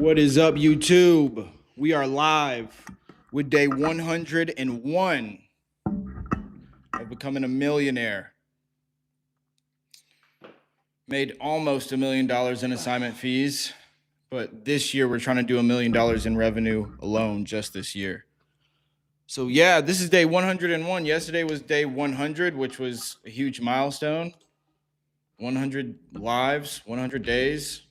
What is up, YouTube? We are live with day 101 of becoming a millionaire. Made almost $1 million in assignment fees, but this year we're trying to do $1 million in revenue alone just this year. So yeah, this is day 101. Yesterday was day 100, which was a huge milestone. 100 lives, 100 days.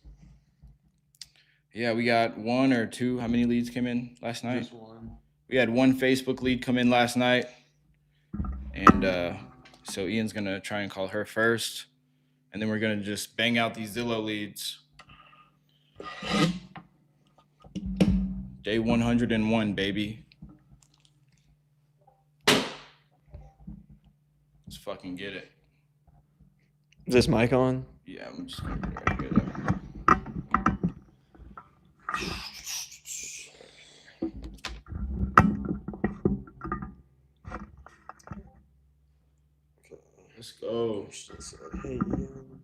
Yeah, we got one or two. How many leads came in last night? Just one. We had one Facebook lead come in last night. And so Ian's going to try and call her first. And then we're going to just bang out these Zillow leads. Day 101, baby. Let's fucking get it. Is this mic on? Yeah, I'm just going to put it right here, though. Let's go. Hey, Ian.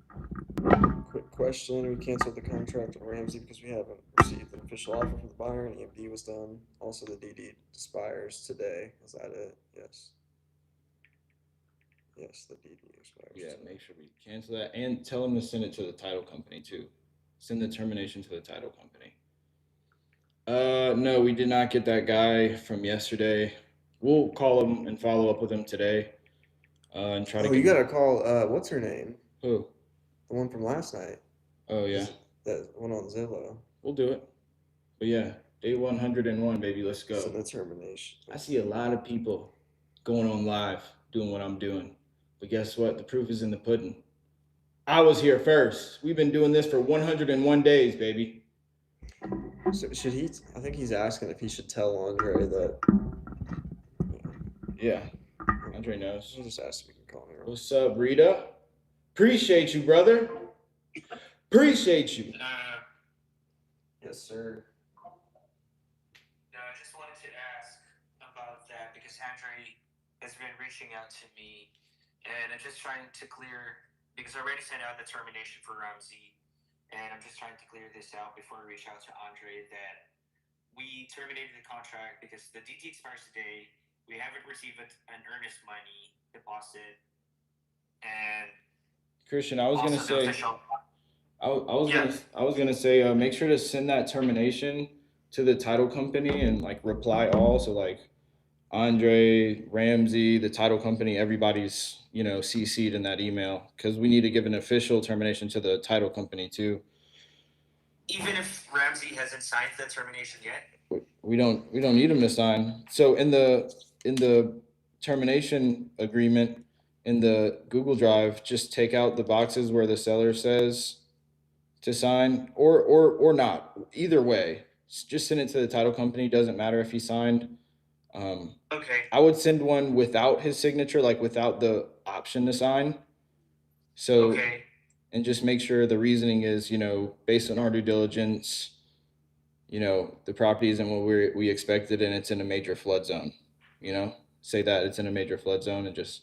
Quick question. We canceled the contract on Ramsey because we haven't received an official offer from the buyer and EMD was done. Also, the DD expires today. Is that it? Yes. Yes, the DD expires. Yeah, make sure we cancel that and tell them to send it to the title company too. Send the termination to the title company. No, we did not get that guy from yesterday. We'll call him and follow up with him today. And try to get. You gotta call. What's her name? Who? The one from last night. Oh yeah. That one on Zillow. We'll do it. But yeah, day 101, baby. Let's go. So the termination. I see a lot of people going on live doing what I'm doing. But guess what? The proof is in the pudding. I was here first. We've been doing this for 101 days, baby. So should he? I think he's asking if he should tell Andre that. Yeah, Andre knows. He just asked if we can call her. What's up, Rita? Appreciate you, brother. Appreciate you. Yes, sir. No, I just wanted to ask about that because Andre has been reaching out to me, and I'm just trying to clear, because I already sent out the termination for Ramsey, and I'm just trying to clear this out before I reach out to Andre that we terminated the contract because the DT expires today. We haven't received an earnest money deposit, and Christian, I was gonna also the say, official. I was gonna say, make sure to send that termination to the title company and like reply all. So like Andre, Ramsey, the title company, everybody's CC'd in that email because we need to give an official termination to the title company too. Even if Ramsey hasn't signed the termination yet. We don't need him to sign. So in the termination agreement in the Google Drive, just take out the boxes where the seller says to sign or not. Either way, just send it to the title company. Doesn't matter if he signed. Okay. I would send one without his signature, like without the option to sign. So, Okay. And just make sure the reasoning is, based on our due diligence, the property isn't what we expected and it's in a major flood zone. Say that it's in a major flood zone and just,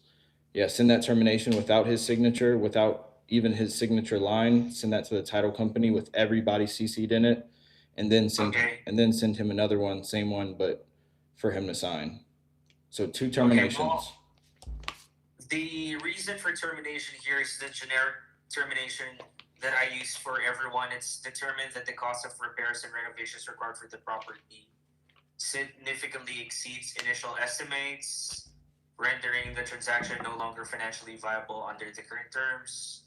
send that termination without his signature, without even his signature line. Send that to the title company with everybody CC'd in it, and then send him another one, same one, but for him to sign. So 2 terminations. Okay, well, the reason for termination here is the generic termination that I use for everyone. It's determined that the cost of repairs and renovations required for the property significantly exceeds initial estimates, rendering the transaction no longer financially viable under the current terms.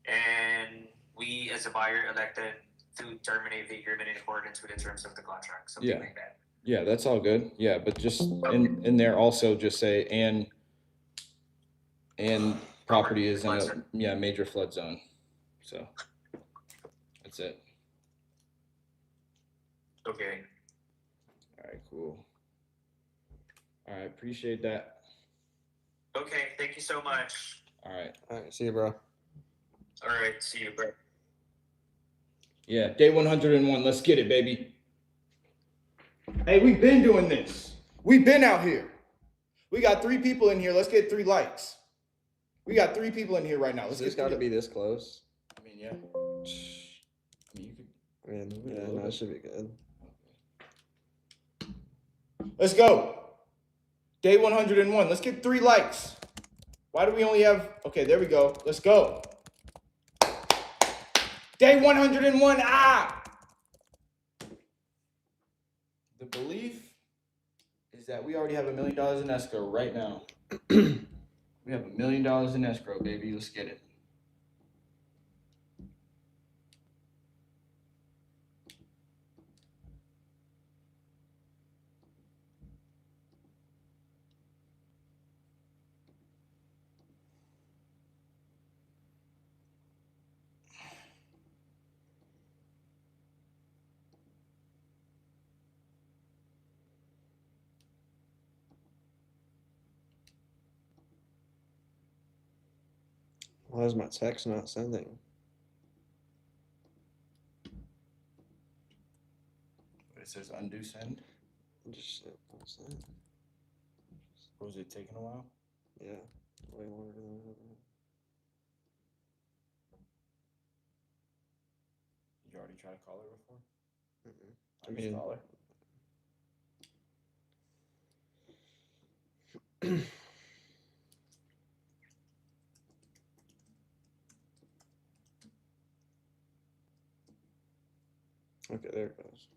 And we, as a buyer, elected to terminate the agreement in accordance with the terms of the contract, something like that. Yeah, that's all good. Yeah, but just in there also just say and property is in a major flood zone. So that's it. Okay. All right, cool. All right, appreciate that. Okay, thank you so much. All right, see you, bro. All right, see you, bro. Yeah, day 101. Let's get it, baby. Hey, we've been doing this. We've been out here. We got 3 people in here. Let's get 3 likes. We got 3 people in here right now. Let's got to be this close. I mean, yeah. I mean, you could I mean, Maybe a yeah, little no, it bit. should be good. Let's go. Day 101. Let's get 3 likes. Why do we only have... Okay, there we go. Let's go. Day 101. The belief is that we already have $1 million in escrow right now. We have $1 million in escrow, baby. Let's get it. Why is my text not sending? It says undo send. Just don't send. Was it taking a while? Yeah, way longer than ever. Did you already try to call her before? I I just mean, call her. okay, there it goes.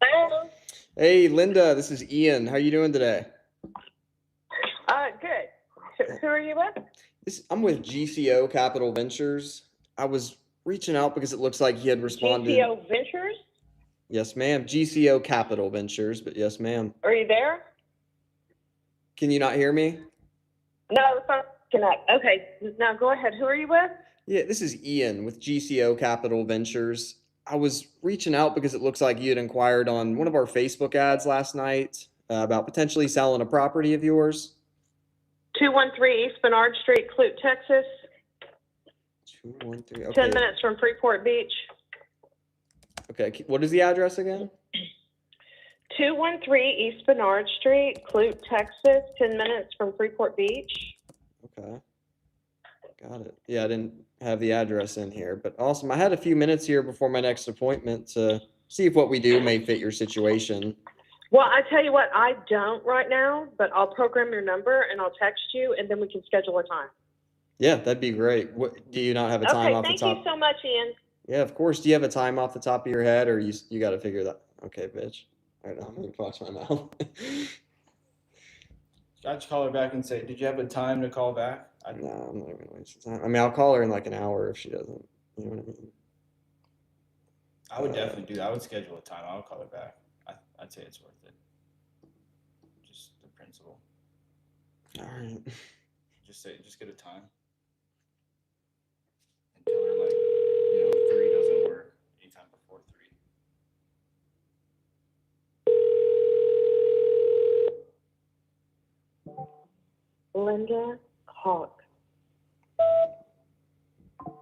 Hello. Hey, Linda, this is Ian. How you doing today? Good. Who are you with? I'm with GCO Capital Ventures. I was reaching out because it looks like you had responded. GCO Ventures? Yes, ma'am. GCO Capital Ventures, but yes, ma'am. Are you there? Can you not hear me? No, the phone connect. Okay, now go ahead. Who are you with? Yeah, this is Ian with GCO Capital Ventures. I was reaching out because it looks like you had inquired on one of our Facebook ads last night about potentially selling a property of yours. 213 East Bernard Street, Clute, Texas. 213. 10 Okay. minutes from Freeport Beach. Okay. What is the address again? 213 East Bernard Street, Clute, Texas. 10 minutes from Freeport Beach. Okay. Got it. Yeah, I didn't have the address in here, but awesome. I had a few minutes here before my next appointment to see if what we do may fit your situation. Well, I tell you what, I don't right now, but I'll program your number and I'll text you and then we can schedule a time. Yeah, that'd be great. What, do you not have a time Okay, off the thank top? you so much, Ian. Yeah, of course. Do you have a time off the top of your head, or you got to figure that? Okay, bitch. All right, I'm gonna watch my mouth. I just call her back and say, "Did you have a time to call back?" No, I'm not even gonna waste the time. I mean, I'll call her in like an hour if she doesn't. You know what I mean? I would definitely do that. I would schedule a time. I would call her back. I'd say it's worth it. Just the principle. All right. Just get a time. And tell her, like, 3 doesn't work. Anytime before 3. Linda Hawk. You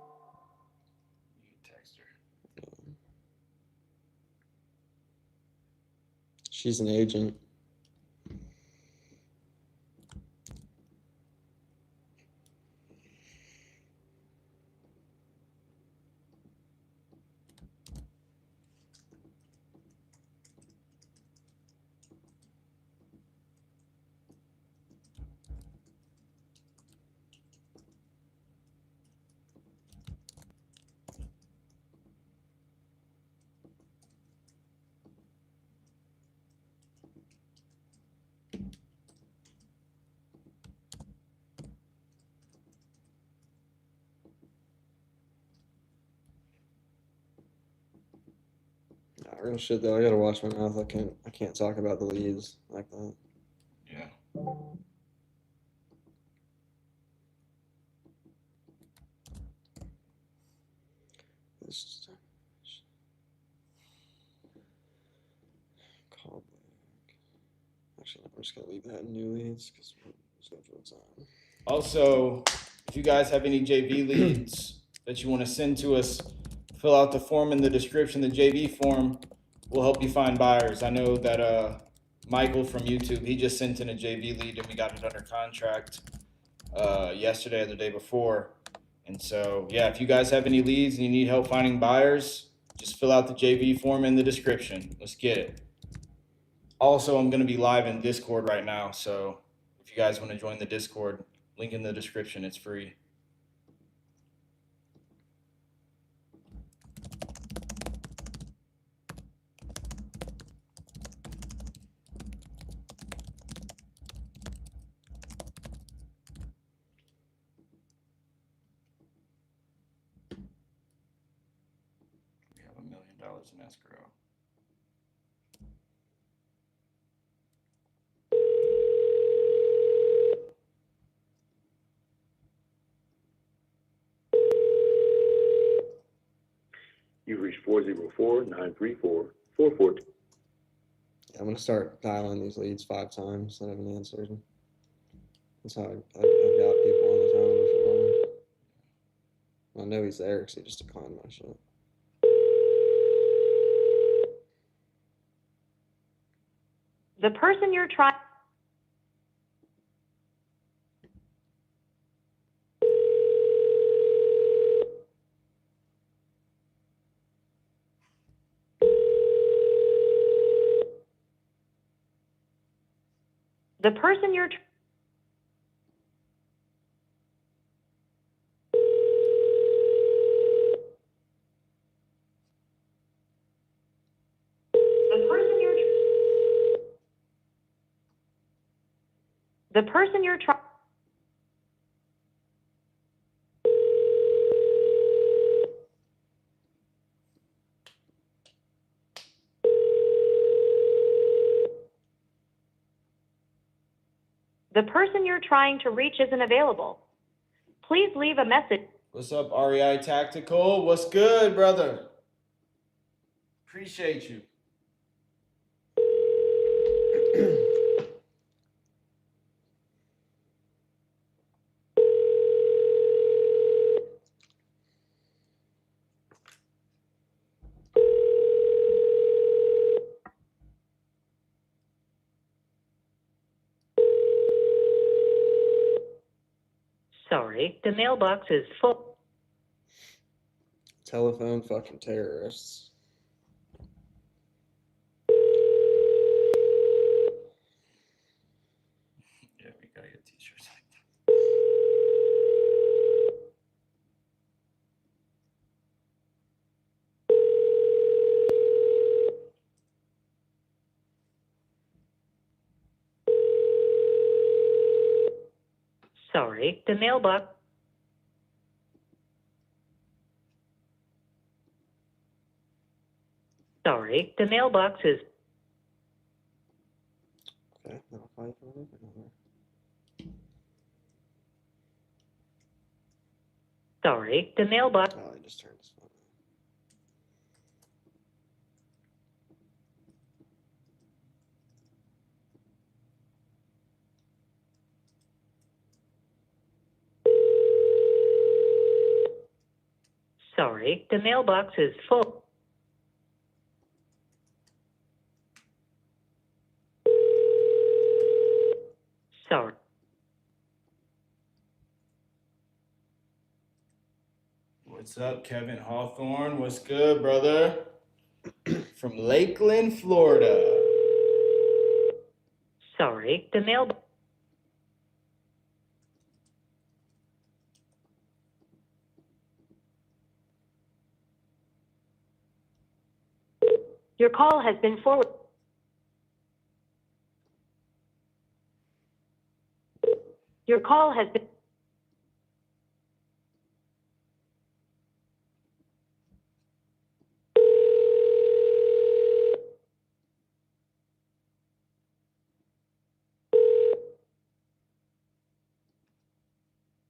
can text her. She's an agent. Nah, real shit though. I gotta watch my mouth. I can't talk about the leads like that. Yeah. This call back. Actually, I'm just gonna leave that in new leads because we're scheduled time. Also, if you guys have any JV leads that you want to send to us, fill out the form in the description, the JV form. We'll help you find buyers. I know that Michael from YouTube, he just sent in a JV lead and we got it under contract yesterday or the day before. And so, yeah, if you guys have any leads and you need help finding buyers, just fill out the JV form in the description. Let's get it. Also, I'm going to be live in Discord right now. So if you guys want to join the Discord, link in the description. It's free. We have $1 million in escrow. You've reached 404-934-44. Yeah, I'm gonna start dialing these leads 5 times. I haven't answered. That's how I've got people on the phone for a while. I know he's there because he just declined my shit. The person you're trying. The person you're. The person you're. The person you're trying. The person you're trying to reach isn't available. Please leave a message. What's up, REI Tactical? What's good, brother? Appreciate you. Sorry, the mailbox is full. Telephone fucking terrorists. Yeah, we gotta get t-shirts like that. Sorry, the mailbox. Sorry, the mailbox is. Okay, I'll find it for a little bit more. Sorry, the mailbox. Oh, I just turned his phone on. Sorry, the mailbox is full. Sorry. What's up, Kevin Hawthorne? What's good, brother? From Lakeland, Florida. Sorry, the mail. Your call has been forwarded. Your call has been.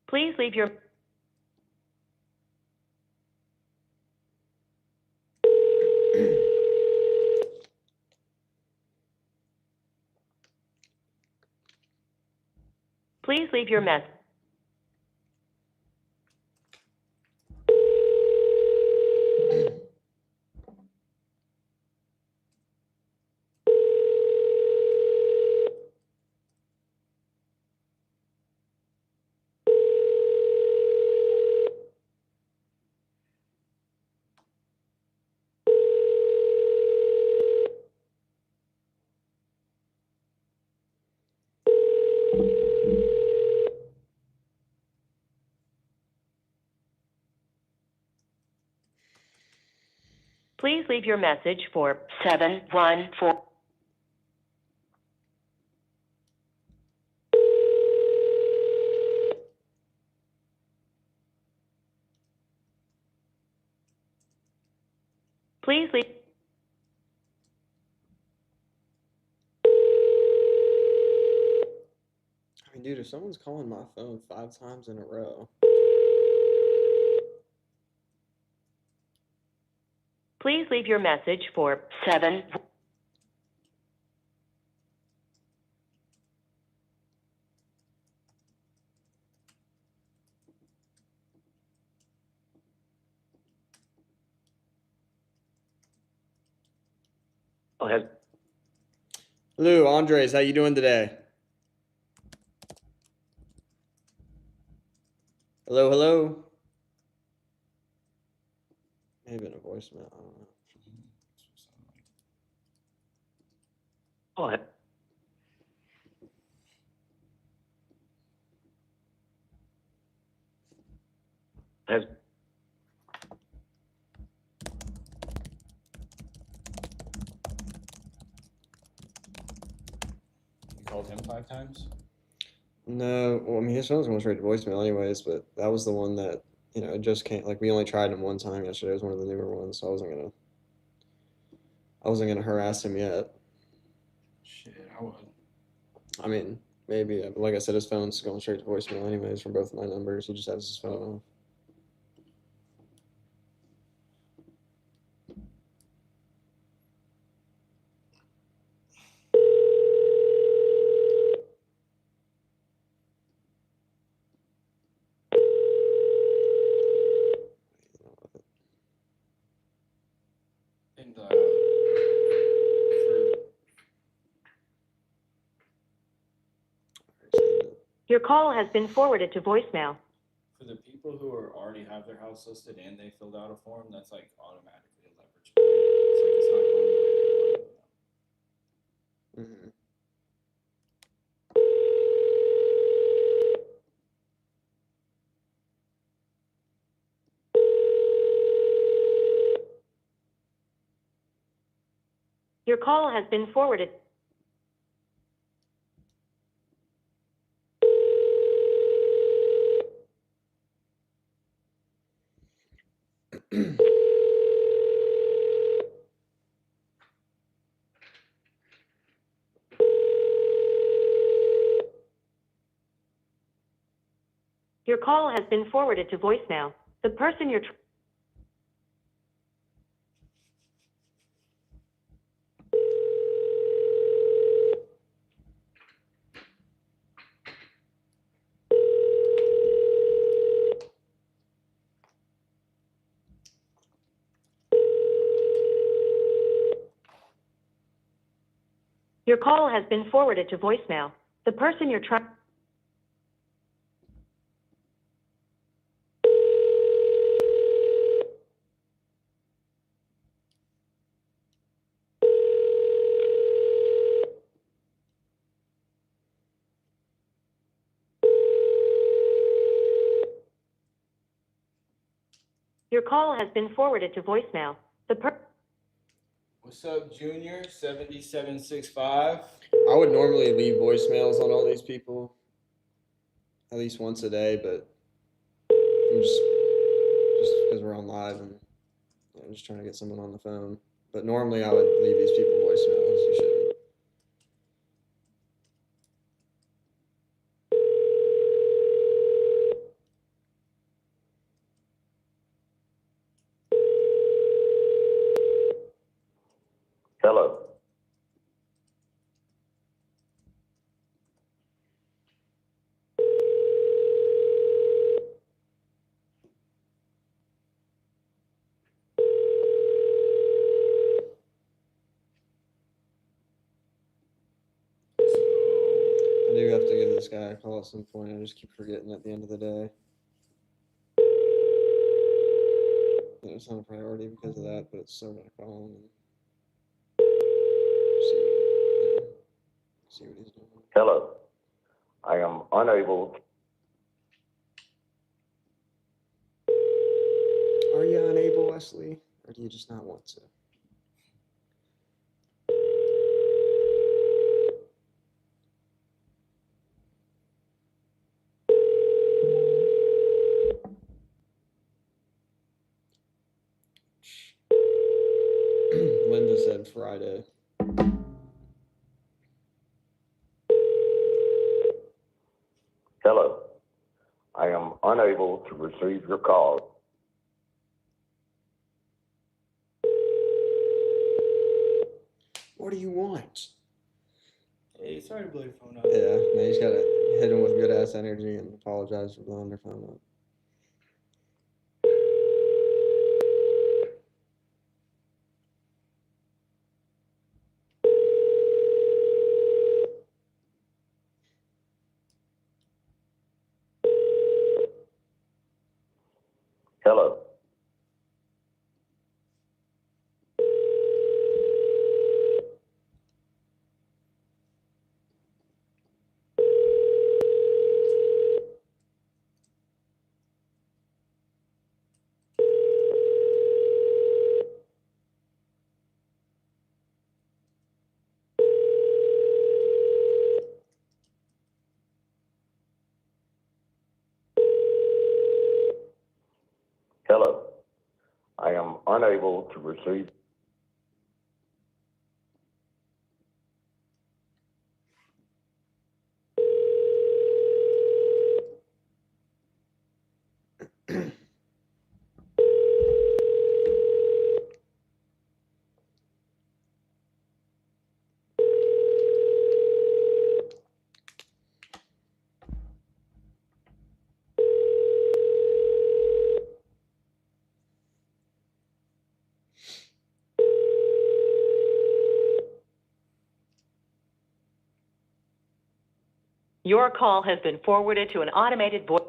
Please leave your. Please leave your message. Please leave your message for 714. Please leave. I mean, dude, if someone's calling my phone 5 times in a row, Please leave your message for 7. Go ahead. Hello, Andres, how you doing today? Hello, hello. Maybe in a voicemail. I don't know. Go ahead. Has You called him 5 times? No, well, I mean, his phone's going straight to voicemail anyways, but that was the one that, it just can't, like, we only tried him one time yesterday. It was one of the newer ones, so I wasn't gonna harass him yet. Shit, I would. I mean, maybe, but like I said, his phone's going straight to voicemail anyways from both of my numbers. He just has his phone off. And Your call has been forwarded to voicemail. for the people who already have their house listed and they filled out a form, that's like automatically a leverage point. It's like it's not going the way they want it. Mm-hmm. Your call has been forwarded. Your call has been forwarded to voicemail. The person you're Your call has been forwarded to voicemail. The person you're trying. Your call has been forwarded to voicemail. What's up, Junior? 7765. I would normally leave voicemails on all these people at least once a day, but I'm just because we're on live and I'm just trying to get someone on the phone. But normally I would leave these people voicemails. You shouldn't. hello. I do have to give this guy a call at some point. I just keep forgetting at the end of the day. It's not a priority because of that, but it's still gonna call him and see what he's doing. Hello. I am unable. Are you unable, Wesley? Or do you just not want to? Linda said Friday. Hello. I am unable to receive your call. What do you want? Hey, sorry to blow your phone up. Yeah, man, you just gotta hit them with good ass energy and apologize for blowing their phone up. Hello. Hello. I am unable to receive. Your call has been forwarded to an automated voice.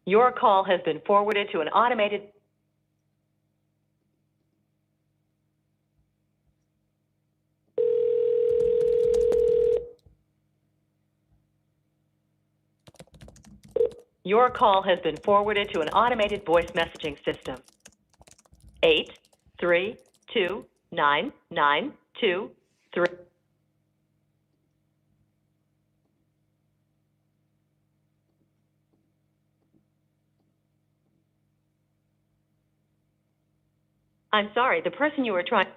Your call has been forwarded to an automated. Your call has been forwarded to an automated voice messaging system. 8329923. I'm sorry, the person you were trying.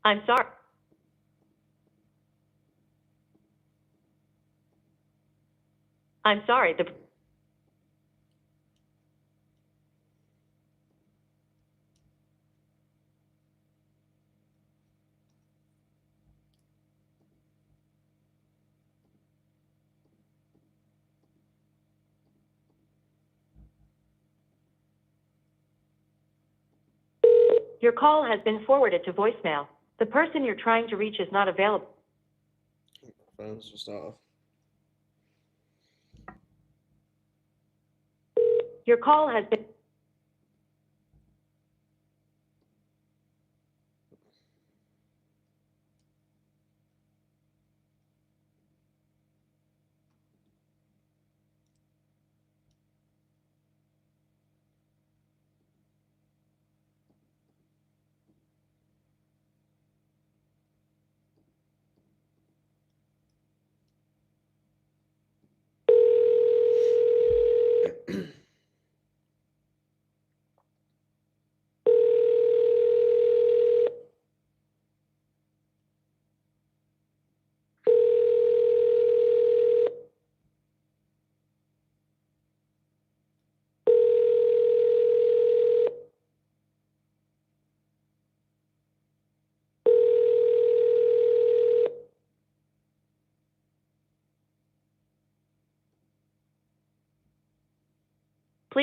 I'm sorry. I'm sorry, the. Your call has been forwarded to voicemail. The person you're trying to reach is not available. Phone's just off. Your call has been.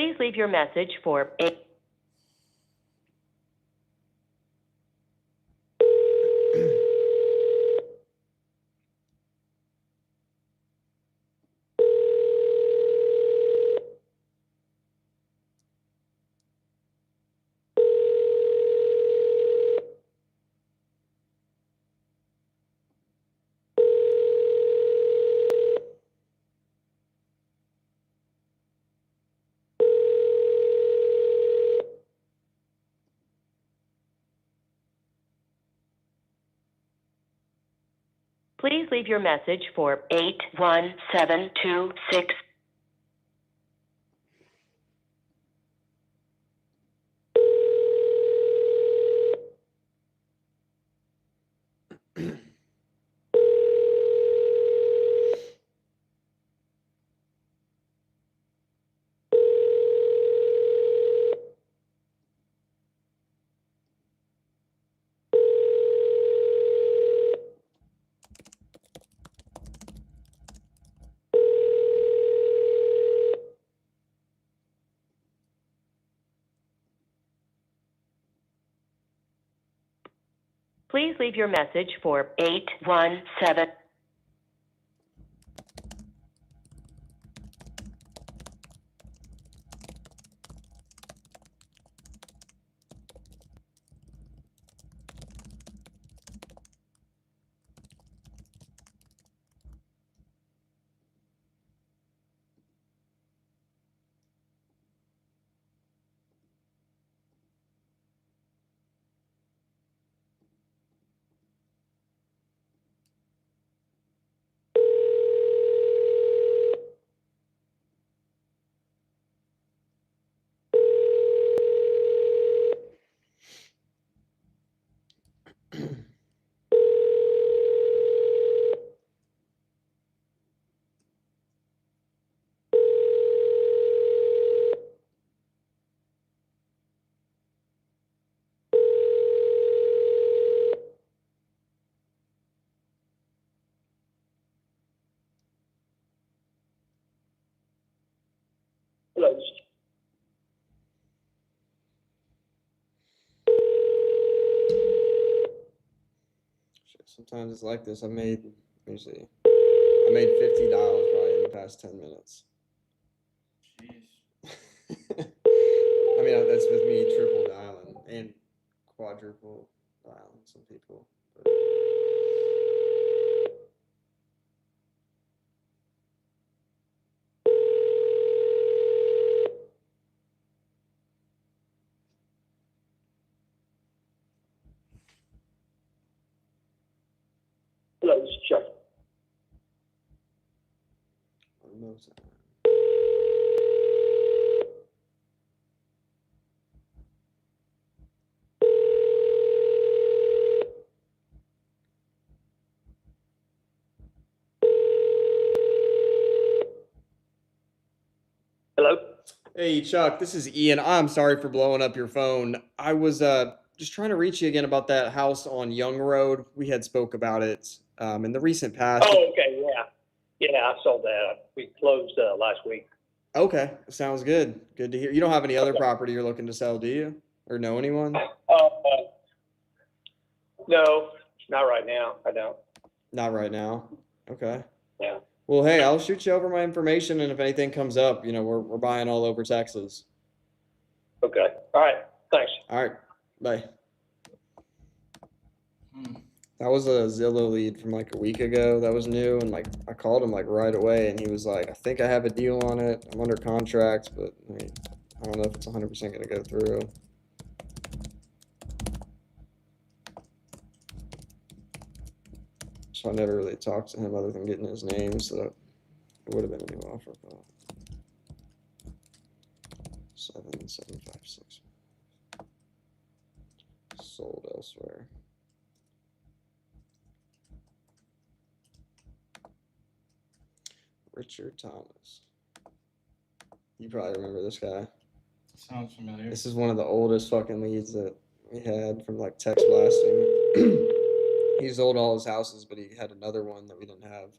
Please leave your message for 8. Please leave your message for 81726. Please leave your message for 817. Shit, sometimes it's like this. I made $50 probably in the past 10 minutes. Jeez. I mean, that's with me triple dialing and quadruple dialing some people. But... Hello, this is Chuck. One more time. Hello? Hey Chuck, this is Ian. I'm sorry for blowing up your phone. I was just trying to reach you again about that house on Young Road. We had spoke about it in the recent past. Oh, okay, yeah. Yeah, I saw that. We closed last week. Okay, sounds good. Good to hear. You don't have any other Okay. property you're looking to sell, do you? Or know anyone? No, not right now. I don't. Not right now. Okay. Yeah. Well, hey, I'll shoot you over my information, and if anything comes up, we're buying all over Texas. Okay. All right. Thanks. All right, bye. Hmm. That was a Zillow lead from like a week ago. That was new, and like I called him like right away, and he was like, "I think I have a deal on it. I'm under contract, but I don't know if it's 100% going to go through." So I never really talked to him other than getting his name, so that it would have been a new offer. But 7756 sold elsewhere. Richard Thomas. You probably remember this guy. Sounds familiar. This is one of the oldest fucking leads that we had from like text blasting. He sold all his houses, but he had another one that we didn't have.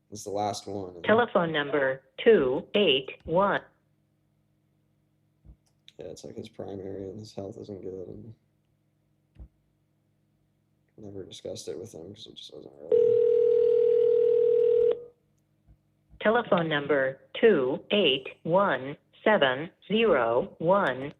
This is the last one. Telephone number 281. Yeah, it's like his primary and his health isn't good. And never discussed it with him because it just wasn't ready. Telephone number 2817001.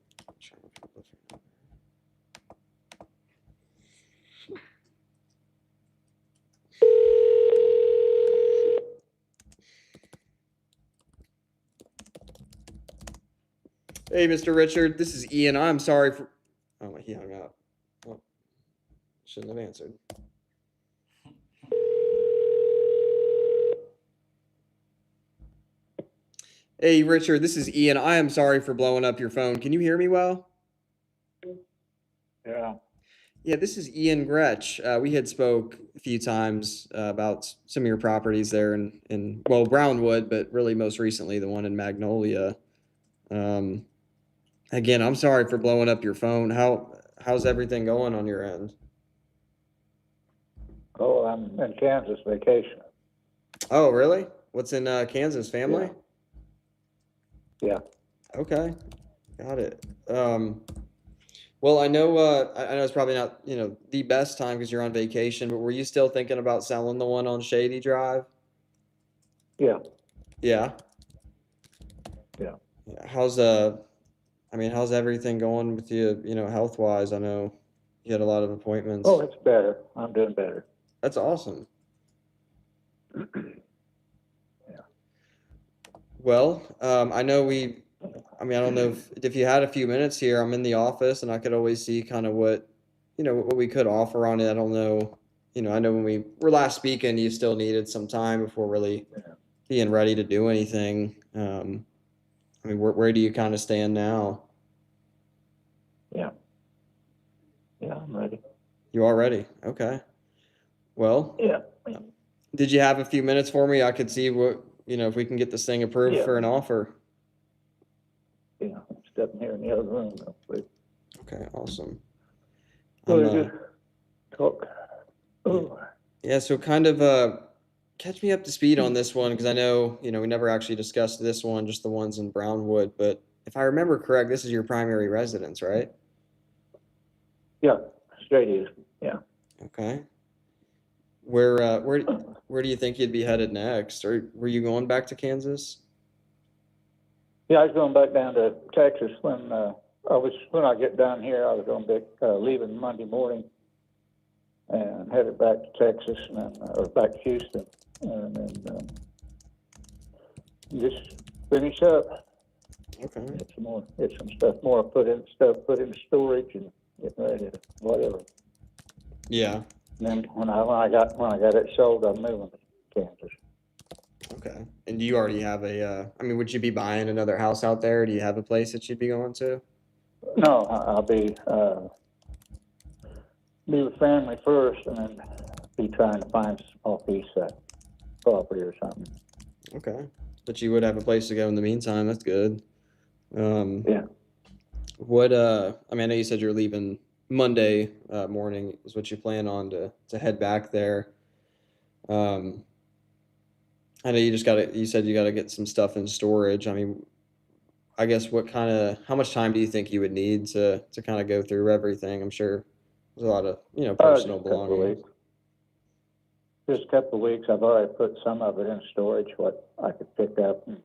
Hey, Mr. Richard, this is Ian. I'm sorry for. Oh, he hung up. Oh, shouldn't have answered. Hey, Richard, this is Ian. I am sorry for blowing up your phone. Can you hear me well? Yeah. Yeah, this is Ian Gretsch. We had spoke a few times about some of your properties there in well, Brownwood, but really most recently the one in Magnolia. Again, I'm sorry for blowing up your phone. How's everything going on your end? Oh, I'm in Kansas vacation. Oh, really? What's in Kansas? Family? Yeah. Okay, got it. Well, I know I know it's probably not the best time because you're on vacation, but were you still thinking about selling the one on Shady Drive? Yeah. Yeah. Yeah. Yeah. How's everything going with you, health wise? I know you had a lot of appointments. Oh, it's better. I'm doing better. That's awesome. Well, I know I don't know if you had a few minutes here. I'm in the office and I could always see kind of what we could offer on it. I don't know. I know when we were last speaking, you still needed some time before really being ready to do anything. Where do you kind of stand now? Yeah. Yeah, I'm ready. You are ready? Okay. Well, Yeah. did you have a few minutes for me? I could see if we can get this thing approved Yeah. for an offer. Yeah. I'm stepping here in the other room real quick. Okay, awesome. Just talk. Oh. Yeah, so kind of catch me up to speed on this one because I know, we never actually discussed this one, just the ones in Brownwood. But if I remember correct, this is your primary residence, right? Yeah. Straight is. Yeah. Okay. Where do you think you'd be headed next? Or were you going back to Kansas? Yeah, I was going back down to Texas when I get down here. I was going to be leaving Monday morning and headed back to Texas and then, or back to Houston, and then just finish up. Okay. Get some stuff more put in storage and get ready to whatever. Yeah. And then when I got it sold, I'm moving to Kansas. Okay. And do you already have would you be buying another house out there? Do you have a place that you'd be going to? No, I'll be with family first, and then be trying to find a small piece of property or something. Okay. But you would have a place to go in the meantime. That's good. Yeah. I know you said you're leaving Monday morning is what you plan on to head back there. I know you said you gotta get some stuff in storage. I guess how much time do you think you would need to kind of go through everything? I'm sure there's a lot of, personal belongings. Just a couple of weeks. I've already put some of it in storage, what I could pick up and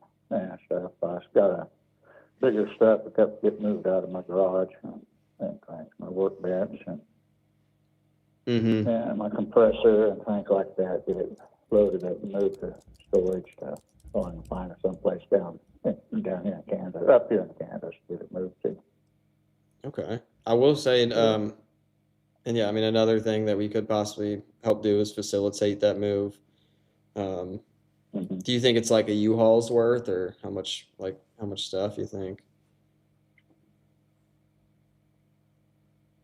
stuff. I've got a bigger stuff that got to get moved out of my garage and things, my workbench and my compressor and things like that. Get it loaded up and moved to storage stuff. So I can find it someplace down here in Kansas, up here in Kansas, get it moved to. Okay. I will say, another thing that we could possibly help do is facilitate that move. Do you think it's like a U-Haul's worth, or how much stuff you think?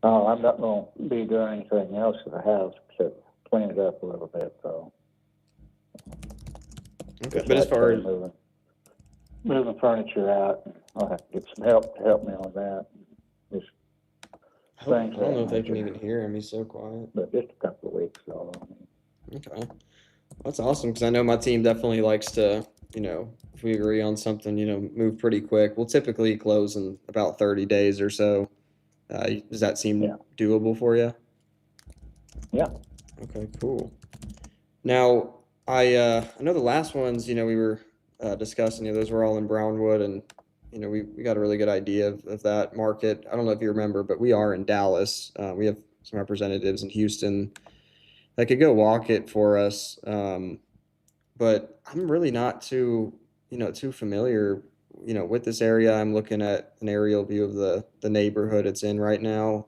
Oh, I'm not going to be doing anything else to the house except clean it up a little bit, so. Okay, but as far as moving furniture out, I'll have to get some help to help me on that. I don't know if they can even hear him. He's so quiet. But just a couple of weeks, so. Okay, that's awesome because I know my team definitely likes to if we agree on something, move pretty quick. We'll typically close in about 30 days or so. Does that seem Yeah. doable for you? Yeah. Okay, cool. Now, I know the last ones, we were discussing, those were all in Brownwood, and we got a really good idea of that market. I don't know if you remember, but we are in Dallas. We have some representatives in Houston that could go walk it for us. But I'm really not too familiar, with this area. I'm looking at an aerial view of the neighborhood it's in right now.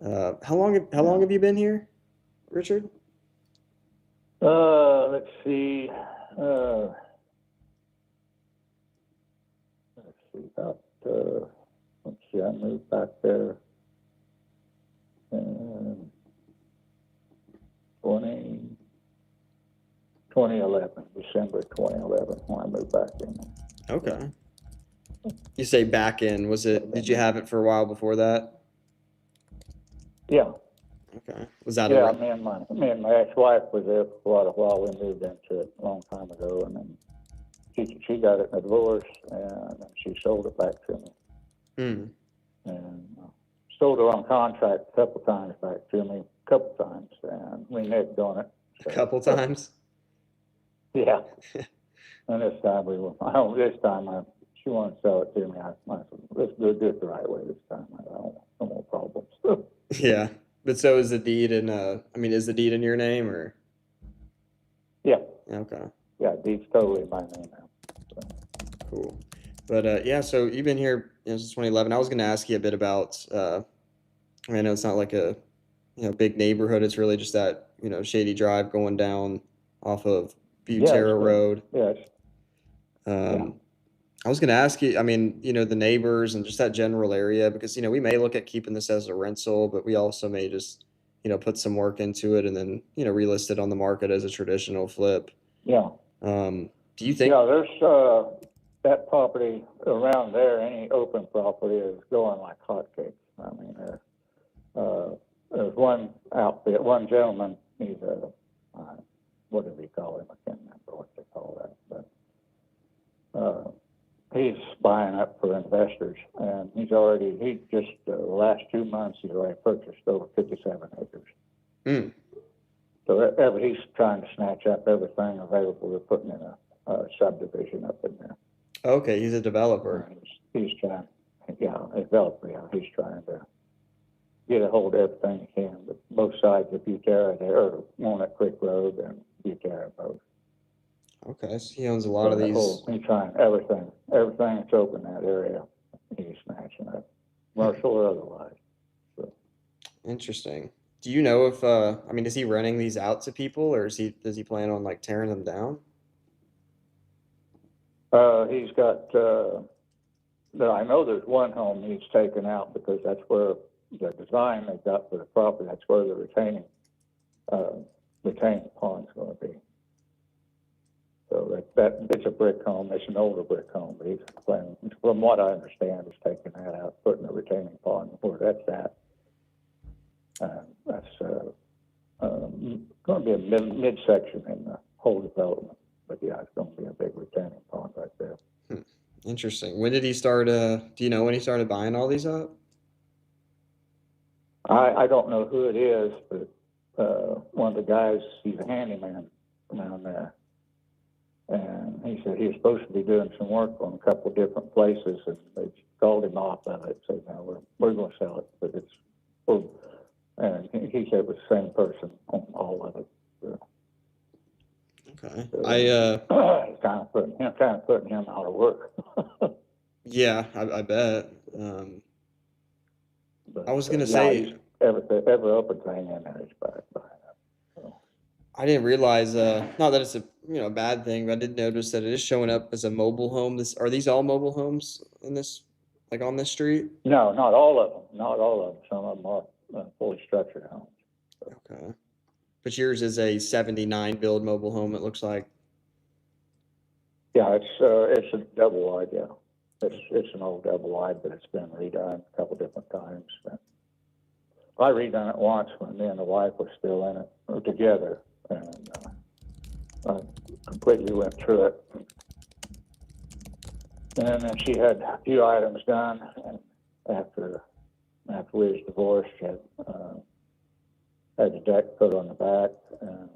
How long have you been here, Richard? Let's see. Let's see. Let's see. I moved back there in 2011, December 2011, when I moved back in. Okay. You say back in, did you have it for a while before that? Yeah. Okay. Was that Yeah, me and my ex-wife was there for quite a while. We moved into it a long time ago, and then she got it in a divorce, and then she sold it back to me. And sold her on contract a couple times back to me, and we nicked on it. A couple times? Yeah. And this time she wanted to sell it to me. I said, let's do it the right way this time. I don't want no more problems. Yeah. But so is the deed is the deed in your name, or? Yeah. Okay. Yeah, deed's totally in my name now. So. Cool. But yeah, so you've been here since 2011. I was going to ask you a bit about, I know it's not like a big neighborhood. It's really just that shady drive going down off of Butera Road. Yes. I was going to ask you, the neighbors and just that general area, because we may look at keeping this as a rental, but we also may just put some work into it and then relist it on the market as a traditional flip. Yeah. Do you think? Yeah, there's that property around there. Any open property is going like hotcakes. I mean, there's one gentleman. He's what do they call him? I can't remember what they call that, but he's buying up for investors, and he just the last 2 months he's already purchased over 57 acres. So he's trying to snatch up everything available to putting in a subdivision up in there. Okay, he's a developer. He's trying, a developer. Yeah, he's trying to get a hold of everything he can. But both sides of Butera there, or Walnut Creek Road and Butera both. Okay, so he owns a lot of these. He's trying everything that's open in that area. He's snatching up, commercial or otherwise. So. Interesting. Do you know if is he renting these out to people, or does he plan on like tearing them down? He's got. I know there's one home he's taken out because that's where the design they got for the property. That's where the retaining pond's going to be. So that it's a brick home. It's an older brick home, but he's planning, from what I understand, is taking that out, putting a retaining pond where that's at. That's going to be a midsection in the whole development. But yeah, it's going to be a big retaining pond right there. Interesting. When did he start? Do you know when he started buying all these up? I don't know who it is, but one of the guys, he's a handyman down there. And he said he was supposed to be doing some work on a couple of different places, and they called him off of it. Said, "No, we're going to sell it." But and he said it was the same person on all of it. So, okay. So, kind of putting him out of work. Yeah, I bet. But, I was going to say every open thing in there is buying up. So. I didn't realize, not that it's a bad thing, but I did notice that it is showing up as a mobile home. Are these all mobile homes in this, like on this street? No, not all of them. Not all of them. Some of them are fully structured homes. So. Okay. But yours is a 79 build mobile home, it looks like. Yeah, it's a double wide, yeah. It's an old double wide, but it's been redone a couple different times. I redone it once when me and the wife were still in it, or together, and I completely went through it, And then she had a few items done, and after we was divorced, she had the deck put on the back, and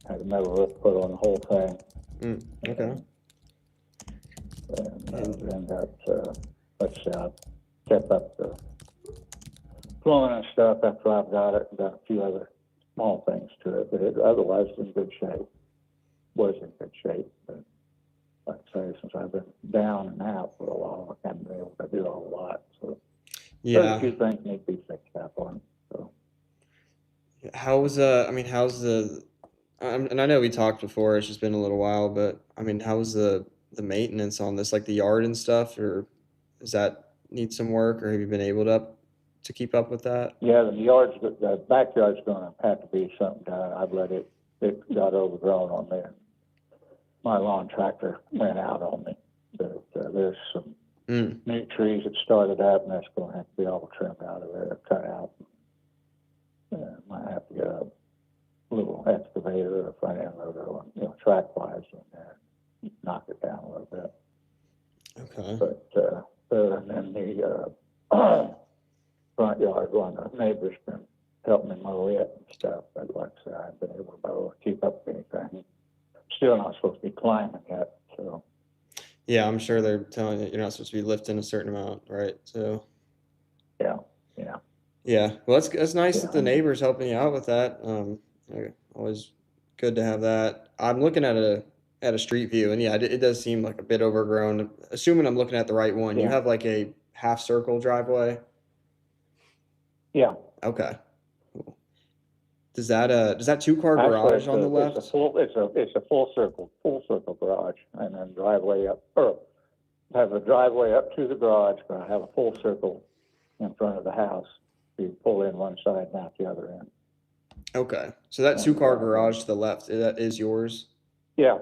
had a metal roof put on the whole thing. Okay. And that, let's see, I kept up the plumbing and stuff after I've got it, and done a few other small things to it, but it otherwise is in good shape. Was in good shape, but like I say, since I've been down and out for a while, I haven't been able to do a whole lot, so. There's a Yeah. few things need to be fixed up on, so. How's I mean, how's the? And I know we talked before. It's just been a little while, but I mean, how's the maintenance on this, like the yard and stuff, or does that need some work, or have you been able to keep up with that? Yeah, the backyard's gonna have to be something done. I've let it got overgrown on me. My lawn tractor went out on me. But there's some new trees that started up, and that's gonna have to be all trimmed out of there, cut out. Might have to get a little excavator or a front end loader, track wise in there, knock it down a little bit. Okay. But and then the front yard, one of the neighbors been helping me mow it and stuff. But like I said, I haven't been able to mow or keep up with anything. Still not supposed to be climbing yet, so. Yeah, I'm sure they're telling you you're not supposed to be lifting a certain amount, right? So. Yeah. Yeah, well, that's nice that the Yeah. neighbor's helping you out with that. Always good to have that. I'm looking at a street view, and yeah, it does seem like a bit overgrown. Assuming I'm looking at the right one, you Yeah. have like a half circle driveway. Yeah. Okay. Cool. Does that 2-car Actually, garage on the left? It's a full circle garage, and then driveway up, or have a driveway up to the garage, but I have a full circle in front of the house. You pull in one side and out the other end. Okay, so that 2-car garage to the left, that is yours? Yeah.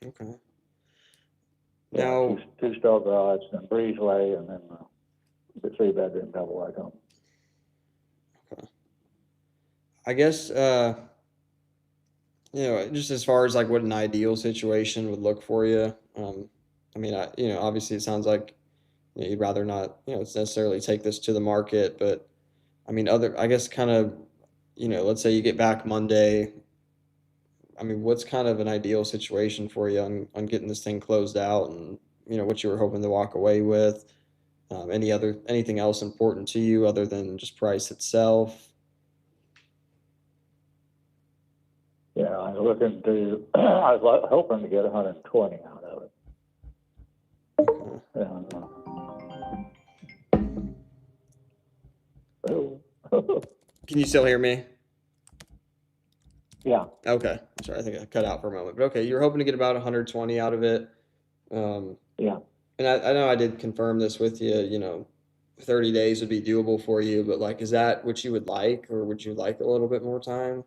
Okay. Yeah, Now, two-stall garage, then breezeway, and then the 3-bedroom double wide home. I guess, just as far as like what an ideal situation would look for you, I mean, obviously it sounds like you'd rather not, necessarily take this to the market, but I mean, I guess kind of, let's say you get back Monday. I mean, what's kind of an ideal situation for you on getting this thing closed out, and, what you were hoping to walk away with? Anything else important to you other than just price itself? Yeah, I was hoping to get 120 out of it. And, Can you still hear me? yeah. Okay. Sorry, I think I cut out for a moment. But okay, you're hoping to get about 120 out of it. Yeah. And I know I did confirm this with you, 30 days would be doable for you, but like, is that what you would like, or would you like a little bit more time?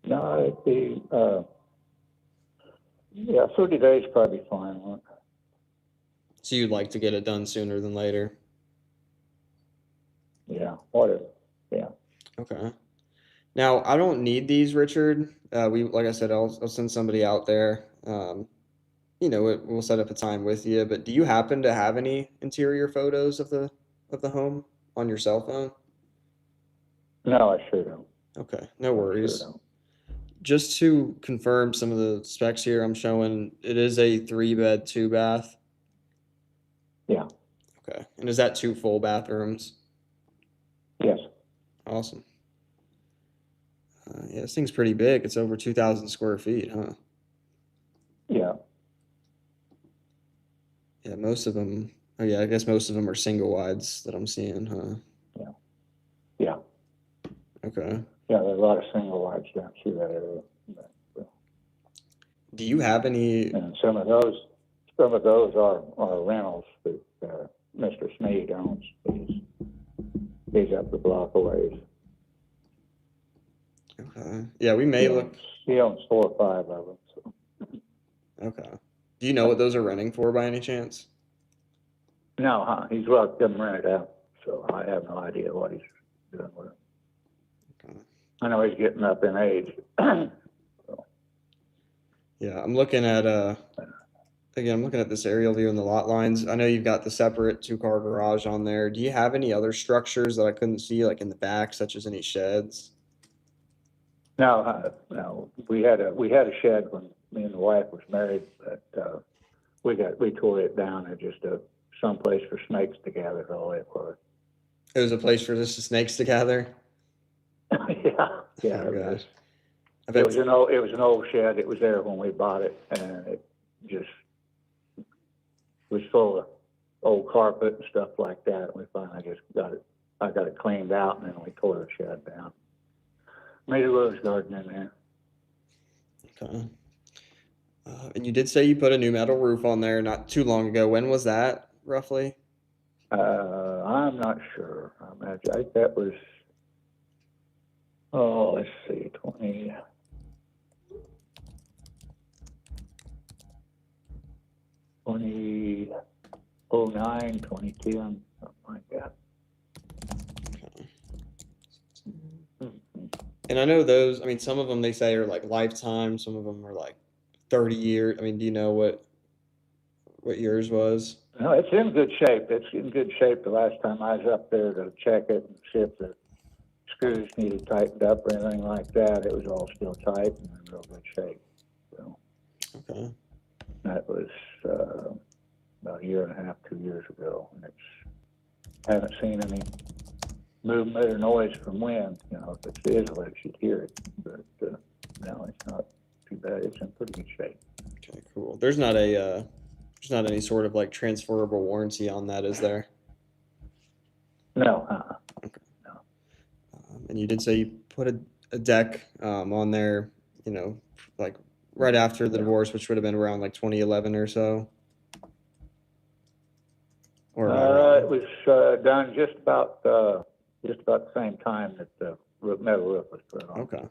No, it'd be, 30 days probably fine. So you'd like to get it done sooner than later? Yeah, whatever. Yeah. Okay. Now, I don't need these, Richard. Like I said, I'll send somebody out there. We'll set up a time with you. But do you happen to have any interior photos of the home on your cell phone? No, I sure don't. Okay, no worries. Sure don't. Just to confirm some of the specs here, I'm showing it is a 3-bed, 2-bath. Yeah. Okay, and is that 2 full bathrooms? Yes. Awesome. Yeah, this thing's pretty big. It's over 2,000 square feet, huh? Yeah. Yeah, most of them. Oh yeah, I guess most of them are single wides that I'm seeing, huh? Yeah. Okay. Yeah, there's a lot of single wides down through that area. Do you have any? And some of those are rentals that Mr. Sneed owns. He's up the block a ways. Okay. Yeah, we may look. He owns 4 or 5 of them. So. Okay. Do you know what those are renting for by any chance? No, he's let them rent it out, so I have no idea what he's doing with it. Okay. I know he's getting up in age. So. Yeah, I'm looking at again, I'm looking at this aerial view and the lot lines. I know you've got the separate 2-car garage on there. Do you have any other structures that I couldn't see, like in the back, such as any sheds? No, we had a shed when me and the wife was married, but, we tore it down and just, someplace for snakes to gather, all it was. It was a place for just the snakes to gather. Yeah, yeah. Oh gosh. I It bet. was an old shed. It was there when we bought it, and it just was full of old carpet and stuff like that. And we finally just I got it cleaned out, and then we tore the shed down. Made a rose garden in there. Okay. And you did say you put a new metal roof on there not too long ago. When was that, roughly? I'm not sure. I think that was, let's see, 2009, 2010, something like that. And I know those, I mean, some of them they say are like lifetime, some of them are like 30 years. I mean, do you know what yours was? No, it's in good shape. It's in good shape. The last time I was up there to check it and see if the screws needed tightened up or anything like that, it was all still tight and in real good shape. So Okay. that was about a year and a half, 2 years ago, and haven't seen any movement or noise from wind. You know, if it is lit, you'd hear it, but no, it's not too bad. It's in pretty good shape. Okay, cool. There's not any sort of like transferable warranty on that, is there? No, no. And you did say you put a deck on there, you know, like right after the divorce, which would have been around like 2011 or so. Or am I wrong? It was done just about the same time that the metal roof was put on. Okay.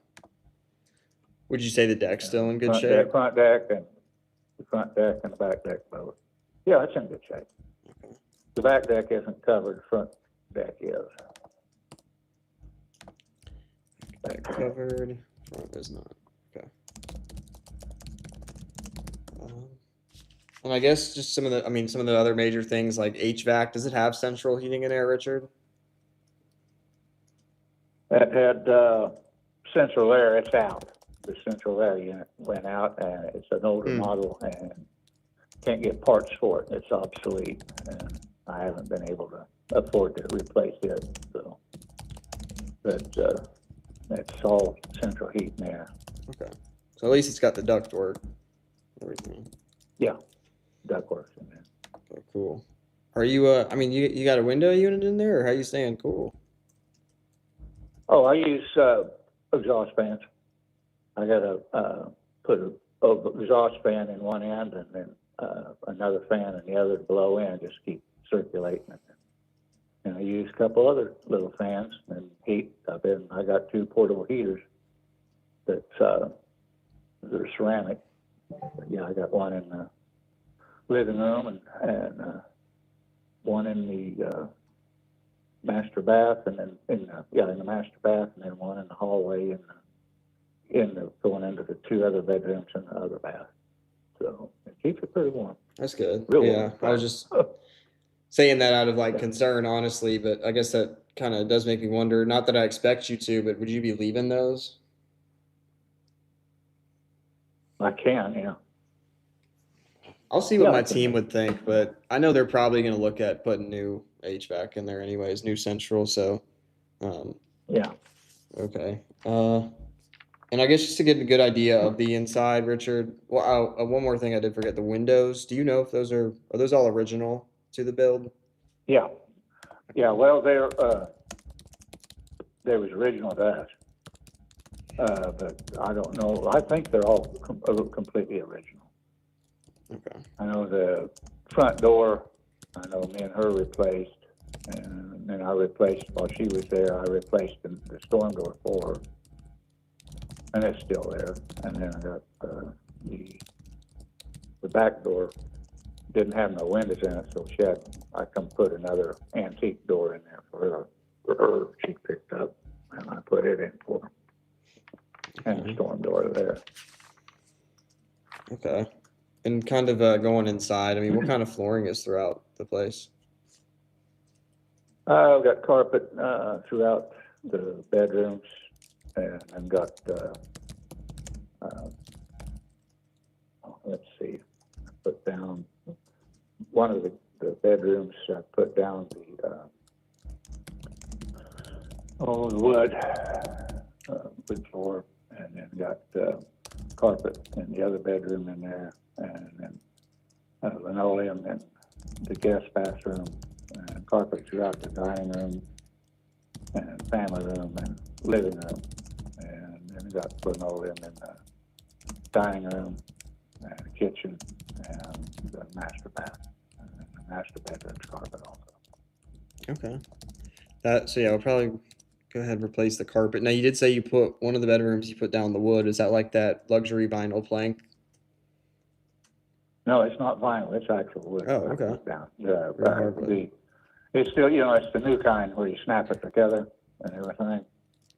Would you say the deck's still in good Front shape? deck, front deck, and the front deck and the back deck both. Yeah, it's in good shape. Okay. The back deck isn't covered, the front deck is. Back covered, front is not. Okay. And I guess just some of the other major things like HVAC. Does it have central heating in there, Richard? That had central air, it's out. The central air unit went out, and it's an older model, and can't get parts for it. It's obsolete, and I haven't been able to afford to replace it. So, but it's all central heat and air. Okay. So at least it's got the ductwork. Everything. Yeah, ductwork's in there. Okay, cool. Are you I mean you got a window unit in there, or how you staying cool? Oh, I use exhaust fans. I got to put an exhaust fan in one end and then another fan in the other to blow in, just keep circulating it. And I use a couple other little fans and heat. I got 2 portable heaters that they're ceramic. But yeah, I got one in the living room and one in the master bath, and then in the master bath, and then one in the hallway, and going into the 2 other bedrooms in the other bath. So it keeps it pretty warm. That's good. Real Yeah, warm. I was just saying that out of like concern, honestly, but I guess that kind of does make me wonder. Not that I expect you to, but would you be leaving those? I can, yeah. I'll see what Yeah, my I can. team would think, but I know they're probably going to look at putting new HVAC in there anyways, new central. So, Yeah. okay. And I guess just to get a good idea of the inside, Richard. Well, one more thing I did forget: the windows. Do you know if those are those all original to the build? Yeah. Yeah. Well, they was original to us, but I don't know. I think they're all completely original. Okay. I know the front door. I know me and her replaced, and then I replaced while she was there. I replaced the storm door for her, and it's still there. And then I got the back door didn't have no windows in it, so I come put another antique door in there for her. She picked up, and I put it in for her. And the storm door there. Okay. And kind of going inside, I mean, what kind of flooring is throughout the place? I've got carpet, throughout the bedrooms, and I've got, let's see, I put down, one of the bedrooms, I put down the wood floor, and then got, carpet in the other bedroom in there, and then, linoleum in the guest bathroom, and carpet throughout the dining room, and family room, and living room, and then got linoleum in the dining room, and the kitchen, and the master bath, and then the master bedroom's carpet also. Okay. So yeah, we'll probably go ahead and replace the carpet. Now you did say you put one of the bedrooms you put down the wood. Is that like that luxury vinyl plank? No, it's not vinyl, it's actual wood. Oh, I okay. put down. Real hardwood. It's still, it's the new kind where you snap it together and everything.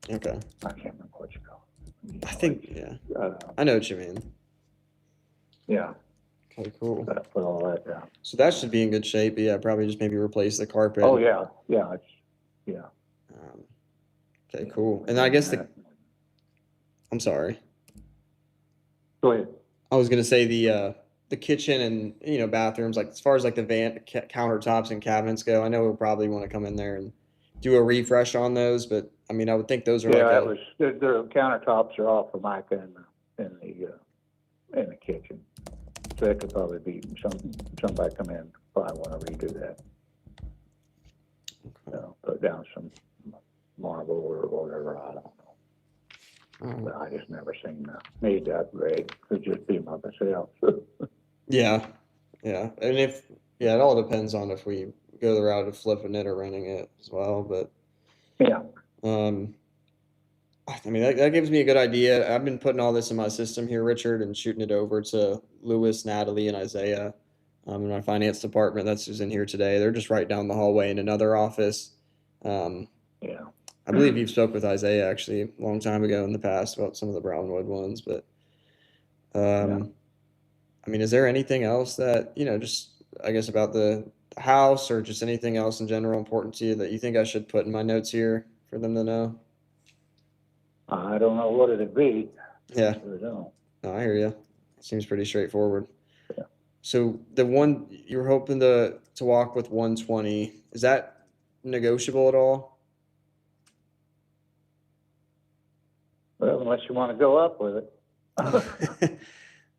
Okay. I can't remember what you call it. I think, yeah. Uh, I know what you mean. yeah, Okay, cool. I put all that down. So that should be in good shape. But yeah, probably just maybe replace the carpet. Oh, yeah, yeah. Um, okay, cool. And I guess I'm sorry. Go ahead. I was gonna say the kitchen and bathrooms, like as far as like the countertops and cabinets go, I know we'll probably want to come in there and do a refresh on those, but I mean I would think those are Yeah, like the countertops are all Formica in the kitchen. So it could probably be, somebody come in, probably wanna redo that. Put down some marble or whatever, I don't know. But I just never seen need to upgrade, could just be myself. yeah, and it all depends on if we go the route of flipping it or renting it as well, but Yeah, I mean that gives me a good idea. I've been putting all this in my system here, Richard, and shooting it over to Lewis, Natalie, and Isaiah in my finance department. That's who's in here today. They're just right down the hallway in another office. yeah. I believe you've spoke with Isaiah actually a long time ago in the past about some of the Brownwood ones, but I mean, is there anything else that, just I guess about the house or just anything else in general important to you that you think I should put in my notes here for them to know? I don't know what it'd be. Yeah, I don't. no, I hear you. Seems pretty straightforward. Yeah. So the one you're hoping to walk with 120, is that negotiable at all? Well, unless you want to go up with it.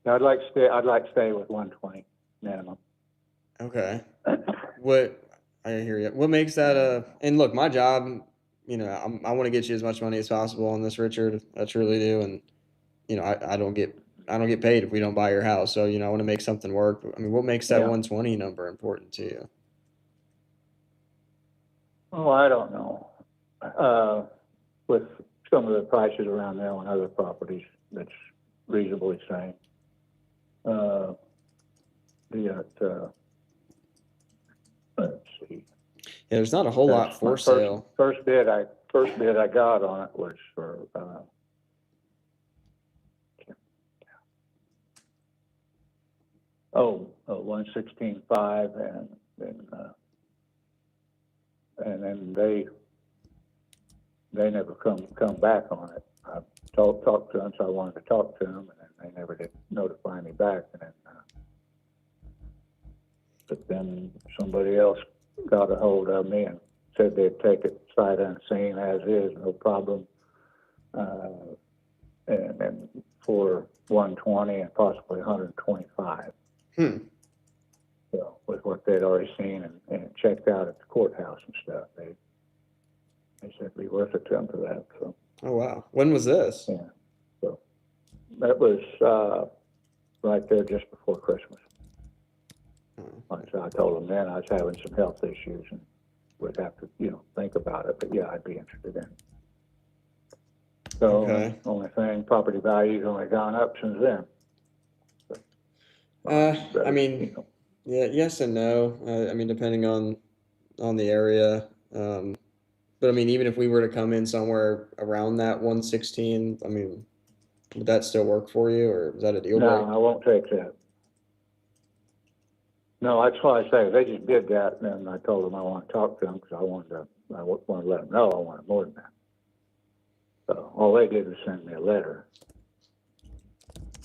I'd like to stay with 120 minimum. Okay. I hear you. What makes that and look, my job, I want to get you as much money as possible on this, Richard. I truly do. And I don't get paid if we don't buy your house. So, I want to make something work. I mean, what makes that 120 number important to you? Oh, I don't know. With some of the prices around there on other properties, that's reasonably same. Let's see. Yeah, there's not a whole lot for sale. First bid I got on it was for 116.5, and then they never come back on it. I talked to them, so I wanted to talk to them, and then they never did notify me back. And then, but then somebody else got a hold of me and said they'd take it sight unseen as is, no problem. And then for 120 and possibly 125. So with what they'd already seen and checked out at the courthouse and stuff, they said it'd be worth it to them for that. So. Oh wow! When was this? Yeah. So that was right there just before Christmas. Like I told them then I was having some health issues and would have to, think about it. But yeah, I'd be interested in it. So only thing, property value's only gone up since then. I mean, yeah, yes and no. I mean, depending on the area. But I mean, even if we were to come in somewhere around that 116, I mean, Would that still work for you, or is that a deal No, breaker? I won't take that. No, that's why I say, they just did that, and then I told them I want to talk to them, because I wanted to let them know I wanted more than that. So, all they did was send me a letter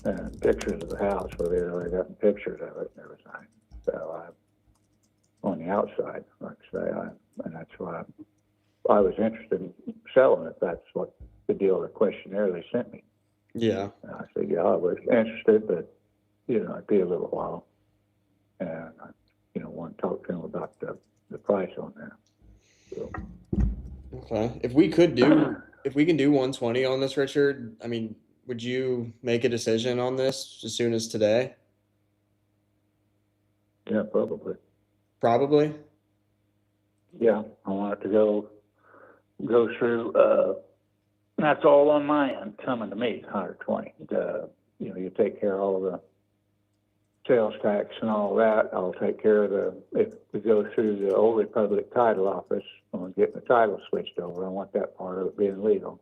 and pictures of the house, where they already got pictures of it and everything. So, on the outside, like I say, and that's why I was interested in selling it. That's what the deal, the questionnaire they sent me. Yeah. And I said, yeah, I was interested, but, it'd be a little while. And I, want to talk to him about the price on that. So, Okay. If we can do 120 on this, Richard, I mean, would you make a decision on this as soon as today? yeah, probably. Probably. Yeah, I want it to go through, that's all on my end, coming to me, 120. You take care of all the sales tax and all that. I'll take care of if we go through the Old Republic title office, on getting the title switched over. I want that part of it being legal.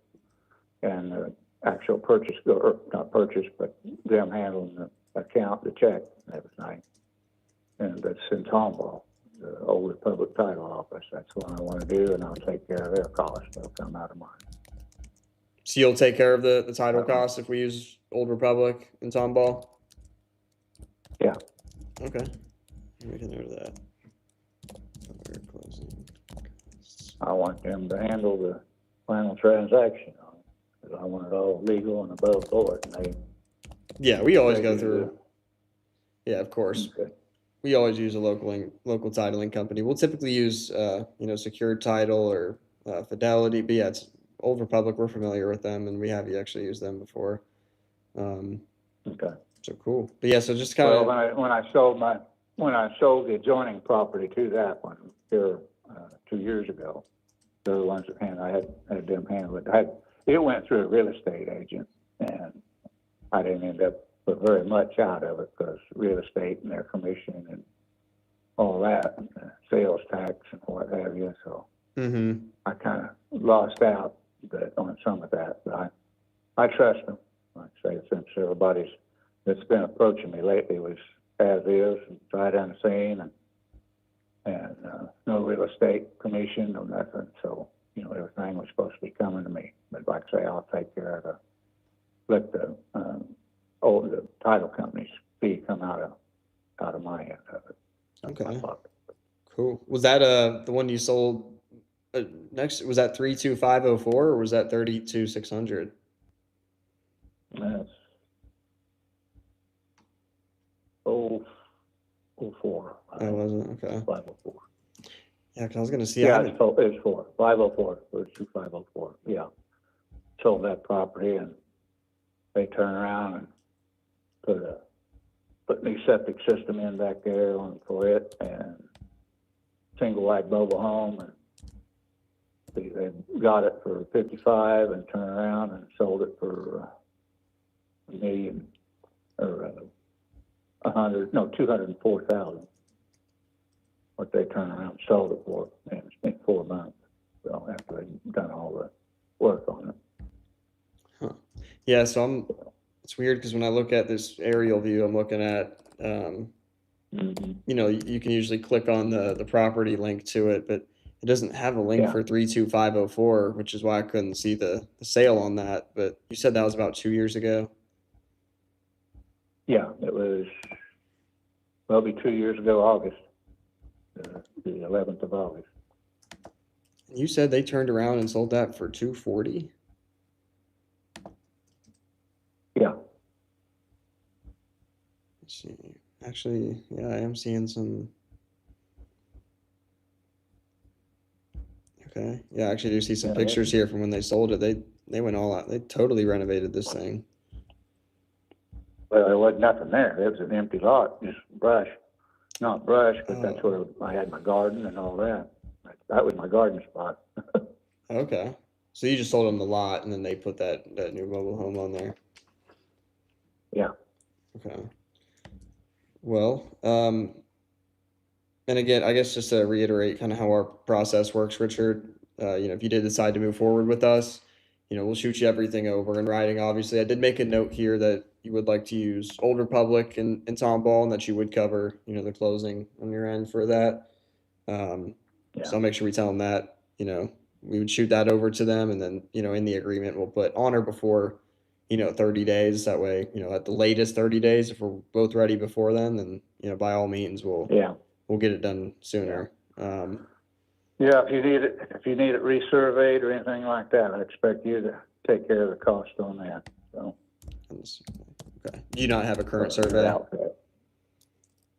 And the actual purchase, or not purchase, but them handling the account, the check, and everything. And that's in Tomball, the Old Republic title office. That's what I want to do, and I'll take care of their costs. They'll come out of mine. So you'll take care of the title costs if we use Old Republic and Tomball? Yeah. Okay. Make a note of that. We're closing. I want them to handle the final transaction on it, because I want it all legal and above board. And Yeah, we always they go do through. Yeah, of course. Okay. We always use a local titling company. We'll typically use Secured Title or Fidelity. But yeah, it's Old Republic. We're familiar with them, and we have actually used them before. Okay. So cool. But yeah, so just kind Well, of. when I sold the adjoining property to that one here 2 years ago, they're the ones that I had them handle it. It went through a real estate agent, and I didn't end up with very much out of it, because real estate and their commission and all that, and sales tax and what have you. So I kind of lost out on some of that, but I trust them. Like I say, since everybody's that's been approaching me lately was as is, and right on the scene, and no real estate commission, no nothing. So, everything was supposed to be coming to me. But like I say, I'll take care of let the title company's fee come out of my end of it. Okay. Cool. Was that the one you sold next? Was that 32504 or was that 32600? That's 04. Oh, wasn't okay. 504. Yeah, because I was gonna see. Yeah, it's 4. 504 or 2504. Yeah, sold that property, and they turn around and put the septic system in back there for it, and single wide mobile home, and they got it for 55 and turned around and sold it for $1 million or 204,000. What they turned around and sold it for in 4 months. So after they'd done all the work on it. Huh. Yeah, so it's weird because when I look at this aerial view, I'm looking at, you can usually click on the property link to it, but it doesn't have a link for 32504, which is why I couldn't see the sale on that. But you said that was about 2 years ago. Yeah, it was, it'll be 2 years ago, August, the 11th of August. You said they turned around and sold that for 240. Yeah. Let's see. Actually, yeah, I am seeing some. Okay. Yeah, I actually do see some pictures here from when they sold it. They went all out. They totally renovated this thing. Well, there wasn't nothing there. It was an empty lot, just brush. Not brush, but that's where I had my garden and all that. That was my garden spot. Okay. So you just sold them the lot, and then they put that new mobile home on there. Yeah. Okay. Well, and again, I guess just to reiterate kind of how our process works, Richard, if you did decide to move forward with us, we'll shoot you everything over in writing. Obviously, I did make a note here that you would like to use Old Republic and Tomball, and that you would cover, the closing on your end for that. So I'll make sure we tell them that, we would shoot that over to them, and then, in the agreement, we'll put on or before, 30 days. That way, at the latest 30 days, if we're both ready before then, by all means, we'll get it done sooner. Yeah, if you need it resurveyed or anything like that, I expect you to take care of the cost on that, so. Okay. Do you not have a current survey?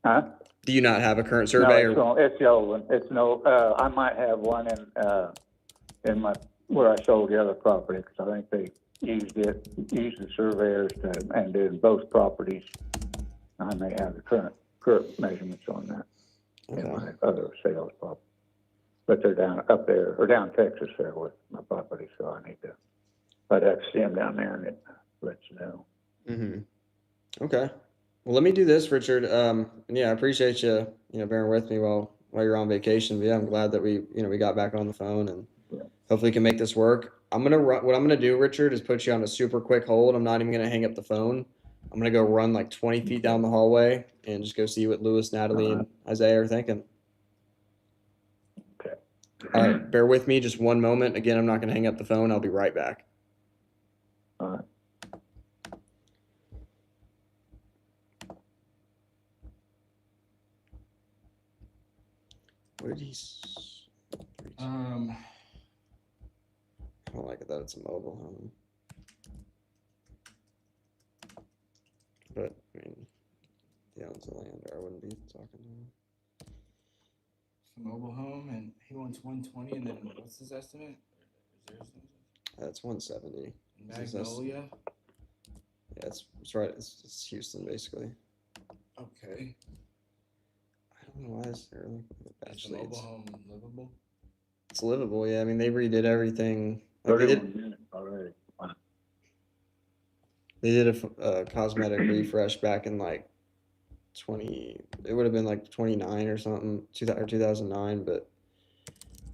Huh? Do you not have a current survey? No, it's the old one. It's I might have one in where I sold the other property, because I think they used the surveyors and did both properties. I may have the current measurements on that in my other sales property. But they're up there, or down Texas there with my property, so I'd have to see them down there and it lets you know. Mm-hmm. Okay. Well, let me do this, Richard. And yeah, I appreciate you, bearing with me while you're on vacation. But yeah, I'm glad that we got back on the phone, and hopefully can make this work. What I'm gonna do, Richard, is put you on a super quick hold. I'm not even gonna hang up the phone. I'm gonna go run like 20 feet down the hallway and just go see what Lewis, Natalie, and Isaiah are thinking. Okay. All right, bear with me just one moment. Again, I'm not gonna hang up the phone. I'll be right back. All right. What did he? I don't like it that it's a mobile home. But I mean, he owns the land, or I wouldn't be talking to him. It's a mobile home, and he wants 120, and then what's his estimate? That's 170. Magnolia. Yeah, it's right. It's Houston, basically. Okay. I don't know why it's there. Is the mobile home livable? It's livable, yeah. I mean, they redid everything. Like 31 minutes already. Wow. They did a cosmetic refresh back in like 20. It would have been like 29 or something, 2009. But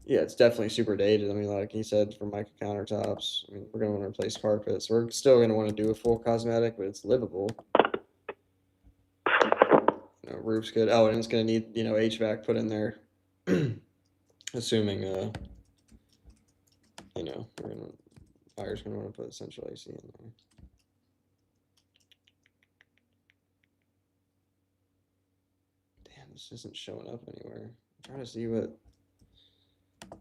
yeah, it's definitely super dated. I mean, like he said, for mica countertops. I mean, we're gonna want to replace carpets. We're still gonna want to do a full cosmetic, but it's livable. Roof's good. Oh, and it's gonna need HVAC put in there. Assuming buyer's gonna want to put central AC in there. Damn, this isn't showing up anywhere. I'm trying to see what. I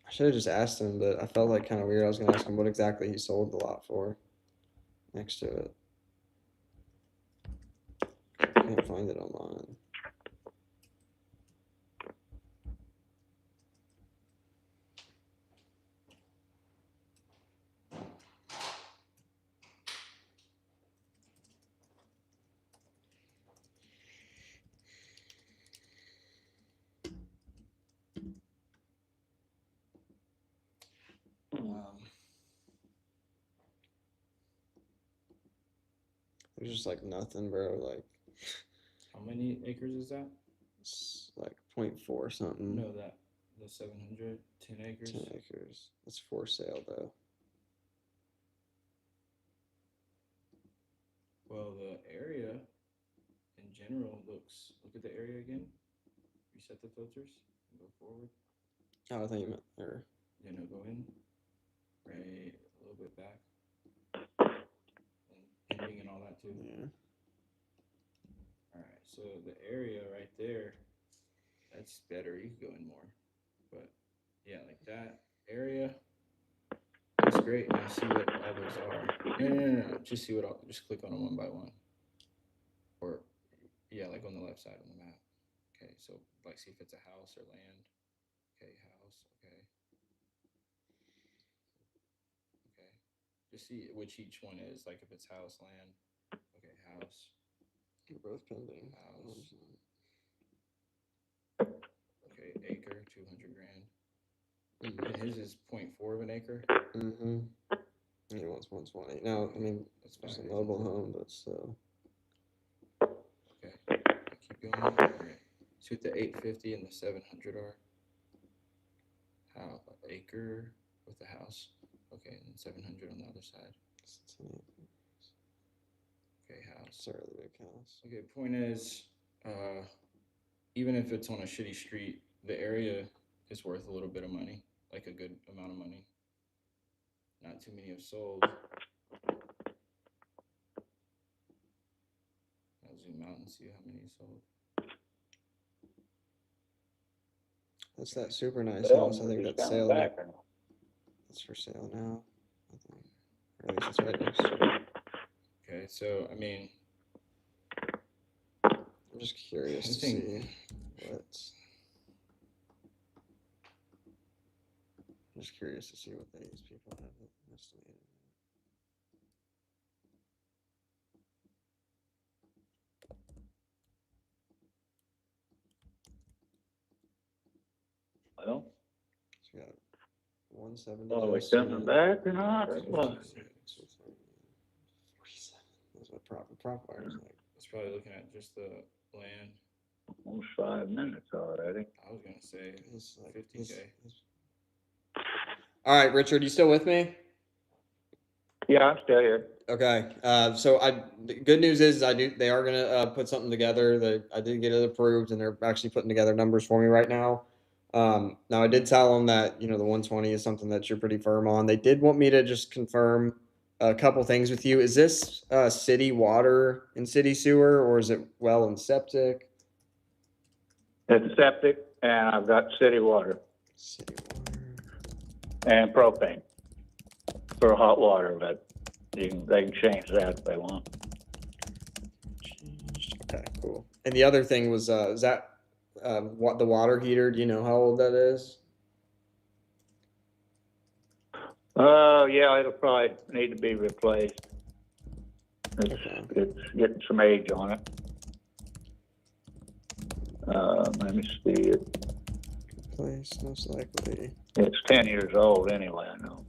should have just asked him, but I felt like kind of weird. I was gonna ask him what exactly he sold the lot for next to it. I can't find it online. There's just like nothing, bro. Like, how many acres is that? It's like 0.4 something. No, the 700, 10 acres. 10 acres. It's for sale though. Well, the area in general look at the area again. Reset the filters and go forward. Oh, I think you meant there. Yeah, no, go in. Right, a little bit back. And ending and all that too. Yeah. Alright, so the area right there, that's better. You could go in more. But yeah, like that area, that's great. Now see what all those are. No. Just see just click on them one by one. Or, yeah, like on the left side on the map. Okay, so like see if it's a house or land. Okay, house, okay. Okay. Just see which each one is, like if it's house, land. Okay, house. They're both pending. House. Okay, acre, 200 grand. And his is 0.4 of an acre. Mm-hmm. And he wants 120. Now, I mean, it's just a mobile home, but still. Okay, keep going. All right. See what the 850 and the 700 are. How acre? with the house. Okay, and 700 on the other side. Okay, house. It's a really big house. Okay, point is, even if it's on a shitty street, the area is worth a little bit of money, like a good amount of money. Not too many have sold. I'll zoom out and see how many sold. That's that super nice Well, house. I think he's that's coming sale. back or not? That's for sale now. I think. Or at least it's right next to it. Okay, so I mean, I'm just curious to see what. I'm just curious to see what these people have estimated. Well, So we got 170. are we coming back or not, or what? 47. That's what prop buyers like. it's probably looking at just the land. Almost 5 minutes already. I was gonna say It's like 50K. All right, Richard, you still with me? Yeah, I'm still here. Okay. So the good news is they are gonna put something together. I did get it approved, and they're actually putting together numbers for me right now. Now I did tell them that the 120 is something that you're pretty firm on. They did want me to just confirm a couple things with you. Is this city water and city sewer, or is it well and septic? It's septic, and I've got city water City water. and propane for hot water, but they can change that if they want. Changed. Okay, cool. And the other thing was, is that what the water heater? Do you know how old that is? Yeah, it'll probably need to be replaced. It's getting some age on it. Let me see it. Place most likely. It's 10 years old anyway, I know.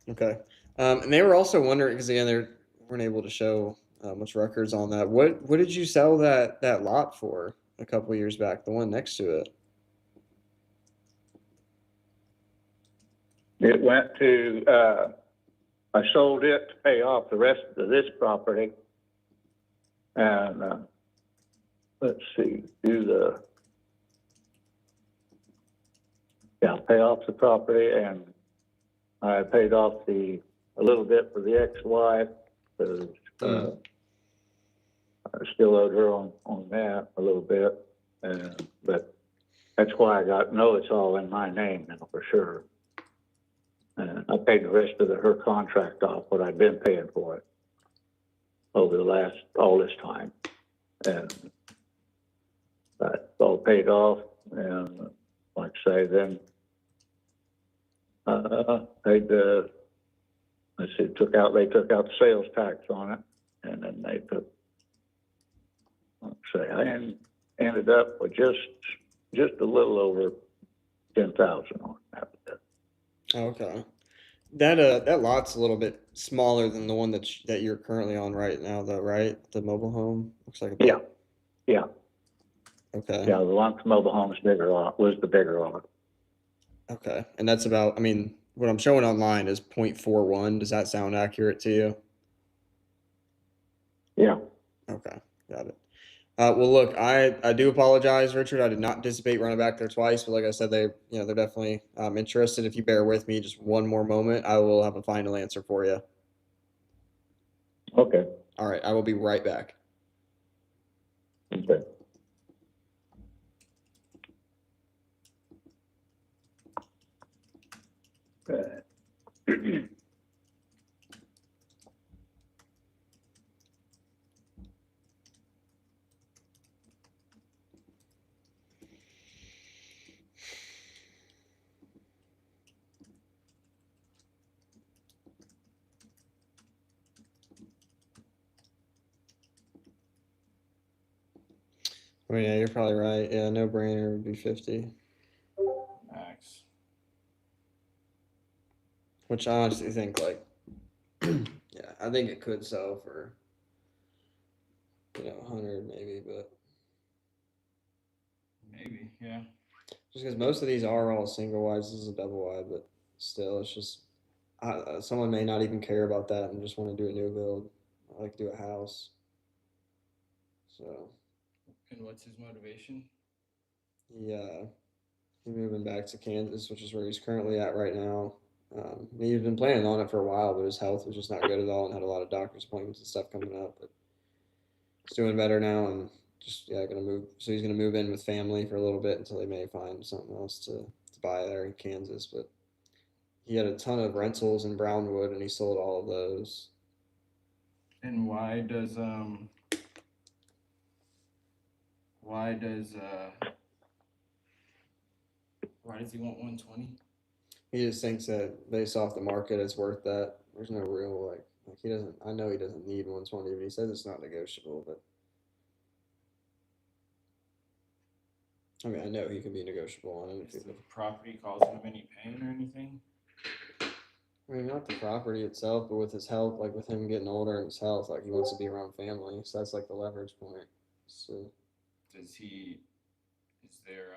Okay. And they were also wondering because again they weren't able to show much records on that. What did you sell that lot for a couple years back? The one next to it. It went to, I sold it to pay off the rest of this property. And, let's see, pay off the property, and I paid off a little bit for the ex-wife, because, I still owed her on that a little bit, but that's why it's all in my name now for sure. And I paid the rest of her contract off, what I've been paying for it over all this time. And that's all paid off, and like I say, then, they took out the sales tax on it, and then they took, I ended up with just a little over 10,000 on that. Okay. That lot's a little bit smaller than the one that you're currently on right now, though, right? The mobile home looks like Yeah. Okay. Yeah, the one from mobile home's was the bigger lot. Okay, and that's about. I mean, what I'm showing online is 0.41. Does that sound accurate to you? Yeah. Okay, got it. Well, look, I do apologize, Richard. I did not anticipate running back there twice, but like I said, they're definitely interested. If you bear with me just one more moment, I will have a final answer for you. Okay. All right, I will be right back. Okay. I mean, yeah, you're probably right. Yeah, no brainer would be 50. Max. Which I honestly think, like, yeah, I think it could sell for, 100 maybe, but Maybe, yeah. Just because most of these are all single wides, this is a double wide, but still, it's just someone may not even care about that and just want to do a new build. I like to do a house. So And what's his motivation? yeah, he's moving back to Kansas, which is where he's currently at right now. He's been planning on it for a while, but his health was just not good at all, and had a lot of doctor's appointments and stuff coming up. But he's doing better now, and just gonna move. So he's gonna move in with family for a little bit until they may find something else to buy there in Kansas. But he had a ton of rentals in Brownwood, and he sold all of those. And why does why does he want 120? He just thinks that based off the market, it's worth that. There's no real like he doesn't. I know he doesn't need 120, but he says it's not negotiable. But I mean, I know he can be negotiable on it. Is the property causing him any pain or anything? I mean, not the property itself, but with his health, like with him getting older and his health, like he wants to be around family. So that's like the leverage point. So, Is there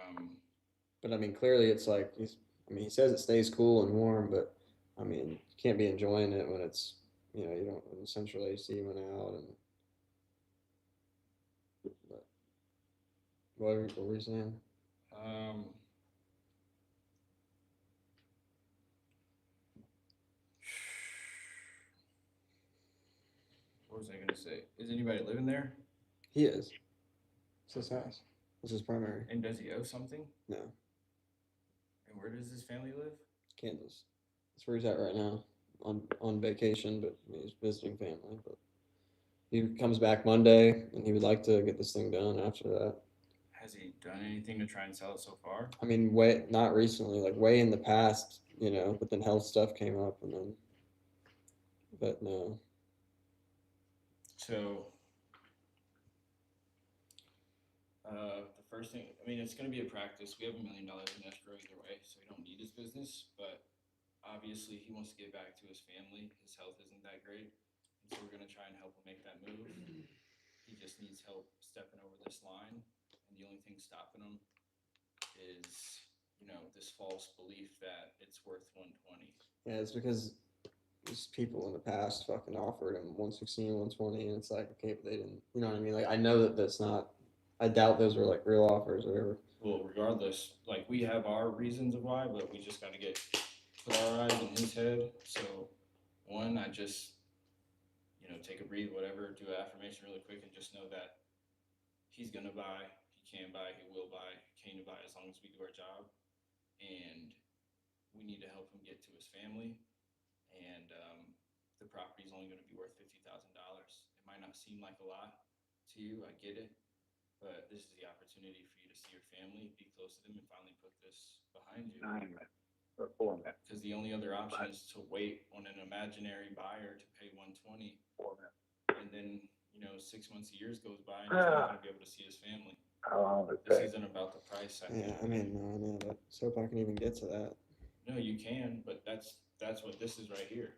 but I mean, clearly it's like I mean, he says it stays cool and warm, but I mean, you can't be enjoying it when it's, you don't, when the central AC went out and. But what were you saying? What was I gonna say? Is anybody living there? He is. It's his house. It's his primary. And does he owe something? No, And where does his family live? Kansas. That's where he's at right now, on vacation, but he's visiting family. But he comes back Monday, and he would like to get this thing done after that. Has he done anything to try and sell it so far? I mean, not recently, like way in the past, but then health stuff came up, and then, but no. So, the first thing, I mean, it's going to be a practice. We have $1 million in escrow either way, so we don't need his business. But obviously, he wants to get back to his family. His health isn't that great, and so we're going to try and help him make that move. He just needs help stepping over this line, and the only thing stopping him is, this false belief that it's worth 120. Yeah, it's because these people in the past fucking offered him 116, 120, and it's like, okay, but they didn't, you know what I mean? Like, I know that that's not, I doubt those were like real offers or whatever. Well, regardless, like we have our reasons of why, but we just got to put our eyes in his head. So, one, I just, take a breathe, whatever, do an affirmation really quick, and just know that he's gonna buy, he can buy, he will buy, he can buy as long as we do our job, and we need to help him get to his family. And the property is only going to be worth $50,000. It might not seem like a lot to you, I get it, but this is the opportunity for you to see your family, be close to them, and finally put this behind you. Because the only other option is to wait on an imaginary buyer to pay 120, and then 6 months, a year goes by, and he's not going to be able to see his family. This isn't about the price. Yeah, I mean, no, I know that. So if I can even get to that. No, you can, but that's what this is right here.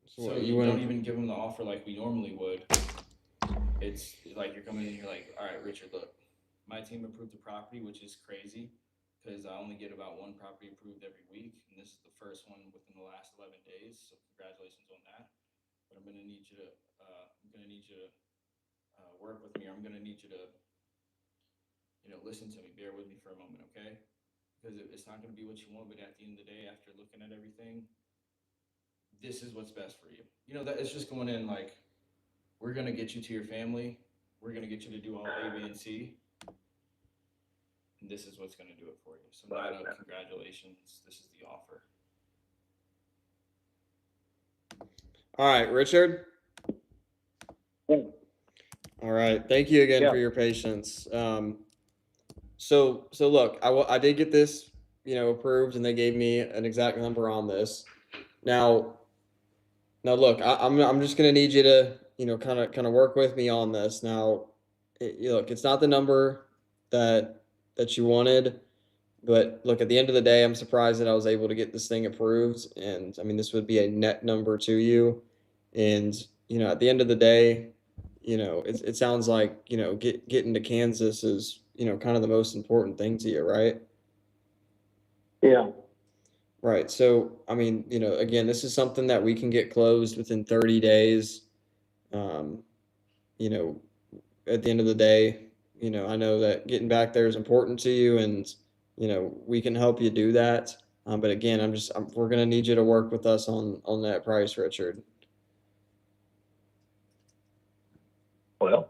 So you don't even give them the offer like we normally would. It's like you're coming in and you're like, all right, Richard, look, my team approved the property, which is crazy because I only get about one property approved every week, and this is the first one within the last 11 days. So congratulations on that. But I'm gonna need you to work with me. Or I'm gonna need you to listen to me. Bear with me for a moment, okay? Because it's not gonna be what you want, but at the end of the day, after looking at everything, this is what's best for you. That it's just going in like, we're gonna get you to your family. We're gonna get you to do all A, B, and C. And this is what's gonna do it for you. So Nada, congratulations. This is the offer. All right, Richard. All right. Thank you again for your patience. So look, I did get this, approved, and they gave me an exact number on this. Now look, I'm just gonna need you to, kind of work with me on this. Now, look, it's not the number that you wanted, but look, at the end of the day, I'm surprised that I was able to get this thing approved. And I mean, this would be a net number to you. And, at the end of the day, it sounds like, getting to Kansas is kind of the most important thing to you, right? Yeah. Right. So, I mean, again, this is something that we can get closed within 30 days. Um, you know, at the end of the day, I know that getting back there is important to you, and, we can help you do that. But again, we're going to need you to work with us on that price, Richard. Well,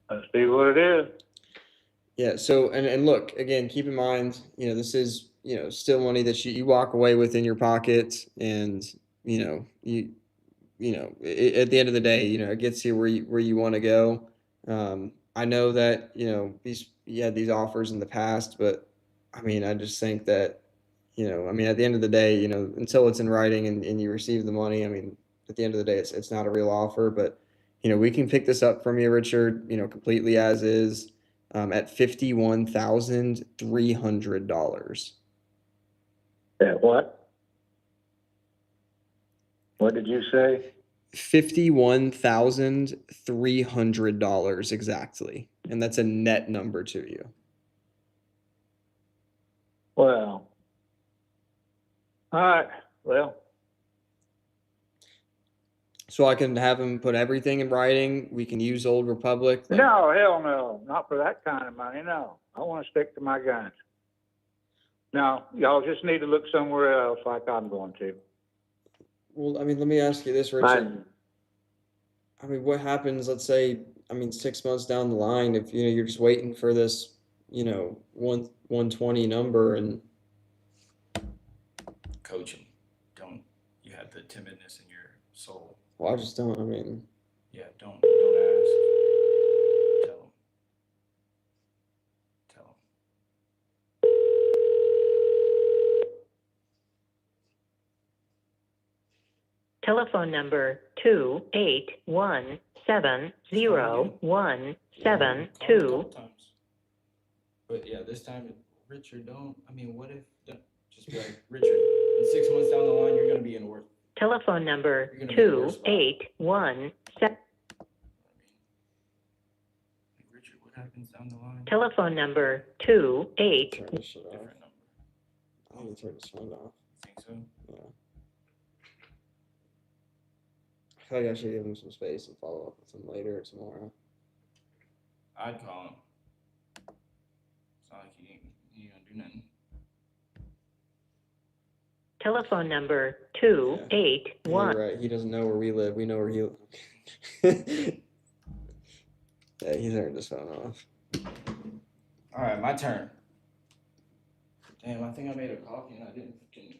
let's see what it is. Yeah. So, and look, again, keep in mind, this is, still money that you walk away with in your pocket, and, at the end of the day, it gets you where you want to go. I know that, you had these offers in the past, but I mean, I just think that, I mean, at the end of the day, until it's in writing and you receive the money, I mean, at the end of the day, it's not a real offer, but, we can pick this up from you, Richard, completely as is, at $51,300. That what? What did you say? $51,300 exactly. And that's a net number to you. Well, all right. Well, So I can have him put everything in writing. We can use Old Republic. no, hell no. Not for that kind of money, no. I want to stick to my guns. No, y'all just need to look somewhere else like I'm going to. Well, I mean, let me ask you this, Richard. I mean, what happens, let's say, 6 months down the line, if, you're just waiting for this, 120 number, and Coach him. Don't. You have the timidness in your soul. well, I just don't, I mean, Yeah, don't ask. Tell him. Tell him. Telephone number 281701772. Couple times. But yeah, this time, Richard, don't. I mean, what if? Just be like, Richard. In 6 months down the line, you're gonna be in work. Telephone number You're gonna be in a worse spot. 281. Richard, what happens down the line? Telephone number 28. turn this shit off. Different number. I need to turn this phone off. Think so? Yeah. I feel like I should give him some space and follow up with him later or tomorrow. I'd call him. It's not like he ain't gonna do nothing. Telephone number Yeah, 281. you're right. He doesn't know where we live. We know where he lives. Yeah, he turned his phone off. All right, my turn. Damn, I think I made a coffee and I didn't freaking.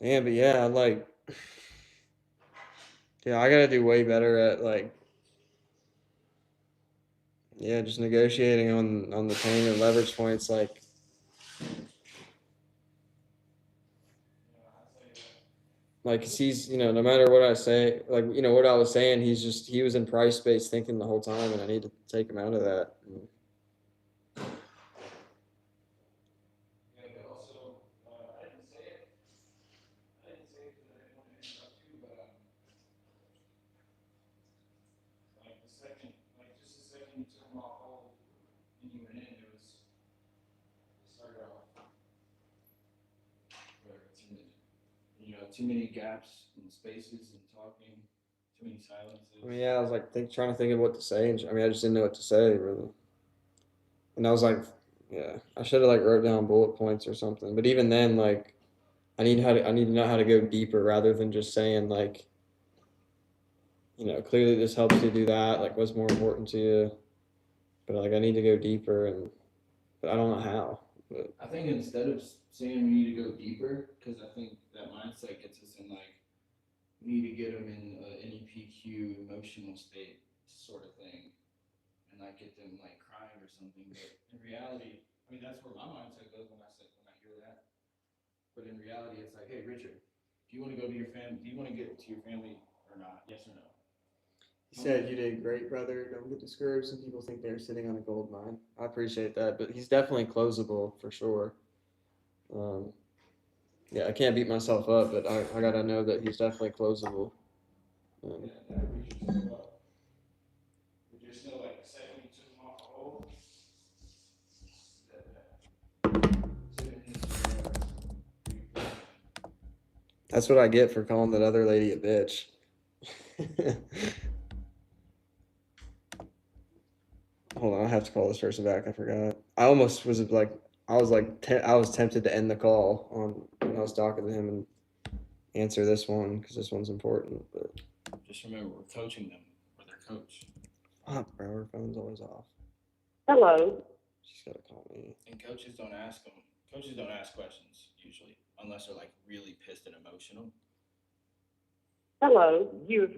Yeah, but yeah, I gotta do way better at just negotiating on the payment leverage points. Cause he's, no matter what I say, what I was saying, he was in price space thinking the whole time, and I need to take him out of that. Yeah, but also, I didn't say it. I didn't say it because I didn't want to interrupt you, but just the second you took them off hold and you went in, it started off. Whatever, too many gaps and spaces and talking, too many silences. I mean, yeah, I was trying to think of what to say, and I just didn't know what to say really. And I was yeah, I should have wrote down bullet points or something. But even then, I need to know how to go deeper rather than just saying clearly this helps you do that. What's more important to you? But I need to go deeper, but I don't know how. But I think instead of saying we need to go deeper, because I think that mindset gets us in we need to get them in an EPQ emotional state sort of thing, and get them crying or something. But in reality, I mean that's where my mindset goes when I hear that. But in reality, it's hey Richard, do you want to go to your family? Do you want to get to your family or not? Yes or no? he said, "You did great, brother. Don't get discouraged. Some people think they're sitting on a gold mine." I appreciate that, but he's definitely closable for sure. Yeah, I can't beat myself up, but I gotta know that he's definitely closable. Um, That's what I get for calling that other lady a bitch. Hold on, I have to call this person back. I forgot. I almost was like, I was tempted to end the call when I was talking to him and answer this one because this one's important. But Just remember, we're coaching them. We're their coach. fuck, bro, her phone's always off. Hello. She's gotta call me. And coaches don't ask them. Coaches don't ask questions usually, unless they're like really pissed and emotional. Hello, you've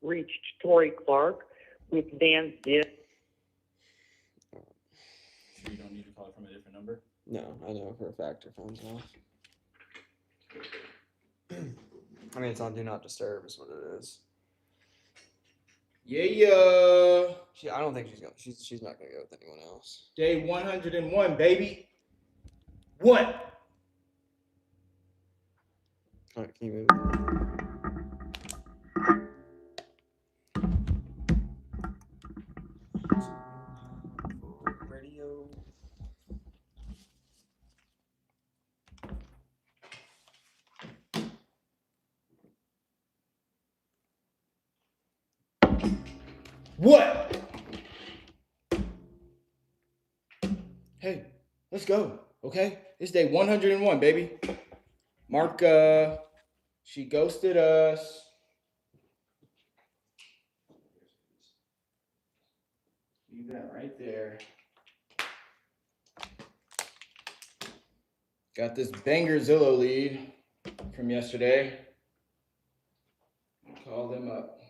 reached Tori Clark with Dan Zip. Sure you don't need to call it from a different number? No, I know for a fact her phone's off. I mean, it's on Do Not Disturb is what it is. Yeah. I don't think she's not gonna go with anyone else. Day 101, baby. What? All right, can you move? Radio. What? Hey, let's go. Okay? It's day 101, baby. Mark, she ghosted us. Leave that right there. Got this banger Zillow lead from yesterday. Call them up.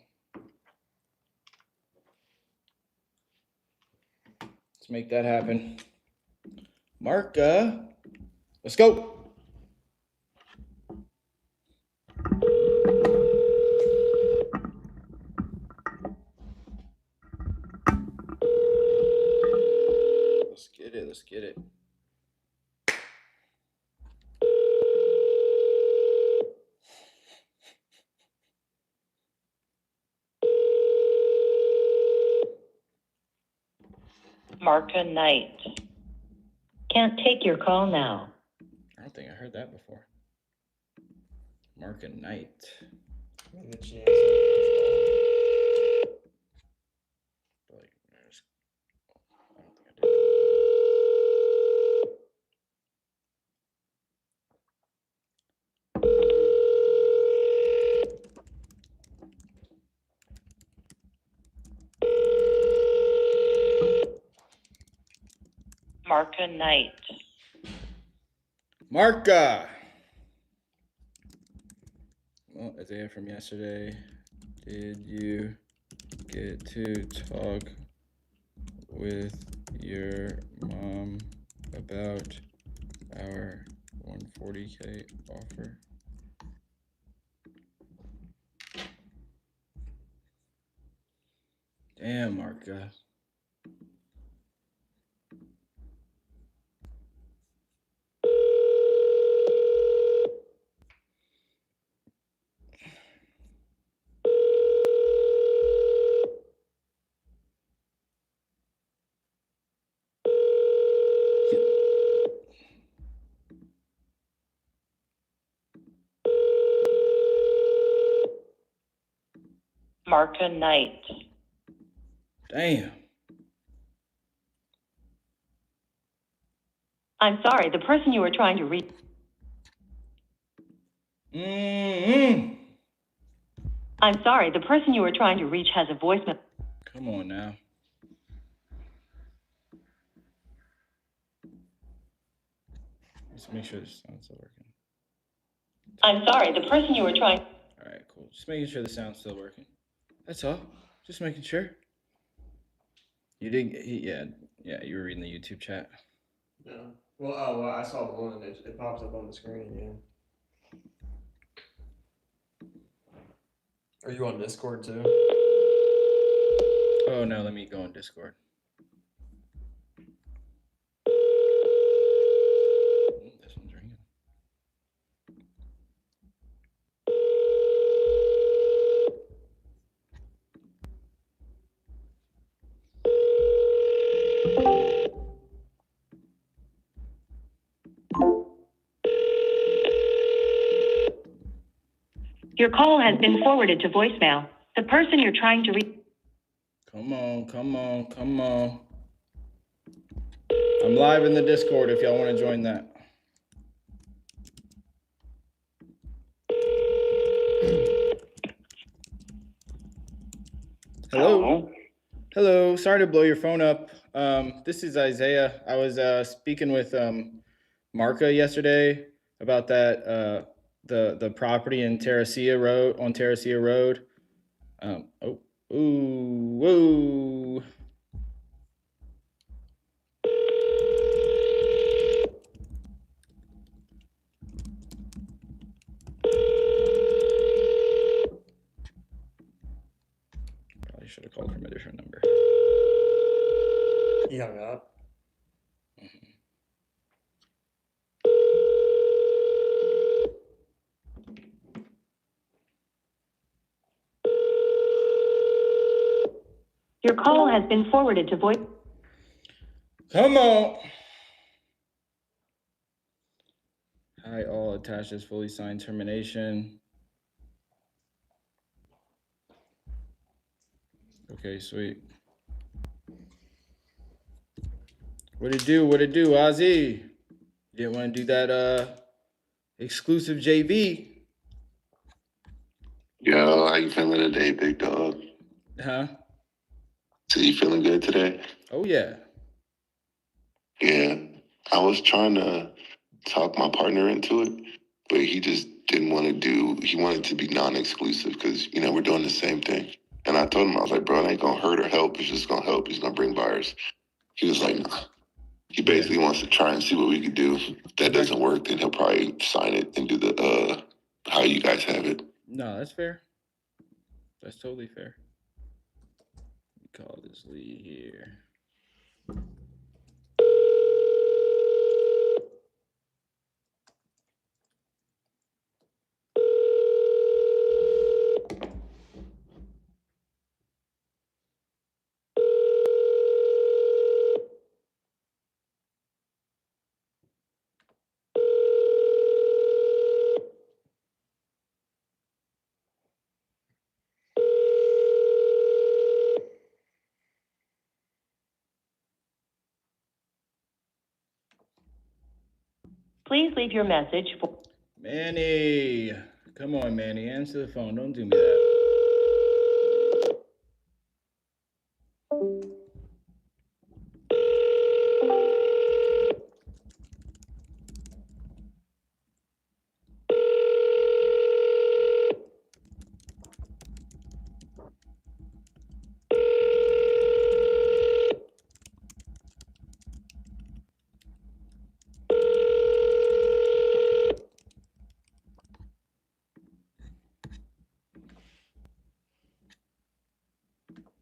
Let's make that happen. Mark, let's go. Let's get it. Let's get it. Marka Knight. Can't take your call now. I don't think I heard that before. Mark and Knight. I mean, did she answer the Like, I don't think I did. Marka Knight. Marka. Well, Isaiah from yesterday. Did you get to talk with your mom about our 140K offer? Damn, Marka. Marka Knight. Damn. I'm sorry, the person you were trying to reach. Mm-hmm. I'm sorry, the person you were trying to reach has a voicemail. Come on now. Let's make sure this sound's still working. I'm sorry, the person you were trying. All right, cool. Just making sure the sound's still working. That's all. Just making sure. You did, yeah. You were reading the YouTube chat. No. Well, I saw the one. It pops up on the screen. Yeah. Are you on Discord too? Oh no, let me go on Discord. This one's ringing. Your call has been forwarded to voicemail. The person you're trying to reach. Come on, come on, come on. I'm live in the Discord if y'all want to join that. Hello. Hello. Sorry to blow your phone up. This is Isaiah. I was speaking with Marca yesterday about that the property in Terracea Road on Terracea Road. Whoa. Probably should have called from a different number. He hung up. Your call has been forwarded to voice. Come on. Hi, all attaches fully signed termination. Okay, sweet. What it do, Ozzy? You didn't want to do that exclusive JV. Yo, how you feeling today, big dog? Huh? So you feeling good today? Oh yeah. Yeah. I was trying to talk my partner into it, but he just didn't want to he wanted to be non-exclusive because, we're doing the same thing. And I told him, I was like, bro, it ain't gonna hurt or help. It's just gonna help. He's gonna bring buyers. He was like, nah. He basically wants to try and see what we could do. If that doesn't work, then he'll probably sign it and do the how you guys have it. No, that's fair. That's totally fair. Let me call this Lee here. Please leave your message for. Manny. Come on, Manny. Answer the phone. Don't do me that.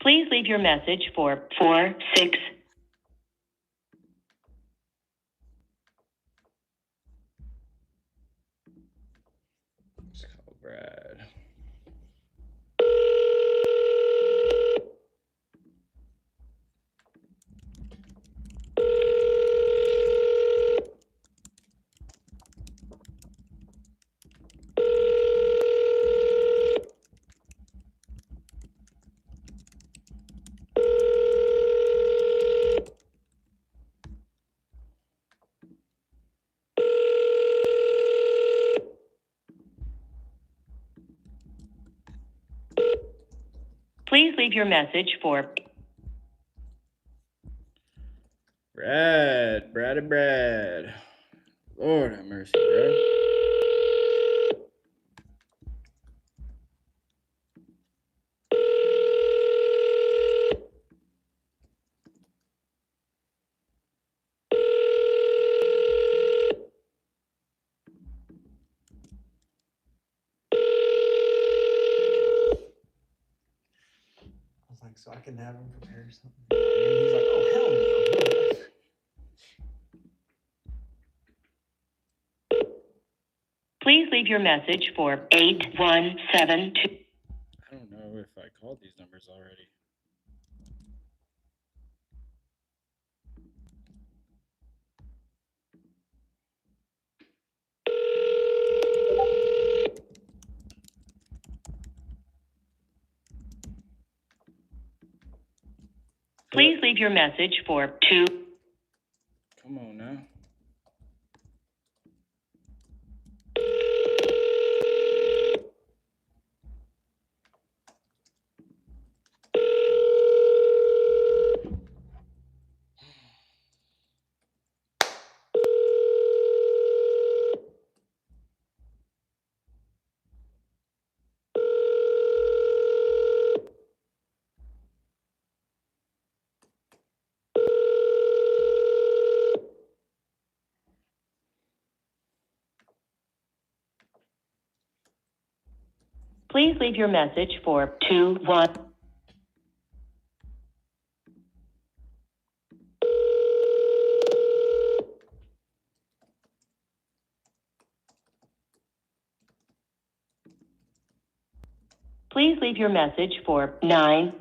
Please leave your message for 46. Let's call Brad. Please leave your message for. Brad. Lord have mercy, Brad. I was like, so I can have him prepare something. And he's like, oh, hell no. Please leave your message for 8172. I don't know if I called these numbers already. Please leave your message for 2. Come on now. Please leave your message for 2-1. Please leave your message for 9.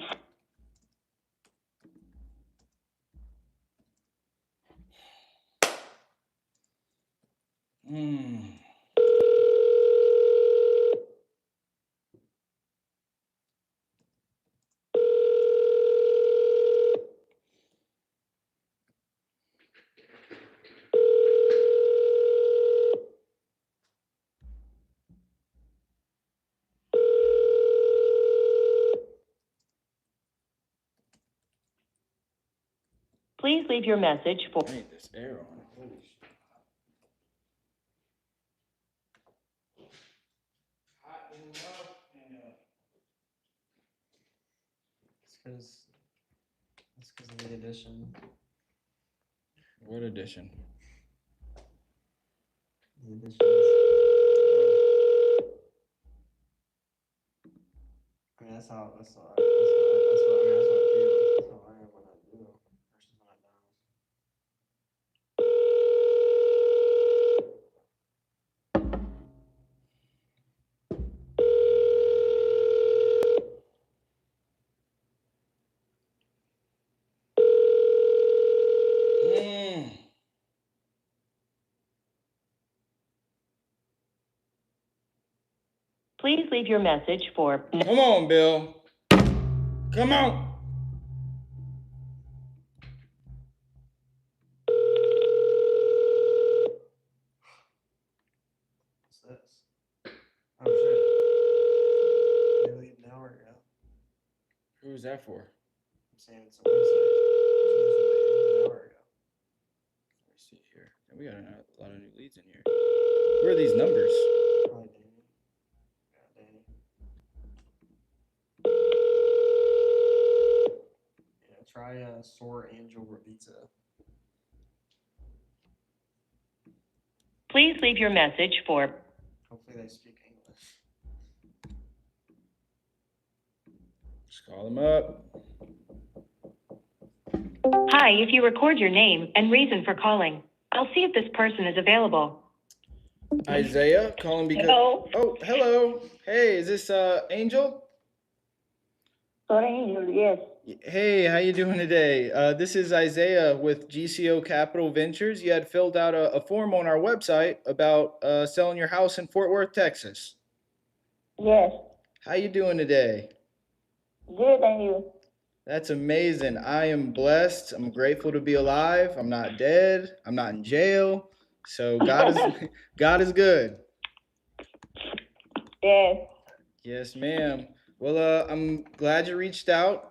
Please leave your message for... I need this air on. Holy shit. Hot enough. It's because of the addition. What edition? The additions. I mean, that's what I feel. That's how I am when I do versus when I don't. Please leave your message for... Come on, Bill. Come on. What's this? Oh shit. They leave an hour ago. Who's that for? I'm saying it's a website. An hour ago. Let me see here. We got a lot of new leads in here. Who are these numbers? Probably Danny. Yeah, Danny. Yeah, try Soar Angel Revita. Please leave your message for... Hopefully they speak English. Just call them up. Hi, if you record your name and reason for calling, I'll see if this person is available. Isaiah, calling because... Hello. Oh, hello. Hey, is this Angel? Sorry, Angel, yes. Hey, how you doing today? This is Isaiah with GCO Capital Ventures. You had filled out a form on our website about selling your house in Fort Worth, Texas. Yes. How you doing today? Good, and you? That's amazing. I am blessed. I'm grateful to be alive. I'm not dead. I'm not in jail. So God is good. Yes. Yes, ma'am. Well, I'm glad you reached out.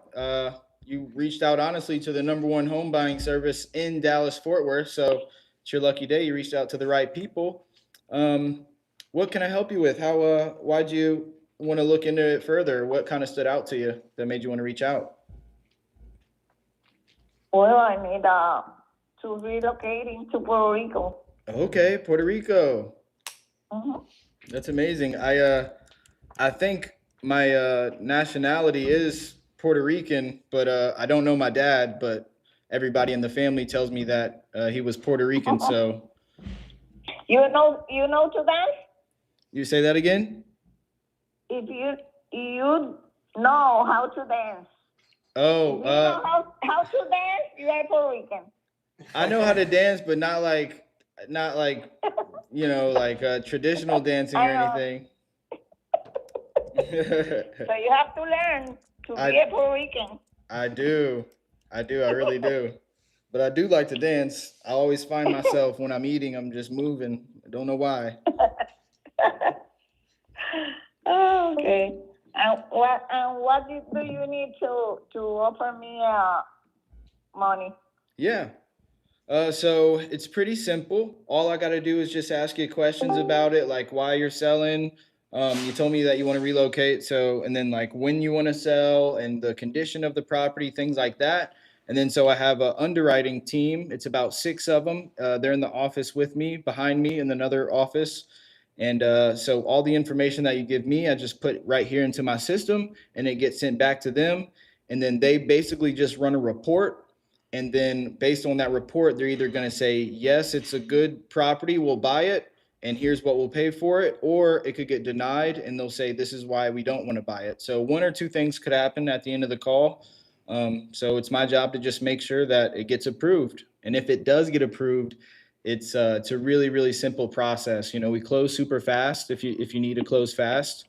You reached out honestly to the #1 home buying service in Dallas, Fort Worth. So it's your lucky day. You reached out to the right people. What can I help you with? Why'd you want to look into it further? What kind of stood out to you that made you want to reach out? Well, I need to relocate into Puerto Rico. Okay, Puerto Rico. Mm-hmm. That's amazing. I think my nationality is Puerto Rican, but I don't know my dad, but everybody in the family tells me that he was Puerto Rican, so. You know to dance? You say that again? If you know how to dance. Oh, If you know how to dance, you are Puerto Rican. I know how to dance, but not like traditional dancing or anything. So you have to learn to be a Puerto Rican. I do. I do. I really do. But I do like to dance. I always find myself when I'm eating, I'm just moving. I don't know why. Oh, okay. And what do you need to offer me money? Yeah. So it's pretty simple. All I got to do is just ask you questions about it, like why you're selling. You told me that you want to relocate, so and then like when you want to sell and the condition of the property, things like that. And then so I have a underwriting team. It's about 6 of them. They're in the office with me, behind me, in another office. And so all the information that you give me, I just put right here into my system, and it gets sent back to them. And then they basically just run a report, and then based on that report, they're either going to say, yes, it's a good property, we'll buy it, and here's what we'll pay for it, or it could get denied, and they'll say, this is why we don't want to buy it. So one or two things could happen at the end of the call. So it's my job to just make sure that it gets approved. And if it does get approved, it's a really, really simple process. We close super fast if you need to close fast,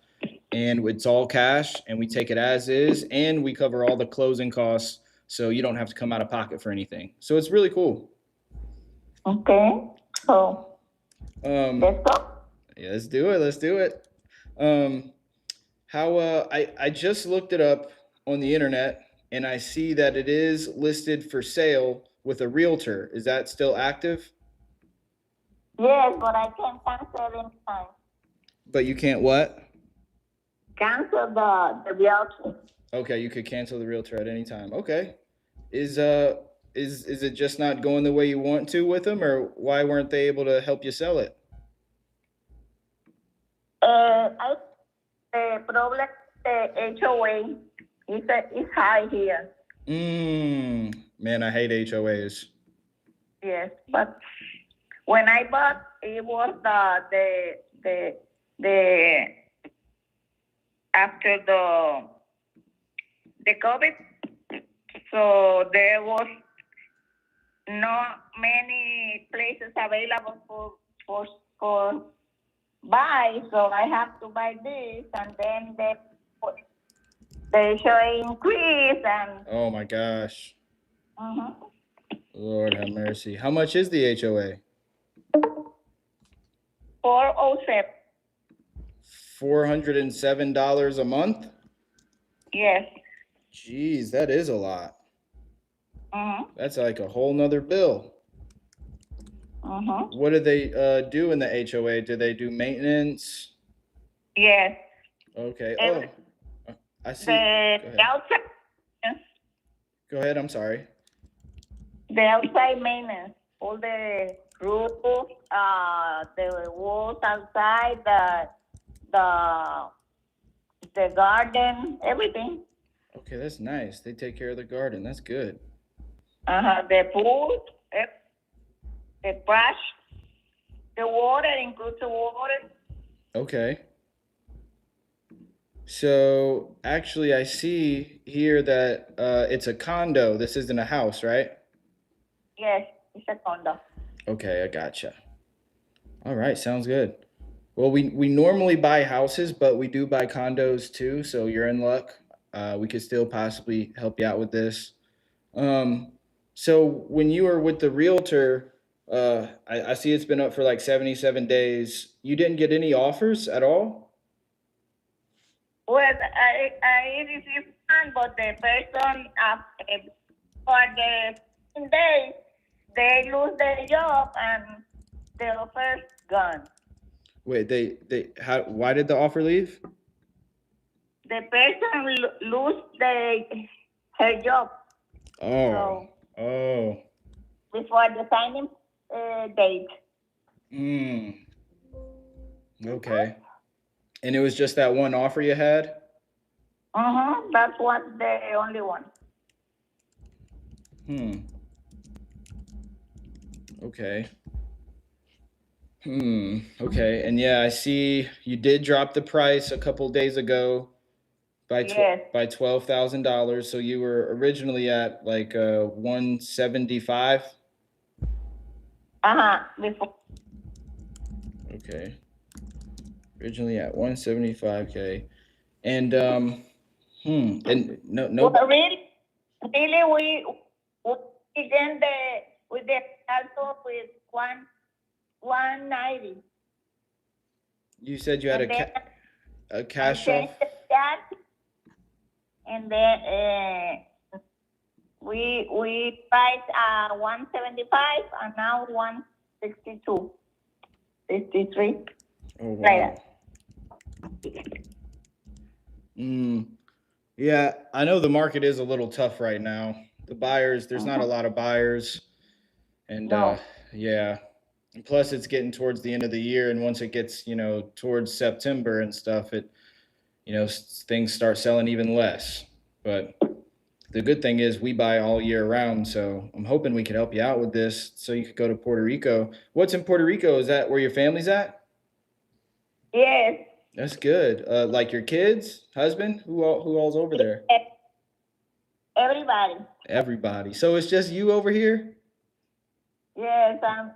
and it's all cash, and we take it as is, and we cover all the closing costs, so you don't have to come out of pocket for anything. So it's really cool. Okay. So let's go. Yeah, let's do it. Let's do it. How I just looked it up on the internet, and I see that it is listed for sale with a realtor. Is that still active? Yes, but I can cancel anytime. But you can't what? Cancel the realtor. Okay, you could cancel the realtor at any time. Okay. Is it just not going the way you want to with them, or why weren't they able to help you sell it? The problem, the HOA is high here. Man, I hate HOAs. Yes, but when I bought, it was the after the COVID, so there was not many places available for buy, so I have to buy this, and then they show increase and. Oh my gosh. Mhm. Lord have mercy. How much is the HOA? 407. $407 a month? Yes. Jeez, that is a lot. Mhm. That's like a whole nother bill. Mhm. What do they do in the HOA? Do they do maintenance? Yes. Okay. Every- Oh, I see. The outside. Go ahead. I'm sorry. The outside maintenance, all the roof, the walls outside, the garden, everything. Okay, that's nice. They take care of the garden. That's good. The pool, the trash, the water, includes the water. Okay. So actually, I see here that it's a condo. This isn't a house, right? Yes, it's a condo. Okay, I gotcha. All right, sounds good. Well, we normally buy houses, but we do buy condos too, so you're in luck. We could still possibly help you out with this. So when you were with the realtor, I see it's been up for like 77 days. You didn't get any offers at all? Well, I received one, but the person for the 15 days, they lose their job and the offer's gone. Wait, why did the offer leave? The person lose her job. Oh, Before the signing date. Okay. And it was just that one offer you had? That's what the only one. Okay. Okay. And yeah, I see you did drop the price a couple days ago by $12,000. So you were originally at like 175. Before. Okay. Originally at 175K. And and no. Well, really, we begin with the also with 190. You said you had And then a I cash changed off. that, and then we priced 175 and now 162, 63. Oh wow. Like Yeah, I know the market is a little tough right now. The buyers, there's not a lot of buyers, and No. yeah. And plus, it's getting towards the end of the year, and once it gets, towards September and stuff, things start selling even less. But the good thing is we buy all year round, so I'm hoping we could help you out with this, so you could go to Puerto Rico. What's in Puerto Rico? Is that where your family's at? Yes. That's good. Like your kids, husband, who all's over there? Everybody. Everybody. So it's just you over here? Yes, I'm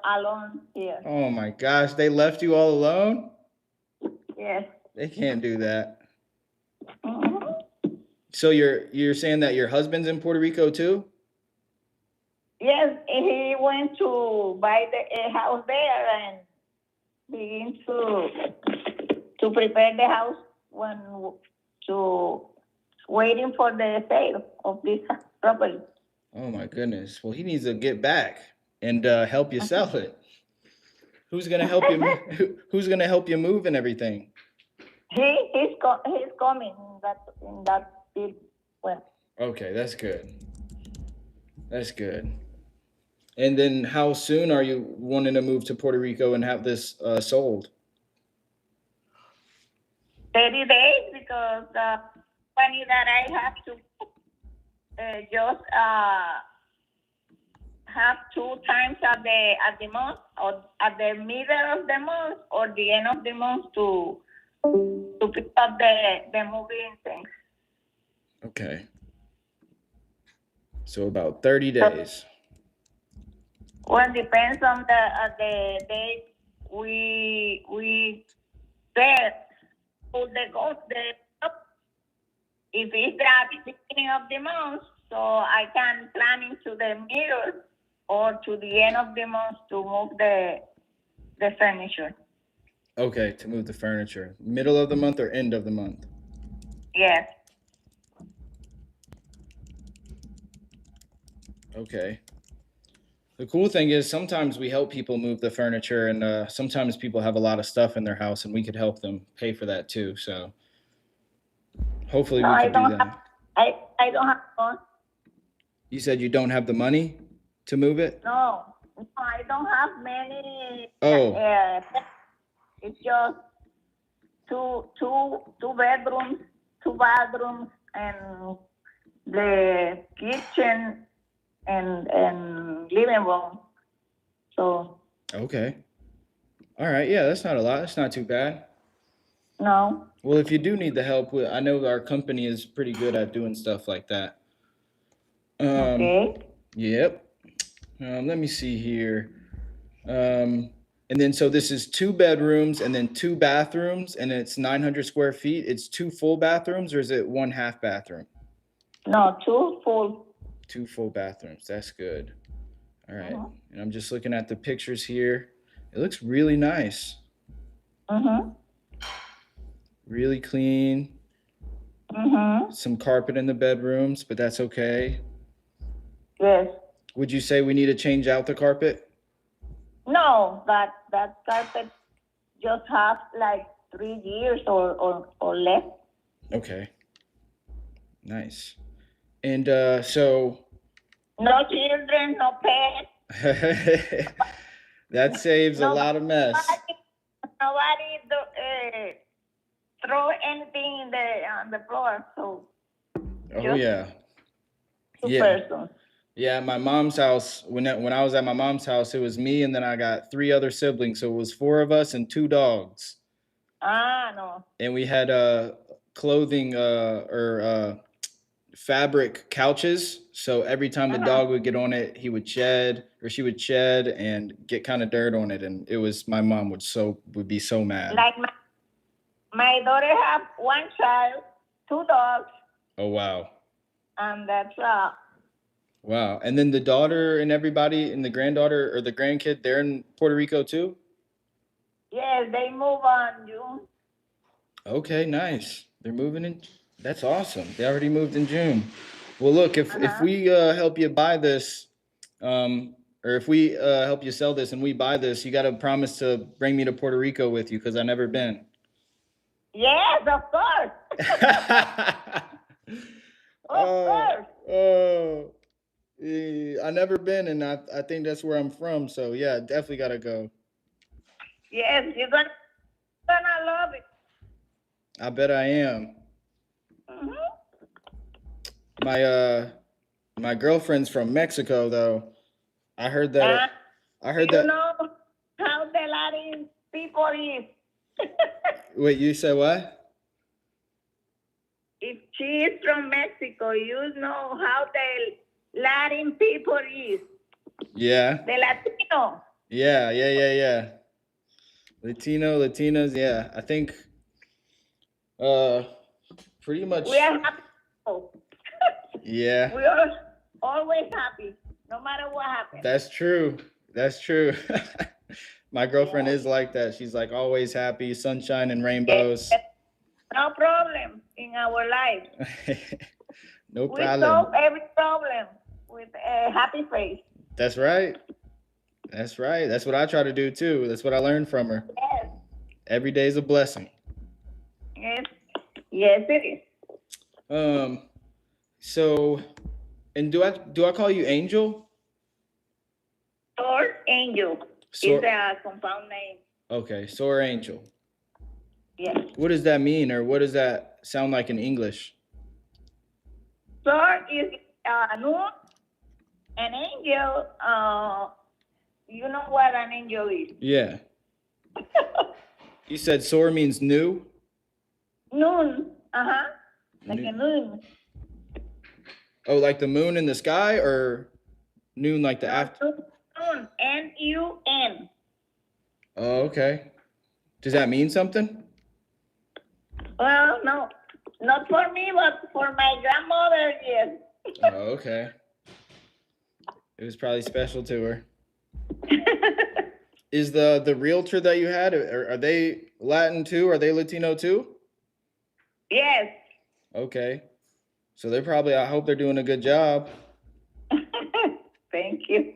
alone here. Oh my gosh, they left you all alone? Yes. They can't do that. Mhm. So you're saying that your husband's in Puerto Rico too? Yes, he went to buy a house there and begin to prepare the house when to waiting for the sale of this property. Oh my goodness. Well, he needs to get back and help you sell it. Who's gonna help you? Who's gonna help you move and everything? He's coming in that big well. Okay, that's good. That's good. And then, how soon are you wanting to move to Puerto Rico and have this sold? 30 days because the money that I have to just have 2 times at the month or at the middle of the month or the end of the month to pick up the moving things. Okay. So about 30 days. Well, depends on the date we set for the if it's at the beginning of the month, so I can plan into the middle or to the end of the month to move the furniture. Okay, to move the furniture. Middle of the month or end of the month? Yes. Okay. The cool thing is sometimes we help people move the furniture, and sometimes people have a lot of stuff in their house, and we could help them pay for that too. So hopefully No, we I could do don't that. have. I don't have one. You said you don't have the money to move it? No, I don't have many. Oh. It's just two bedrooms, 2 bathrooms, and the kitchen and living room. So Okay. All right. Yeah, that's not a lot. That's not too bad. no. Well, if you do need the help, I know our company is pretty good at doing stuff like that. Okay. Yep. Let me see here. And then so this is 2 bedrooms and then 2 bathrooms, and it's 900 square feet. It's 2 full bathrooms, or is it 1 half bathroom? No, 2 full. 2 full bathrooms. That's good. All right. Uh-huh. And I'm just looking at the pictures here. It looks really nice. Mhm. Really clean. Mhm. Some carpet in the bedrooms, but that's okay. Yes. Would you say we need to change out the carpet? No, that carpet just have like 3 years or less. Okay. Nice. And so No children, no pets. that saves a lot of mess. Nobody throw anything on the floor. So Oh yeah. two Yeah. persons. Yeah, my mom's house, when I was at my mom's house, it was me and then I got 3 other siblings. So it was 4 of us and 2 dogs. No. And we had clothing or fabric couches. So every time the dog would get on it, he would shed or she would shed and get kind of dirt on it, and it was my mom would be so mad. Like my daughter have 1 child, 2 dogs, Oh wow. and that's Wow. And then the daughter and everybody and the granddaughter or the grandkid, they're in Puerto Rico too? Yes, they move on June. Okay, nice. They're moving in. That's awesome. They already moved in June. Well, look, if we help you buy this, or if we help you sell this and we buy this, you got to promise to bring me to Puerto Rico with you because I've never been. Yes, of course. Of course. Oh, I never been, and I think that's where I'm from. So yeah, definitely gotta go. Yes, you're gonna love it. I bet I am. Hmm. My girlfriend's from Mexico though. I heard that. I heard You that. know how the Latin people is. Wait, you said what? If she is from Mexico, you know how the Latin people is. Yeah. The Latino. Yeah. Latinas, yeah. I think uh pretty much. We are happy. Yeah. We are always happy, no matter what happens. That's true. That's true. My girlfriend is like that. She's like always happy, sunshine and rainbows. No problem in our life. No We problem. solve every problem with a happy face. That's right. That's right. That's what I try to do too. That's what I learned from her. Yes. Every day is a blessing. Yes. Yes, it is. So, and do I call you Angel? Or Angel is a compound name. Okay, Soar Angel. Yes. What does that mean, or what does that sound like in English? Soar is noon. An angel, you know what an angel is? Yeah. You said soar means new? Noon. Like Noon. a noon. Oh, like the moon in the sky, or noon like the after? Noon. N-U-N. Oh, okay. Does that mean something? Well, no. Not for me, but for my grandmother, yes. Oh, okay. It was probably special to her. Is the realtor that you had, are they Latin too? Are they Latino too? Yes. Okay. So they're probably, I hope they're doing a good job. Thank you.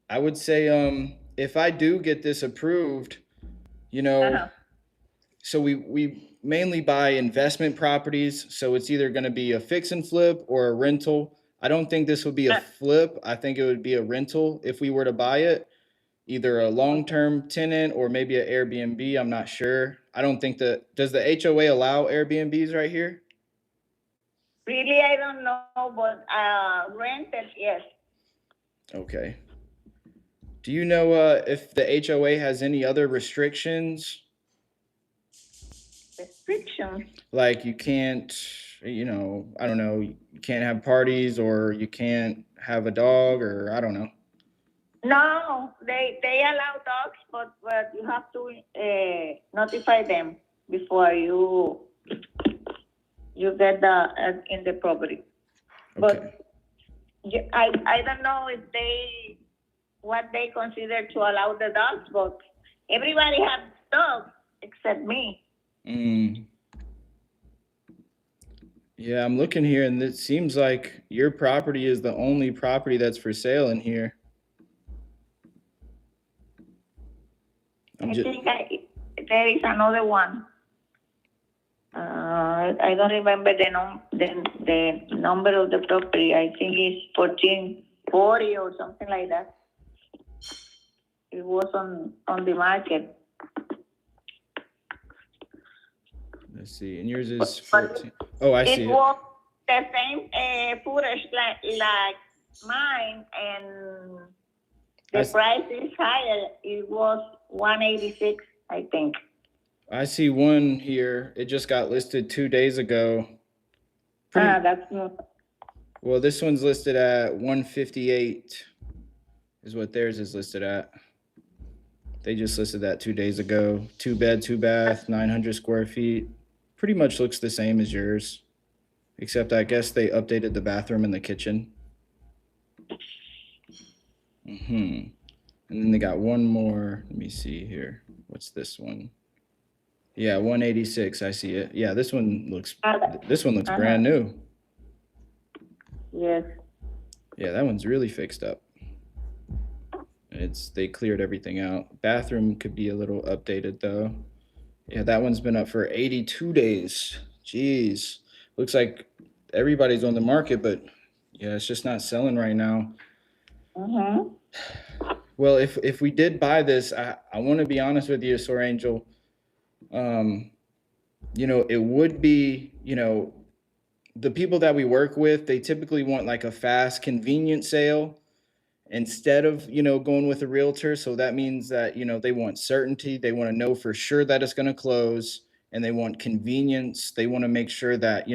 I would say, if I do get this approved, you know, so we mainly buy investment properties. So it's either going to be a fix and flip or a rental. I don't think this would be a flip. I think it would be a rental if we were to buy it, either a long-term tenant or maybe an Airbnb. I'm not sure. I don't think does the HOA allow Airbnbs right here? Really, I don't know, but rented, yes. Okay. Do you know if the HOA has any other restrictions? Restrictions? Like you can't, I don't know, you can't have parties or you can't have a dog or I don't know. No, they allow dogs, but you have to notify them before you get in the property. Okay. But I don't know if what they consider to allow the dogs, but everybody has dogs except me. Yeah, I'm looking here and it seems like your property is the only property that's for sale in here. I think there is another one. I don't remember the number of the property. I think it's 1440 or something like that. It was on the market. Let's see. And yours is 14. Oh, I see it. It was the same footage like mine, and the price is higher. It was 186, I think. I see one here. It just got listed 2 days ago. That's not. Well, this one's listed at 158 is what theirs is listed at. They just listed that 2 days ago. 2 bed, 2 bath, 900 square feet. Pretty much looks the same as yours, except I guess they updated the bathroom and the kitchen. And then they got one more. Let me see here. What's this one? Yeah, 186. I see it. Yeah, this one looks brand new. Yes. Yeah, that one's really fixed up. They cleared everything out. Bathroom could be a little updated though. Yeah, that one's been up for 82 days. Jeez. Looks like everybody's on the market, but yeah, it's just not selling right now. Well, if we did buy this, I want to be honest with you, Sor Angel. It would be, the people that we work with, they typically want like a fast, convenient sale instead of, going with a realtor. So that means that, they want certainty. They want to know for sure that it's going to close, and they want convenience. They want to make sure that,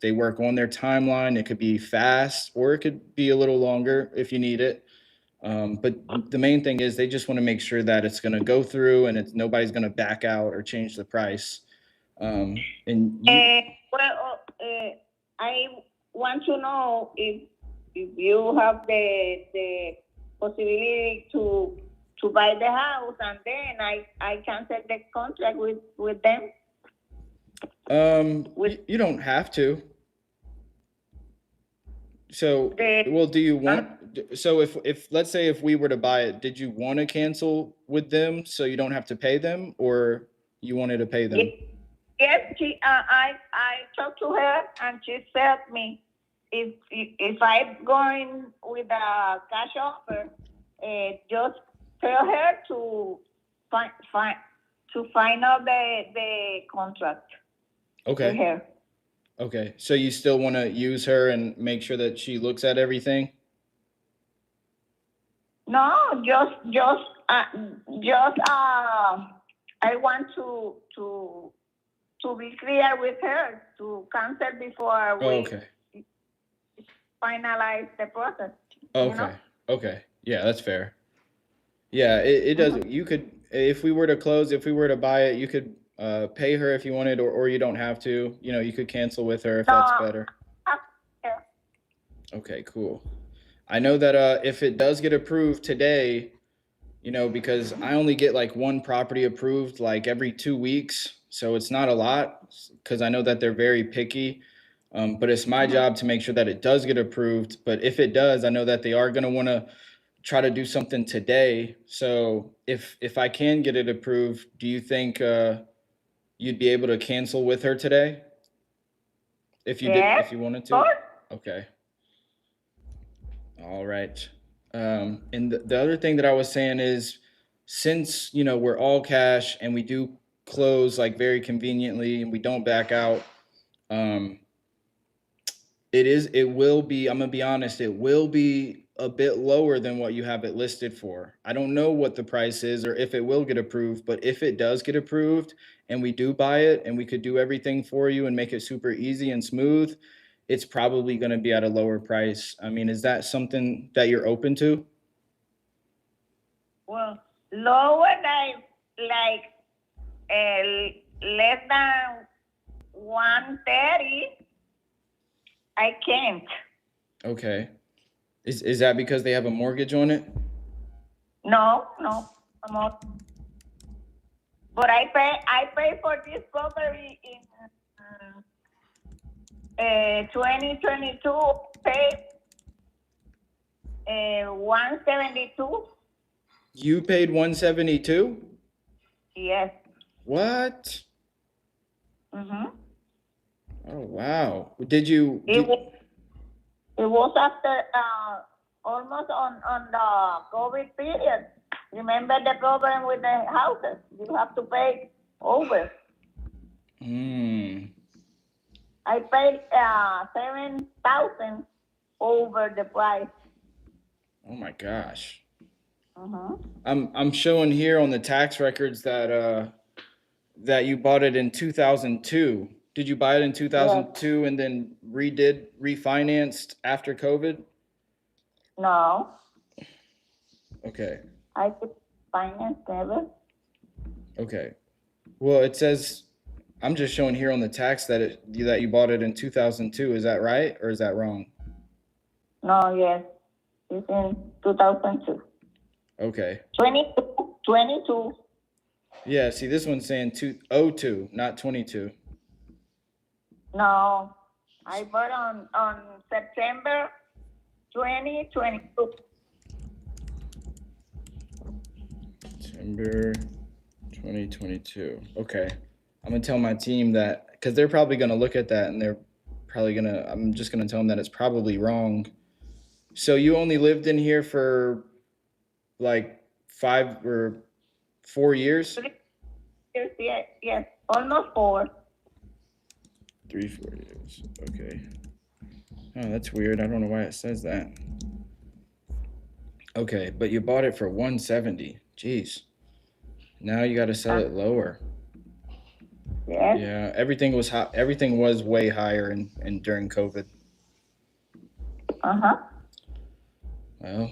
they work on their timeline. It could be fast or it could be a little longer if you need it. But the main thing is they just want to make sure that it's going to go through and nobody's going to back out or change the price. And I want to know if you have the possibility to buy the house, and then I cancel the contract with them. You don't have to. So, do you want? So, if let's say if we were to buy it, did you want to cancel with them so you don't have to pay them, or you wanted to pay them? Yes, I talked to her, and she said me if I'm going with a cash offer, just tell her to find out the contract. Okay. Her. Okay. So you still want to use her and make sure that she looks at everything? No, just I want to be clear with her to cancel before we finalize the process. Okay. Okay. Yeah, that's fair. Yeah, it does. You could, if we were to buy it, you could pay her if you wanted, or you don't have to. You could cancel with her if that's better. Okay, cool. I know that if it does get approved today, because I only get like one property approved like every 2 weeks, so it's not a lot because I know that they're very picky. But it's my job to make sure that it does get approved. But if it does, I know that they are going to want to try to do something today. So if I can get it approved, do you think you'd be able to cancel with her today? If you wanted to? Okay. All right. And the other thing that I was saying is, since, we're all cash and we do close like very conveniently and we don't back out, it will be, I'm gonna be honest, it will be a bit lower than what you have it listed for. I don't know what the price is or if it will get approved, but if it does get approved and we do buy it and we could do everything for you and make it super easy and smooth, it's probably going to be at a lower price. I mean, is that something that you're open to? Well, lower like less than 130. I can't. Okay. Is that because they have a mortgage on it? No, I'm not. But I pay for this property in 2022. Paid 172. You paid 172? Yes. What? Mm-hmm. Oh wow! Did you? It was after almost on the COVID period. Remember the problem with the houses? You have to pay over. I paid 7,000 over the price. Oh my gosh! Uh-huh. I'm showing here on the tax records that that you bought it in 2002. Did you buy it in 2002 and then refinanced after COVID? No. Okay. I could finance never. Okay. Well, it says, I'm just showing here on the tax that you bought it in 2002. Is that right or is that wrong? No, yes. It's in 2002. Okay. 22. Yeah, see, this one's saying 202, not 22. No, I bought on September 2022. September 2022. Okay. I'm going to tell my team that, because they're probably going to look at that and they're probably going to, I'm just going to tell them that it's probably wrong. So you only lived in here for like 5 or 4 years? 3 years, yes, almost 4. 3-4 years. Okay. Oh, that's weird. I don't know why it says that. Okay, but you bought it for 170. Jeez. Now you got to sell it lower. Yes. Yeah, everything was hot. Everything was way higher and during COVID. Uh-huh. Well,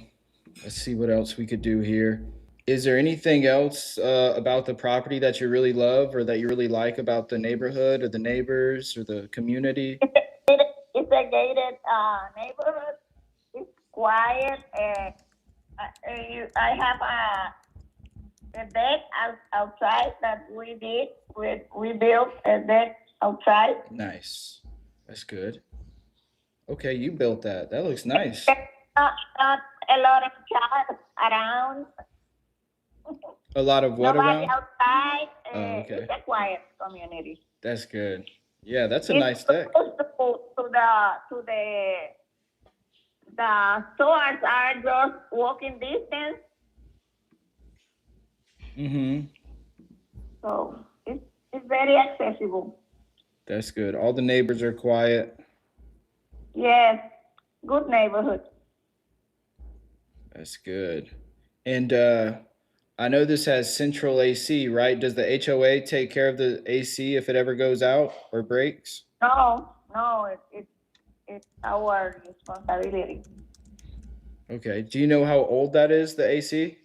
let's see what else we could do here. Is there anything else about the property that you really love or that you really like about the neighborhood or the neighbors or the community? It's a gated neighborhood. It's quiet. I have a deck outside that we did. We built a deck outside. Nice. That's good. Okay, you built that. That looks nice. Not a lot of cars around. A lot of what Nobody around? outside. Oh, okay. It's a quiet community. That's good. Yeah, that's a It's nice deck. close to the stores are just walking distance. Mm-hmm. So it's very accessible. That's good. All the neighbors are quiet. Yes, good neighborhood. That's good. And I know this has central AC, right? Does the HOA take care of the AC if it ever goes out or breaks? No, it's our responsibility. Okay. Do you know how old that is, the AC?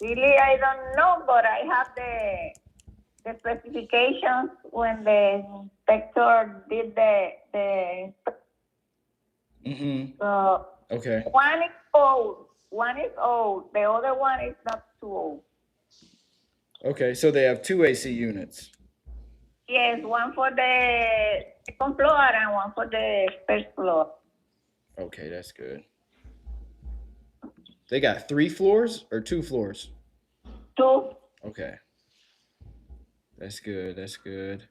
Really, I don't know, but I have the specifications when the inspector did the Mm-hmm. so Okay. one is old. The other one is not too old. Okay. So they have 2 AC units. Yes, one for the second floor and one for the first floor. Okay, that's good. They got 3 floors or 2 floors? 2. Okay. That's good. That's good.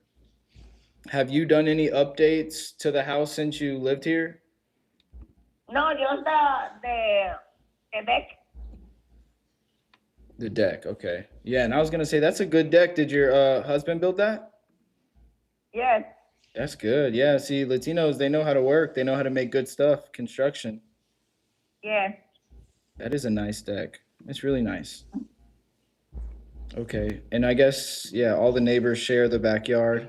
Have you done any updates to the house since you lived here? No, just the deck. The deck. Okay. Yeah, and I was gonna say that's a good deck. Did your husband build that? Yes. That's good. Yeah. See, Latinos, they know how to work. They know how to make good stuff. Construction. Yes. That is a nice deck. It's really nice. Okay. And I guess, yeah, all the neighbors share the backyard.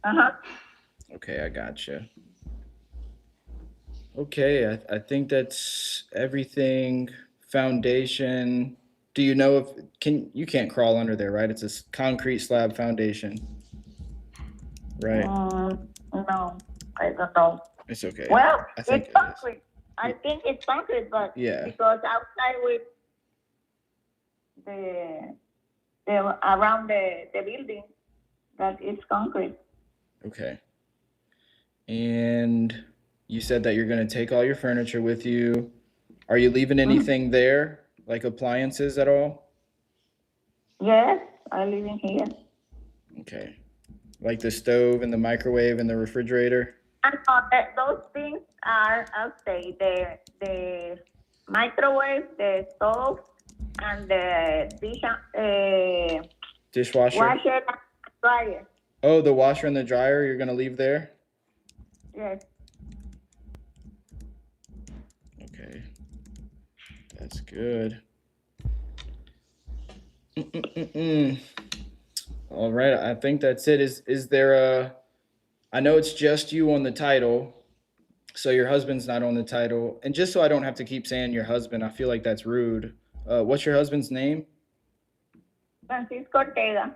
Uh-huh. Okay, I gotcha. Okay, I think that's everything. Foundation. Do you know if you can't crawl under there, right? It's a concrete slab foundation. Right. No, I don't know. It's okay. Well, I think it's it is. concrete. I think it's concrete, but Yeah. because outside with the around the building, that is concrete. Okay. And you said that you're going to take all your furniture with you. Are you leaving anything there, like appliances at all? Yes, I live in here. Okay. Like the stove and the microwave and the refrigerator? And those things are, I'll say, the microwave, the stove, and the Dishwasher? washer and dryer. Oh, the washer and the dryer you're going to leave there? Yes. Okay. That's good. All right, I think that's it. Is there I know it's just you on the title, so your husband's not on the title. And just so I don't have to keep saying your husband, I feel like that's rude. What's your husband's name? Francisco Ortega.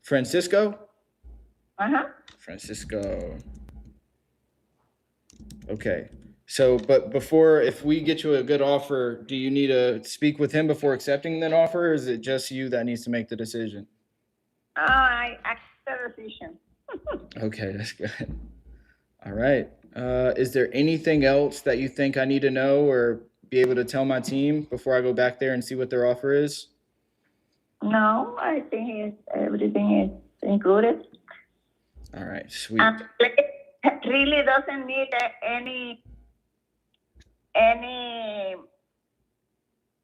Francisco? Uh-huh. Francisco. Okay. So, but before, if we get you a good offer, do you need to speak with him before accepting that offer, or is it just you that needs to make the decision? I accept the decision. Okay, that's good. All right. Is there anything else that you think I need to know or be able to tell my team before I go back there and see what their offer is? No, I think everything is included. All right, sweet. It really doesn't need any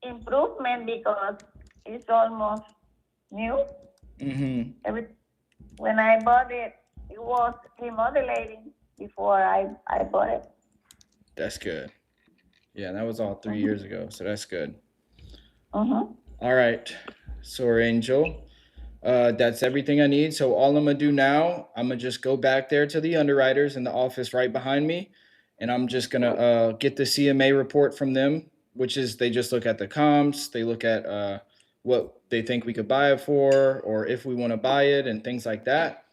improvement because it's almost new. Mm-hmm. When I bought it, it was remodeling before I bought it. That's good. Yeah, that was all 3 years ago, so that's good. Mm-hmm. All right, Soar Angel. That's everything I need. So all I'm gonna do now, I'm gonna just go back there to the underwriters in the office right behind me, and I'm just gonna get the CMA report from them, which is they just look at the comps, they look at what they think we could buy it for, or if we want to buy it, and things like that.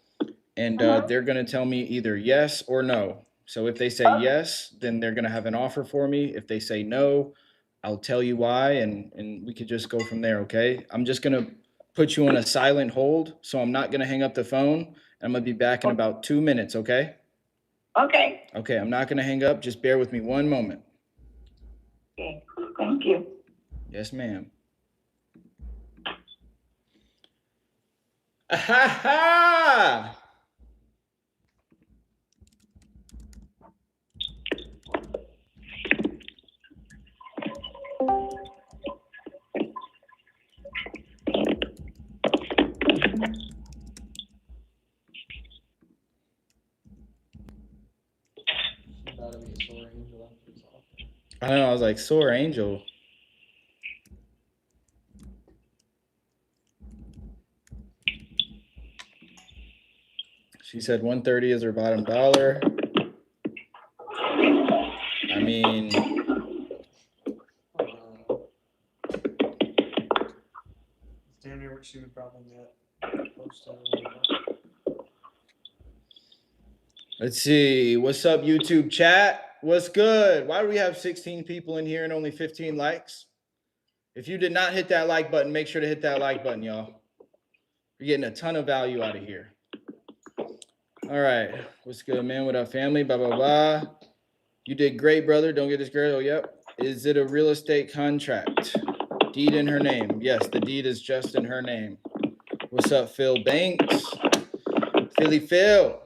And they're gonna tell me either yes or no. So if they say yes, then they're gonna have an offer for me. If they say no, I'll tell you why, and we could just go from there. Okay? I'm just gonna put you on a silent hold, so I'm not gonna hang up the phone. I'm gonna be back in about 2 minutes. Okay? Okay. Okay. I'm not gonna hang up. Just bear with me one moment. Okay. Thank you. Yes, ma'am. Ah-ha-ha! I don't know. I was like, Soar Angel. She said 130 is her bottom dollar. I mean, Damn near what she would probably get close to. let's see. What's up, YouTube chat? What's good? Why do we have 16 people in here and only 15 likes? If you did not hit that like button, make sure to hit that like button, y'all. You're getting a ton of value out of here. All right. What's good, man? What up, family? Blah, blah, blah. You did great, brother. Don't get discouraged. Oh, yep. Is it a real estate contract? Deed in her name. Yes, the deed is just in her name. What's up, Phil Banks? Philly Phil.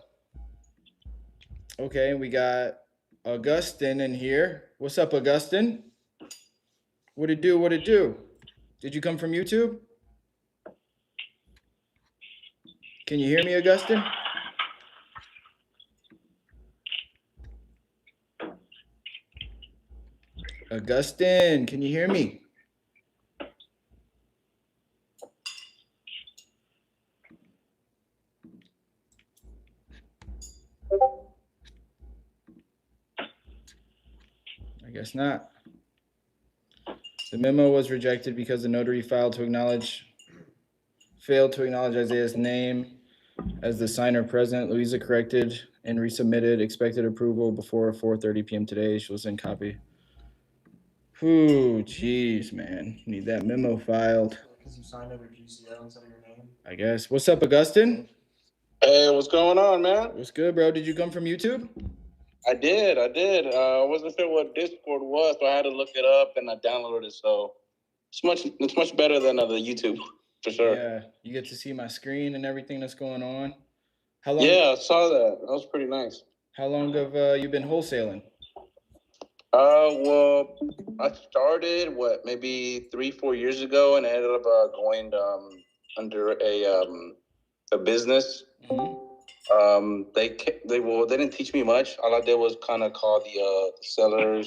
Okay, we got Augustin in here. What's up, Augustin? What it do? What it do? Did you come from YouTube? Can you hear me, Augustin? Augustin, can you hear me? I guess not. The memo was rejected because the notary failed to acknowledge Isaiah's name as the signer present. Louisa corrected and resubmitted expected approval before 4:30 p.m. today. She will send copy. Whew, jeez, man. Need that memo filed. Because you signed under GCO instead of your name. I guess. What's up, Augustin? Hey, what's going on, man? What's good, bro? Did you come from YouTube? I did. I wasn't sure what Discord was, so I had to look it up and I downloaded it. So it's much better than the YouTube, for sure. Yeah, you get to see my screen and everything that's going on. How long? Yeah, I saw that. That was pretty nice. How long have you been wholesaling? Well, I started maybe 3-4 years ago, and I ended up going under a business. Mm-hmm. They didn't teach me much. All I did was kind of call the sellers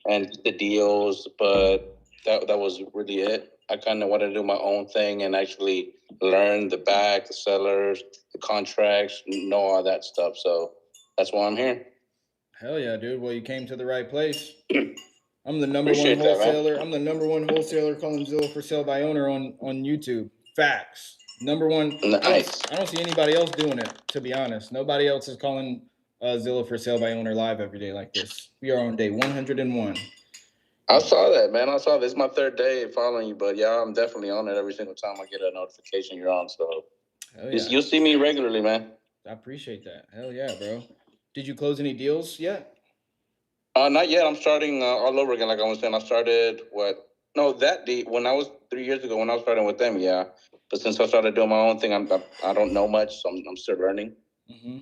and the deals, but that was really it. I kind of wanted to do my own thing and actually learn the sellers, the contracts, know all that stuff. So that's why I'm here. Hell yeah, dude. Well, you came to the right place. I'm the number Appreciate one that, wholesaler. I'm the number one wholesaler calling Zillow for sale by owner on YouTube. Facts. Number one. Nice. I don't see anybody else doing it, to be honest. Nobody else is calling Zillow for sale by owner live every day like this. We are on day 101. I saw that, man. I saw this. It's my third day following you, but yeah, I'm definitely on it every single time I get a notification you're on. So you'll see me regularly, man. I appreciate that. Hell yeah, bro. Did you close any deals yet? Not yet. I'm starting all over again. Like I was saying, I started when I was 3 years ago when I was starting with them. Yeah, but since I started doing my own thing, I don't know much, so I'm still learning. Mm-hmm.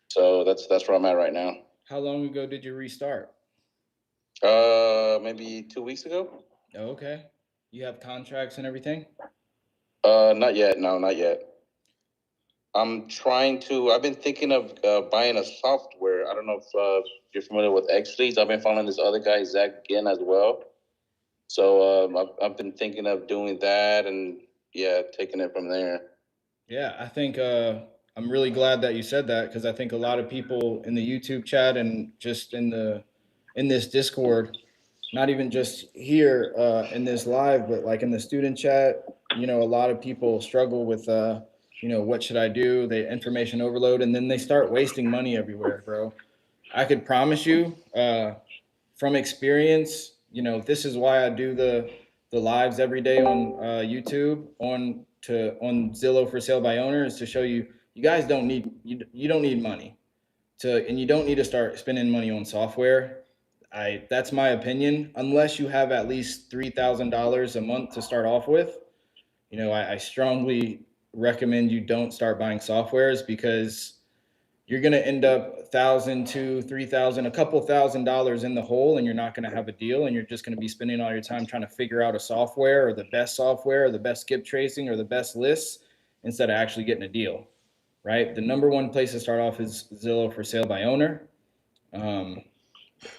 So that's where I'm at right now. How long ago did you restart? Maybe 2 weeks ago. Oh, okay. You have contracts and everything? Not yet. No, not yet. I've been thinking of buying a software. I don't know if you're familiar with X-Leads. I've been following this other guy, Zach Ginn, as well. So I've been thinking of doing that and taking it from there. Yeah, I think I'm really glad that you said that, because I think a lot of people in the YouTube chat and just in this Discord, not even just here in this live, but like in the student chat, a lot of people struggle with what should I do? They information overload, and then they start wasting money everywhere, bro. I could promise you from experience, this is why I do the lives every day on YouTube on Zillow for sale by owner, is to show you guys don't need you don't need money and you don't need to start spending money on software. That's my opinion. Unless you have at least $3,000 a month to start off with, I strongly recommend you don't start buying softwares, because you're going to end up $1,000 to $3,000, a couple $1,000 in the hole, and you're not going to have a deal, and you're just going to be spending all your time trying to figure out a software or the best skip tracing or the best lists, instead of actually getting a deal. Right? The number one place to start off is Zillow for sale by owner.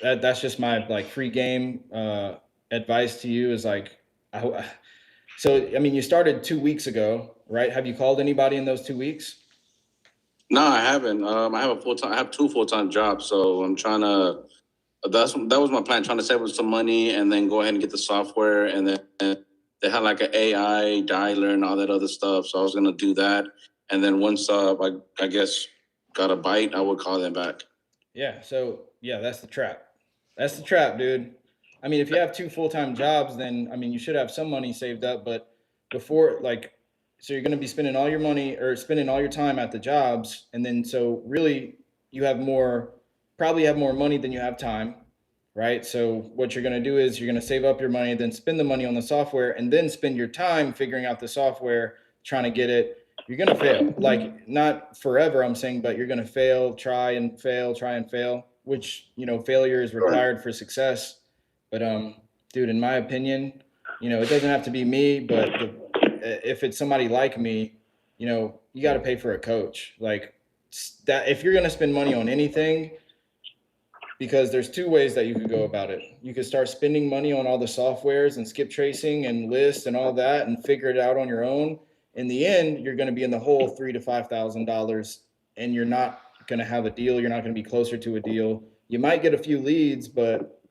That's just my free game advice to you, is you started 2 weeks ago, right? Have you called anybody in those 2 weeks? No, I haven't. I have 2 full-time jobs, so I'm trying to. That was my plan, trying to save up some money and then go ahead and get the software, and then they had like an AI dialer and all that other stuff. So I was gonna do that, and then once I guess got a bite, I would call them back. Yeah. So yeah, that's the trap. That's the trap, dude. I mean, if you have 2 full-time jobs, then you should have some money saved up. But before, so you're going to be spending all your money or spending all your time at the jobs, and then so really you probably have more money than you have time, right? So what you're going to do is you're going to save up your money, then spend the money on the software, and then spend your time figuring out the software, trying to get it. You're going to fail, not forever, I'm saying, but you're going to fail, try and fail, which, failure is required for success. But, dude, in my opinion, it doesn't have to be me, but if it's somebody like me, you got to pay for a coach. Like that, if you're going to spend money on anything, because there's 2 ways that you could go about it. You could start spending money on all the softwares and skip tracing and lists and all that and figure it out on your own. In the end, you're going to be in the hole $3,000 to $5,000, and you're not going to have a deal. You're not going to be closer to a deal. You might get a few leads, but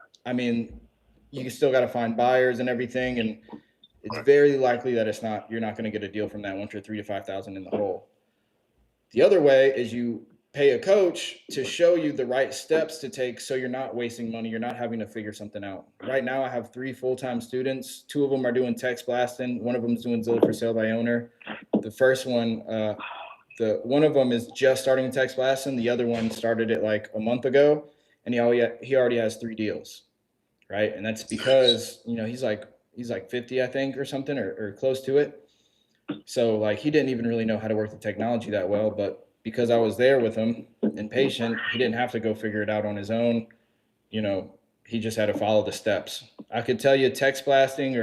you still got to find buyers and everything. And it's very likely that you're not going to get a deal from that once you're 3,000 to 5,000 in the hole. The other way is you pay a coach to show you the right steps to take, so you're not wasting money. You're not having to figure something out. Right now, I have 3 full-time students. 2 of them are doing text blasting. One of them is doing Zillow for sale by owner. The first one, one of them is just starting text blasting. The other one started it like a month ago, and he already has 3 deals, right? And that's because he's like 50, I think, or something, or close to it. So he didn't even really know how to work the technology that well, but because I was there with him and patient, he didn't have to go figure it out on his own. He just had to follow the steps. I could tell you text blasting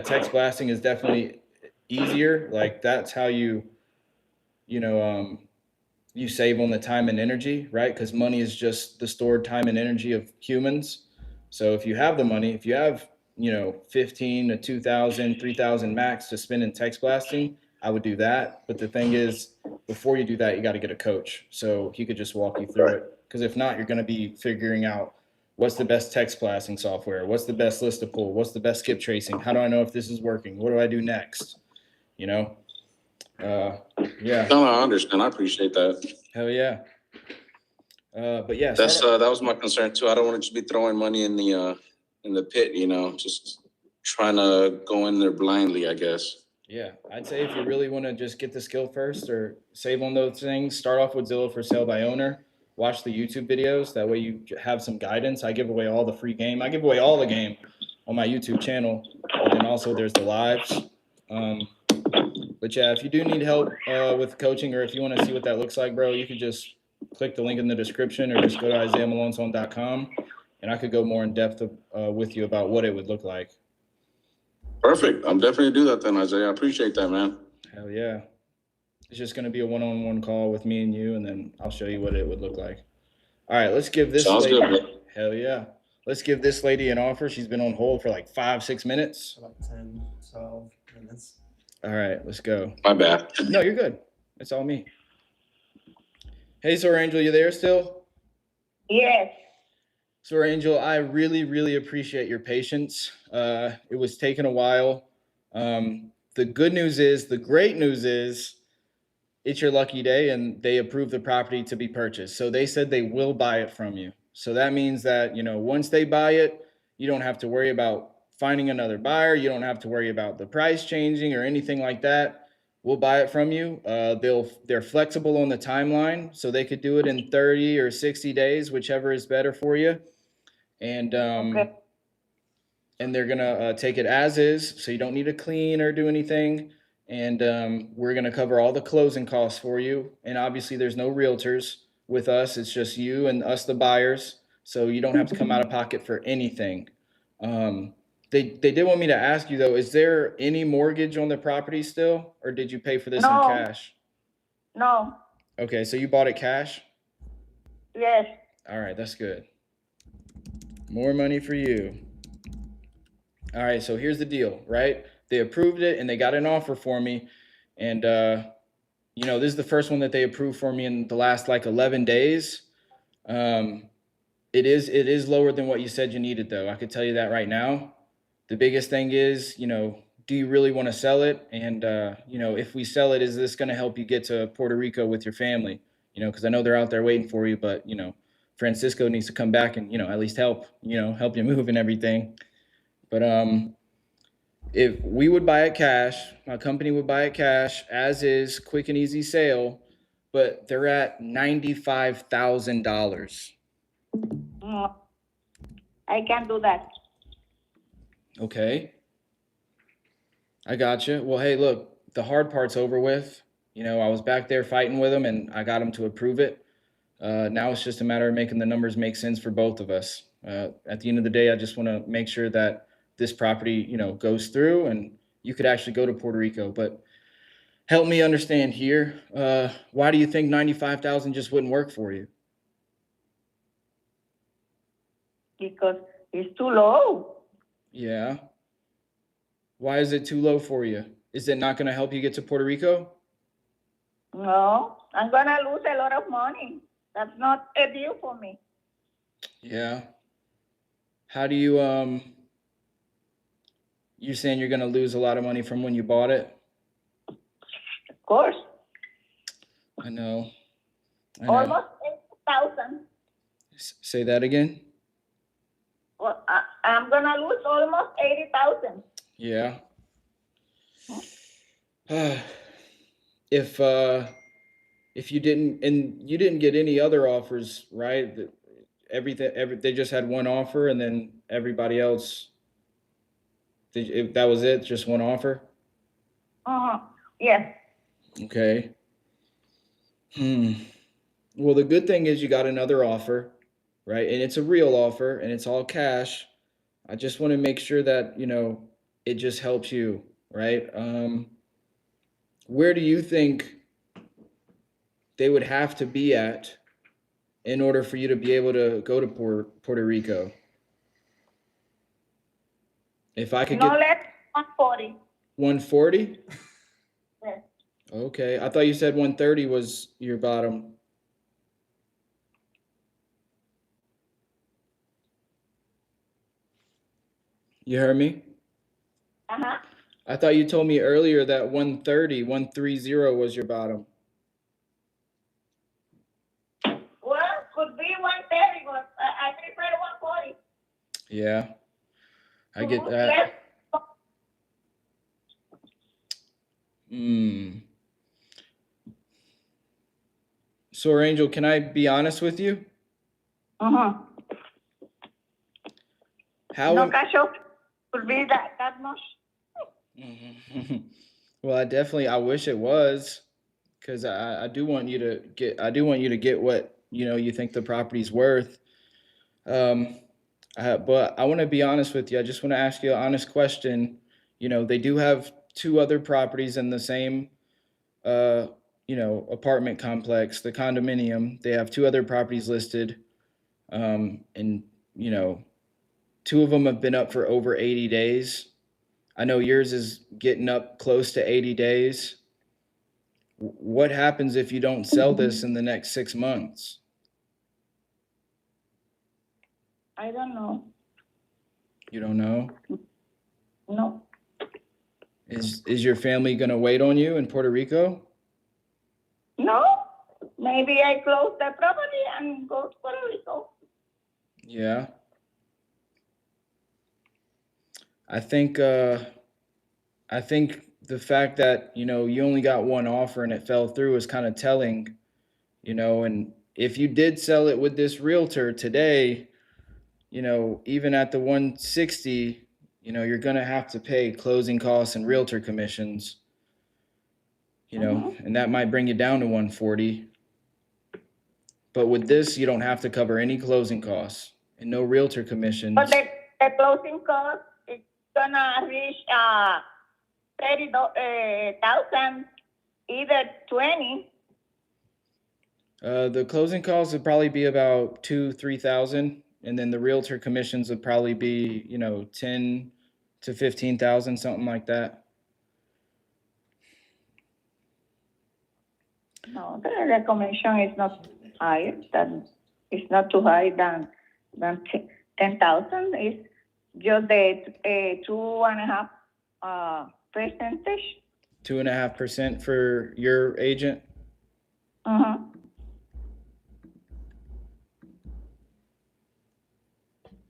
text blasting is definitely easier. That's how you save on the time and energy, right? Because money is just the stored time and energy of humans. So if you have the money, if you have 15 to 2,000, 3,000 max to spend in text blasting, I would do that. But the thing is, before you do that, you got to get a coach, so he could just walk you through it. Because if not, you're going to be figuring out what's the best text blasting software, what's the best list to pull, what's the best skip tracing, how do I know if this is working, what do I do next? Yeah. No, I understand. I appreciate that. Hell yeah. But yeah, That's that was my concern too. I don't want to just be throwing money in the pit, just trying to go in there blindly, I guess. yeah, I'd say if you really want to just get the skill first or save on those things, start off with Zillow for sale by owner. Watch the YouTube videos. That way you have some guidance. I give away all the free game. I give away all the game on my YouTube channel. And then also there's the lives. But yeah, if you do need help with coaching or if you want to see what that looks like, bro, you could just click the link in the description or just go to IsaiahMaloneSong.com and I could go more in depth with you about what it would look like. Perfect. I'm definitely do that then, Isaiah. I appreciate that, man. Hell yeah. It's just going to be a one-on-one call with me and you, and then I'll show you what it would look like. All right, let's give this Sounds lady. good, bro. Hell yeah. Let's give this lady an offer. She's been on hold for like 5-6 minutes. About 10, 12 minutes. All right, let's go. My bad. No, you're good. It's all me. Hey, Sir Angel, you there still? Yes. Sir Angel, I really, really appreciate your patience. It was taking a while. The great news is, it's your lucky day and they approved the property to be purchased. So they said they will buy it from you. So that means that, once they buy it, you don't have to worry about finding another buyer. You don't have to worry about the price changing or anything like that. We'll buy it from you. They're flexible on the timeline, so they could do it in 30 or 60 days, whichever is better for you. And Okay. and they're gonna take it as is, so you don't need to clean or do anything. And we're gonna cover all the closing costs for you. And obviously, there's no realtors with us; it's just you and us, the buyers. So you don't have to come out of pocket for anything. They did want me to ask you though: is there any mortgage on the property still, or did you pay for this in No. cash? No. Okay, so you bought it cash. Yes. All right, that's good. More money for you. All right, so here's the deal, right? They approved it and they got an offer for me. And, this is the first one that they approved for me in the last like 11 days. It is lower than what you said you needed, though. I could tell you that right now. The biggest thing is, do you really want to sell it? And, if we sell it, is this going to help you get to Puerto Rico with your family? Because I know they're out there waiting for you, but, Francisco needs to come back and, at least help you move and everything. But if we would buy it cash, my company would buy it cash, as is, quick and easy sale, but they're at $95,000. No. I can't do that. Okay. I gotcha. Well, hey, look, the hard part's over with. I was back there fighting with them and I got them to approve it. Now it's just a matter of making the numbers make sense for both of us. At the end of the day, I just want to make sure that this property, goes through and you could actually go to Puerto Rico. But help me understand here. Why do you think 95,000 just wouldn't work for you? Because it's too low. Yeah. Why is it too low for you? Is it not going to help you get to Puerto Rico? No, I'm gonna lose a lot of money. That's not a deal for me. Yeah. How do you, you're saying you're going to lose a lot of money from when you bought it? Of course. I know. Almost 8,000. Say that again? Well, I'm gonna lose almost 80,000. Yeah. If you didn't get any other offers, right? They just had one offer, and then everybody else, that was it, just one offer. Yes. Okay. Well, the good thing is you got another offer, right? And it's a real offer, and it's all cash. I just want to make sure that it just helps you, right? Where do you think they would have to be at in order for you to be able to go to Puerto Rico? If I could No get less 140. 140? Yes. Okay, I thought you said 130 was your bottom. You heard me? Uh-huh. I thought you told me earlier that 130 was your bottom. Yeah, I get that. Yes. Mm. So, Angel, can I be honest with you? Uh-huh. How? No cash out could be that much. Well, I wish it was, because I do want you to get what you think the property's worth. Um, but I want to be honest with you. I just want to ask you an honest question. They do have two other properties in the same uh, apartment complex, the condominium. They have two other properties listed, and you know, two of them have been up for over 80 days. I know yours is getting up close to 80 days. What happens if you don't sell this in the next 6 months? I don't know. You don't know? No. Is your family going to wait on you in Puerto Rico? No. Maybe I close the property and go to Puerto Rico. Yeah. I think uh I think the fact that, you only got one offer and it fell through is kind of telling, and if you did sell it with this realtor today, even at the 160, you're going to have to pay closing costs and realtor commissions, and that might bring you down to 140. But with this, you don't have to cover any closing costs and no realtor commissions. But the closing cost is gonna reach 30,000, either 20. The closing costs would probably be about 3,000, and then the realtor commissions would probably be 10 to 15,000, something like that. No, the commission is not higher than, it's not too high than 10,000. It's just the 2.5 percentage. 2.5% for your agent. Uh-huh.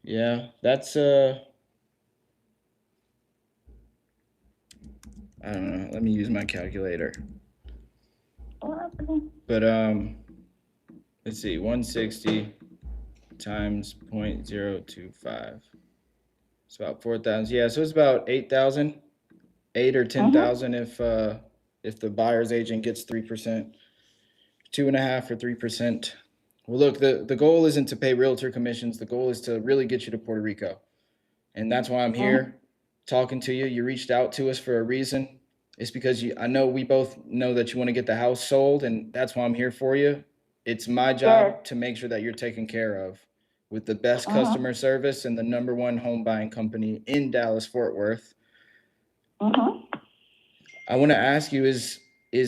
Yeah, that's I don't know. Let me use my calculator. But let's see, 160 times 0.025. It's about 4,000. Yeah, so it's about 8,000, 8 or 10,000 if the buyer's agent gets 3%, 2.5 or 3%. Well, look, the goal isn't to pay realtor commissions. The goal is to really get you to Puerto Rico, and that's why I'm here talking to you. You reached out to us for a reason. It's because I know we both know that you want to get the house sold, and that's why I'm here for you. It's my job to make sure that you're taken care of with the best customer service and the #1 home buying company in Dallas Fort Worth. I want to ask you, is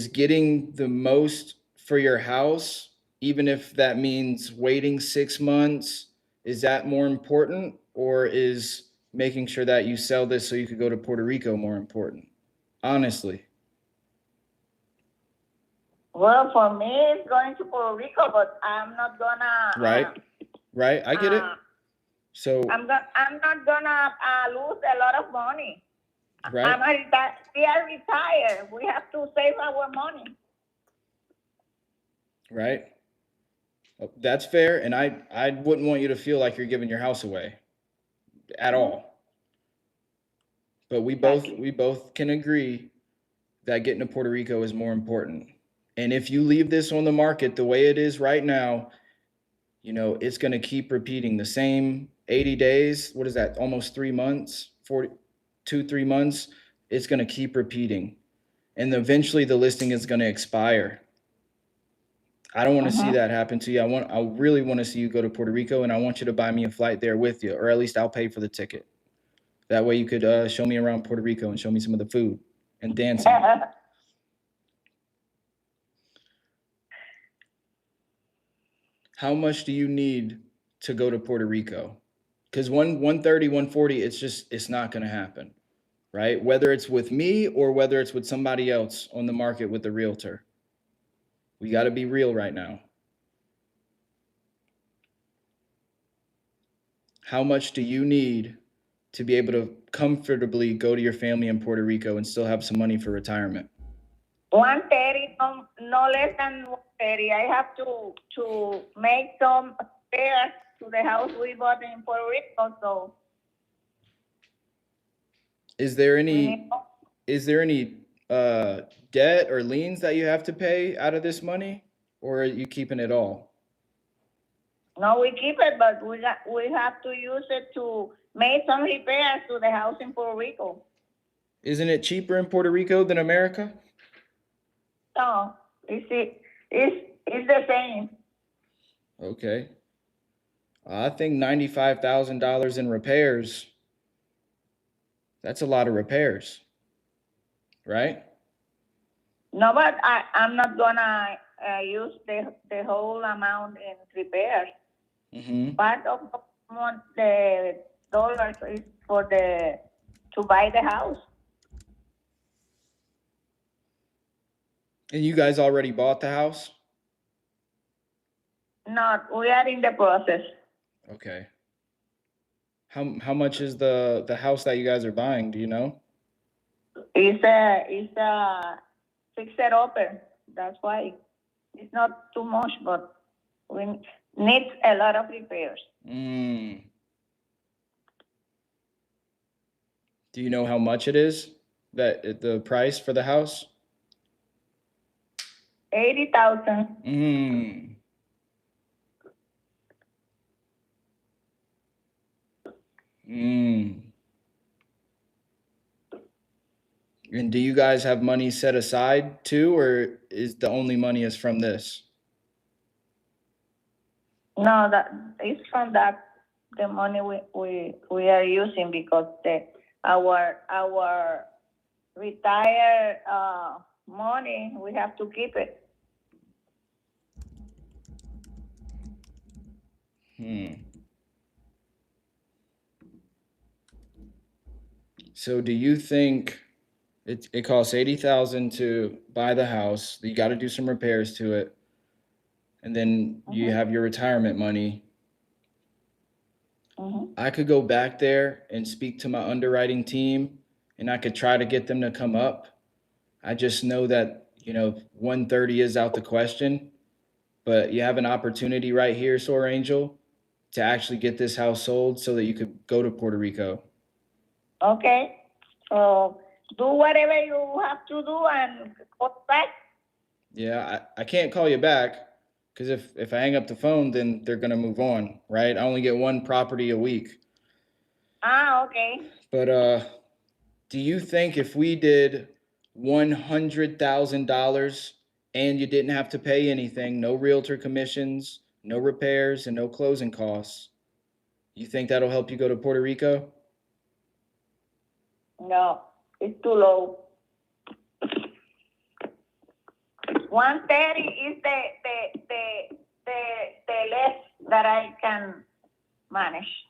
getting the most for your house, even if that means waiting 6 months, is that more important, or is making sure that you sell this so you could go to Puerto Rico more important? Honestly. Well, for me, it's going to Puerto Rico, but I'm not gonna. Right. I get it. So I'm not gonna lose a lot of money. right. We are retired. We have to save our money. Right. That's fair, and I wouldn't want you to feel like you're giving your house away at all. But we both can agree that getting to Puerto Rico is more important. And if you leave this on the market the way it is right now, it's going to keep repeating the same 80 days. What is that? Almost 3 months, 3 months. It's going to keep repeating. And eventually the listing is going to expire. I don't want to see that happen to you. I really want to see you go to Puerto Rico, and I want you to buy me a flight there with you, or at least I'll pay for the ticket. That way you could show me around Puerto Rico and show me some of the food and dancing. How much do you need to go to Puerto Rico? Because 130, 140, it's not going to happen, right? Whether it's with me or whether it's with somebody else on the market with the realtor. We got to be real right now. how much do you need to be able to comfortably go to your family in Puerto Rico and still have some money for retirement? 130, no less than 130. I have to make some repairs to the house we bought in Puerto Rico. So Is there we any need, debt or liens that you have to pay out of this money, or are you keeping it all? no, we keep it, but we have to use it to make some repairs to the house in Puerto Rico. Isn't it cheaper in Puerto Rico than America? So it's the same. Okay. I think $95,000 in repairs, that's a lot of repairs, right? No, but I'm not gonna use the whole amount in repairs. Mm-hmm. Part of the dollars is for to buy the house. And you guys already bought the house? No, we are in the process. Okay. How much is the house that you guys are buying? Do you know? It's a fixed offer. That's why it's not too much, but we need a lot of repairs. Mm. Do you know how much it is? The price for the house? 80,000. Mm. Mm. And do you guys have money set aside too, or is the only money is from this? No, that it's from that the money we are using because our retired money we have to keep it. So do you think it costs 80,000 to buy the house? You got to do some repairs to it, and then you have your retirement money. I could go back there and speak to my underwriting team, and I could try to get them to come up. I just know that 130 is out the question, but you have an opportunity right here, Soar Angel, to actually get this house sold so that you could go to Puerto Rico. Okay, so do whatever you have to do and call back. Yeah, I can't call you back because if I hang up the phone, then they're gonna move on, right? I only get one property a week. Okay. But do you think if we did $100,000 and you didn't have to pay anything, no realtor commissions, no repairs, and no closing costs, you think that'll help you go to Puerto Rico? No, it's too low. 130 is the less that I can manage.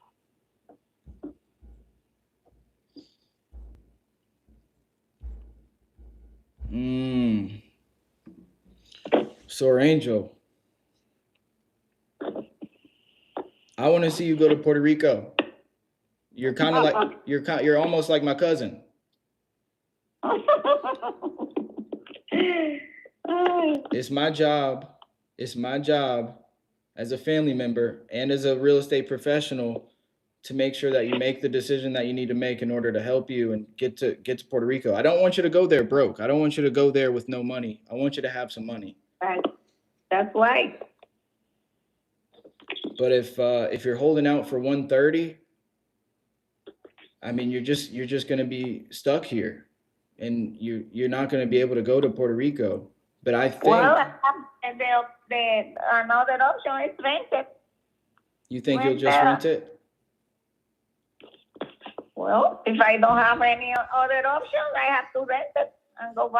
So Angel, I want to see you go to Puerto Rico. You're kind of like you're almost like my cousin. It's my job as a family member and as a real estate professional to make sure that you make the decision that you need to make in order to help you and get to Puerto Rico. I don't want you to go there broke. I don't want you to go there with no money. I want you to have some money. Right. That's right. But if you're holding out for 130, I mean you're just going to be stuck here, and you're not going to be able to go to Puerto Rico. But I think the another option is rent it. You think you'll just rent it? Well, if I don't have any other options, I have to rent it and go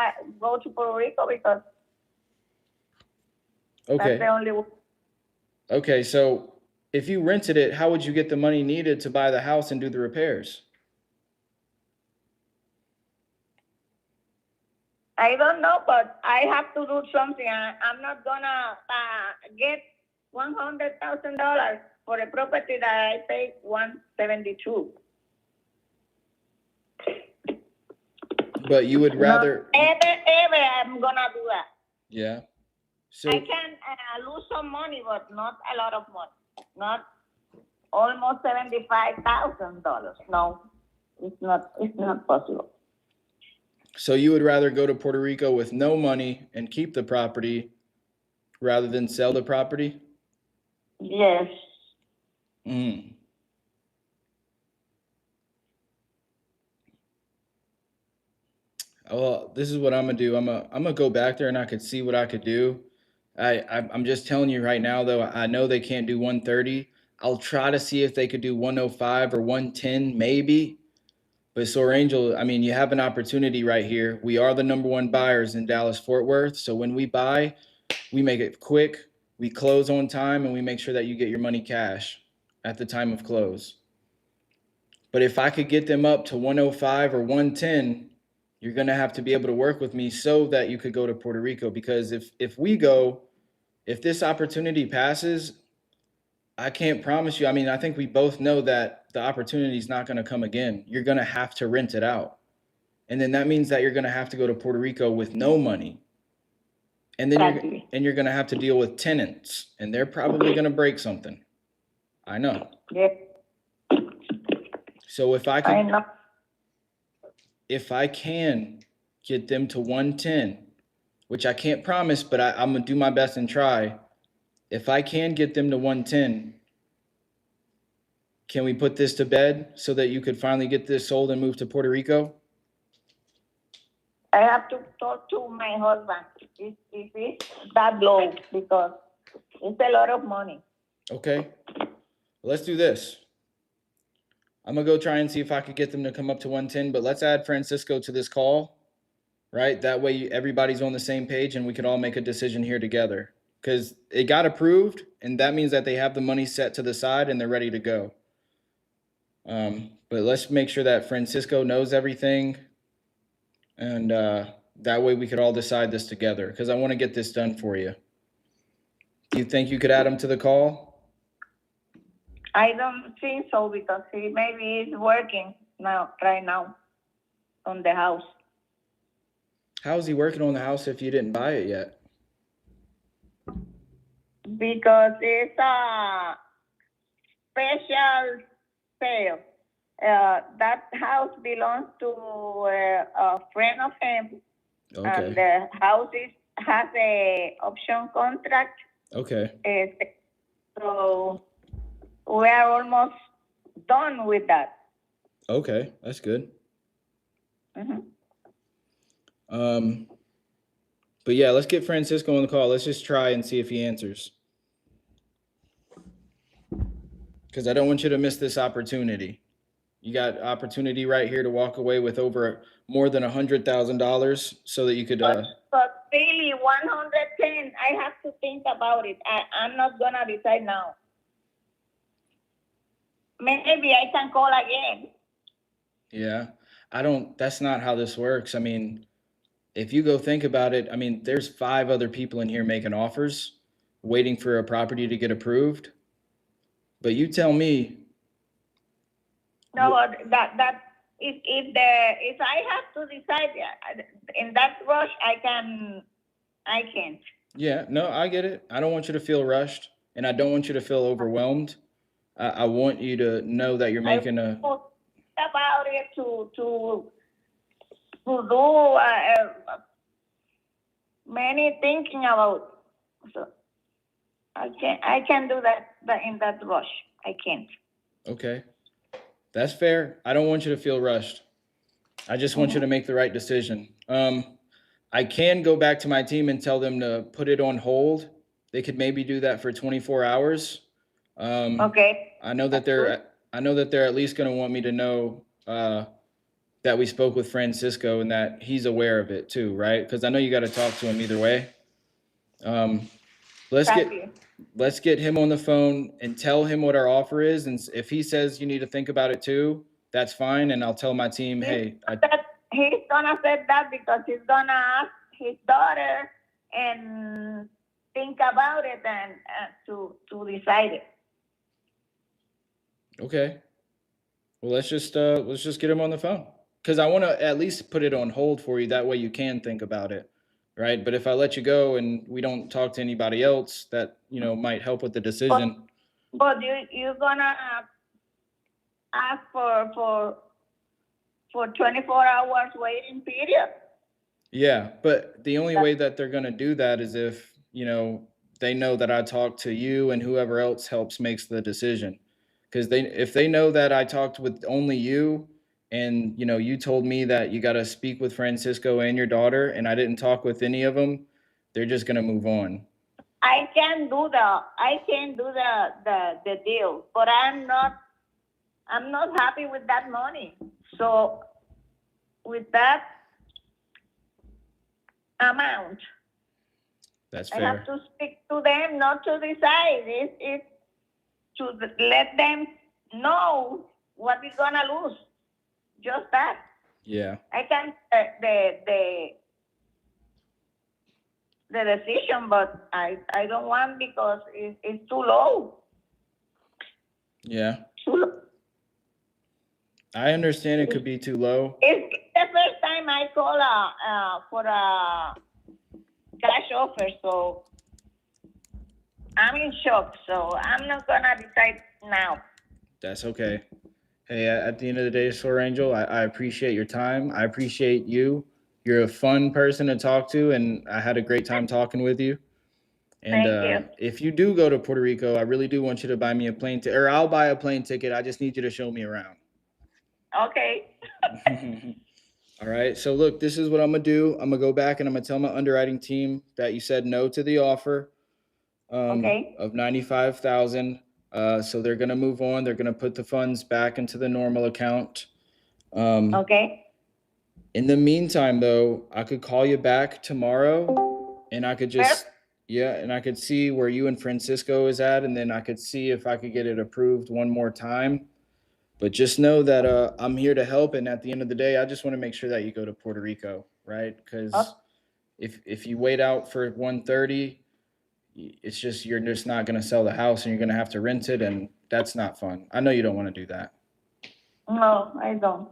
to Puerto Rico because that's the only way. Okay, so if you rented it, how would you get the money needed to buy the house and do the repairs? I don't know, but I have to do something. I'm not gonna get $100,000 for a property that I paid 172. But you would rather, Ever I'm gonna do that. yeah. So I can lose some money, but not a lot of money. Not almost $75,000. No, it's not. It's not possible. so you would rather go to Puerto Rico with no money and keep the property rather than sell the property? Yes. Mm. Well, this is what I'm gonna do. I'm gonna go back there and I could see what I could do. I'm just telling you right now though. I know they can't do 130. I'll try to see if they could do 105 or 110 maybe. But Soar Angel, I mean, you have an opportunity right here. We are the number one buyers in Dallas Fort Worth. So when we buy, we make it quick, we close on time, and we make sure that you get your money cash at the time of close. But if I could get them up to 105 or 110, you're going to have to be able to work with me so that you could go to Puerto Rico. Because if we go, if this opportunity passes, I can't promise you. I mean, I think we both know that the opportunity is not going to come again. You're going to have to rent it out. And then that means that you're going to have to go to Puerto Rico with no money. And then you're going to have to deal with tenants, and they're probably going to break something. I know. Yeah. So if I I know. can get them to 110, which I can't promise, but I'm going to do my best and try. If I can get them to 110, can we put this to bed so that you could finally get this sold and move to Puerto Rico? I have to talk to my husband if it's that low because it's a lot of money. Okay. Let's do this. I'm going to go try and see if I could get them to come up to 110, but let's add Francisco to this call, right? That way everybody's on the same page and we can all make a decision here together because it got approved, and that means that they have the money set to the side and they're ready to go. But let's make sure that Francisco knows everything, and that way we could all decide this together because I want to get this done for you. Do you think you could add him to the call? I don't think so because he maybe is working right now on the house. How is he working on the house if you didn't buy it yet? Because it's a special sale. That house belongs to a friend of him. Okay. And the house has a option contract. Okay. So we are almost done with that. Okay, that's good. Mm-hmm. But yeah, let's get Francisco on the call. Let's just try and see if he answers. Because I don't want you to miss this opportunity. You got opportunity right here to walk away with over more than $100,000 so that you could. But really, 110. I have to think about it. I'm not gonna decide now. Maybe I can call again. Yeah, that's not how this works. I mean, if you go think about it, I mean, there's 5 other people in here making offers, waiting for a property to get approved. But you tell me. No, that if I have to decide in that rush, I can't. Yeah, no, I get it. I don't want you to feel rushed, and I don't want you to feel overwhelmed. I want you to know that you're making about it to do many thinking about. So I can do that in that rush. I can't. Okay, that's fair. I don't want you to feel rushed. I just want you to make the right decision. I can go back to my team and tell them to put it on hold. They could maybe do that for 24 hours. Okay. I know that they're at least going to want me to know that we spoke with Francisco and that he's aware of it too, right? Because I know you got to talk to him either way. Let's get him on the phone and tell him what our offer is, and if he says you need to think about it too, that's fine. And I'll tell my team, hey, he's gonna say that because he's gonna ask his daughter and think about it and to decide it. Okay. Well, let's just get him on the phone because I want to at least put it on hold for you. That way you can think about it, right? But if I let you go and we don't talk to anybody else, that might help with the decision. But you're gonna ask for 24 hours waiting period. Yeah, but the only way that they're gonna do that is if they know that I talked to you and whoever else helps makes the decision. Because if they know that I talked with only you, and you told me that you got to speak with Francisco and your daughter, and I didn't talk with any of them, they're just gonna move on. I can do the deal, but I'm not happy with that money. So with that amount, That's I fair. have to speak to them, not to decide. It's to let them know what we're gonna lose. Just that. Yeah. I can the decision, but I don't want because it's too low. Yeah. Too low. I understand it could be too low. It's the first time I call for a cash offer, so I'm in shock. So I'm not gonna decide now. That's okay. Hey, at the end of the day, Soar Angel, I appreciate your time. I appreciate you. You're a fun person to talk to, and I had a great time talking with you. And Thank you. if you do go to Puerto Rico, I really do want you to buy me a plane ticket, or I'll buy a plane ticket. I just need you to show me around. Okay. All right. So look, this is what I'm gonna do. I'm gonna go back and I'm gonna tell my underwriting team that you said no to the offer Okay. of 95,000. So they're gonna move on. They're gonna put the funds back into the normal account. Okay. In the meantime, though, I could call you back tomorrow, and I could just and I could see where you and Francisco is at, and then I could see if I could get it approved one more time. But just know that I'm here to help, and at the end of the day, I just want to make sure that you go to Puerto Rico, right? Because if you wait out for 130, it's just you're just not going to sell the house, and you're going to have to rent it, and that's not fun. I know you don't want to do that. No, I don't.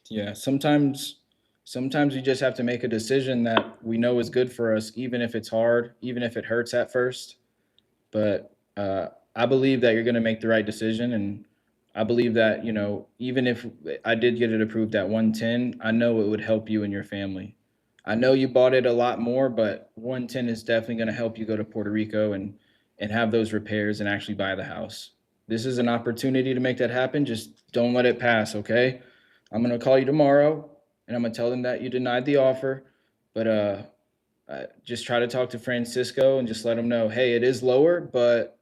Yeah, sometimes we just have to make a decision that we know is good for us, even if it's hard, even if it hurts at first. But I believe that you're going to make the right decision, and I believe that even if I did get it approved at 110, I know it would help you and your family. I know you bought it a lot more, but 110 is definitely going to help you go to Puerto Rico and have those repairs and actually buy the house. This is an opportunity to make that happen. Just don't let it pass, okay? I'm going to call you tomorrow, and I'm going to tell them that you denied the offer, but just try to talk to Francisco and just let him know, hey, it is lower, but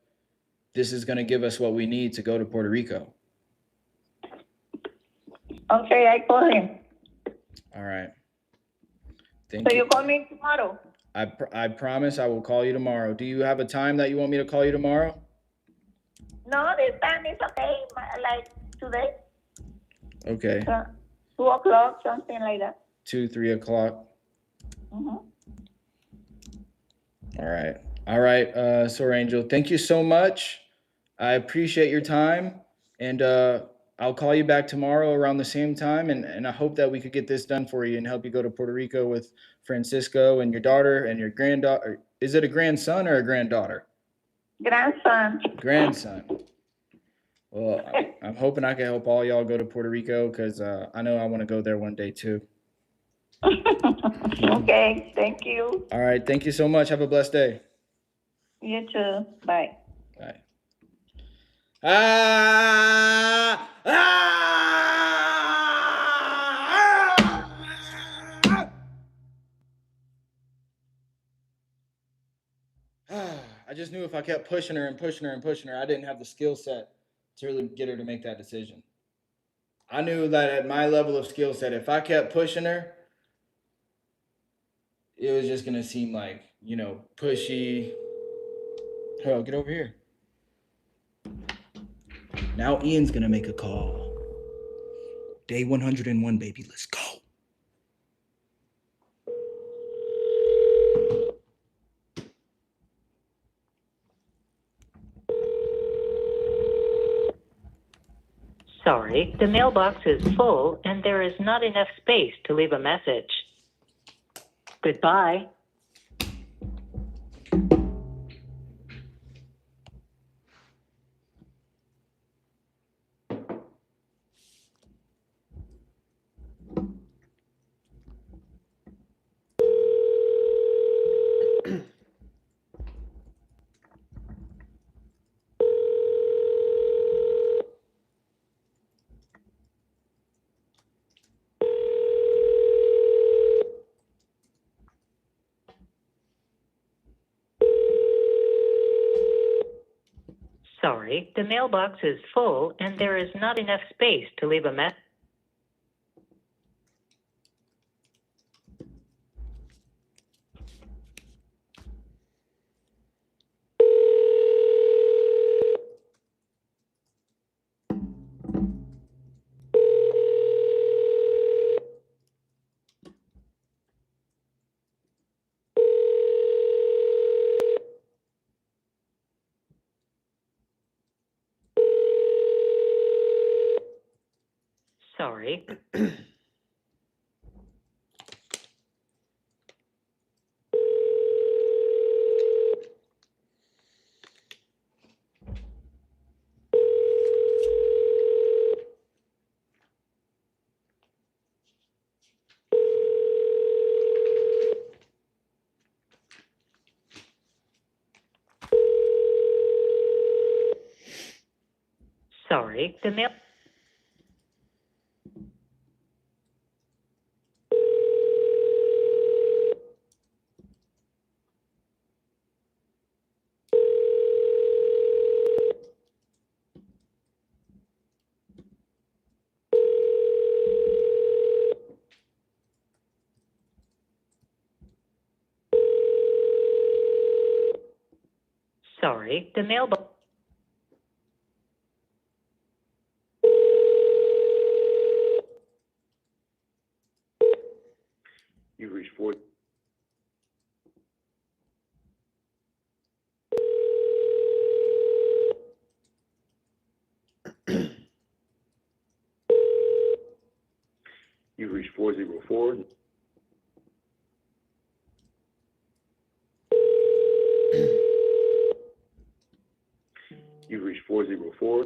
this is going to give us what we need to go to Puerto Rico. Okay, I call him. All right. So you call me tomorrow? I promise I will call you tomorrow. Do you have a time that you want me to call you tomorrow? No, this time is okay. Like today. Okay. 2 o'clock, something like that. 2, 3 o'clock. Mm-hmm. All right. Soar Angel, thank you so much. I appreciate your time, and I'll call you back tomorrow around the same time, and I hope that we could get this done for you and help you go to Puerto Rico with Francisco and your daughter and your granddaughter. Is it a grandson or a granddaughter? Grandson. Grandson. Well, I'm hoping I can help all y'all go to Puerto Rico because I know I want to go there one day too. Okay, thank you. All right, thank you so much. Have a blessed day. You too. Bye. Bye. Ah! I just knew if I kept pushing her and pushing her and pushing her, I didn't have the skill set to really get her to make that decision. I knew that at my level of skill set, if I kept pushing her, it was just going to seem like, pushy. Oh, get over here. Now Ian's going to make a call. Day 101, baby. Let's go. Sorry, the mailbox is full and there is not enough space to leave a message. Goodbye. Sorry, the mailbox is full and there is not enough space to leave a message. Sorry. Sorry, the mail. Sorry, the mailbox. You reached four. You reached 404. You reached 404.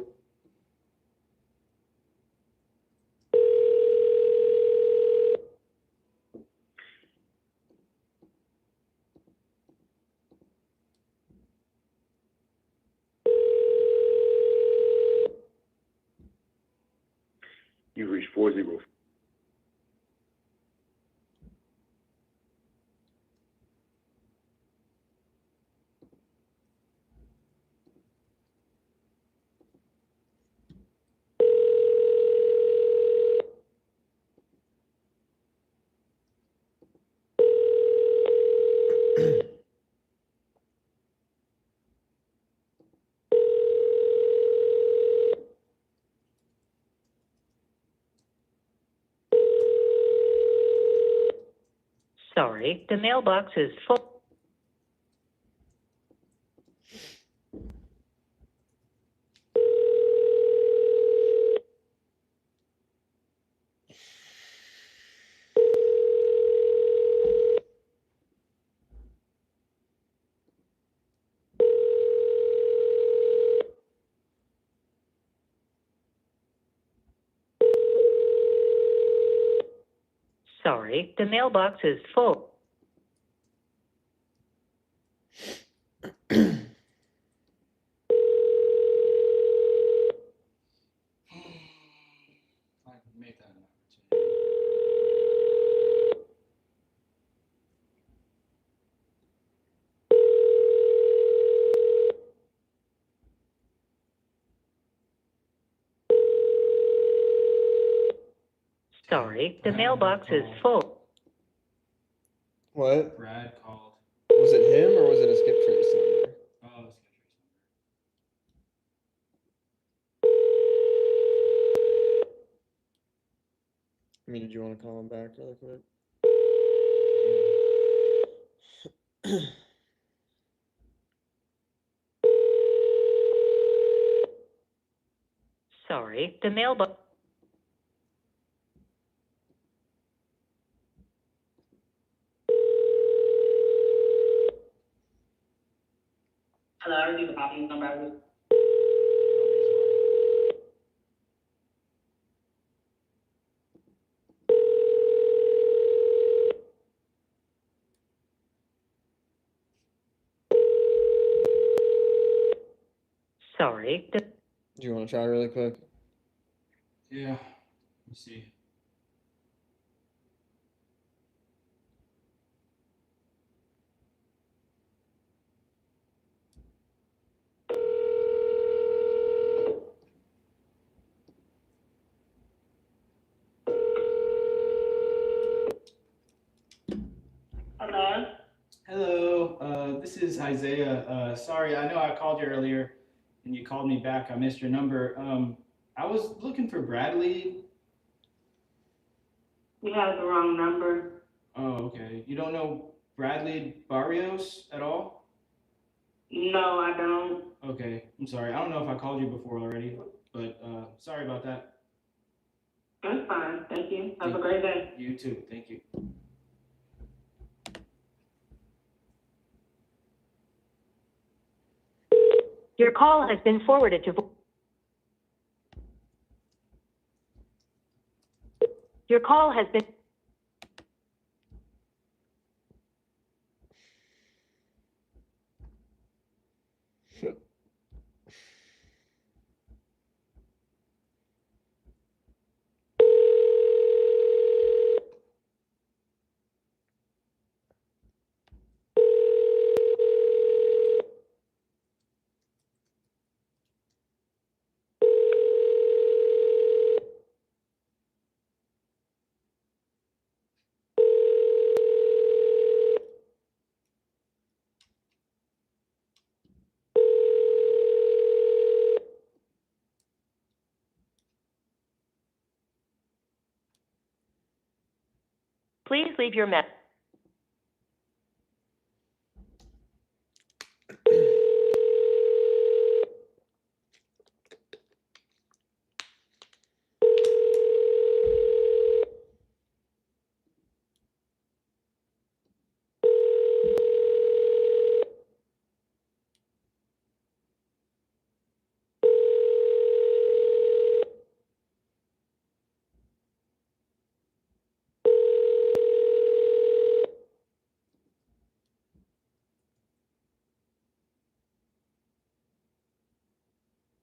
You reached 404. Sorry, the mailbox is full. Sorry, the mailbox is full. I made that an opportunity. Sorry, the Brad mailbox is called. full. What? Brad called. Was it him or was it a skip trace number? Oh, it's Skip Trace I mean, did you want to call him back really quick? Sorry. Sorry, the mailbox. Hello, I received a copy number. Sorry, the Do you want to try really quick? Yeah. Let me see. Hello? Hello, this is Isaiah. Sorry, I know I called you earlier and you called me back. I missed your number. I was looking for Bradley. You have the wrong number. Oh, okay. You don't know Bradley Barrios at all? No, I don't. Okay, I'm sorry. I don't know if I called you before already, but sorry about that. That's fine. Thank you. Have a great day. You too. Thank you. Your call has been forwarded to Your call has been Please leave your message.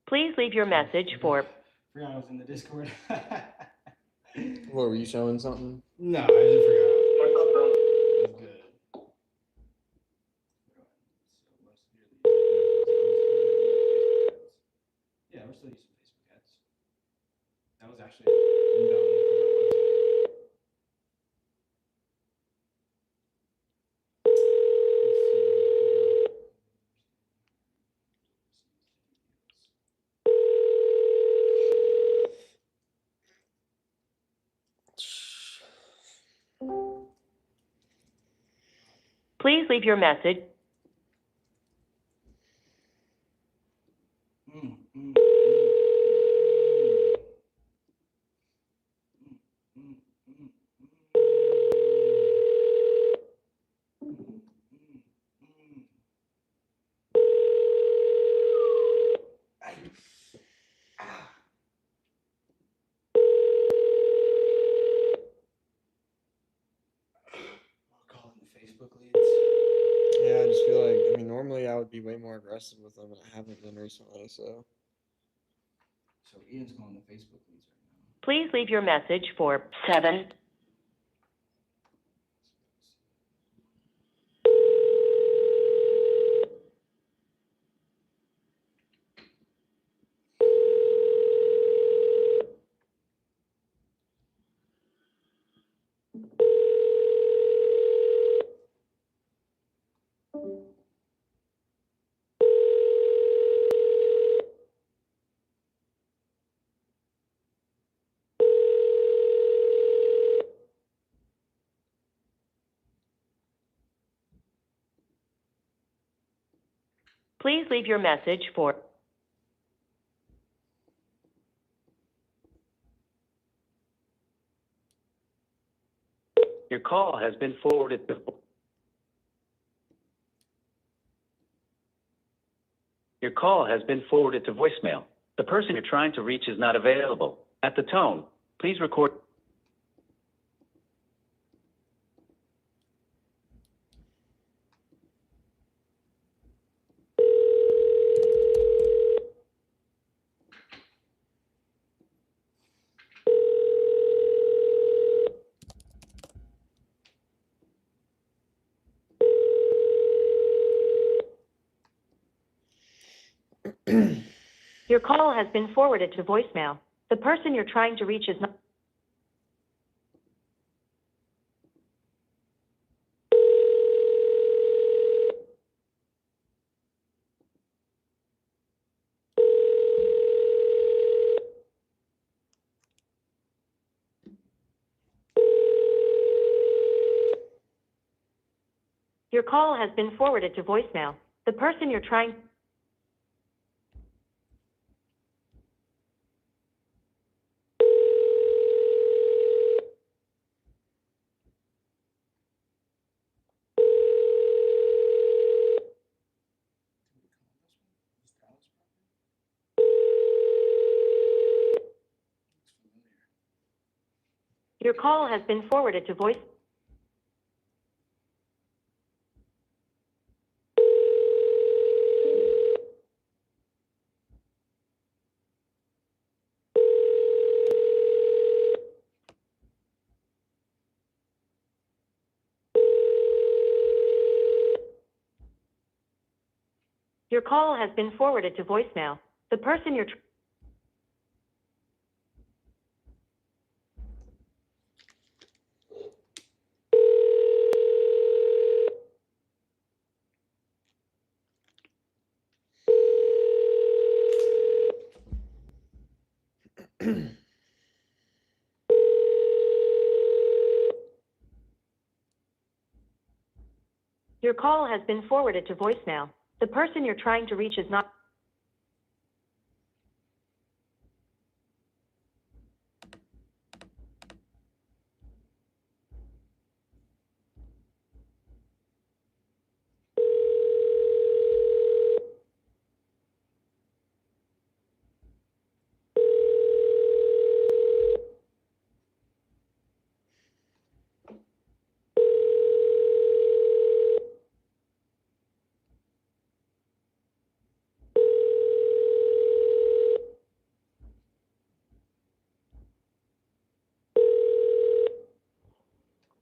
Please leave your message for Forgot I was in the Discord. What, were you showing something? No, I just forgot. What's up, bro? It was good. Yeah, we're still using Facebook ads. That was actually inbound from my website. Please leave your message. Calling the Facebook leads. Yeah, I just feel like, I mean, normally I would be way more aggressive with them, and I haven't been recently, so. So Ian's calling the Facebook leads right now. Please leave your message for 7. Please leave your message for call has been forwarded to Your call has been forwarded to voicemail. The person you're trying to reach is not available. At the tone, please record. Your call has been forwarded to voicemail. The person you're trying to reach is not. Your call has been forwarded to voicemail. The person you're trying. Your call has been forwarded to voice. Your call has been forwarded to voicemail. The person you're. Your call has been forwarded to voicemail. The person you're trying to reach is not.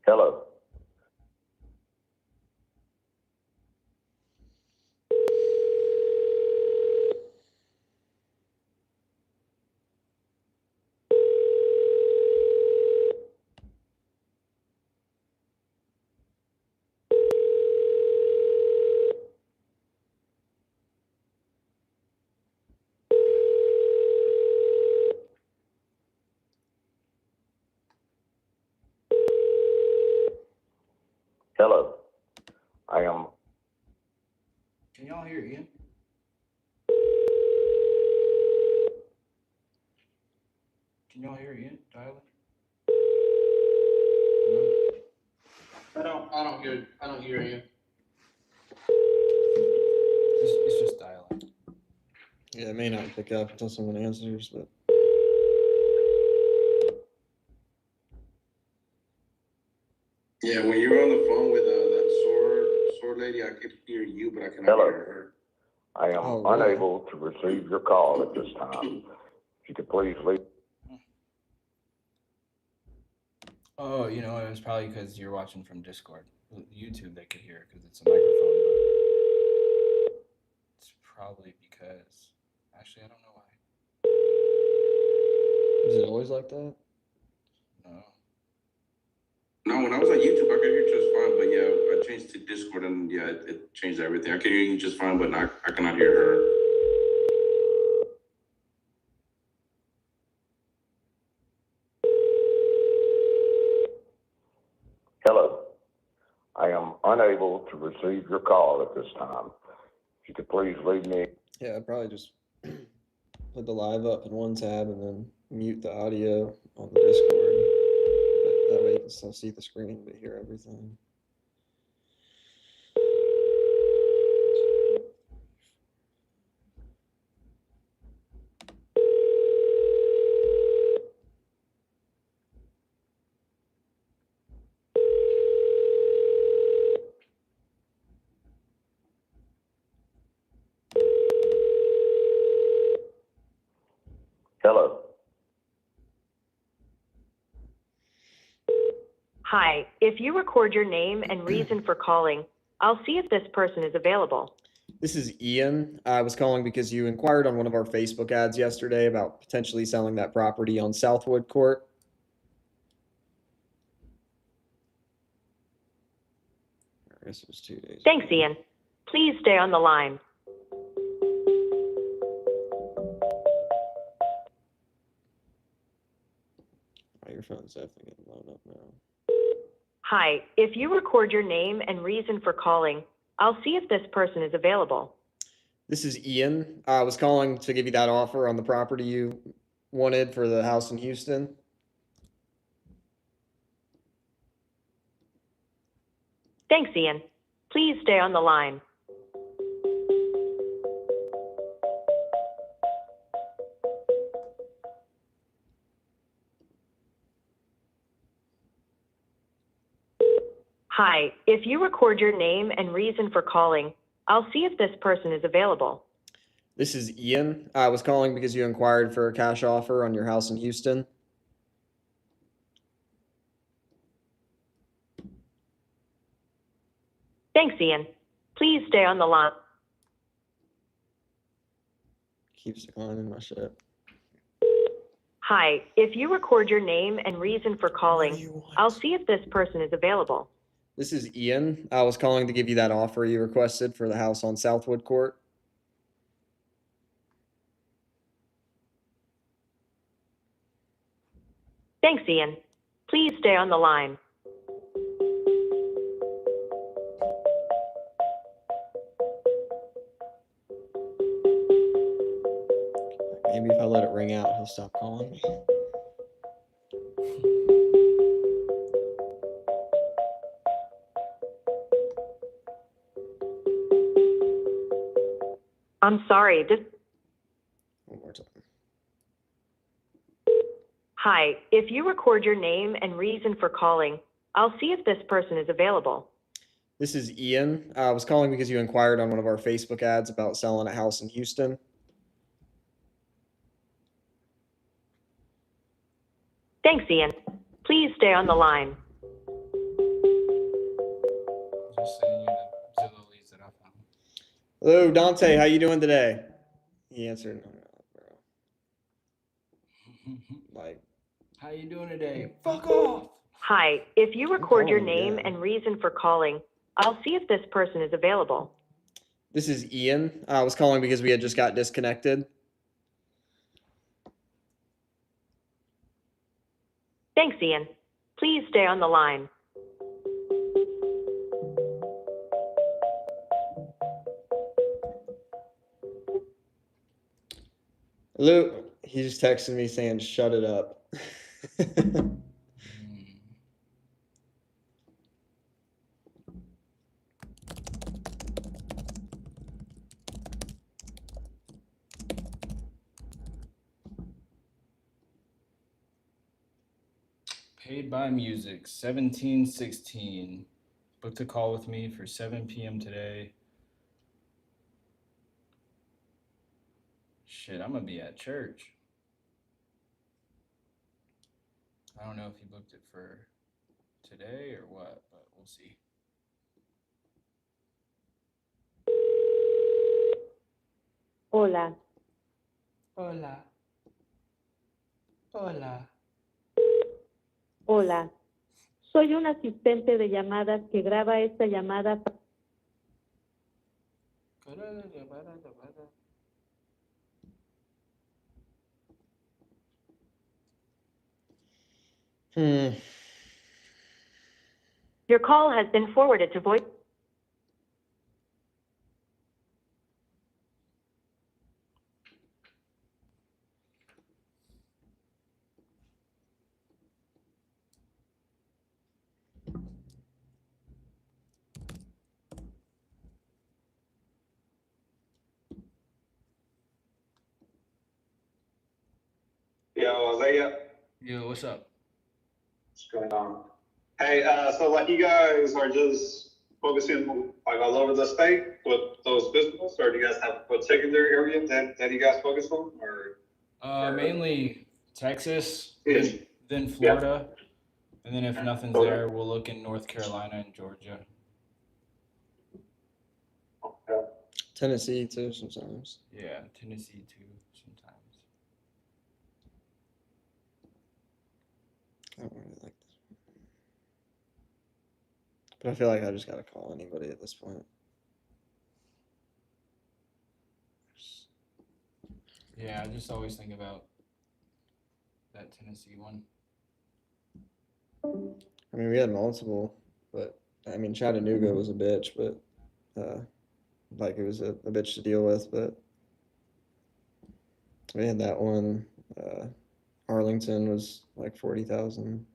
Hello. Hello. I am. Can y'all hear Ian? Can y'all hear Ian? Dial in. No? I don't hear you. It's just dialing. Yeah, it may not pick up until someone answers, but. Yeah, when you were on the phone with that sword lady, I could hear you, but I cannot Hello. hear her. I am Oh, really? unable to receive your call at this time. If you could please leave. Oh, you know, it was probably because you're watching from Discord. YouTube, they could hear because it's a microphone, but it's probably because. Actually, I don't know why. Is it always like that? No. No, when I was on YouTube, I could hear you just fine, but yeah, I changed to Discord and yeah, it changed everything. I could hear you just fine, but I cannot hear her. Hello. I am unable to receive your call at this time. If you could please leave me. Yeah, I'd probably just put the live up in one tab and then mute the audio on the Discord. But That way you can still see the screen but hear everything. Hello. Hi, if you record your name and reason for calling, I'll see if this person is available. This is Ian. I was calling because you inquired on one of our Facebook ads yesterday about potentially selling that property on Southwood Court. I guess it was 2 days. Thanks, ago. Ian. Please stay on the line. Oh, your phone's definitely getting blown up now. Hi, if you record your name and reason for calling, I'll see if this person is available. This is Ian. I was calling to give you that offer on the property you wanted for the house in Houston. Thanks, Ian. Please stay on the line. Hi, if you record your name and reason for calling, I'll see if this person is available. This is Ian. I was calling because you inquired for a cash offer on your house in Houston. Thanks, Ian. Please stay on the line. Keeps declining my shit. Hi, if you record your name and reason for calling, I'll see if this person is available. This is Ian. I was calling to give you that offer you requested for the house on Southwood Court. Thanks, Ian. Please stay on the line. Maybe if I let it ring out, he'll stop calling me. I'm sorry, One more time. Hi, if you record your name and reason for calling, I'll see if this person is available. This is Ian. I was calling because you inquired on one of our Facebook ads about selling a house in Houston. Thanks, Ian. Please stay on the line. Just sending you the Zillow leads that I found. Hello, Dante. How you doing today? He answered, "No, bro." Like, How you doing today? Fuck off. Hi, if you record your calling him name again. and reason for calling, I'll see if this person is available. this is Ian. I was calling because we had just got disconnected. Thanks, Ian. Please stay on the line. Hello. He just texted me saying, "Shut it up." Paid by Music, 1716. Booked a call with me for 7 p.m. today. Shit, I'm gonna be at church. I don't know if he booked it for today or what, but we'll see. Hola. Hola. Hola. Hola. Soy un asistente de llamadas que graba esta llamada. Your call has been forwarded to voice. Yo, Isaiah, Yo, what's up? what's going on? Hey, so like you guys are just focusing like all over the state with those businesses, or do you guys have a particular area that you guys focus on, or? Mainly Texas, Yes. then Florida, and then if nothing's Okay. there, we'll look in North Carolina and Georgia. Okay. Tennessee too sometimes. Yeah, Tennessee too sometimes. I don't really like this. But I feel like I just gotta call anybody at this point. Yeah, I just always think about that Tennessee one. I mean, we had multiple, but I mean, Chattanooga was a bitch, but like it was a bitch to deal with. But we had that one. Arlington was like 40,000.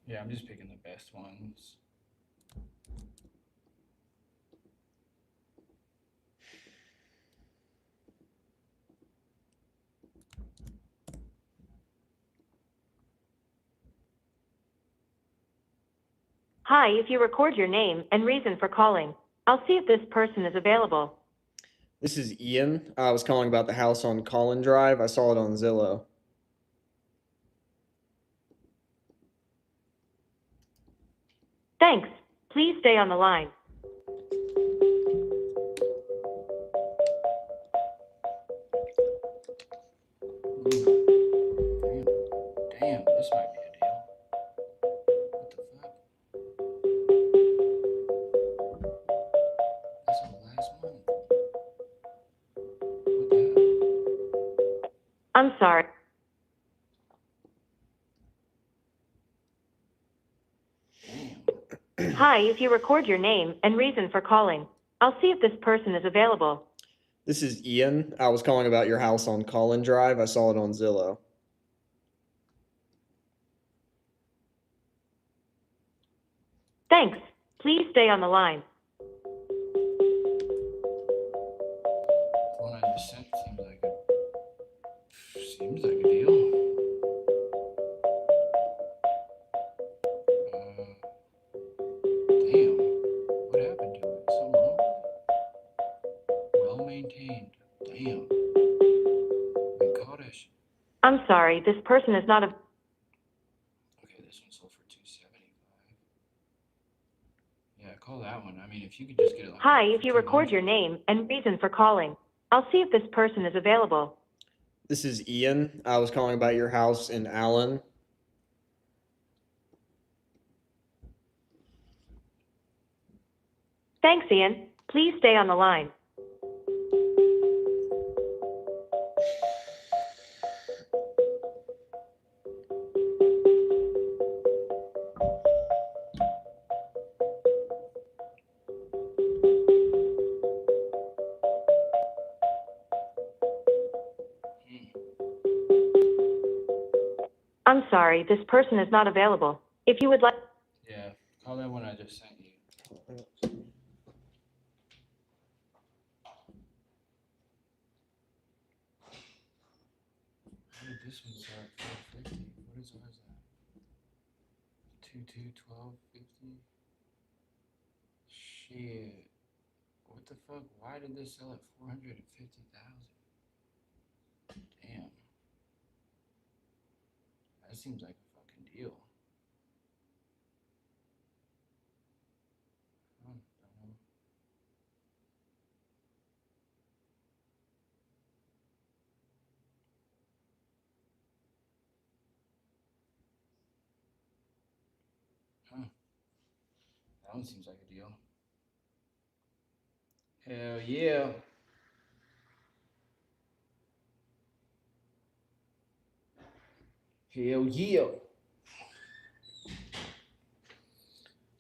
Yeah, I'm just picking the best ones. Hi, if you record your name and reason for calling, I'll see if this person is available. This is Ian. I was calling about the house on Collin Drive. I saw it on Zillow. Thanks. Please stay on the line. Damn, this might be a deal. What the fuck? That's all last month. What the hell? I'm sorry. Damn. Hi, if you record your name and reason for calling, I'll see if this person is available. This is Ian. I was calling about your house on Collin Drive. I saw it on Zillow. Thanks. Please stay on the line. The one I just sent seems like a deal. Damn. What happened to it? Something wrong with it? Well maintained. Damn. Been caught-ish. I'm sorry, this person is not a... Okay, this one sold for $275. Yeah, call that one. I mean, if you could just get it like Hi, for if you record 200. your name and reason for calling, I'll see if this person is available. This is Ian. I was calling about your house in Allen. Thanks, Ian. Please stay on the line. I'm sorry, this person is not available. If you would like... Yeah, call that one I just sent you. How did this one start at 450? What is ours at? 221250? Shit. What the fuck? Why did this sell at 450,000? Damn. That seems like a fucking deal. Don't know. That one seems like a deal. Hell yeah. Hell yeah.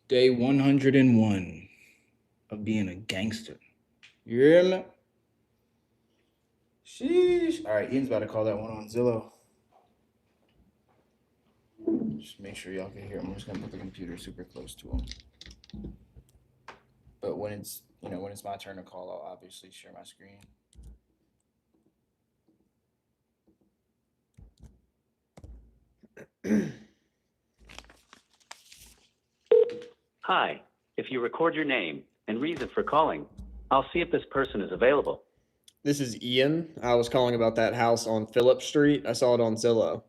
Day 101 of being a gangster. You hear me? Sheesh. All right, Ian's about to call that one on Zillow. Just make sure y'all can hear him. I'm just gonna put the computer super close to him. But when it's when it's my turn to call, I'll obviously share my screen. Hi, if you record your name and reason for calling, I'll see if this person is available. This is Ian. I was calling about that house on Phillip Street. I saw it on Zillow.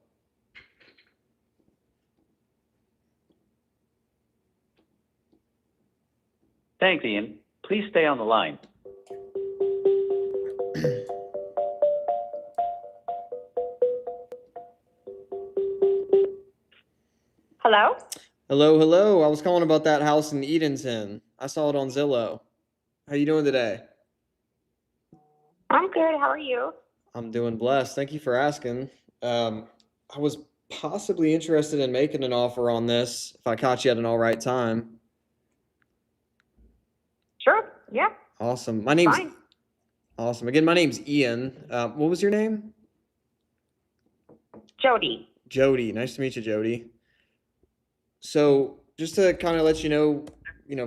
Thanks, Ian. Please stay on the line. Hello? Hello, hello. I was calling about that house in Edenton. I saw it on Zillow. How you doing today? I'm good. How are you? I'm doing blessed. Thank you for asking. I was possibly interested in making an offer on this if I caught you at an all right time. Sure. Yeah. Awesome. My name's Fine. awesome. Again, my name's Ian. What was your name? Jody. Jody. Nice to meet you, Jody. So just to kind of let you know,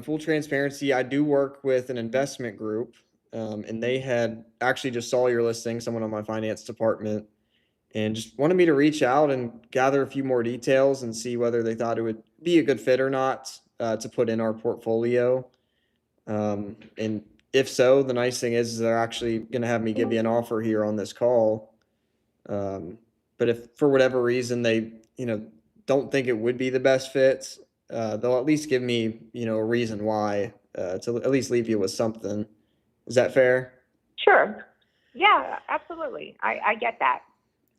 full transparency, I do work with an investment group, and they had actually just saw your listing, someone on my finance department, and just wanted me to reach out and gather a few more details and see whether they thought it would be a good fit or not to put in our portfolio. And if so, the nice thing is they're actually going to have me give you an offer here on this call. But if for whatever reason they, don't think it would be the best fit, they'll at least give me, a reason why to at least leave you with something. Is that fair? Sure. Yeah, absolutely. I get that.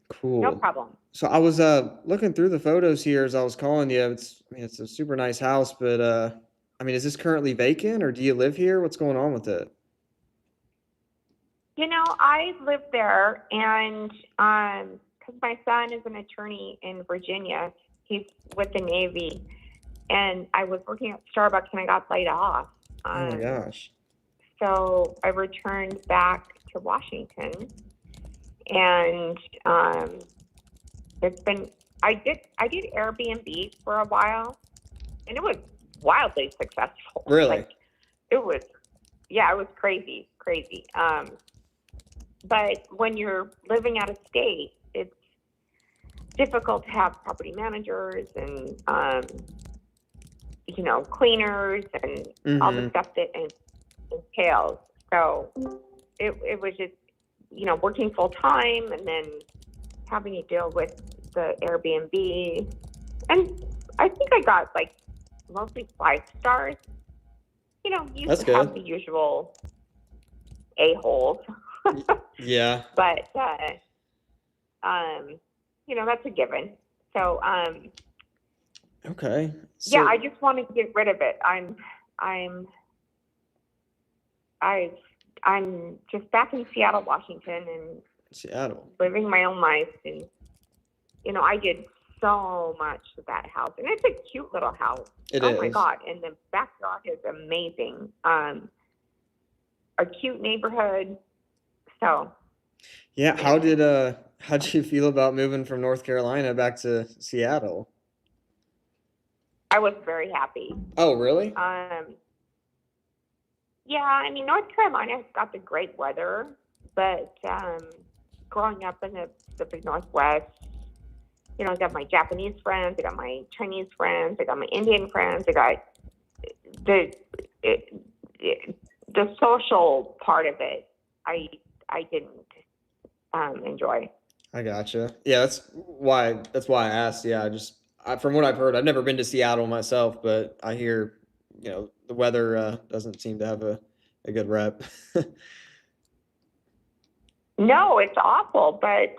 Cool. No problem. So I was looking through the photos here as I was calling you. It's a super nice house, but is this currently vacant or do you live here? What's going on with it? I live there, and because my son is an attorney in Virginia, he's with the Navy, and I was working at Starbucks and I got laid off. Oh my gosh. So I returned back to Washington, and I did Airbnb for a while, and it was wildly successful. Really? It was crazy. But when you're living out of state, it's difficult to have property managers and cleaners and all the stuff that entails. So it was just working full time and then having to deal with the Airbnb, and I think I got mostly 5 stars. You That's have good. the usual a-holes. Yeah. But that's a given. So Okay. yeah, I just want to get rid of it. I'm just back in Seattle, Washington, and Seattle. living my own life. And I did so much with that house, and it's a cute little house. It Oh my is. God! And the backyard is amazing. A cute neighborhood. So Yeah. How'd you feel about moving from North Carolina back to Seattle? I was very happy. Oh, really? Yeah, North Carolina's got the great weather, but growing up in the Pacific Northwest, I got my Japanese friends, I got my Chinese friends, I got my Indian friends, I got the social part of it. I didn't enjoy. I gotcha. Yeah, that's why I asked. Yeah, from what I've heard, I've never been to Seattle myself, but I hear, the weather doesn't seem to have a good rep. No, it's awful, but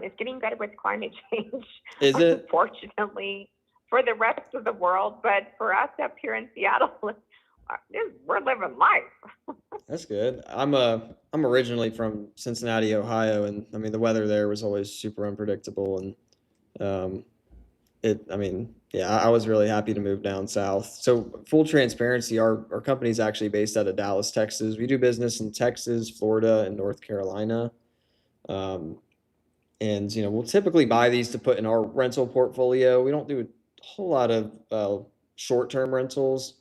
it's getting better with climate change. Is it? Unfortunately, for the rest of the world, but for us up here in Seattle, we're living life. That's good. I'm originally from Cincinnati, Ohio, and the weather there was always super unpredictable, and I mean, yeah, I was really happy to move down south. So full transparency, our company's actually based out of Dallas, Texas. We do business in Texas, Florida, and North Carolina. Um, and we'll typically buy these to put in our rental portfolio. We don't do a whole lot of short-term rentals,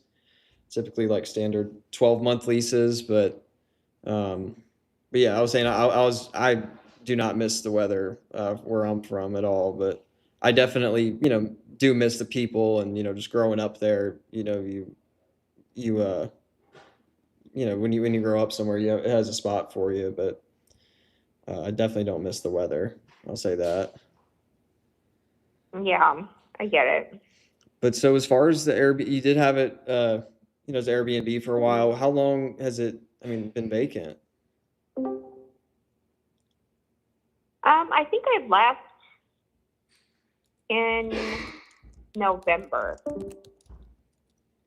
typically like standard 12-month leases. Um, but yeah, I was saying I do not miss the weather where I'm from at all, but I definitely do miss the people and just growing up there. You when you grow up somewhere, it has a spot for you, but I definitely don't miss the weather. I'll say that. Yeah, I get it. But so as far as the Airbnb, you did have it, as Airbnb for a while. How long has it, been vacant? I think I left in November.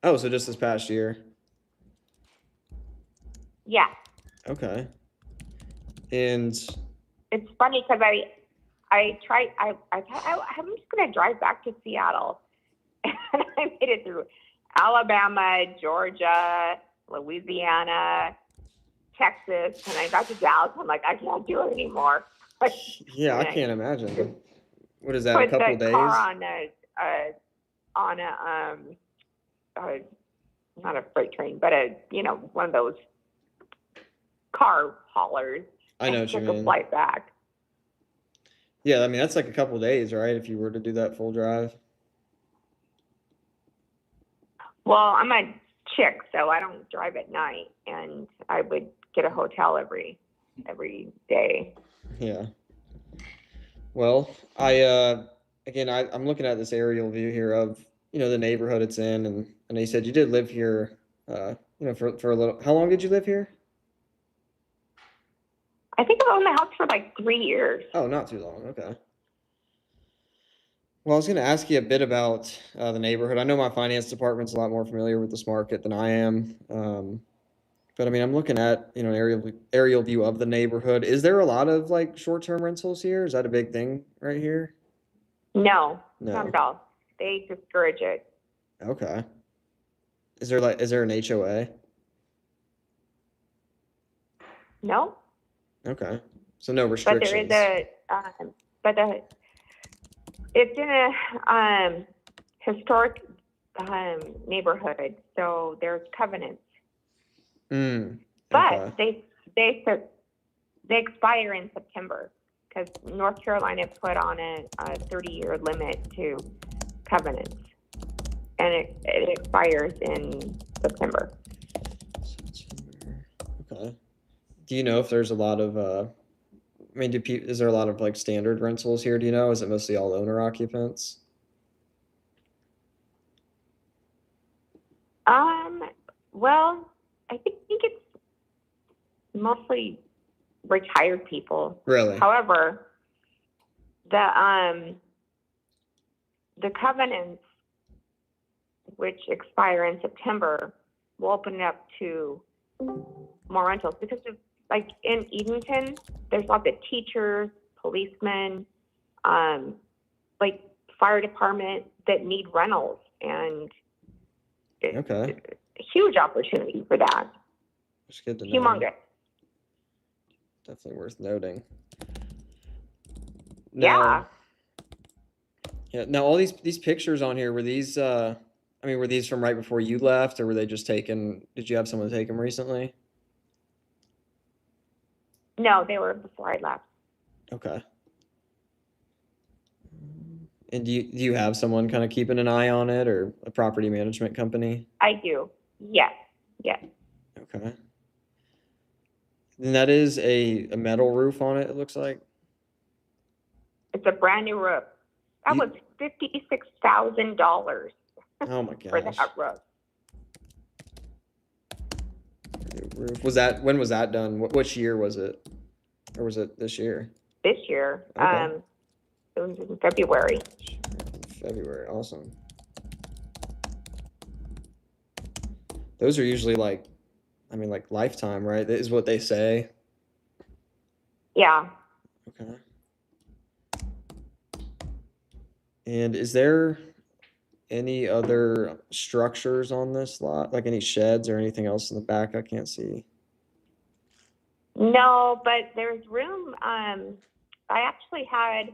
Oh, so just this past year. Yeah. Okay. And It's funny because I thought I'm just gonna drive back to Seattle, and I made it through Alabama, Georgia, Louisiana, Texas, and I got to Dallas. I'm like, I can't do it anymore. yeah, I can't imagine. What is that? A Put couple the days? car on not a freight train, but one of those car haulers. I know what you took a mean. flight back. Yeah, that's like a couple days, right? If you were to do that full drive. Well, I'm a chick, so I don't drive at night, and I would get a hotel every day. Yeah. Well, I'm looking at this aerial view here of the neighborhood it's in, and you said you did live here, for a little. How long did you live here? I think I owned the house for like 3 years. Oh, not too long. Okay. Well, I was going to ask you a bit about the neighborhood. I know my finance department's a lot more familiar with this market than I am. But I'm looking at an aerial view of the neighborhood. Is there a lot of like short-term rentals here? Is that a big thing right here? No, No. not at all. They discourage it. Okay. Is there an HOA? No. Okay. So no But there restrictions. is it's in a historic neighborhood, so there's covenants. Okay. But they expire in September because North Carolina put on a 30-year limit to covenants, and it expires in September. Okay. Do you know if there's a lot of is there a lot of like standard rentals here? Do you know? Is it mostly all owner occupants? Well, I think it's mostly retired people. Really? However, the covenants, which expire in September, will open it up to more rentals because of, like in Edenton, there's lots of teachers, policemen, like fire department that need rentals, and Okay. a huge opportunity for that. That's good to know. Humongous. Definitely worth noting. Yeah. Yeah. Now, all these pictures on here, were these were these from right before you left, or were they just taken? Did you have someone take them recently? No, they were before I left. Okay. And do you have someone kind of keeping an eye on it, or a property management company? I do. Yes. Yes. Okay. And that is a metal roof on it, it looks like. It's a brand new roof. That was $56,000 Oh my for gosh. that roof. New roof. When was that done? Which year was it? Or was it this year? This year. Okay. It was in February. February, awesome. Those are usually like lifetime, right? That is what they say. Yeah. Okay. And is there any other structures on this lot, like any sheds or anything else in the back I can't see? No, but there's room. I actually had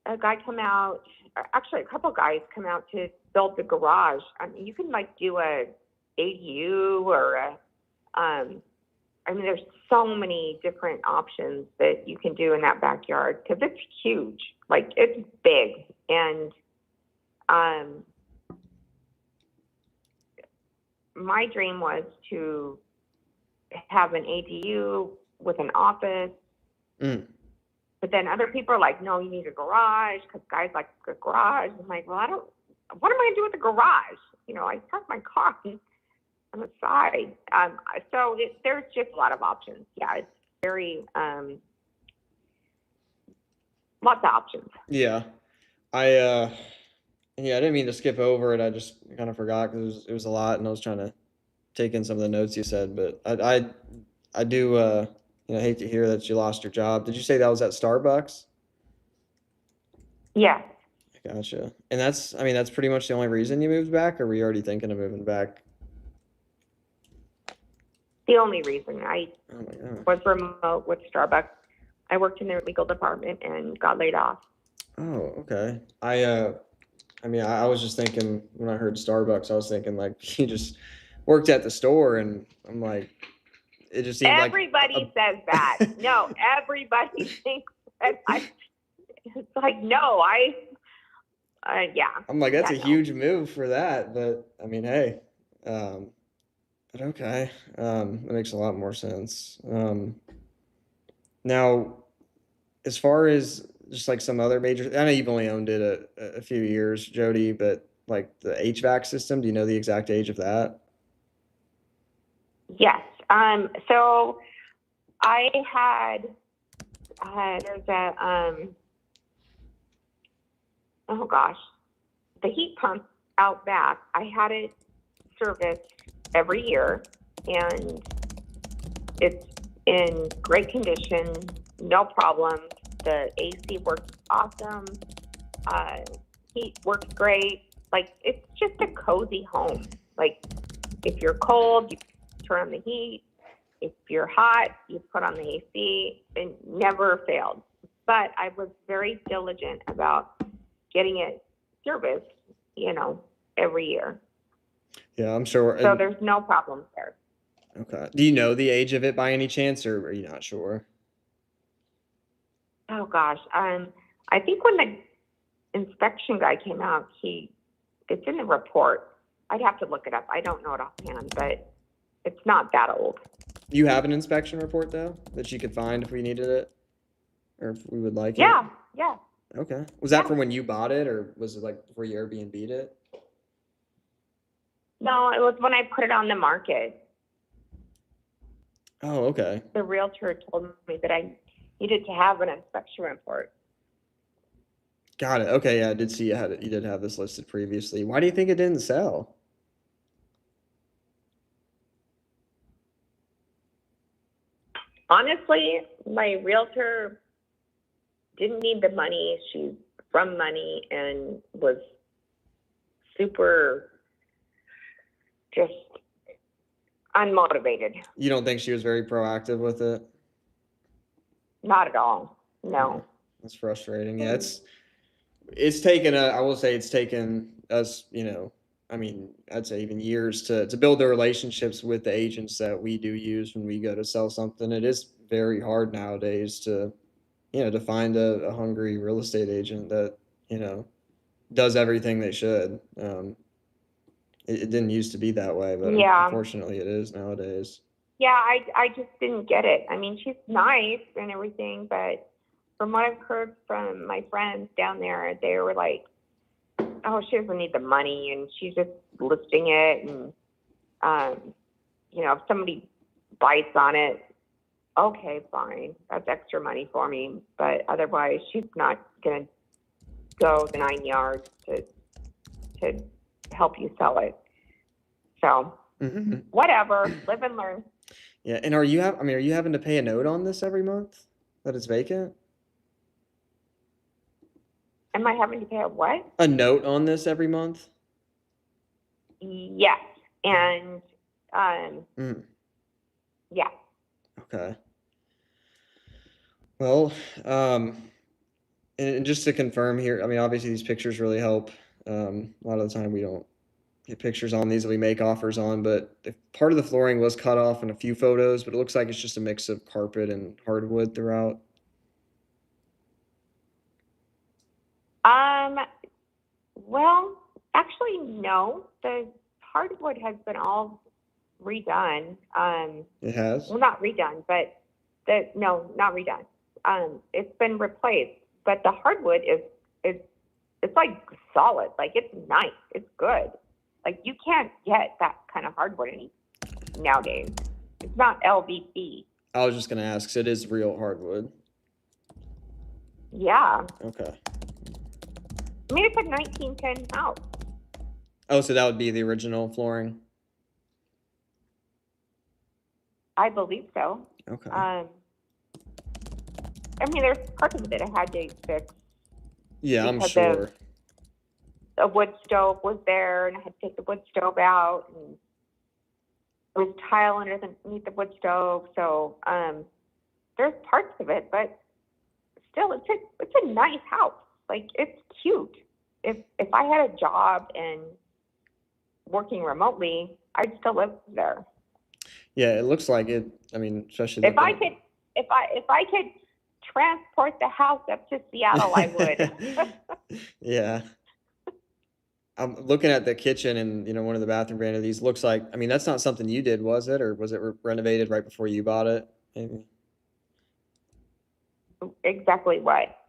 a guy come out, or actually a couple guys come out to build the garage. I mean, you can like do a ADU or a, I mean, there's so many different options that you can do in that backyard because it's huge. Like it's big, and my dream was to have an ADU with an office. Mm. But then other people are like, no, you need a garage because guys like a garage. I'm like, well, what am I going to do with the garage? You know, I park my car on the side. So there's just a lot of options. Yeah, it's very, lots of options. Yeah. Yeah, I didn't mean to skip over it. I just kind of forgot because it was a lot, and I was trying to take in some of the notes you said. But I do hate to hear that you lost your job. Did you say that was at Starbucks? Yeah. Gotcha. And that's pretty much the only reason you moved back, or were you already thinking of moving back? The only reason I Oh my God. was remote with Starbucks. I worked in their legal department and got laid off. Oh, okay. I was just thinking when I heard Starbucks, I was thinking like you just worked at the store, and I'm like, it just seemed Everybody says that. No, everybody thinks that it's like, no, yeah. I'm like, that's Yeah, a no. huge move for that, but I mean, hey, but okay, that makes a lot more sense. Now, as far as just like some other major, I know you've only owned it a few years, Jody, but like the HVAC system, do you know the exact age of that? Yes. So I had, there's a, oh gosh, the heat pump out back. I had it serviced every year, and it's in great condition, no problem. The AC works awesome. Heat works great. Like, it's just a cozy home. Like, if you're cold, you turn on the heat. If you're hot, you put on the AC. It never failed. But I was very diligent about getting it serviced, every year. Yeah, I'm sure. So there's no problems there. Okay. Do you know the age of it by any chance, or are you not sure? Oh gosh. I think when the inspection guy came out, it's in the report. I'd have to look it up. I don't know it offhand, but it's not that old. You have an inspection report though that you could find if we needed it, or if we would like it? Yeah. Okay. Was that from when you bought it, or was it like before you Airbnb'd it? No, it was when I put it on the market. Oh, okay. The realtor told me that I needed to have an inspection report. Got it. Okay, yeah, I did see you did have this listed previously. Why do you think it didn't sell? Honestly, my realtor didn't need the money. She's from money and was super just unmotivated. You don't think she was very proactive with it? Not at all. No. That's frustrating. Yeah, it's taken I will say it's taken us, I'd say even years to build the relationships with the agents that we do use when we go to sell something. It is very hard nowadays to find a hungry real estate agent that, does everything they should. It didn't used to be that way, but Yeah. unfortunately it is nowadays. Yeah, I just didn't get it. I mean, she's nice and everything, but from what I've heard from my friends down there, they were like, oh, she doesn't need the money and she's just listing it. And, if somebody bites on it, okay, fine. That's extra money for me. But otherwise, she's not going to go the 9 yards to help you sell it. So whatever, live and learn. Yeah. And are you having to pay a note on this every month that it's vacant? Am I having to pay a what? A note on this every month? Yes, and yeah. Okay. Well, and just to confirm here, I mean, obviously these pictures really help. A lot of the time we don't get pictures on these that we make offers on, but if part of the flooring was cut off in a few photos, but it looks like it's just a mix of carpet and hardwood throughout. Well, actually, no. The hardwood has been all redone. It has? Well, not redone, but no, not redone. It's been replaced, but the hardwood is it's like solid. Like it's nice. It's good. Like you can't get that kind of hardwood nowadays. It's not LVP. I was just gonna ask, 'cause it is real hardwood. Yeah. Okay. I mean, it's a 1910 house. Oh, so that would be the original flooring? I believe so. Okay. I mean, there's parts of it that I had to fix. Yeah, I'm because sure. A wood stove was there, and I had to take the wood stove out, and there was tile underneath the wood stove. So there's parts of it, but still, it's a nice house. Like it's cute. If I had a job and working remotely, I'd still live there. Yeah, it looks like it. I mean, especially If I could transport the house up to Seattle, I would. Yeah. I'm looking at the kitchen and, one of the bathroom vanities looks like, I mean, that's not something you did, was it? Or was it renovated right before you bought it? Maybe. Exactly what?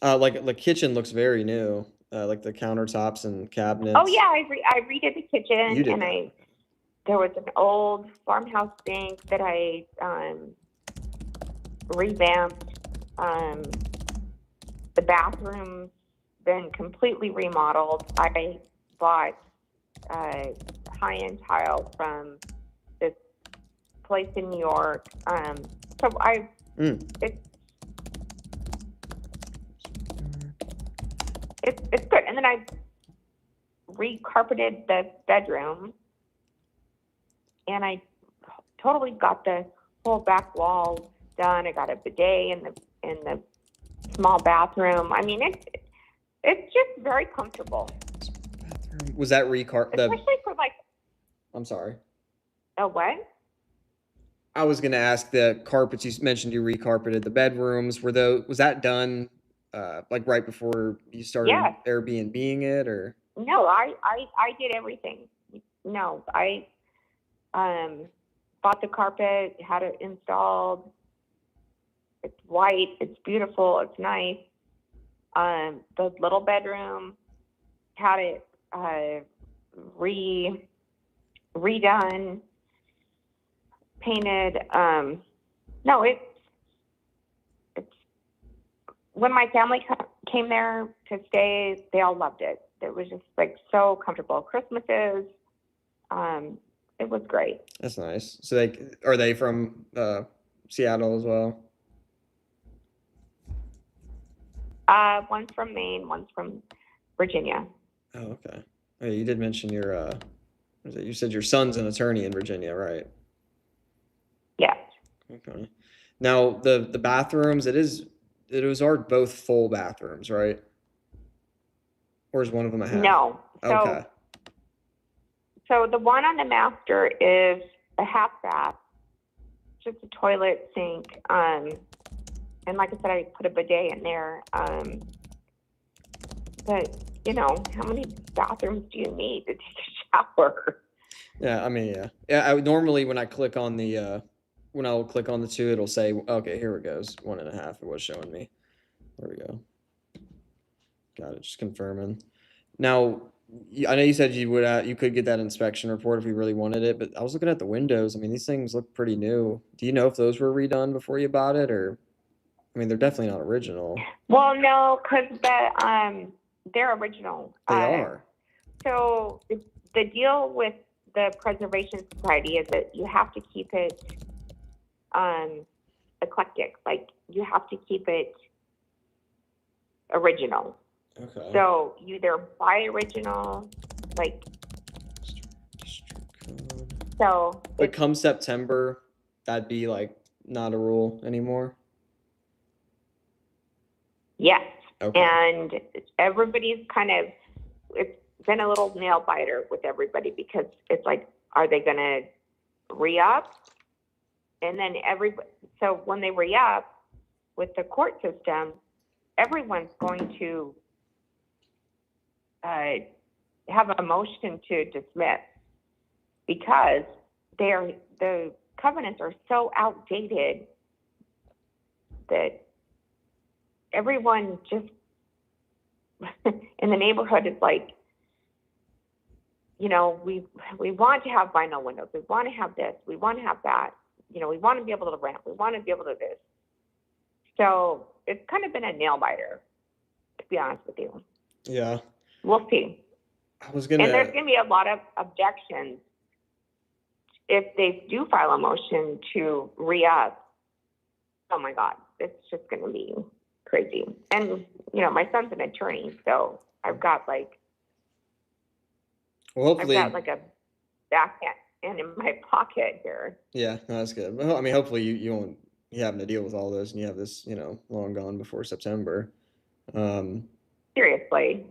Like the kitchen looks very new. Like the countertops and cabinets. Oh yeah, I redid the kitchen, You did and there was an old farmhouse sink that I revamped. The bathroom's been completely remodeled. I bought high-end tile from this place in New York. So it's good. And then I recarpeted the bedroom, and I totally got the whole back wall done. I got a bidet in the small bathroom. I mean, it's just very comfortable. Was that especially for like? I'm sorry. Oh, what? I was gonna ask, the carpets you mentioned you recarpeted the bedrooms. Was that done like right before you started Airbnb-ing it, or? No, I did everything. No, I bought the carpet, had it installed. It's white. It's beautiful. It's nice. The little bedroom had it redone, painted. No, it's when my family came there to stay, they all loved it. It was just like so comfortable. Christmases, it was great. That's nice. So are they from Seattle as well? One's from Maine, one's from Virginia. Oh, okay. Oh, you did mention your you said your son's an attorney in Virginia, right? Yes. Okay. Now the bathrooms, those are both full bathrooms, right? Or is one of them a half? No. Okay. So the one on the master is a half bath, just a toilet, sink, and like I said, I put a bidet in there. But how many bathrooms do you need to take a shower? Yeah, I mean, yeah. I would normally, when I click on the when I'll click on the two, it'll say, okay, here it goes, 1.5. It was showing me. There we go. Got it. Just confirming. Now, I know you said you could get that inspection report if you really wanted it, but I was looking at the windows. I mean, these things look pretty new. Do you know if those were redone before you bought it, or? I mean, they're definitely not original. Well, no, because they're original. They are. So the deal with the Preservation Society is that you have to keep it eclectic. Like you have to keep it original. Okay. So you either buy original, like, so But it's, come September, that'd be like not a rule anymore. yes. Okay. And everybody's kind of, it's been a little nail biter with everybody because it's like, are they going to re-up? And then so when they re-up with the court system, everyone's going to have a motion to dismiss because the covenants are so outdated that everyone just in the neighborhood is like, you know, we want to have vinyl windows, we want to have this, we want to have that, you know, we want to be able to rent, we want to be able to do this. So it's kind of been a nail biter, to be honest with you. Yeah. We'll see. I was gonna. And there's going to be a lot of objections if they do file a motion to re-up. Oh my God, it's just going to be crazy. And, you know, my son's an attorney, so I've got like, Well, hopefully. I've got like a back end in my pocket here. Yeah, no, that's good. Well, I mean, hopefully you won't you having to deal with all this and you have this, long gone before September. Seriously.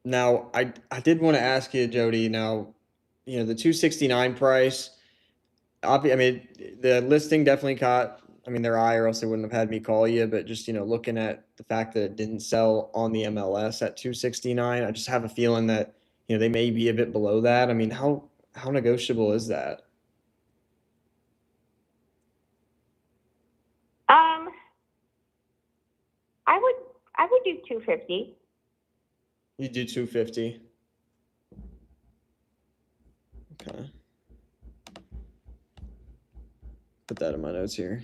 Now, I did want to ask you, Jody. Now, the 269 price. I mean, the listing definitely caught. I mean, their eye, or else they wouldn't have had me call you. But just looking at the fact that it didn't sell on the MLS at 269, I just have a feeling that they may be a bit below that. I mean, how negotiable is that? I would do 250. You do 250. Okay. Put that in my notes here.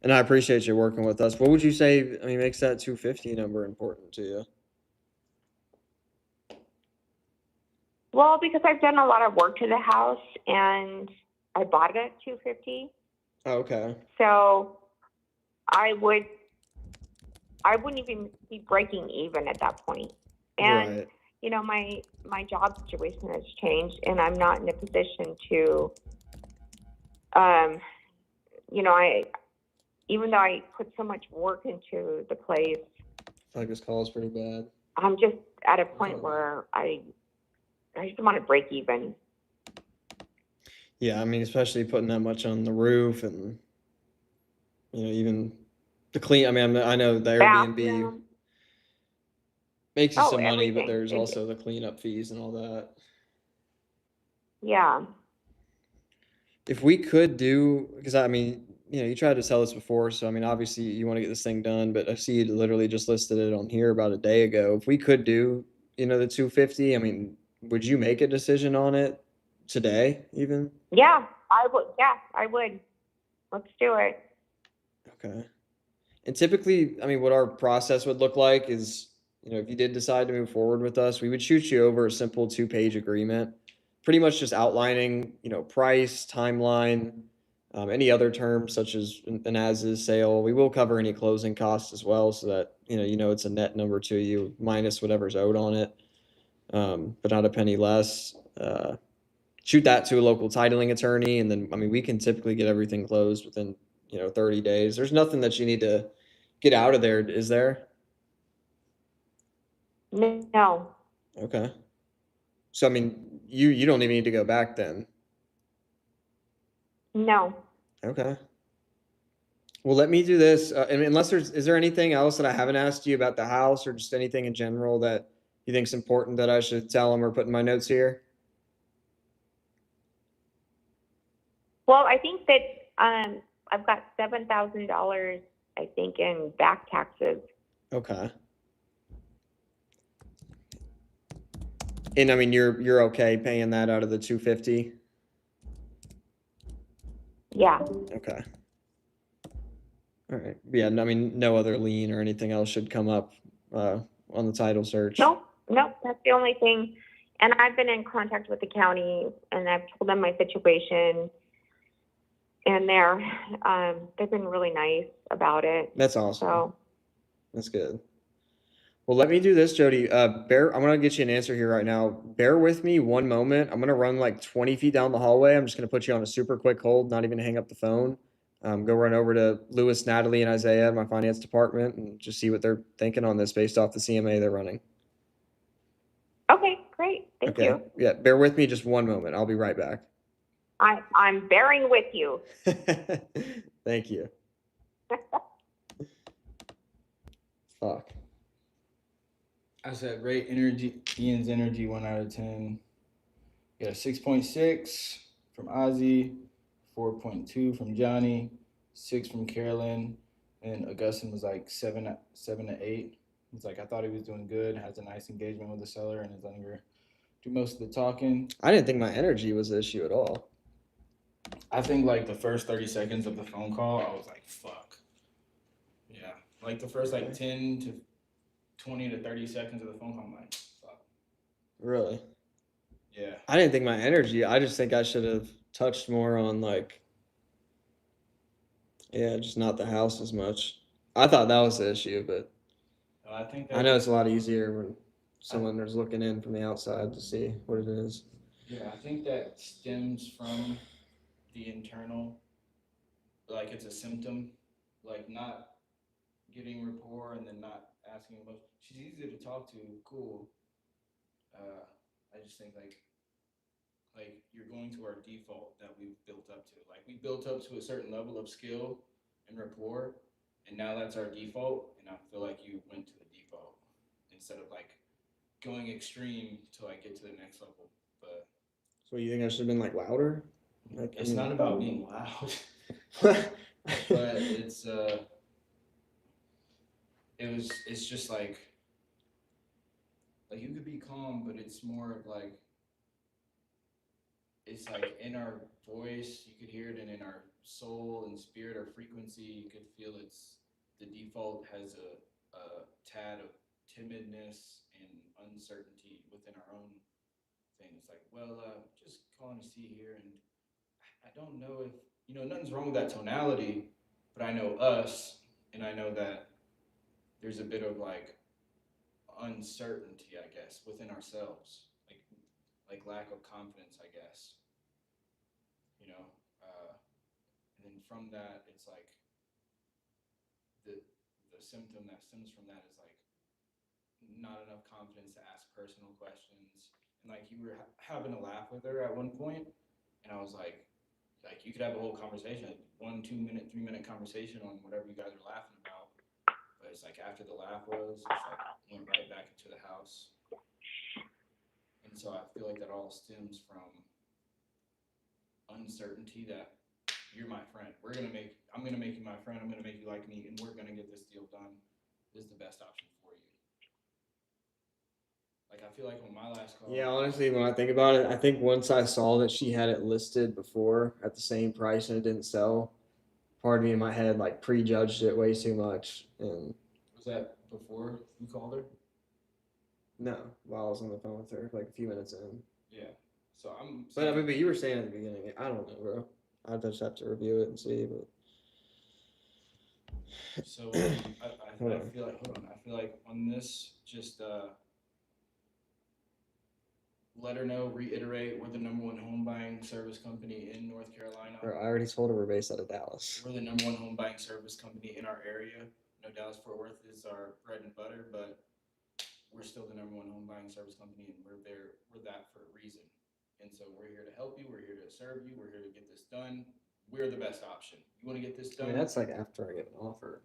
And I appreciate you working with us. What would you say, I mean, makes that 250 number important to you? Well, because I've done a lot of work to the house and I bought it at 250. Oh, okay. So I wouldn't even be breaking even at that point. And Right. My job situation has changed and I'm not in a position to even though I put so much work into the place, I feel like this call is pretty bad. I'm just at a point where I just want to break even. Yeah, I mean, especially putting that much on the roof and even the clean. I mean, I know the Airbnb Bathroom. makes you some money, but Everything. there's also the cleanup fees and all that. Yeah. If we could do, because I mean, you tried to sell this before, so I mean, obviously you want to get this thing done, but I see you literally just listed it on here about a day ago. If we could do, the 250, I mean, would you make a decision on it today even? Yeah, I would. Yeah, I would. Let's do it. Okay. And typically, I mean, what our process would look like is, if you did decide to move forward with us, we would shoot you over a simple 2-page agreement, pretty much just outlining, price, timeline, any other terms such as an as-is sale. We will cover any closing costs as well, so that it's a net number to you minus whatever's owed on it, but not a penny less. Shoot that to a local titling attorney, and then I mean we can typically get everything closed within 30 days. There's nothing that you need to get out of there, is there? No. Okay. So I mean, you don't even need to go back then. No. Okay. Well, let me do this. And unless is there anything else that I haven't asked you about the house, or just anything in general that you think is important that I should tell them or put in my notes here? Well, I think that I've got $7,000, I think, in back taxes. Okay. And I mean, you're okay paying that out of the 250? Yeah. Okay. All right. Yeah. I mean, no other lien or anything else should come up on the title search. No, that's the only thing. And I've been in contact with the county, and I've told them my situation, and they've been really nice about it. That's awesome. So That's good. Well, let me do this, Jody. I'm gonna get you an answer here right now. Bear with me one moment. I'm gonna run like 20 feet down the hallway. I'm just gonna put you on a super quick hold, not even hang up the phone. Go run over to Lewis, Natalie, and Isaiah, my finance department, and just see what they're thinking on this based off the CMA they're running. Okay, great. Thank Okay. you. Yeah, bear with me just one moment. I'll be right back. I'm bearing with you. Thank you. Fuck. I said rate Ian's energy 1 out of 10. Got a 6.6 from Ozzy, 4.2 from Johnny, 6 from Carolyn, and Augustin was like 7 to 8. He's like, I thought he was doing good, has a nice engagement with the seller, and is letting her do most of the talking. I didn't think my energy was the issue at all. I think like the first 30 seconds of the phone call, I was like, fuck. Yeah. Like the first like 10 to 20 to 30 seconds of the phone call, I'm like, fuck. Really? Yeah. I didn't think my energy. I just think I should have touched more on like, yeah, just not the house as much. I thought that was the issue, but I think I know it's a lot easier when someone is looking in from the outside to see what it is. Yeah, I think that stems from the internal, like it's a symptom, like not getting rapport and then not asking about. She's easy to talk to, cool. I just think like you're going to our default that we've built up to. Like we built up to a certain level of skill and rapport, and now that's our default. And I feel like you went to the default instead of like going extreme to like get to the next level. But so you think I should have been like louder? Like, it's not about being loud, but it's just like you could be calm, but it's more of like it's like in our voice, you could hear it, and in our soul and spirit or frequency, you could feel it's the default has a tad of timidness and uncertainty within our own thing. It's like, well, just calling to see here, and I don't know if nothing's wrong with that tonality, but I know us, and I know that there's a bit of like uncertainty, I guess, within ourselves, like lack of confidence, I guess. And then from that, it's like the symptom that stems from that is like not enough confidence to ask personal questions. And like you were having a laugh with her at one point, and I was like you could have a whole conversation, like 1, 2 minute, 3 minute conversation on whatever you guys are laughing about. But it's like after the laugh it's like went right back into the house. And so I feel like that all stems from uncertainty that you're my friend. I'm gonna make you my friend. I'm gonna make you like me, and we're gonna get this deal done. This is the best option for you. Like I feel like on my last call. Yeah, honestly, when I think about it, I think once I saw that she had it listed before at the same price and it didn't sell, part of me in my head like prejudged it way too much. And was that before you called her? No, while I was on the phone with her, like a few minutes in. Yeah. So I'm. But I mean, but you were saying at the beginning, I don't know, bro. I just have to review it and see. But so I feel like I feel like on this, just let her know, reiterate, we're the #1 home buying service company in North Carolina. Bro, I already told her we're based out of Dallas. We're the #1 home buying service company in our area. Dallas-Fort Worth is our bread and butter, but we're still the #1 home buying service company, and we're that for a reason. And so we're here to help you. We're here to serve you. We're here to get this done. We're the best option. You want to get this done? I mean, that's like after I get an offer.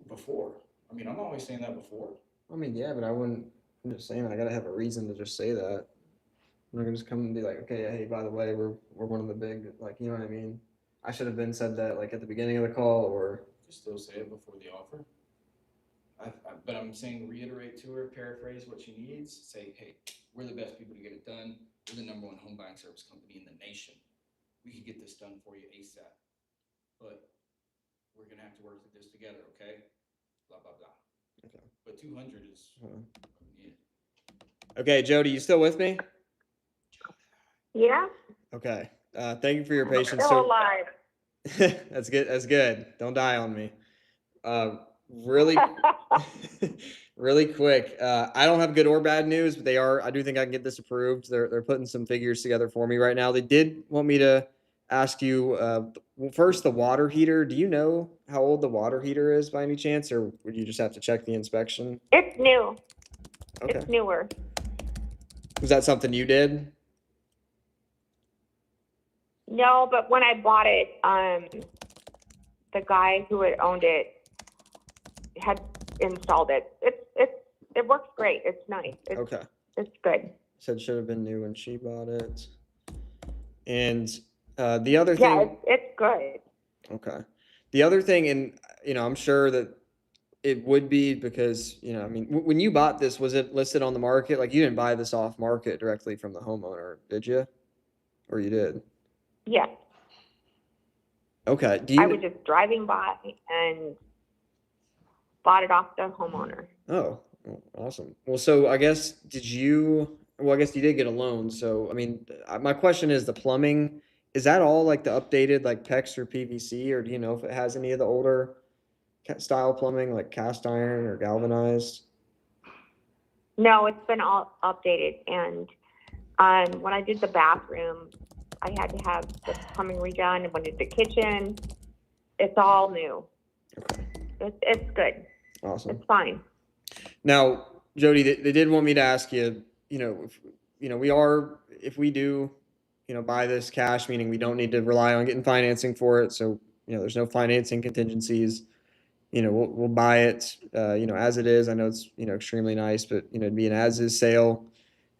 Before. I mean, I'm always saying that before. I mean, yeah, but I'm just saying I gotta have a reason to just say that. I'm not gonna just come and be like, okay, hey, by the way, we're one of the big, like, you know what I mean? I should have been said that like at the beginning of the call, or just still say it before the offer. But I'm saying reiterate to her, paraphrase what she needs. Say, hey, we're the best people to get it done. We're the #1 home buying service company in the nation. We could get this done for you ASAP. But we're gonna have to work through this together, okay? Blah blah blah. Okay. But 200 is. Yeah. Okay, Jody, you still with me? Yeah. Okay. Thank you for your patience. Still alive. That's good. That's good. Don't die on me. Really, Really quick, I don't have good or bad news, but I do think I can get this approved. They're putting some figures together for me right now. They did want me to ask you, well, first, the water heater. Do you know how old the water heater is by any chance, or would you just have to check the inspection? It's new. Okay. It's newer. Was that something you did? No, but when I bought it, the guy who had owned it had installed it. It works great. It's nice. Okay. It's good. Said should have been new when she bought it. And the other Yeah, thing. it's good. Okay. The other thing, and I'm sure that it would be because, I mean, when you bought this, was it listed on the market? Like you didn't buy this off market directly from the homeowner, did you? Or you did? Yeah. Okay. I was just driving by and bought it off the homeowner. Oh, awesome. Well, so I guess I guess you did get a loan. So, I mean, my question is the plumbing, is that all like the updated like PEX or PVC, or do you know if it has any of the older style plumbing like cast iron or galvanized? No, it's been all updated. And when I did the bathroom, I had to have the plumbing redone. And when I did the kitchen, it's all new. Okay. It's good. Awesome. It's fine. Now, Jody, they did want me to ask you, if we do, buy this cash, meaning we don't need to rely on getting financing for it. So, there's no financing contingencies. We'll buy it, as it is. I know it's, extremely nice, but, it'd be an as-is sale,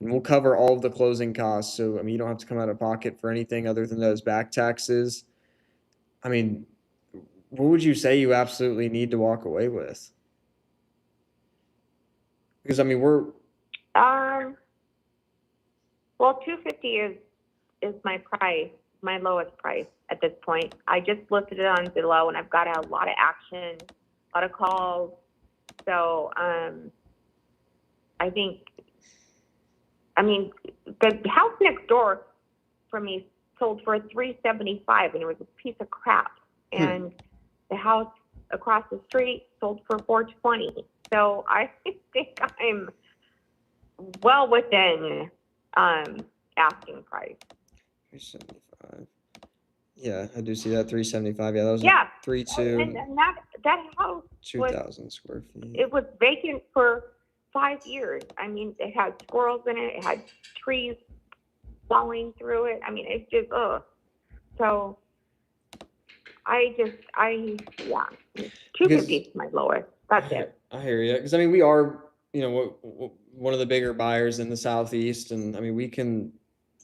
and we'll cover all of the closing costs. So, I mean, you don't have to come out of pocket for anything other than those back taxes. I mean, what would you say you absolutely need to walk away with? Because, I mean, well, 250 is my price, my lowest price at this point. I just listed it on Zillow, and I've got a lot of action, a lot of calls. So, I think, I mean, the house next door from me sold for $375, and it was a piece of crap. And the house across the street sold for $420. So I think I'm well within asking price. 375. Yeah, I do see that 375. Yeah, that was Yeah. 3.2. And that house 2,000 square feet. It was vacant for 5 years. I mean, it had squirrels in it. It had trees falling through it. I mean, it's just So yeah, 250 is my lowest. That's it. I hear you. Because, I mean, we are, one of the bigger buyers in the Southeast. And, I mean, we can,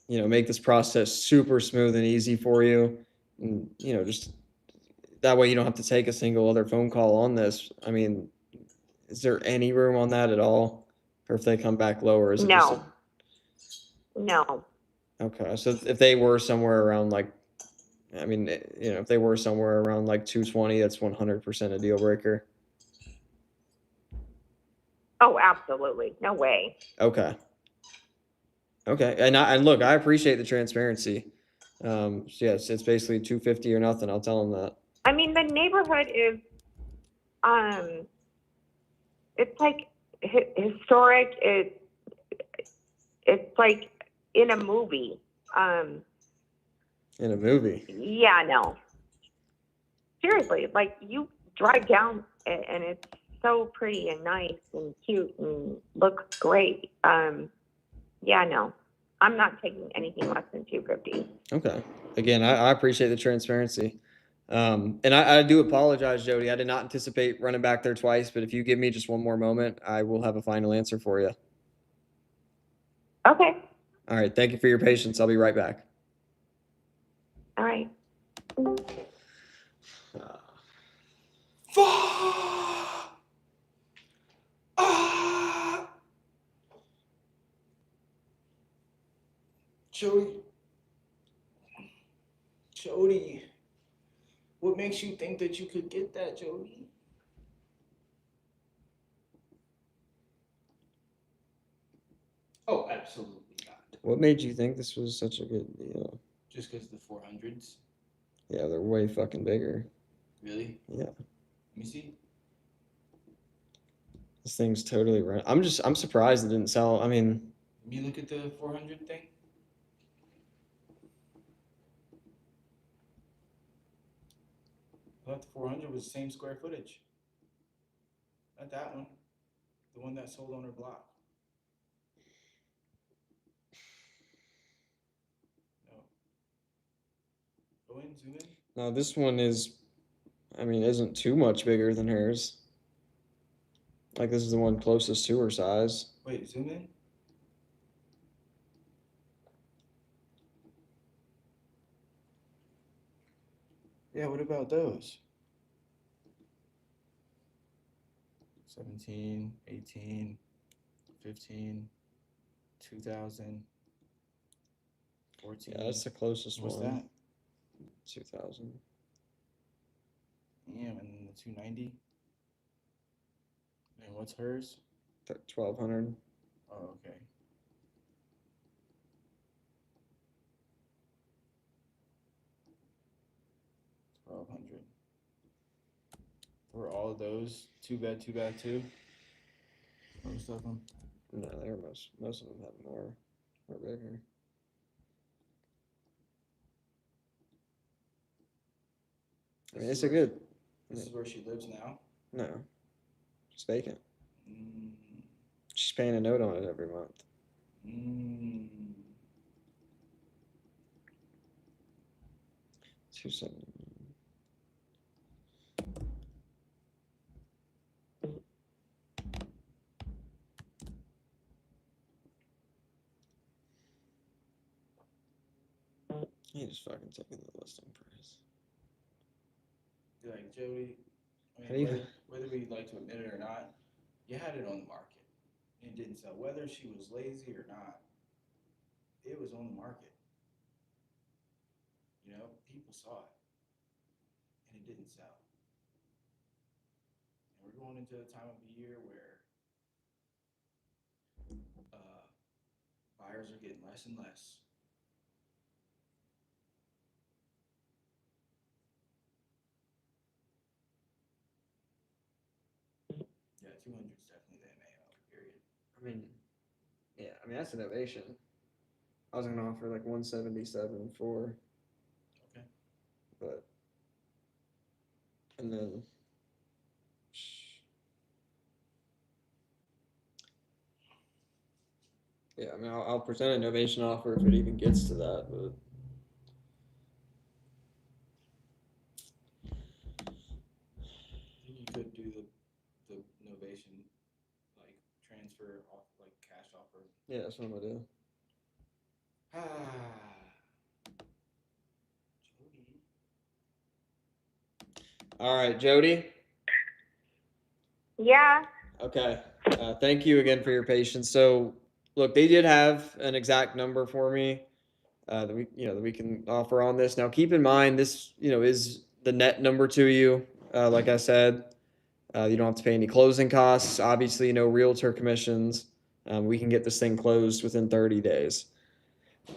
make this process super smooth and easy for you. And, just that way you don't have to take a single other phone call on this. I mean, is there any room on that at all? Or if they come back lower, is it No. No. Okay. So if they were somewhere around like, I mean, if they were somewhere around like 220, that's 100% a deal breaker. Oh, absolutely. No way. Okay. Okay. And look, I appreciate the transparency. So yes, it's basically 250 or nothing. I'll tell them that. I mean, the neighborhood is, it's like historic. It's like in a movie. In a movie? Yeah, no. Seriously, like you drive down and it's so pretty and nice and cute and looks great. Yeah, no. I'm not taking anything less than 250. Okay. Again, I appreciate the transparency. And I do apologize, Jody. I did not anticipate running back there twice, but if you give me just one more moment, I will have a final answer for you. Okay. All right. Thank you for your patience. I'll be right back. All right. Jody, what makes you think that you could get that, Jody? Oh, absolutely not. What made you think this was such a good deal? Just because the 400s? Yeah, they're way fucking bigger. Really? Yeah. Let me see. This thing's totally right. I'm surprised it didn't sell. I mean, You look at the 400 thing. I thought the 400 was the same square footage. Not that one. The one that sold on her block. No. Go in, zoom in. no, this one isn't too much bigger than hers. Like, this is the one closest to her size. Wait, zoom in. Yeah, what about those? 17, 18, 15, 2000, 14. Yeah, that's the closest What's one. that? 2000. Damn, and then the 290. And what's hers? 1200. Oh, okay. $1,200. Were all of those two bed, two? Most of them. No, they're most of them have more bigger. I mean, it's a good. This is where she lives now. No, it's vacant. Mm. She's paying a note on it every month. Mm. 270. He just fucking taking the listing price. You're like, Jody, I How do you- mean, whether we'd like to admit it or not, you had it on the market. And it didn't sell. Whether she was lazy or not, it was on the market. You know, people saw it. And it didn't sell. And we're going into a time of the year where buyers are getting less and less. Yeah, 200 is definitely the MAO, period. I mean that's an ovation. I was gonna offer like 177 for. Okay. But. And then. Yeah, I mean, I'll present an innovation offer if it even gets to that, but. I think you could do the novation, like transfer off, like cash offer. Yeah, that's what I'm gonna do. Jody. All right, Jody. Yeah. Okay. Thank you again for your patience. So, look, they did have an exact number for me that we can offer on this. Now, keep in mind this is the net number to you. Like I said, you don't have to pay any closing costs. Obviously, no realtor commissions. We can get this thing closed within 30 days.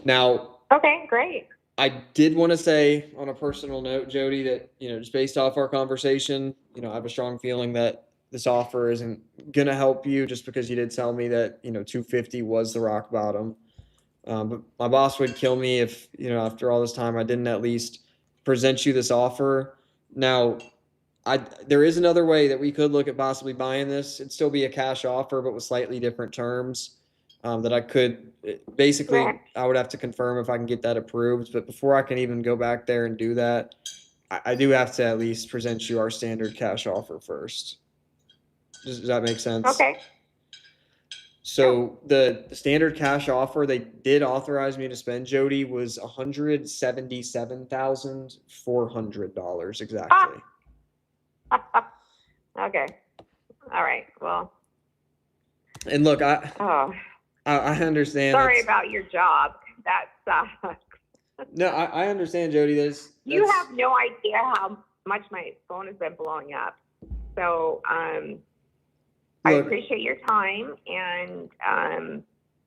Now. Okay, great. I did want to say on a personal note, Jody, that, just based off our conversation, I have a strong feeling that this offer isn't going to help you just because you did tell me that, 250 was the rock bottom. But my boss would kill me if, after all this time, I didn't at least present you this offer. Now, there is another way that we could look at possibly buying this. It'd still be a cash offer, but with slightly different terms. That I could basically, Right. I would have to confirm if I can get that approved. But before I can even go back there and do that, I do have to at least present you our standard cash offer first. Does that make sense? Okay. So the standard cash offer they did authorize me to spend, Jody, was $177,400 exactly. Okay. All right. Well. And look, I understand. Sorry about your job. That sucks. No, I understand, Jody. You have no idea how much my phone has been blowing up. So I appreciate your time, and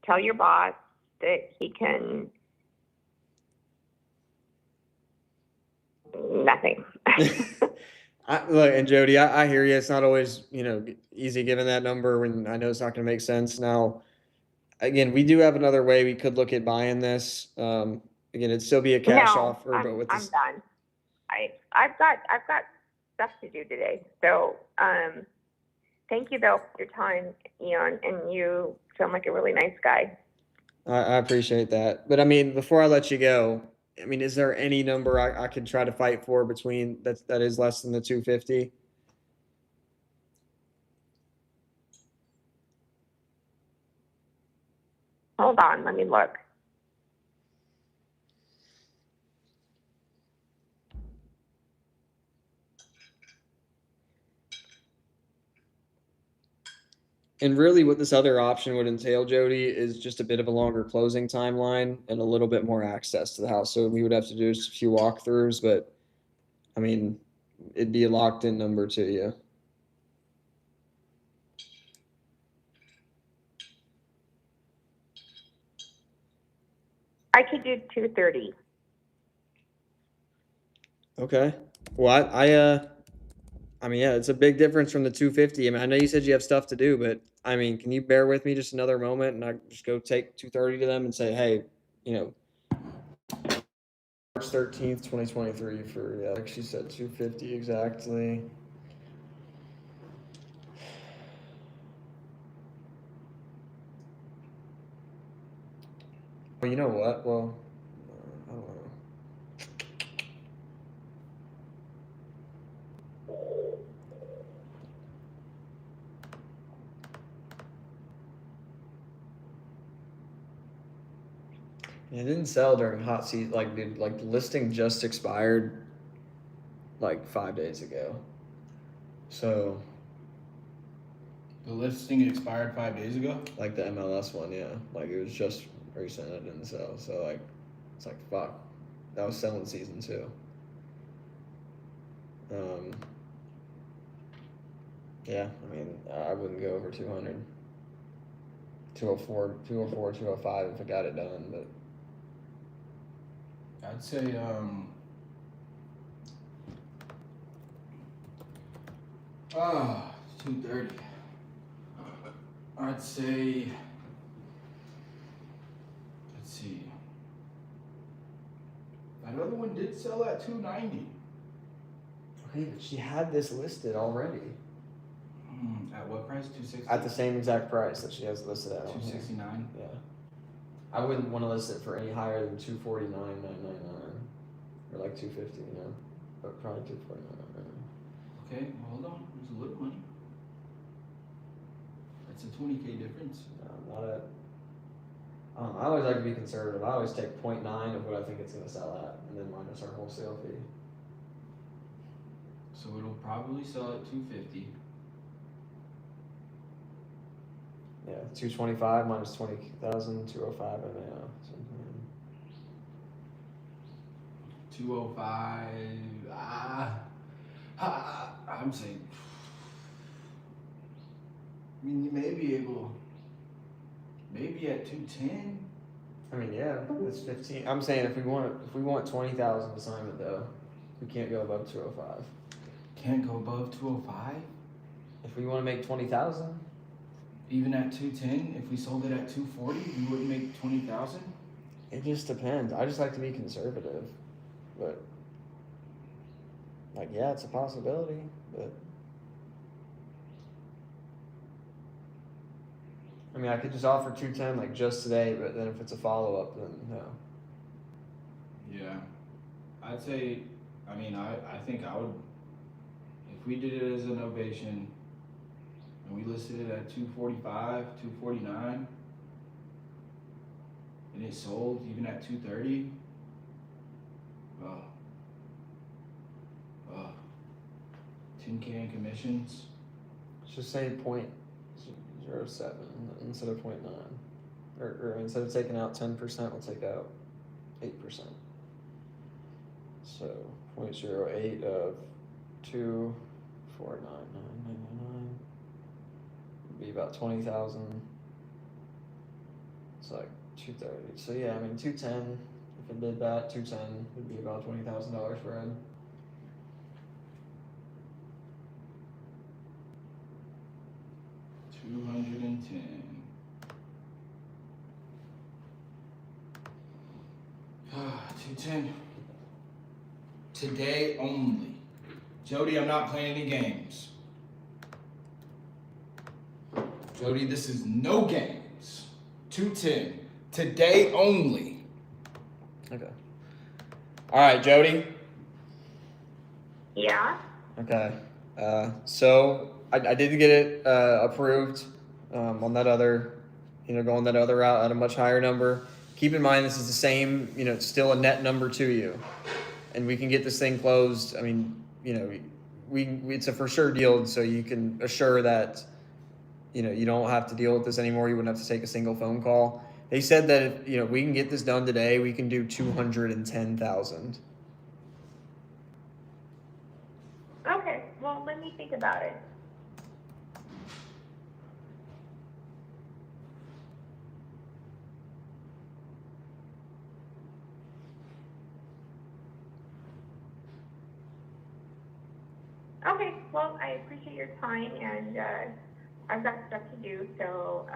tell your boss that he can. Look, and Jody, I hear you. It's not always, easy giving that number when I know it's not going to make sense. Now, again, we do have another way we could look at buying this. Again, it'd still be a cash No, offer, but with I'm this, done. I've got stuff to do today. So, thank you though for your time, Eon, and you sound like a really nice guy. I appreciate that. But I mean, before I let you go, I mean, is there any number I could try to fight for between that is less than the 250? Hold on, let me look. And really, what this other option would entail, Jody, is just a bit of a longer closing timeline and a little bit more access to the house. So we would have to do just a few walkthroughs, but I mean, it'd be a locked in number to you. I could do 230. Okay. Well, I mean, yeah, it's a big difference from the 250. I mean, I know you said you have stuff to do, but I mean, can you bear with me just another moment and I just go take 230 to them and say, hey, March 13th, 2023 for, yeah, like she said, 250 exactly. Well, you know what? Well, I don't know. It didn't sell during hot season. Like, dude, like the listing just expired like 5 days ago. So, The listing expired 5 days ago? like the MLS one, yeah. Like it was just recent. It didn't sell. So like, it's like fuck. That was selling season too. Yeah. I mean, I wouldn't go over 200. 204, 204, 205 if I got it done, but I'd say 230. I'd say, let's see. That other one did sell at 290. okay, but she had this listed already. At what price? 260? At the same exact price that she has listed at. 269. Yeah. I wouldn't want to list it for any higher than 249,999 or like 250, but probably 249,999. Okay, hold on. There's a little money. That's a 20K difference. No, not at. I always like to be conservative. I always take 0.9 of what I think it's going to sell at, and then minus our wholesale fee. So it'll probably sell at 250. Yeah, 225 minus 20,000, 205 MAO. 205. I'm saying. I mean, you may be able. Maybe at 210. I mean, yeah, it's 15. I'm saying if we want 20,000 to sign it though, we can't go above 205. Can't go above 205. If we want to make 20,000. Even at 210, if we sold it at 240, we wouldn't make 20,000. It just depends. I just like to be conservative, but like, yeah, it's a possibility, but I mean, I could just offer 210 like just today, but then if it's a follow up, then no. Yeah, I'd say. I mean, I think I would. If we did it as an ovation, and we listed it at 245, 249, and it sold even at 230. 10K in commissions. Let's just say 0.07 instead of 0.9. Or instead of taking out 10%, we'll take out 8%. So 0.08 of 249,999 would be about 20,000. It's like 230. So yeah, I mean 210. If it did that, 210 would be about $20,000 spread. 210. 210. Today only. Jody, I'm not playing any games. Jody, this is no games. 210. Today only. Okay. All right, Jody. Yeah. Okay. So I did get it approved on that other, going that other route at a much higher number. Keep in mind, this is the same, it's still a net number to you. And we can get this thing closed. I mean, it's a for sure deal, so you can assure that, you don't have to deal with this anymore. You wouldn't have to take a single phone call. They said that if, we can get this done today, we can do 210,000. Okay. Well, let me think about it. Okay. Well, I appreciate your time, and I've got stuff to do, so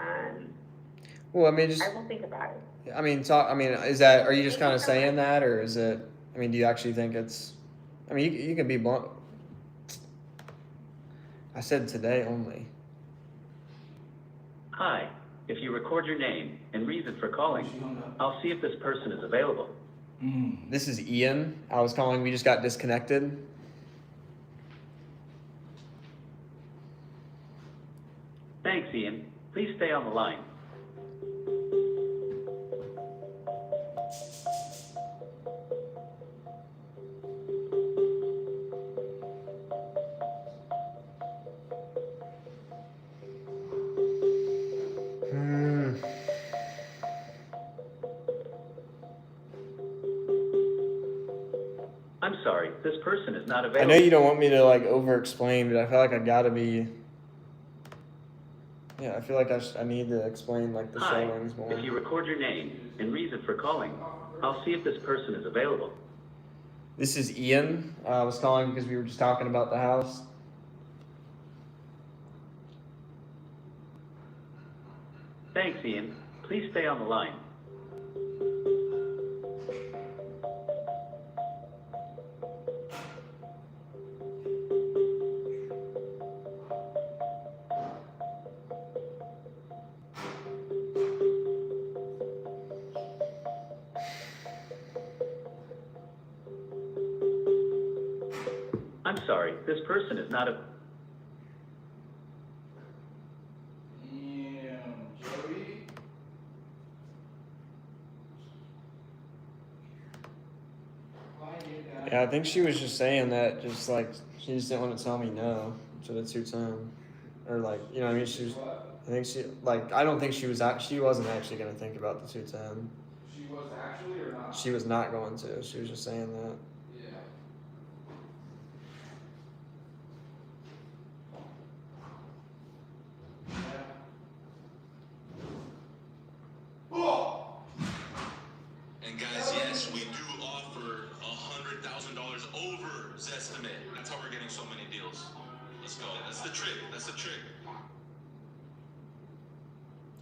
Well, I mean, I will think about it. are you just kind of saying that, or is it, do you actually think it's, you can be blunt. I said today only. Hi, if you record your name and reason for calling, I'll see if this person is available. This is Ian. I was calling, we just got disconnected. Thanks, Ian. Please stay on the line. I'm sorry, this person is not I available. know you don't want me to over explain, but I feel like I gotta be. Yeah, I feel like I need to explain the Hi, showings more. if you record your name and reason for calling, I'll see if this person is available. This is Ian. I was calling because we were just talking about the house. Thanks, Ian. Please stay on the line. I'm sorry, this person is not a... Jody? Yeah, I think she was just saying that, she just didn't want to tell me no to the 210, or she was. I think she I don't think she wasn't actually gonna think about the 210. She was actually or not? She was not going to. She was just saying that. Yeah. And guys, yes, we do offer $100,000 over Zestimate. That's how we're getting so many deals. Let's go. That's the trick. That's the trick.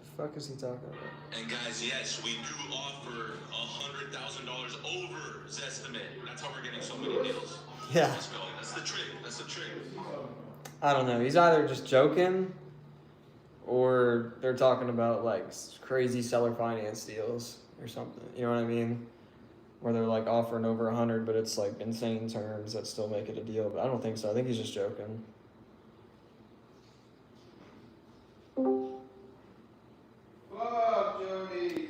The fuck is he talking about? And guys, yes, we do offer $100,000 over Zestimate. That's how we're getting so many deals. Yeah. Let's go. That's the trick. That's the trick. I don't know. He's either just joking, or they're talking about crazy seller finance deals or something. You know what I mean? Where they're offering over 100, but it's insane terms that still make it a deal. But I don't think so. I think he's just joking. Fuck, Jody.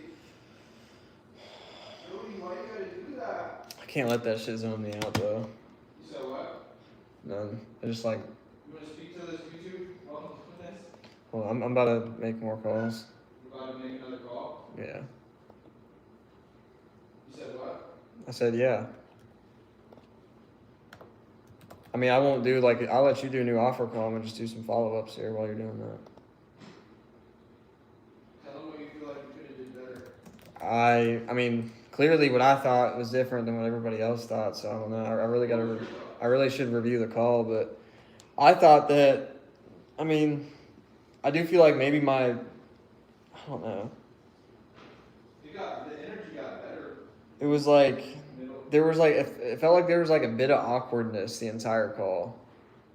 Jody, why you gotta do that? I can't let that shit zone me out though. You said what? None. I just You wanna speak to this YouTube? Well, I'm about to make more calls. You're about to make another call? Yeah. You said what? I said yeah. I won't do I'll let you do a new offer call. I'm gonna just do some follow-ups here while you're doing that. Tell them what you feel like you could have did better. I mean, clearly what I thought was different than what everybody else thought, so I don't know. I really should review the call, but I thought that, I do feel like maybe I don't know. The energy got better. It was like, Middle. there was like, it felt like there was like a bit of awkwardness the entire call.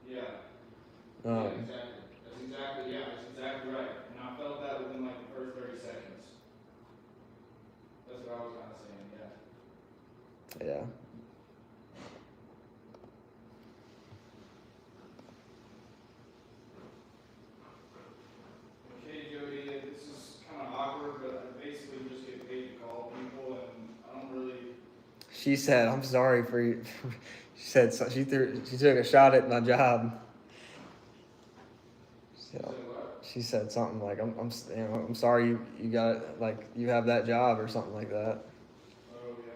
Yeah. Um, Yeah, that's exactly right. And I felt that within like the first 30 seconds. That's what I was kind of saying, yeah. yeah. Okay, Jody, this is kind of awkward, but I basically just get paid to call people, and I don't really. She said, "I'm sorry for you." She said she took a shot at my job. So, she said something like, I'm sorry you got, like, you have that job," or something like that. Oh, yeah.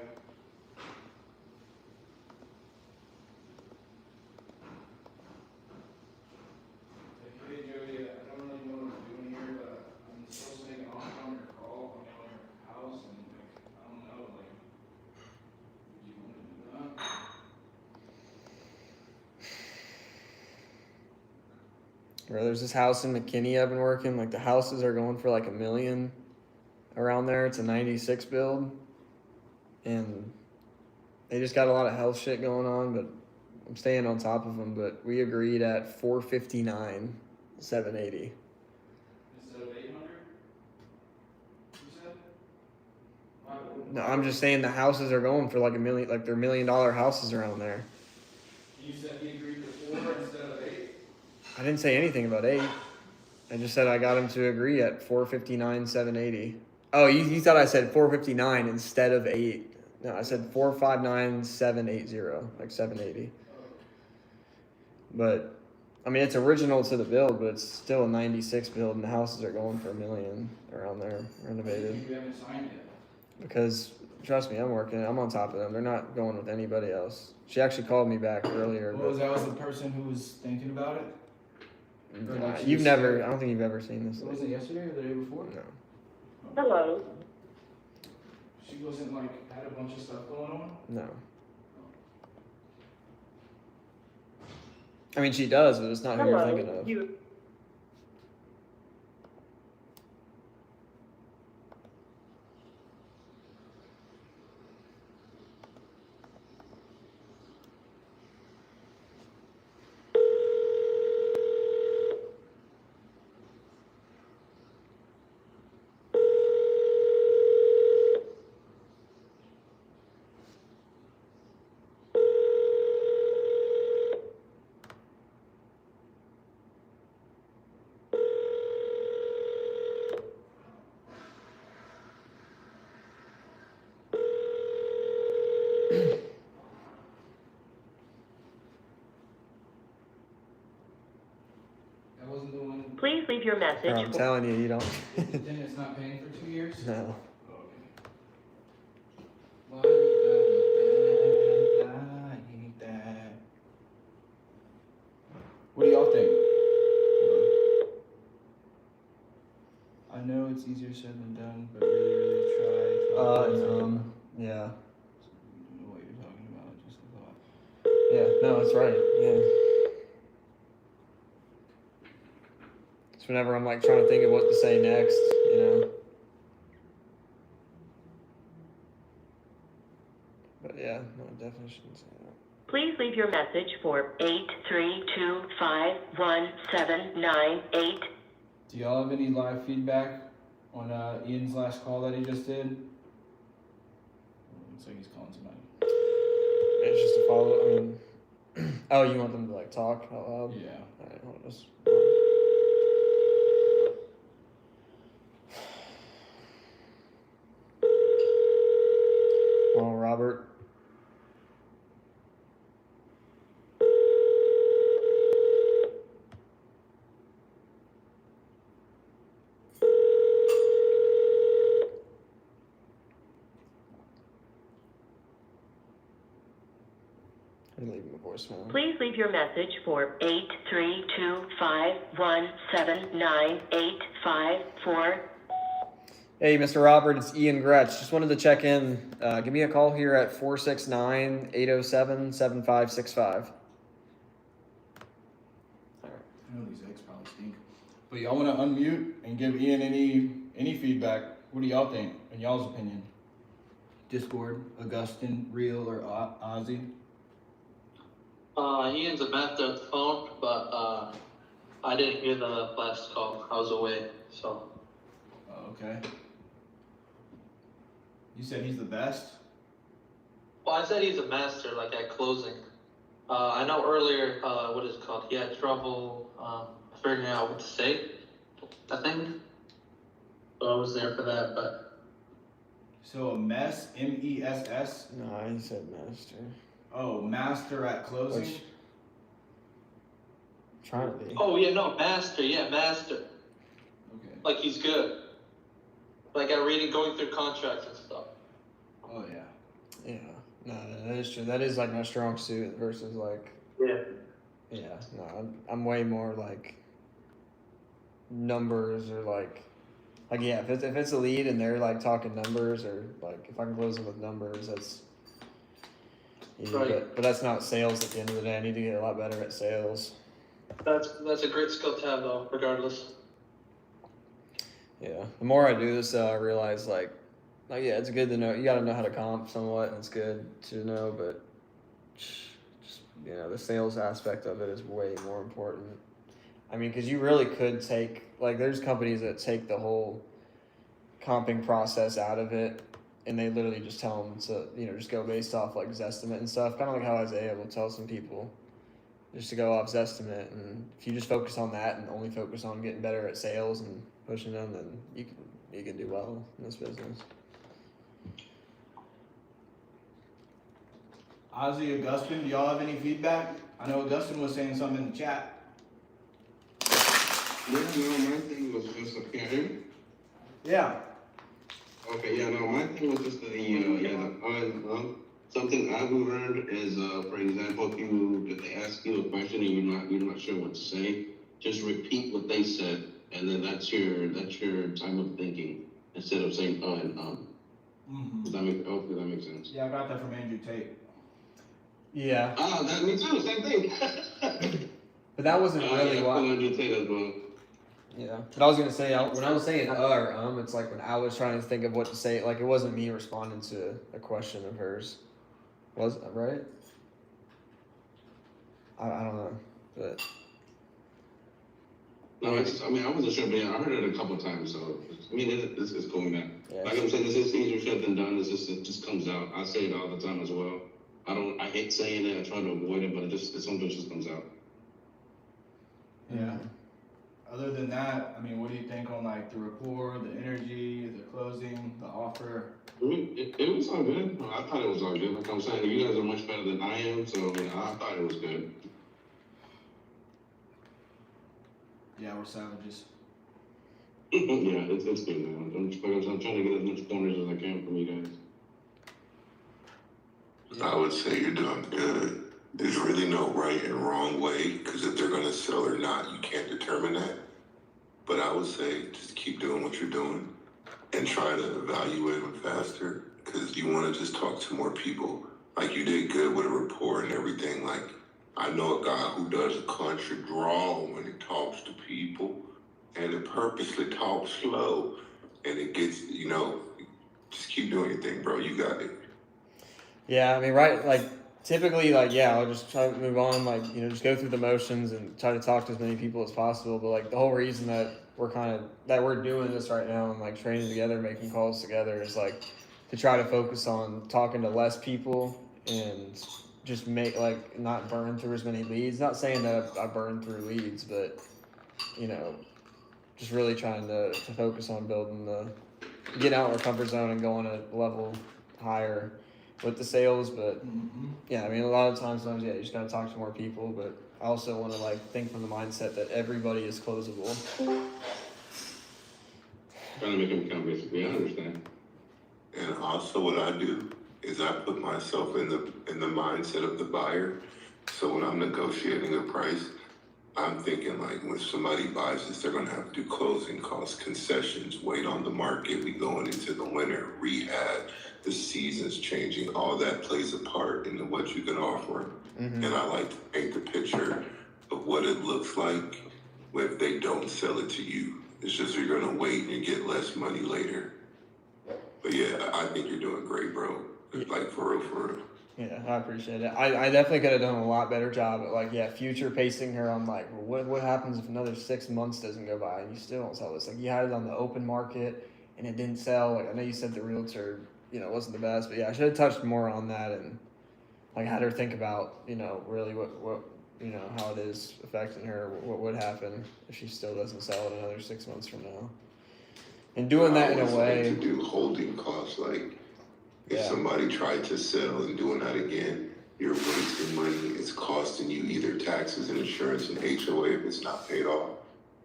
Hey, Jody, I don't really know what I'm doing here, but I'm supposed to make an offer on your call, on your house, and like, I don't know, like, do you want to do that? Bro, there's this house in McKinney I've been working. Like, the houses are going for like $1 million around there. It's a 96 build, and they just got a lot of health shit going on. But I'm staying on top of them. But we agreed at 459, 780. Instead of 800? You said? No, I'm just saying the houses are going for like $1 million. Like, they're $1 million houses around there. You said he agreed to 4 instead of 8? I didn't say anything about 8. I just said I got him to agree at 459, 780. Oh, you thought I said 459 instead of 8. No, I said 459, 780, like 780. But I mean, it's original to the build, but it's still a 96 build, and the houses are going for $1 million around there, renovated. You haven't signed yet. Because trust me, I'm on top of them. They're not going with anybody else. She actually called me back earlier. What was that? Was the person who was thinking about it? Nah, I don't think you've ever seen this. Was it yesterday or the day before? No. Hello. She wasn't like, had a bunch of stuff going on? No. I mean, she does, but it's not who you're thinking of. That wasn't the one. Please leave your message. I'm telling you, you don't. Then it's not paying for 2 years? No. Why you gotta like that? What do y'all think? I know it's easier said than done, but really try to. Yeah. I don't know what you're talking about, just a thought. Yeah, no, that's right. Yeah. It's whenever I'm like trying to think of what to say next, you know. But yeah, no, I definitely shouldn't say that. Please leave your message for 832517988. Do y'all have any live feedback on Ian's last call that he just did? Looks like he's calling somebody. It's just a follow. I mean, oh, you want them to like talk out loud? Yeah. All right, hold on, just. Well, Robert. I'm leaving a voicemail. Please leave your message for 83251798854. Hey, Mr. Robert, it's Ian Gretsch. Just wanted to check in. Give me a call here at 469-807-7565. I know these eggs probably stink. But y'all want to unmute and give Ian any feedback? What do y'all think, in y'all's opinion? Discord, Augustine, Real, or Ozzy? Ian's a master at the phone, but I didn't hear the last call. I was away, so. Okay. You said he's the best? Well, I said he's a master, like at closing. I know earlier, what is it called? He had trouble figuring out what to say, I think. So I was there for that, but. So a mess, M-E-S-S? No, he said master. Oh, master at closing? Which, trying to be. Oh, yeah, no, master, yeah, master. Okay. Like he's good. Like at reading, going through contracts and stuff. Oh, yeah. Yeah, no, that is true. That is like my strong suit versus like. Yeah, no, I'm way more like numbers or like yeah, if it's a lead and they're like talking numbers or like if I can close them with numbers, that's. Right. But that's not sales at the end of the day. I need to get a lot better at sales. That's a great skill to have though, regardless. Yeah, the more I do this, I realize like yeah, it's good to know. You got to know how to comp somewhat, and it's good to know. But just the sales aspect of it is way more important. I mean, because you really could take like there's companies that take the whole comping process out of it, and they literally just tell them to just go based off like Zestimate and stuff. Kind of like how Isaiah will tell some people just to go off Zestimate, and if you just focus on that and only focus on getting better at sales and pushing them, then you can do well in this business. Ozzy, Augustine, do y'all have any feedback? I know Augustine was saying something in the chat. Yeah, no, my thing was just can you hear me? Yeah. Okay, yeah, no, my thing was just something I've learned is, for example, if they ask you a question and you're not sure what to say, just repeat what they said, and then that's your time of thinking instead of saying and Mm-hmm. Hopefully that makes sense. Yeah, I got that from Andrew Tate. Yeah. That me too, same thing. But that wasn't really yeah, what. Andrew Tate as well. Yeah, but I was gonna say when I was saying or it's like when I was trying to think of what to say. Like it wasn't me responding to a question of hers. Was it right? I don't know, but. No, I wasn't sure, but yeah, I heard it a couple of times, so this is cool, man. Yeah, like I'm saying, this is easier said than done. It just comes out. I say it all the time as well. I hate saying it. I try to avoid it, but it sometimes just comes out. Yeah. Other than that, I mean, what do you think on like the rapport, the energy, the closing, the offer? It was all good. I thought it was all good. Like I'm saying, you guys are much better than I am, so I thought it was good. Yeah, we're savages. Yeah, it's good, man. I'm trying to get as much corners as I can from you guys. I would say you're doing good. There's really no right and wrong way, because if they're going to sell or not, you can't determine that. But I would say just keep doing what you're doing and try to evaluate them faster, because you want to just talk to more people. Like you did good with a report and everything. Like I know a guy who does a country drawl when he talks to people, and it purposely talks slow, and it gets, just keep doing your thing, bro. You got it. Yeah, I mean, right, like, typically, like, yeah, I'll just try to move on, like, just go through the motions and try to talk to as many people as possible, but, like, the whole reason that we're doing this right now and, like, training together, making calls together is, like, to try to focus on talking to less people and just not burn through as many leads. Not saying that I burn through leads, but, just really trying to focus on getting out of our comfort zone and going a level higher with the sales. But yeah, I mean, a lot of times, yeah, you just gotta talk to more people, but I also want to think from the mindset that everybody is closable. Trying to make them count, basically. I understand. And also what I do is I put myself in the mindset of the buyer. So when I'm negotiating a price, I'm thinking like when somebody buys this, they're gonna have to do closing costs, concessions, wait on the market, we going into the winter, rehab, the season's changing, all that plays a part into what you can offer. Mm-hmm. And I like to paint the picture of what it looks like if they don't sell it to you. It's just you're gonna wait and you get less money later. But yeah, I think you're doing great, bro. Like for real, for real. Yeah, I appreciate it. I definitely could have done a lot better job at like, yeah, future pacing her on like, well, what happens if another 6 months doesn't go by and you still don't sell this? Like, you had it on the open market and it didn't sell. Like, I know you said the realtor, wasn't the best, but yeah, I should have touched more on that and like had her think about, really what how it is affecting her, what would happen if she still doesn't sell it another 6 months from now. And doing that in a I always way. like to do holding costs, like if somebody tried to sell and doing that again, you're wasting money. It's costing you either taxes and insurance and HOA if it's not paid off.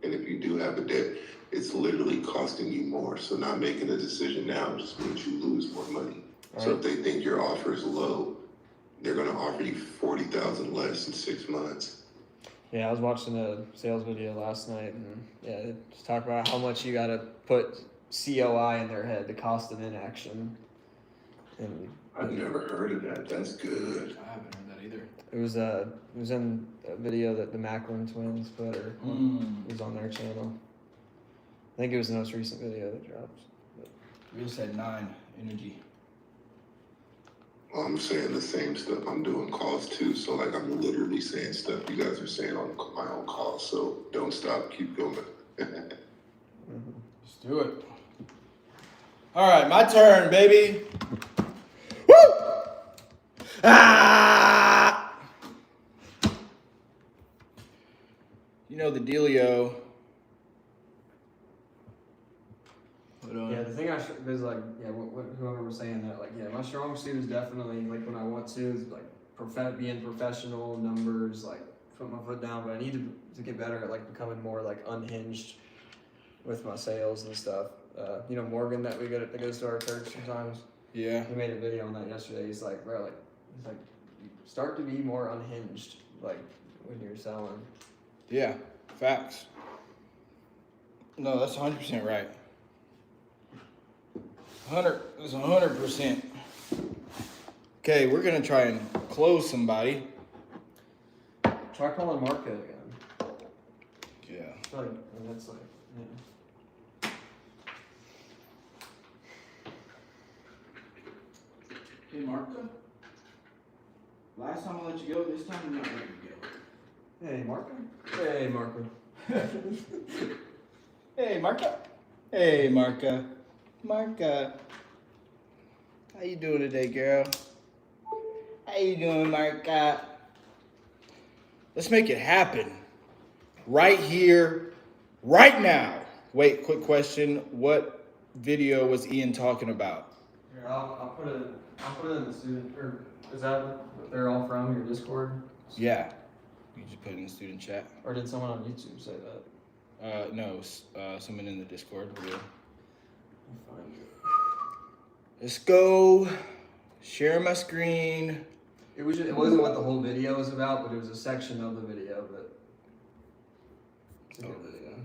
And if you do have a debt, it's literally costing you more. So not making a decision now just means you lose more money. Right. So if they think your offer is low, they're gonna offer you $40,000 less in 6 months. Yeah, I was watching a sales video last night, and yeah, just talk about how much you got to put COI in their head, the cost of inaction. And I've never heard of that. That's good. I haven't heard that either. it was in a video that the Macklin twins put, or it was on their channel. I think it was the most recent video that dropped. Real said 9 energy. Well, I'm saying the same stuff. I'm doing calls too. So like I'm literally saying stuff you guys are saying on my own calls. So don't stop. Keep going. Let's do it. All right, my turn, baby. Woo! Ah! You know the dealio. Yeah, the thing is like, yeah, whoever was saying that, like, yeah, my strong suit is definitely like when I want to is like being professional, numbers, like put my foot down. But I need to get better at like becoming more like unhinged with my sales and stuff. Morgan that goes to our church sometimes. Yeah. He made a video on that yesterday. He's like, bro, start to be more unhinged, like when you're selling. Yeah, facts. No, that's 100% right. 100%. Okay, we're gonna try and close somebody. Try calling Marco again. Yeah. That's like, yeah. Hey, Marco. Last time I let you go, this time I'm not letting you go. Hey, Marco. Hey, Marco. Hey, Marco. Hey, Marco. Marco. How you doing today, girl? How you doing, Marco? Let's make it happen. Right here, right now. Wait, quick question. What video was Ian talking about? Here, I'll put it in the student, or is that what they're all from, your Discord? Yeah. You just put it in the student chat. Or did someone on YouTube say that? No, someone in the Discord will. Let's go. Share my screen. It wasn't what the whole video was about, but it was a section of the video, but it's a good video.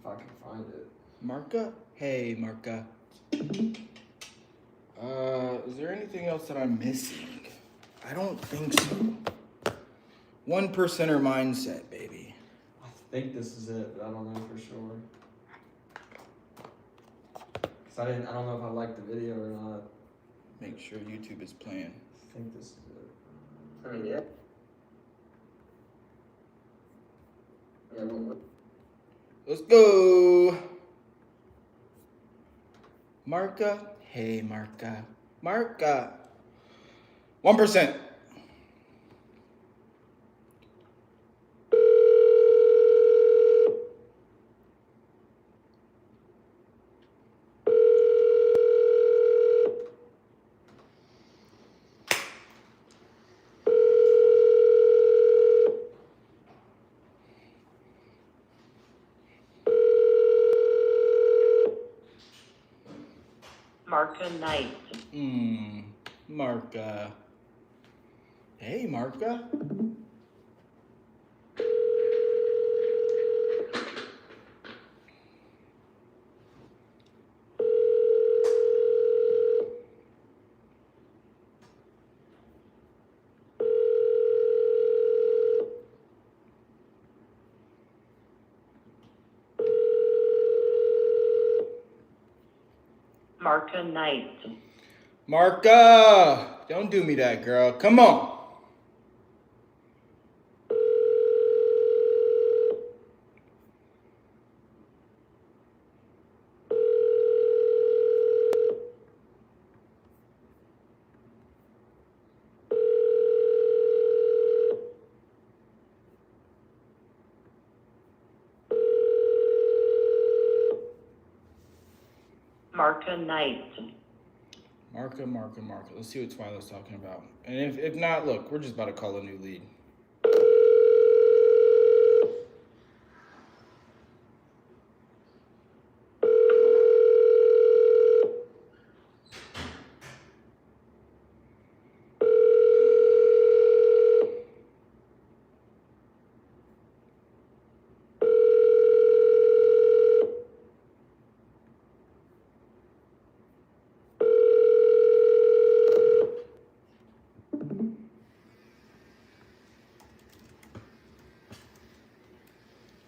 If I can find it. Marka? Hey, Marka. Is there anything else that I'm missing? I don't think so. 1% mindset, baby. I think this is it, but I don't know for sure. Cause I don't know if I like the video or not. Make sure YouTube is playing. I think this is it. Oh, yeah. Yeah, what? Let's go. Marka. Hey, Marka. Marka. 1%. Marka Knight. Marka. Hey, Marka. Marka Knight. Marka, don't do me that, girl. Come on. Marka Knight. Marka. Let's see what Twyla's talking about. And if not, look, we're just about to call a new lead.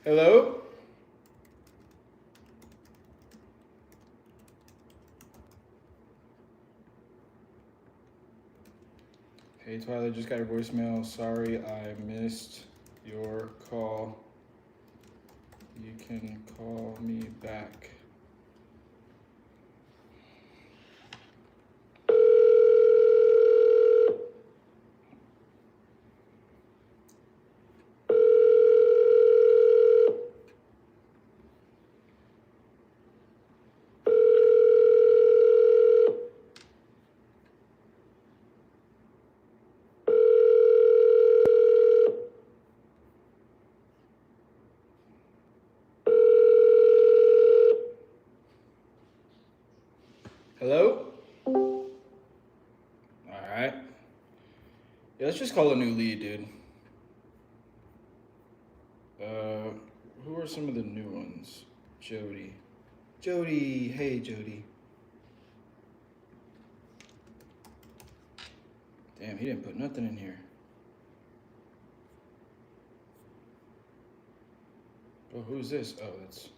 Hello? Hey, Twyla, just got your voicemail. Sorry I missed your call. You can call me back. Hello? Alright. Yeah, let's just call a new lead, dude. Who are some of the new ones? Jody. Hey, Jody. Damn, he didn't put nothing in here. Oh, who's this? Oh, that's...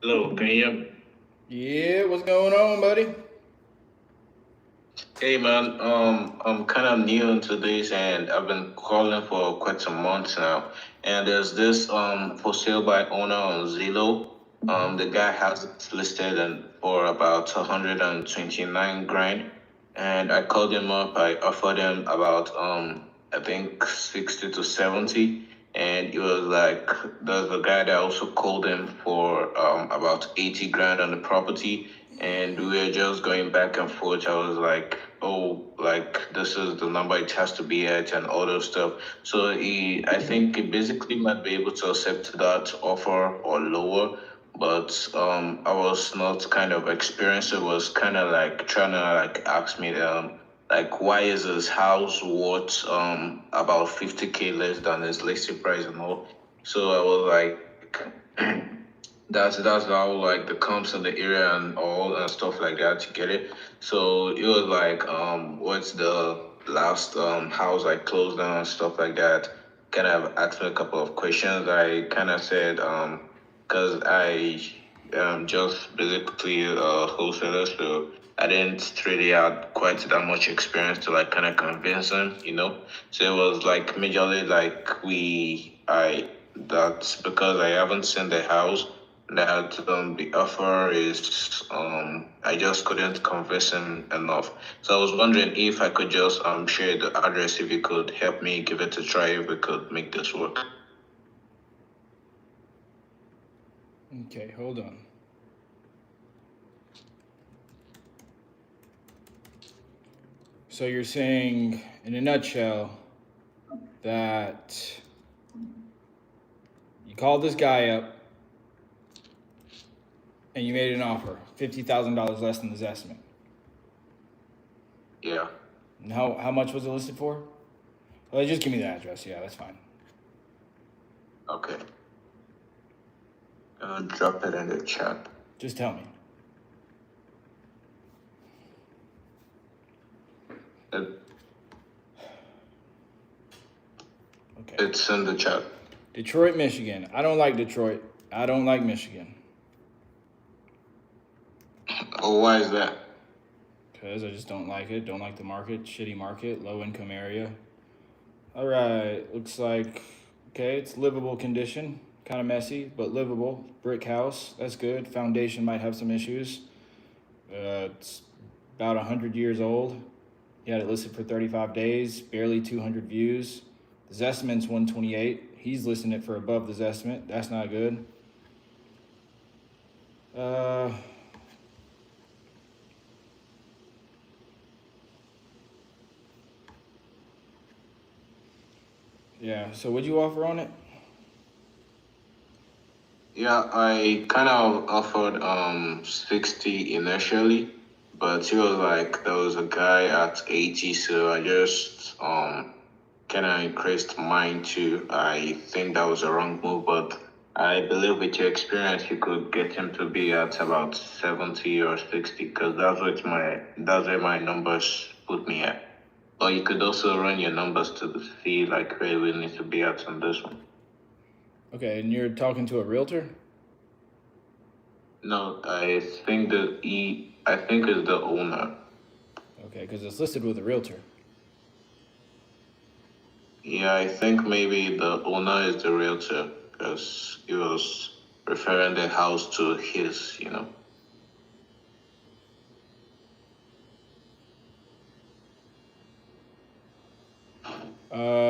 Hello, can you hear me? Yeah, what's going on, buddy? Hey man, I'm kind of new into this and I've been calling for quite some months now. And there's this for sale by owner on Zillow. The guy has it listed and for about 129 grand. And I called him up. I offered him about I think 60 to 70. And it was like there's a guy that also called him for about 80 grand on the property. And we were just going back and forth. I was like, oh, like this is the number it has to be at and all those stuff. So I think he basically might be able to accept that offer or lower. But I was not kind of experienced. It was kind of like trying to like ask me like why is his house worth about 50K less than his listing price and all. So I was like that's how like the comps in the area and all and stuff like that to get it. So it was like what's the last house I closed down and stuff like that. Kind of asked me a couple of questions. I kind of said because I just basically a wholesaler, so I didn't really have quite that much experience to like kind of convince him, you know. So it was like majorly like that's because I haven't seen the house that the offer is I just couldn't convince him enough. So I was wondering if I could just share the address if you could help me give it a try if we could make this work. Okay, hold on. So you're saying, in a nutshell, that you called this guy up and you made an offer, $50,000 less than his estimate. Yeah. And how much was it listed for? Well, just give me the address. Yeah, that's fine. Okay. Drop it in the chat. Just tell me. It's in the chat. Detroit, Michigan. I don't like Detroit. I don't like Michigan. Oh, why is that? Because I just don't like it. Don't like the market. Shitty market. Low income area. All right. Looks like, okay, it's livable condition. Kind of messy, but livable. Brick house. That's good. Foundation might have some issues. It's about 100 years old. He had it listed for 35 days. Barely 200 views. The Zestimate's 128. He's listing it for above the Zestimate. That's not good. Yeah, so what'd you offer on it? Yeah, I kind of offered 60 initially, but he was like, there was a guy at 80, so I just kind of increased mine too. I think that was a wrong move, but I believe with your experience, you could get him to be at about 70 or 60, because that's where my numbers put me at. Or you could also run your numbers to see like where we need to be at on this one. Okay, and you're talking to a realtor? No, I think it's the owner. Okay, because it's listed with a realtor. Yeah, I think maybe the owner is the realtor because he was referring the house to his, you know.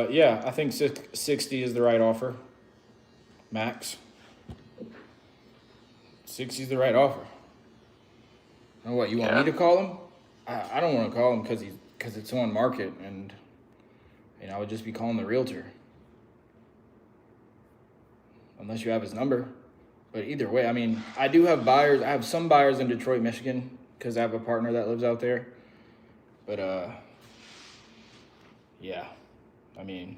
Yeah, I think 60 is the right offer. Max. 60 is the right offer. Now what, you want me to call him? I don't want to call him because it's on market, and I would just be calling the realtor. Unless you have his number. But either way, I mean, I do have buyers. I have some buyers in Detroit, Michigan, because I have a partner that lives out there. But yeah, I mean,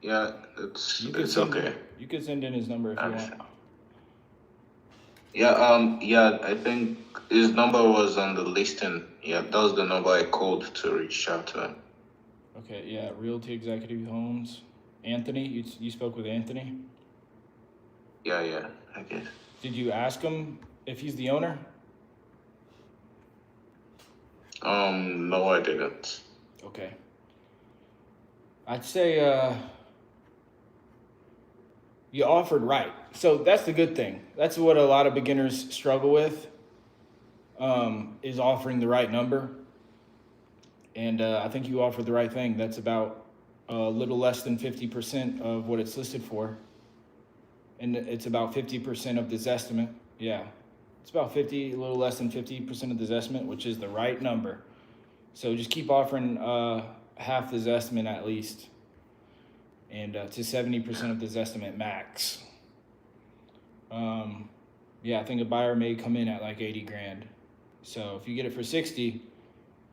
yeah, it's okay. You could send in his number if you want. Yeah, I think his number was on the listing. Yeah, that was the number I called to reach out to him. Okay, yeah, Realty Executive Homes. Anthony, you spoke with Anthony? Yeah, I did. Did you ask him if he's the owner? No, I didn't. Okay. I'd say you offered right. So that's the good thing. That's what a lot of beginners struggle with, is offering the right number. And I think you offered the right thing. That's about a little less than 50% of what it's listed for. And it's about 50% of this estimate. Yeah. It's about a little less than 50% of this estimate, which is the right number. So just keep offering half this estimate at least. And to 70% of this estimate max. Yeah, I think a buyer may come in at like 80 grand. So if you get it for 60,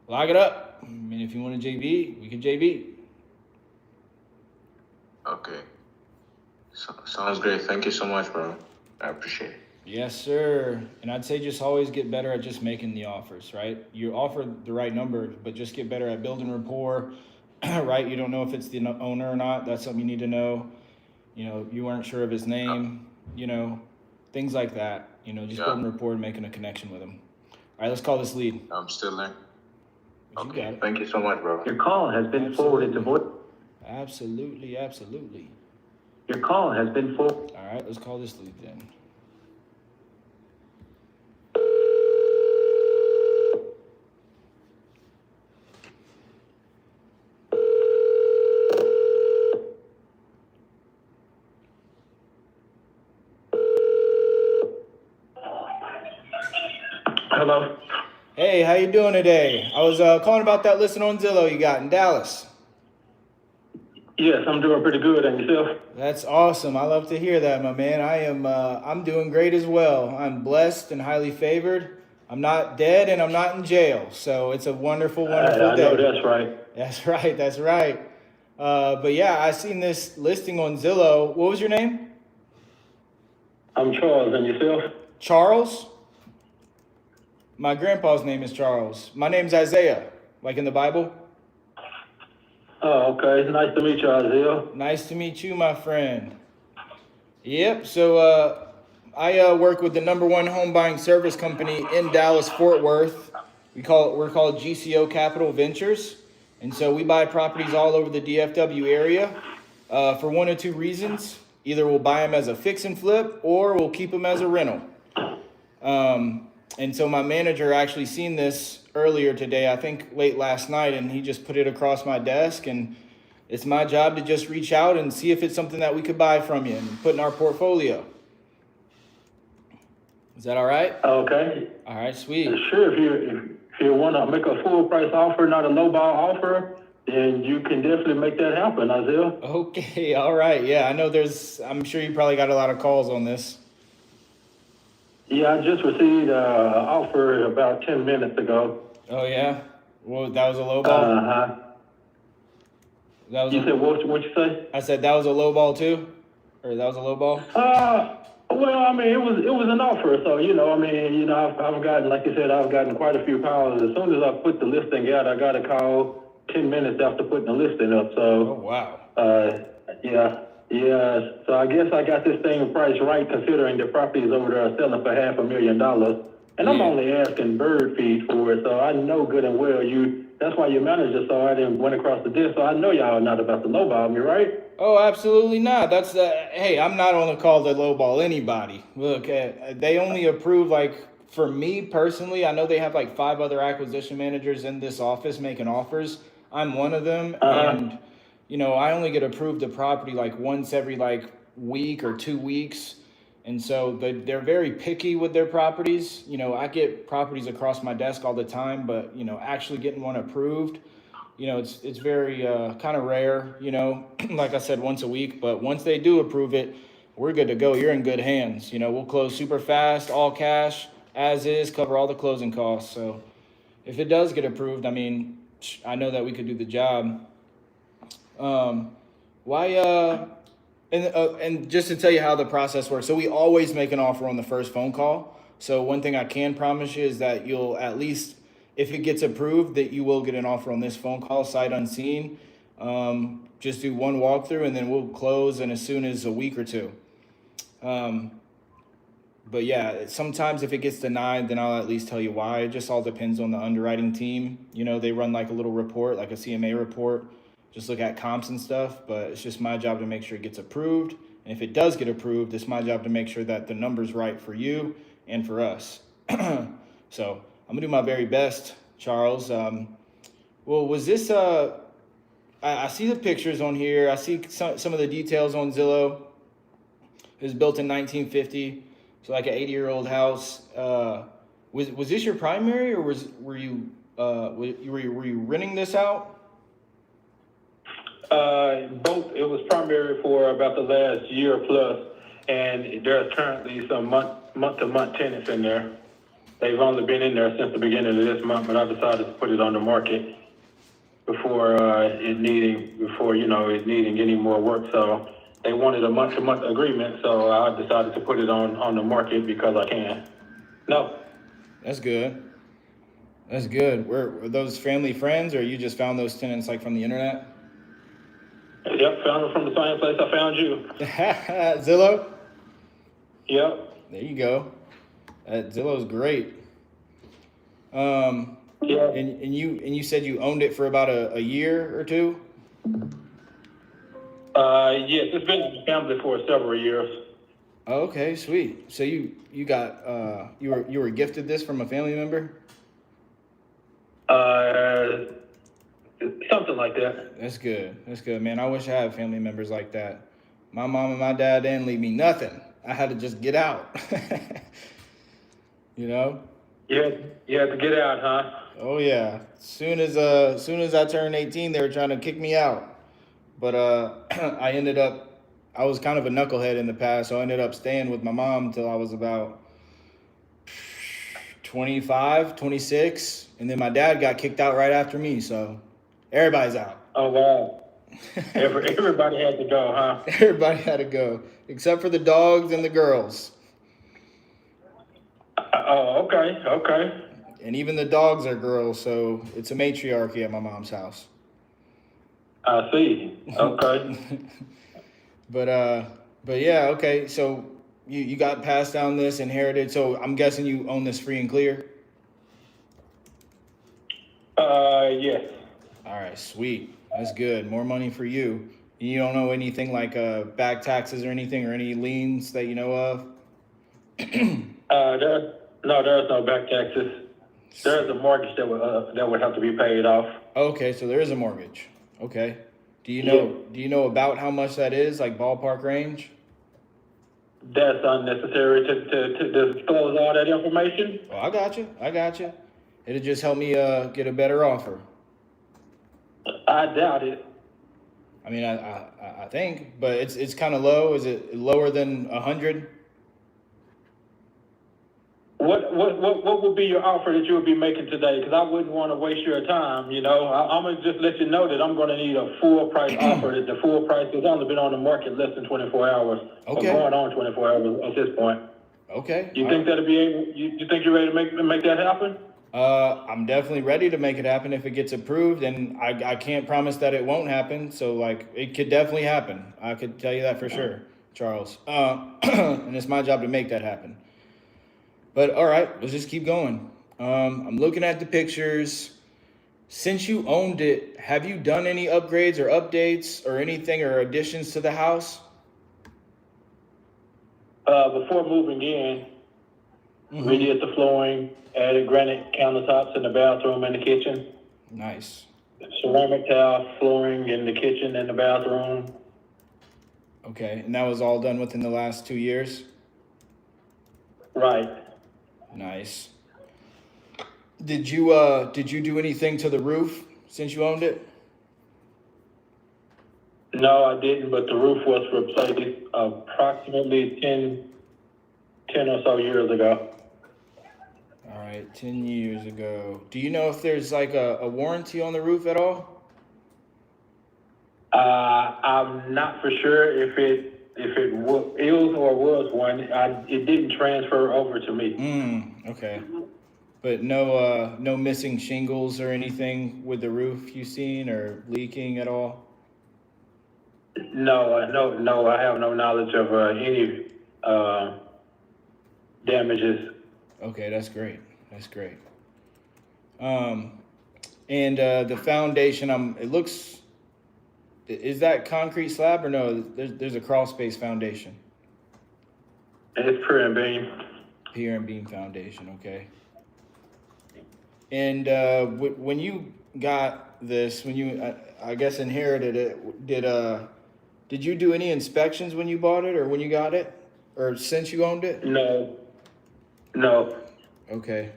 lock it up. I mean, if you want a JV, we can JV. Okay. Sounds great. Thank you so much, bro. I appreciate it. Yes, sir. And I'd say just always get better at just making the offers, right? You offer the right number, but just get better at building rapport, right? You don't know if it's the owner or not. That's something you need to know. You weren't sure of his name, things like that. Just building rapport and making a connection with him. All right, let's call this lead. I'm still there. You got it. Thank you so much, bro. Your call has been forwarded to voice. Absolutely. Your call has been forwarded. All right, let's call this lead then. Hello. Hey, how you doing today? I was calling about that listing on Zillow you got in Dallas. Yes, I'm doing pretty good. And yourself? That's awesome. I love to hear that, my man. I'm doing great as well. I'm blessed and highly favored. I'm not dead and I'm not in jail. So it's a wonderful, wonderful day. I know that's right. That's right. But yeah, I seen this listing on Zillow. What was your name? I'm Charles. And yourself? Charles? My grandpa's name is Charles. My name's Isaiah, like in the Bible. Oh, okay. Nice to meet you, Isaiah. Nice to meet you, my friend. Yep. So I work with the #1 home buying service company in Dallas Fort Worth. We're called GCO Capital Ventures, and so we buy properties all over the DFW area for one or two reasons. Either we'll buy them as a fix and flip, or we'll keep them as a rental. And so my manager actually seen this earlier today, I think late last night, and he just put it across my desk. And it's my job to just reach out and see if it's something that we could buy from you and put in our portfolio. Is that all right? Okay. All right, sweet. Sure. If you want to make a full price offer, not a low ball offer, then you can definitely make that happen, Isaiah. Okay, all right. Yeah, I know I'm sure you probably got a lot of calls on this. Yeah, I just received an offer about 10 minutes ago. Oh, yeah? Well, that was a low ball? Uh-huh. You said, what you say? I said that was a low ball too? Or that was a low ball? Well, I mean, it was an offer, so I've gotten, like you said, I've gotten quite a few calls. As soon as I put the listing out, I got a call 10 minutes after putting the listing up. So, oh wow. Yeah. So I guess I got this thing priced right, considering the properties over there are selling for $500,000, and I'm only asking bird feed for it. So I know good and well that's why your manager saw it and went across the desk. So I know y'all are not about to lowball me, right? Oh, absolutely not. Hey, I'm not on the call to lowball anybody. Look, they only approve, like, for me personally, I know they have like 5 other acquisition managers in this office making offers. I'm one of them. And, I only get approved the property like once every like week or 2 weeks. And so they're very picky with their properties. I get properties across my desk all the time, but, actually getting one approved, it's very kind of rare, like I said, once a week. But once they do approve it, we're good to go. You're in good hands. We'll close super fast, all cash, as is, cover all the closing costs. So if it does get approved, I mean, I know that we could do the job. And just to tell you how the process works, so we always make an offer on the first phone call. So one thing I can promise you is that you'll at least, if it gets approved, that you will get an offer on this phone call, sight unseen. Just do one walkthrough, and then we'll close in as soon as a week or two. But yeah, sometimes if it gets denied, then I'll at least tell you why. It just all depends on the underwriting team. They run like a little report, like a CMA report, just look at comps and stuff. But it's just my job to make sure it gets approved. And if it does get approved, it's my job to make sure that the number's right for you and for us. So I'm gonna do my very best, Charles. Well, was this, I see the pictures on here. I see some of the details on Zillow. It was built in 1950. So like an 80-year-old house. Was this your primary, or were you renting this out? Both. It was primary for about the last year plus, and there's currently some month-to-month tenants in there. They've only been in there since the beginning of this month, but I decided to put it on the market before it needing any more work. So they wanted a month-to-month agreement, so I decided to put it on the market because I can. No. That's good. That's good. Were those family friends, or you just found those tenants like from the internet? Yep, found them from the same place I found you. Zillow? Yep. There you go. Zillow's great. Yeah. And you said you owned it for about a year or two? Yes, it's been in the family for several years. Okay, sweet. So you got you were gifted this from a family member? Something like that. That's good, man. I wish I had family members like that. My mom and my dad didn't leave me nothing. I had to just get out. Yeah, you had to get out, huh? Oh yeah. Soon as I turned 18, they were trying to kick me out. But I was kind of a knucklehead in the past, so I ended up staying with my mom till I was about 25, 26, and then my dad got kicked out right after me, so everybody's out. Oh, wow. Everybody had to go, huh? Everybody had to go, except for the dogs and the girls. Oh, okay. And even the dogs are girls, so it's a matriarchy at my mom's house. I see. Okay. But yeah, okay. So you got passed down this, inherited. So I'm guessing you own this free and clear. Yes. All right, sweet. That's good. More money for you. You don't know anything like back taxes or anything or any liens that you know of? There's no back taxes. There's a mortgage that would have to be paid off. Okay, so there is a mortgage. Okay. Do you know about how much that is, like ballpark range? That's unnecessary to disclose all that information. Oh, I got you. I got you. It'll just help me get a better offer. I doubt it. I mean, I think, but it's kind of low. Is it lower than 100? What would be your offer that you would be making today? Because I wouldn't want to waste your time. You know, I'm gonna just let you know that I'm gonna need a full price offer. That the full price has only been on the market less than 24 hours. Okay. Or going on 24 hours at this point. Okay. You think that'll be able? You think you're ready to make that happen? I'm definitely ready to make it happen if it gets approved, and I can't promise that it won't happen. So like, it could definitely happen. I could tell you that for sure, Charles. And it's my job to make that happen. But all right, let's just keep going. I'm looking at the pictures. Since you owned it, have you done any upgrades or updates or anything or additions to the house? Before moving in, we did the flooring, added granite countertops in the bathroom and the kitchen. Nice. Ceramic tile flooring in the kitchen and the bathroom. Okay, and that was all done within the last 2 years? Right. Nice. Did you do anything to the roof since you owned it? No, I didn't, but the roof was replaced approximately 10 or so years ago. All right, 10 years ago. Do you know if there's like a warranty on the roof at all? I'm not for sure if it is or was one. It didn't transfer over to me. Okay. But no missing shingles or anything with the roof you've seen or leaking at all? No, I have no knowledge of any damages. Okay, that's great. That's great. And the foundation, it looks, is that concrete slab or no? There's a crawl space foundation. It's pier and beam. Pier and beam foundation, okay. And when you got this, when you, I guess, inherited it, did you do any inspections when you bought it or when you got it? Or since you owned it? No. Okay.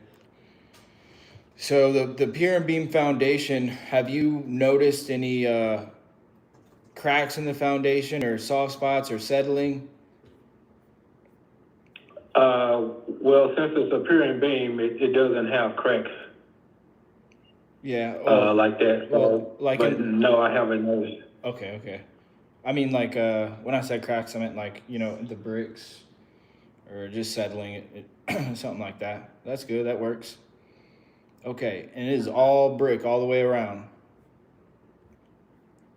So the pier and beam foundation, have you noticed any cracks in the foundation or soft spots or settling? Well, since it's a pier and beam, it doesn't have cracks. Yeah. Like that. So, no, I haven't noticed. Okay. I mean, like, when I said cracks, I meant like, the bricks or just settling it, something like that. That's good. That works. Okay. And it is all brick all the way around.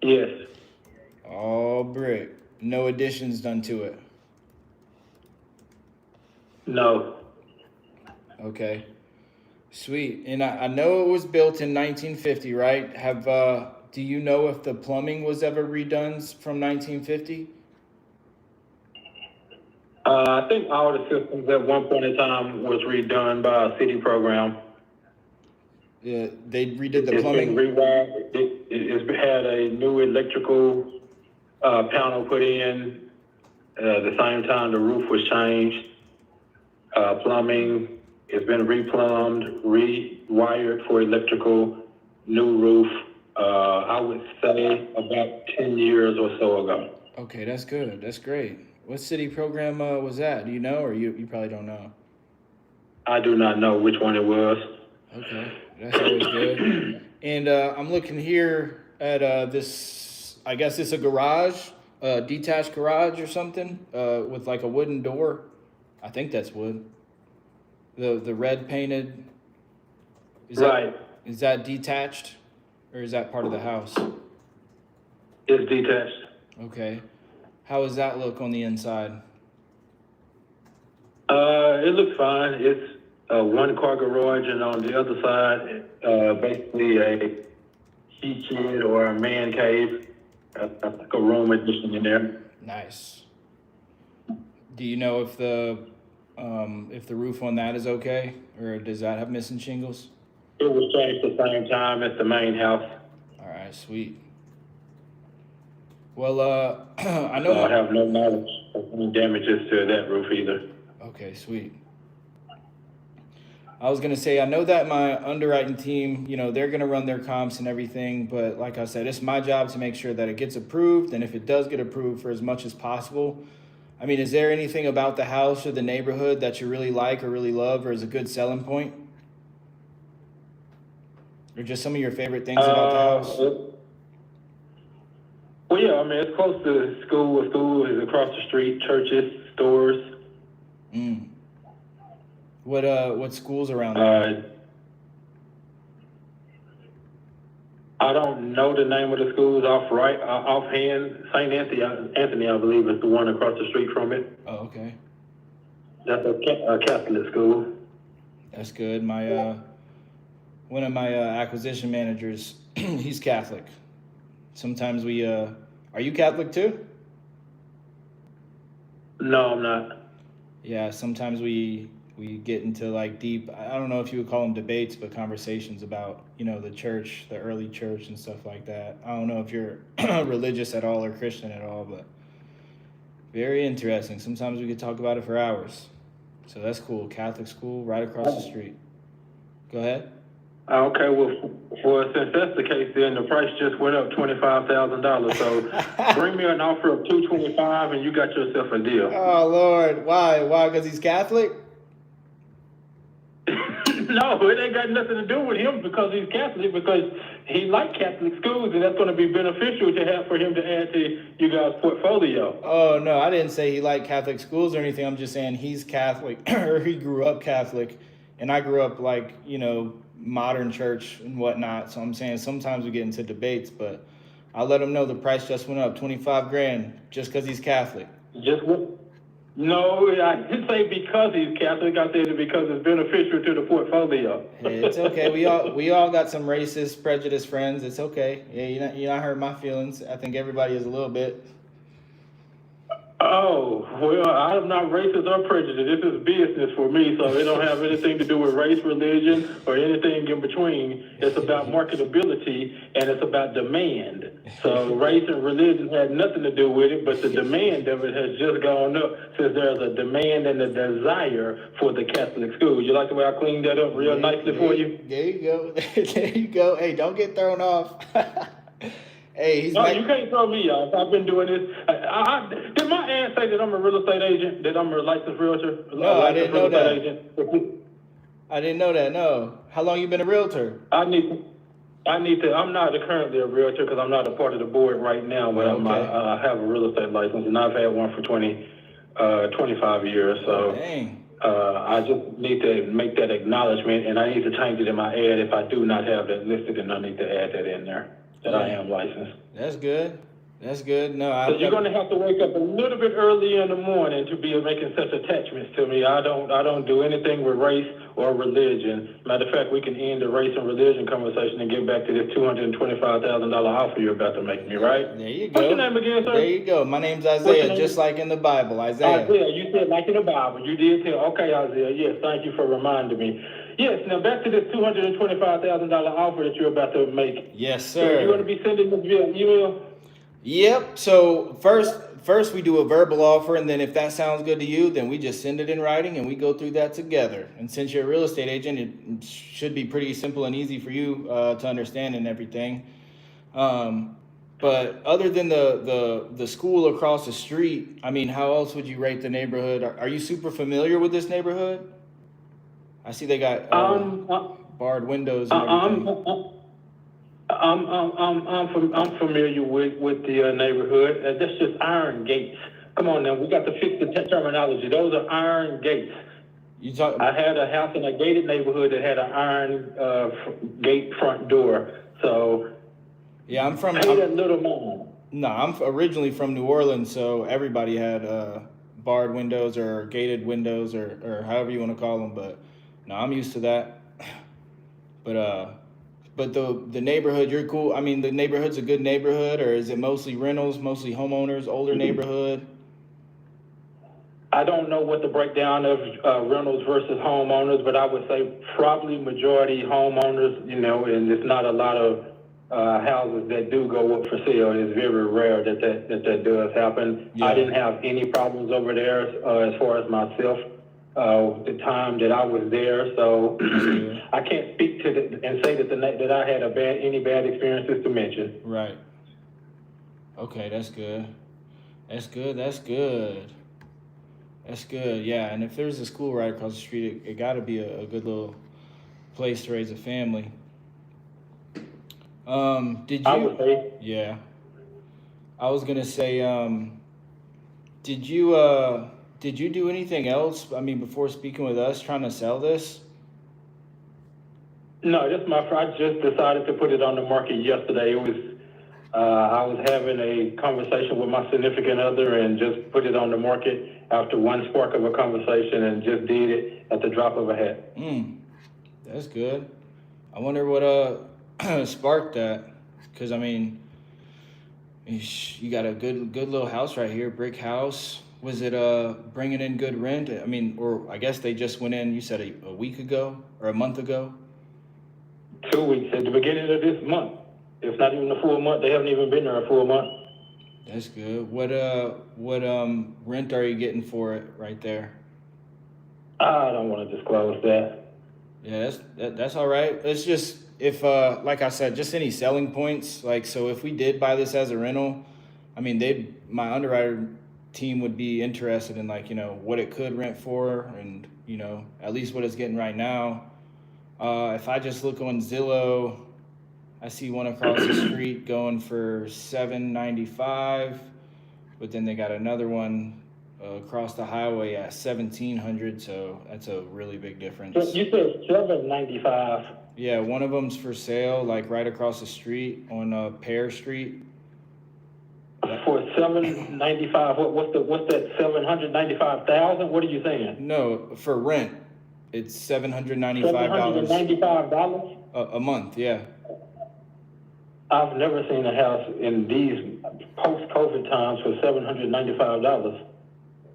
Yes. All brick. No additions done to it. No. Okay. Sweet. And I know it was built in 1950, right? Do you know if the plumbing was ever redone from 1950? I think all the systems at one point in time was redone by a city program. Yeah, they redid the plumbing? It's been rewired. It's had a new electrical panel put in. At the same time, the roof was changed. Plumbing has been replumbed, rewired for electrical, new roof. I would say about 10 years or so ago. Okay, that's good. That's great. What city program was that? Do you know, or you probably don't know? I do not know which one it was. Okay, that's always good. And I'm looking here at this, I guess it's a garage, detached garage or something, with like a wooden door. I think that's wood. The red painted. Is that detached, or is that part of the house? It's detached. Okay. How does that look on the inside? It looks fine. It's a one-car garage, and on the other side, basically a he shed or a man cave, like a room addition in there. Nice. Do you know if the roof on that is okay, or does that have missing shingles? It was changed at the same time as the main house. All right, sweet. Well, I know. So I have no knowledge of any damages to that roof either. Okay, sweet. I was gonna say, I know that my underwriting team, they're gonna run their comps and everything, but like I said, it's my job to make sure that it gets approved, and if it does get approved, for as much as possible. I mean, is there anything about the house or the neighborhood that you really like or really love, or is a good selling point? Or just some of your favorite things about the house? Well, yeah, I mean, it's close to school. School is across the street, churches, stores. What schools around there? I don't know the name of the schools offhand. St. Anthony, I believe, is the one across the street from it. Oh, okay. That's a Catholic school. That's good. One of my acquisition managers, he's Catholic. Sometimes we, are you Catholic too? No, I'm not. Yeah, sometimes we get into like deep, I don't know if you would call them debates, but conversations about, the church, the early church and stuff like that. I don't know if you're religious at all or Christian at all, but very interesting. Sometimes we could talk about it for hours. So that's cool. Catholic school right across the street. Go ahead. Okay, well, since that's the case, then the price just went up $25,000. So bring me an offer of $225, and you got yourself a deal. Oh Lord, why? Why? Because he's Catholic? No, it ain't got nothing to do with him because he's Catholic. Because he likes Catholic schools, and that's going to be beneficial to have for him to add to you guys' portfolio. Oh no, I didn't say he liked Catholic schools or anything. I'm just saying he's Catholic, or he grew up Catholic, and I grew up like modern church and whatnot. So I'm saying sometimes we get into debates, but I'll let him know the price just went up $25,000 just because he's Catholic. No, I didn't say because he's Catholic. I said it because it's beneficial to the portfolio. Hey, it's okay. We all got some racist, prejudiced friends. It's okay. Yeah, you not hurt my feelings. I think everybody is a little bit. Oh, well, I'm not racist or prejudiced. This is business for me, so it don't have anything to do with race, religion, or anything in between. It's about marketability, and it's about demand. So race and religion had nothing to do with it, but the demand of it has just gone up since there's a demand and a desire for the Catholic school. You like the way I cleaned that up real nicely for you? There you go. There you go. Hey, don't get thrown off. Hey, you can't throw me off. I've been doing this. Did my aunt say that I'm a real estate agent? That I'm a licensed realtor? No, I didn't know that. I didn't know that. No. How long you been a realtor? I need to. I'm not currently a realtor because I'm not a part of the board right now. But I have a real estate license, and I've had one for 25 years. So I just need to make that acknowledgement, and I need to change it in my ad if I do not have that listed, and I need to add that in there. That I am licensed. That's good. That's good. No, So you're going to have to wake up a little bit early in the morning to be making such attachments to me. I don't do anything with race or religion. Matter of fact, we can end the race and religion conversation and get back to this $225,000 offer you're about to make me, right? There you go. What's your name again, sir? There you go. My name's Isaiah, just like in the Bible. Isaiah. Isaiah, you said like in the Bible. You did tell. Okay, Isaiah. Yes, thank you for reminding me. Yes, now back to this $225,000 offer that you're about to make. Yes, So sir. you're going to be sending this via email? Yep. So first we do a verbal offer, and then if that sounds good to you, then we just send it in writing and we go through that together. And since you're a real estate agent, it should be pretty simple and easy for you to understand and everything. But other than the school across the street, I mean, how else would you rate the neighborhood? Are you super familiar with this neighborhood? I see they got barred windows and everything. I'm familiar with the neighborhood. That's just iron gates. Come on now, we got to fix the terminology. Those are iron gates. I had a house in a gated neighborhood that had an iron gate front door. So yeah, I'm from. Pay that little more. No, I'm originally from New Orleans, so everybody had barred windows or gated windows or however you want to call them. But no, I'm used to that. But the neighborhood, you're cool. I mean, the neighborhood's a good neighborhood, or is it mostly rentals, mostly homeowners, older neighborhood? I don't know what the breakdown of rentals versus homeowners, but I would say probably majority homeowners, you know, and it's not a lot of houses that do go up for sale. It's very rare that does happen. Yeah. I didn't have any problems over there as far as myself the time that I was there, so I can't speak to and say that I had any bad experiences to mention. Right. Okay, that's good. That's good. That's good. That's good. Yeah, and if there's a school right across the street, it got to be a good little place to raise a family. Did I you? would say, Yeah. I was gonna say, did you do anything else? I mean, before speaking with us, trying to sell this? no, I just decided to put it on the market yesterday. It was, I was having a conversation with my significant other and just put it on the market after one spark of a conversation and just did it at the drop of a hat. That's good. I wonder what sparked that, because I mean, you got a good little house right here, brick house. Was it bringing in good rent? I mean, or I guess they just went in. You said a week ago or a month ago. 2 weeks at the beginning of this month. It's not even a full month. They haven't even been there a full month. That's good. What rent are you getting for it right there? I don't want to disclose that. Yeah, that's all right. It's just if like I said, just any selling points. Like, so if we did buy this as a rental, I mean, my underwriter team would be interested in, like, you know, what it could rent for, and, you know, at least what it's getting right now. If I just look on Zillow, I see one across the street going for $795, but then they got another one across the highway at $1,700. So that's a really big difference. You said $795. Yeah, one of them's for sale, like right across the street on Pear Street. For $795, what's that? $795,000? What are you saying? No, for rent, it's $795. $795 a month. Yeah. I've never seen a house in these post-COVID times for $795.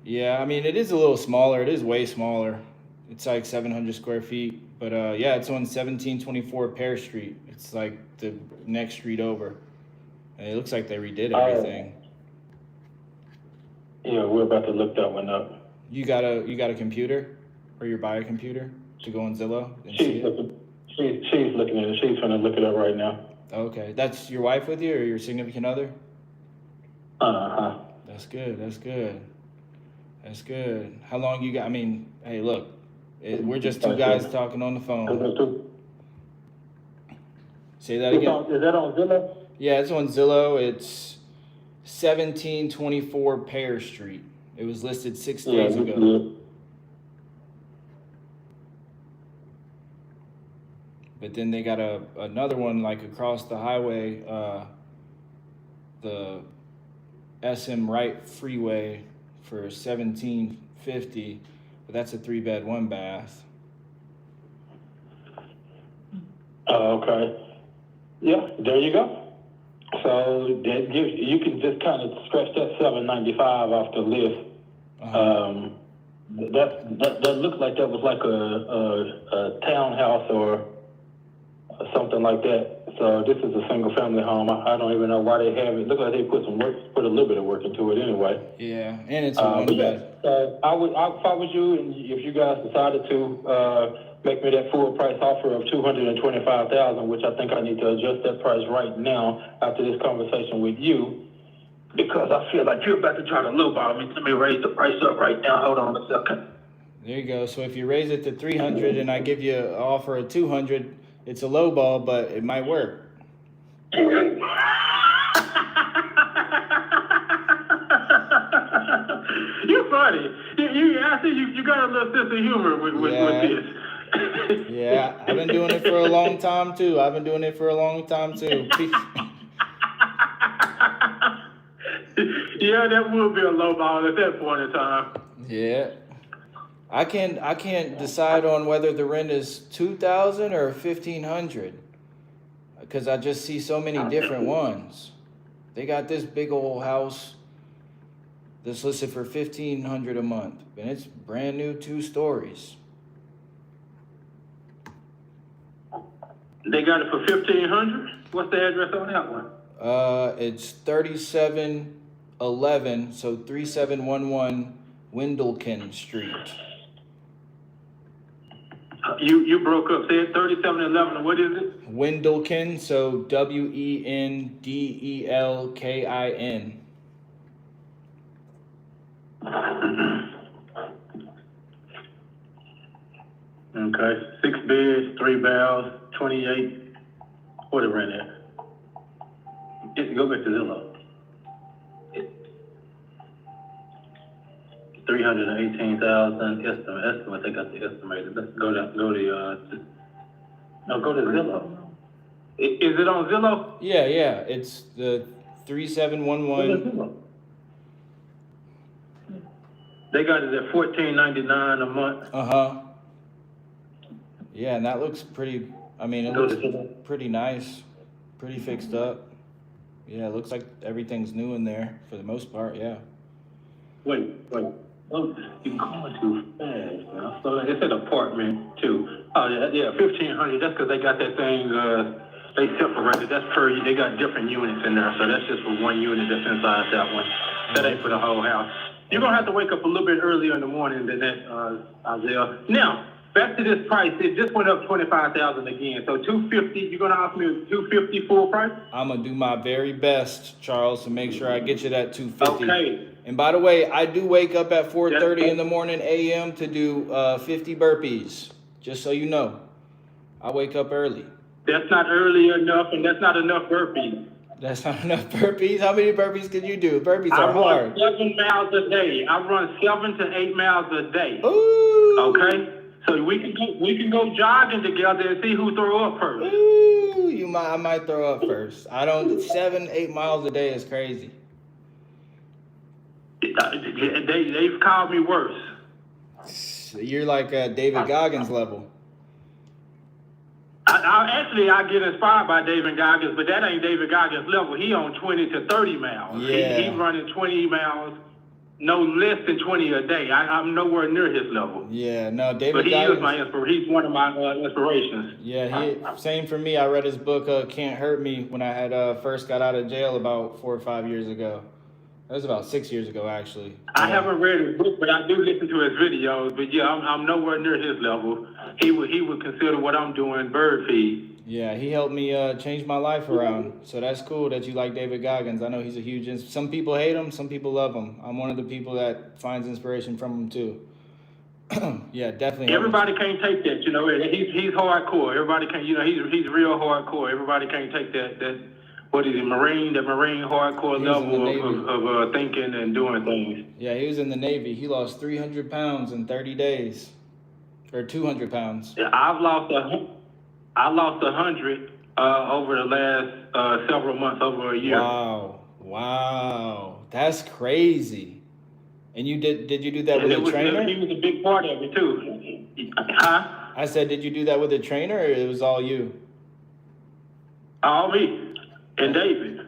Yeah, I mean, it is a little smaller. It is way smaller. It's like 700 square feet. But yeah, it's on 1724 Pear Street. It's like the next street over. And it looks like they redid everything. Yeah, we're about to look that one up. You got a computer, or you buy a computer to go on Zillow and see it? She's looking at it. She's trying to look it up right now. Okay, that's your wife with you, or your significant other? Uh-huh. That's good. That's good. That's good. How long you got? I mean, hey, look, we're just two guys talking on the phone. Say that again. Is that on Zillow? Yeah, it's on Zillow. It's 1724 Pear Street. It was listed 6 days ago. Yeah. But then they got another one like across the highway, the SM Wright Freeway for $1,750, but that's a 3-bed, 1-bath. Okay. Yeah, there you go. So that gives you can just kind of scratch that $795 off the list. That looked like that was like a townhouse or something like that. So this is a single family home. I don't even know why they have it. Look like they put a little bit of work into it anyway. Yeah, and it's a 1-bed. So if I was you, and if you guys decided to make me that full price offer of $225,000, which I think I need to adjust that price right now after this conversation with you, because I feel like you're about to try to lowball me. Let me raise the price up right now. Hold on a second. There you go. So if you raise it to 300 and I give you an offer of 200, it's a low ball, but it might work. You're funny. I see you got a little sense of humor with this. Yeah, I've been doing it for a long time too. Yeah, that would be a low ball at that point in time. Yeah. I can't decide on whether the rent is 2,000 or 1,500 because I just see so many different ones. They got this big old house that's listed for 1,500 a month, and it's brand new, 2 stories. They got it for 1,500. What's the address on that one? It's 3711, so 3711 Windlekin Street. You broke up. Say it. 3711. What is it? Windlekin, so Wendelkin. Okay. 6 beds, 3 baths, 28. What the rent at? Go back to Zillow. 318,000 estimate. They got the estimated. Let's go to Zillow. Is it on Zillow? Yeah. It's the 3711. They got it at $1,499 a month. Yeah, and that looks pretty. I mean, it looks pretty nice, pretty fixed up. Yeah, it looks like everything's new in there for the most part. Yeah. Wait. Oh, you're going too fast, man. So it's an apartment too. Oh yeah, 1,500. That's because they got that thing. They separated. That's per. They got different units in there, so that's just for one unit that's inside that one. That ain't for the whole house. You're gonna have to wake up a little bit earlier in the morning than that, Isaiah. Now, back to this price. It just went up 25,000 again. So 250. You're gonna offer me 250 full price? I'm gonna do my very best, Charles, to make sure I get you that 250. Okay. And by the way, I do wake up at 4:30 in the morning a.m. to do 50 burpees. Just so you know, I wake up early. That's not early enough, and that's not enough burpees. That's not enough burpees. How many burpees can you do? Burpees I are hard. run 7 miles a day. I run 7 to 8 miles a day. Ooh. Okay, so we can go jogging together and see who throw up first. Ooh, I might throw up first. I don't. 7-8 miles a day is crazy. They've called me worse. You're like David Goggins level. I get inspired by David Goggins, but that ain't David Goggins level. He on 20 to 30 miles. Yeah. He running 20 miles, no less than 20 a day. I'm nowhere near his level. Yeah, no, David But he Goggins. is my inspiration. He's one of my inspirations. Yeah, same for me. I read his book, Can't Hurt Me, when I had first got out of jail about 4 or 5 years ago. That was about 6 years ago, actually. I haven't read his book, but I do listen to his videos. But yeah, I'm nowhere near his level. He would consider what I'm doing bird feed. Yeah, he helped me change my life around. So that's cool that you like David Goggins. I know he's a huge. Some people hate him, some people love him. I'm one of the people that finds inspiration from him too. Yeah, definitely. Everybody can't take that, you know. He's hardcore. Everybody can't, you know. He's real hardcore. Everybody can't take that. What is it, Marine hardcore level of thinking and doing things. Yeah, he was in the Navy. He lost 300 pounds in 30 days. Or 200 pounds. Yeah, I lost 100 over the last several months, over a year. Wow. That's crazy. And you did you do that with a trainer? He was a big part of it too. Huh? I said, did you do that with a trainer or it was all you? All me. And David.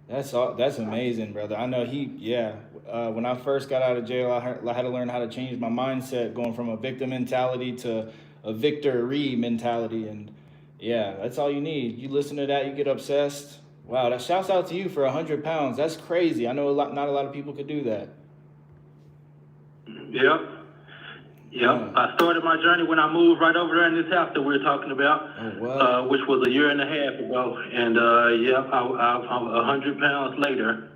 That's amazing, brother. I know when I first got out of jail, I had to learn how to change my mindset, going from a victim mentality to a victory mentality. And yeah, that's all you need. You listen to that, you get obsessed. Wow, that shouts out to you for 100 pounds. That's crazy. I know not a lot of people could do that. Yep. Yeah. I started my journey when I moved right over there in this house that we were talking about, which was a year and a half ago. And I'm 100 pounds later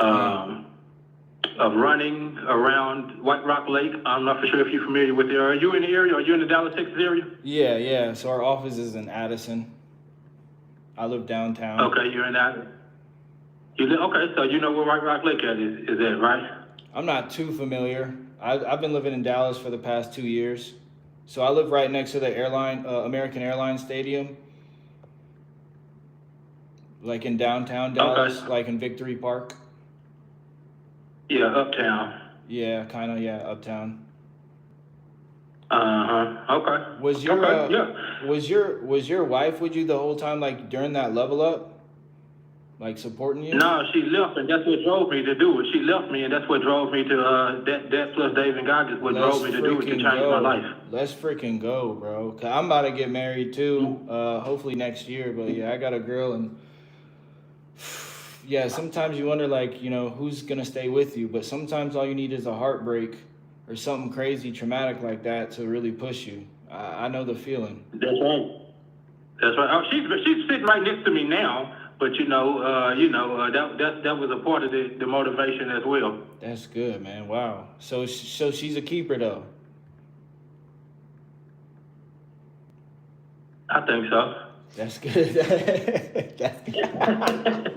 of running around White Rock Lake. I'm not for sure if you're familiar with it. Are you in the area? Are you in the Dallas, Texas area? Yeah. So our office is in Addison. I live downtown. Okay, you're in that. Okay, so you know where White Rock Lake is at, right? I'm not too familiar. I've been living in Dallas for the past 2 years. So I live right next to the American Airlines Stadium. Like in downtown Dallas, like in Victory Park. Yeah, uptown. Yeah, kind of. Yeah, uptown. Okay. Was your Okay. Yeah. was your wife with you the whole time, like during that level up, like supporting you? No, she left, and that's what drove me to do it. She left me, and that's what drove me to that plus Dave and God is what Let's drove me to do it to freaking change my go. life. Let's freaking go, bro. 'Cause I'm about to get married too. Hopefully next year. But yeah, I got a girl, and yeah, sometimes you wonder, like, who's gonna stay with you. But sometimes all you need is a heartbreak or something crazy, traumatic like that to really push you. I know the feeling. That's right. That's right. Oh, she's sitting right next to me now, but that was a part of the motivation as well. That's good, man. Wow. So she's a keeper though. I think so. That's good. That's good.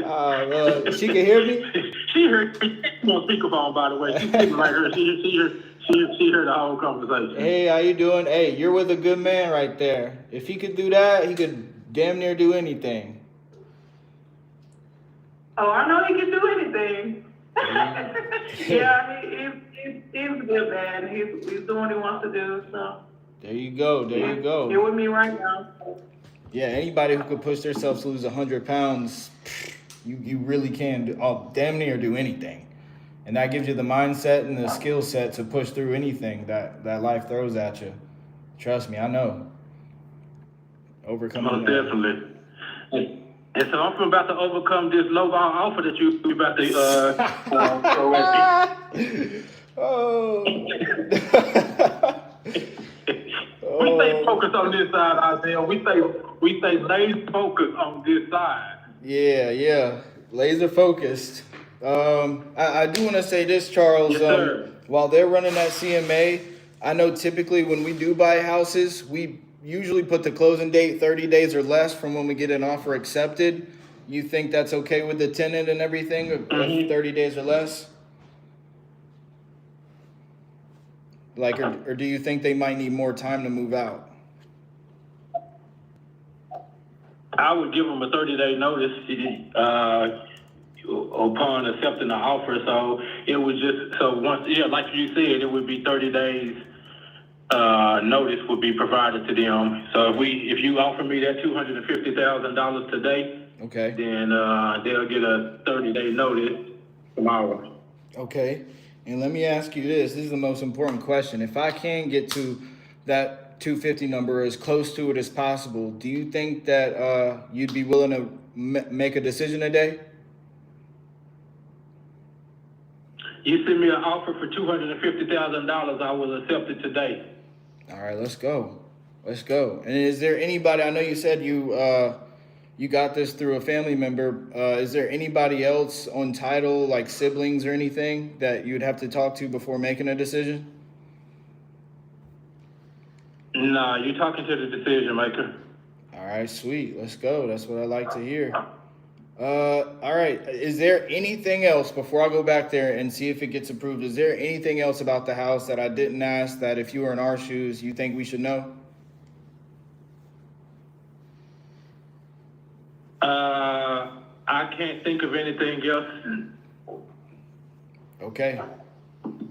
Oh, well, she can hear me. She heard me on speakerphone, by the way. She's sitting right here. She heard the whole conversation. Hey, how you doing? Hey, you're with a good man right there. If he could do that, he could damn near do anything. Oh, I know he can do anything. Yeah, he's a good man. He's doing what he wants to do. So There you go. There you go. here with me right now. Yeah, anybody who could push themselves to lose 100 pounds, you really can damn near do anything. And that gives you the mindset and the skill set to push through anything that life throws at you. Trust me, I know. Overcoming Most definitely. And so I'm about to overcome this low ball offer that you about to throw at me. Oh. We stay focused on this side, Isaiah. We stay laser focused on this side. Yeah. Laser focused. I do want to say this, Charles. Yes, sir. While they're running that CMA, I know typically when we do buy houses, we usually put the closing date 30 days or less from when we get an offer accepted. You think that's okay with the tenant and everything, if 30 days or less? Like, or do you think they might need more time to move out? I would give them a 30-day notice upon accepting the offer. So it was just like you said, it would be 30 days. Notice would be provided to them. So if you offer me that $250,000 today, okay, then they'll get a 30-day notice tomorrow. Okay, and let me ask you this. This is the most important question. If I can get to that 250 number as close to it as possible, do you think that you'd be willing to make a decision today? You send me an offer for $250,000, I will accept it today. All right, let's go. And is there anybody? I know you said you got this through a family member. Is there anybody else on title, like siblings or anything, that you'd have to talk to before making a decision? Nah, you're talking to the decision maker. All right, sweet. Let's go. That's what I like to hear. All right. Is there anything else before I go back there and see if it gets approved? Is there anything else about the house that I didn't ask that if you were in our shoes, you think we should know? I can't think of anything else. Okay.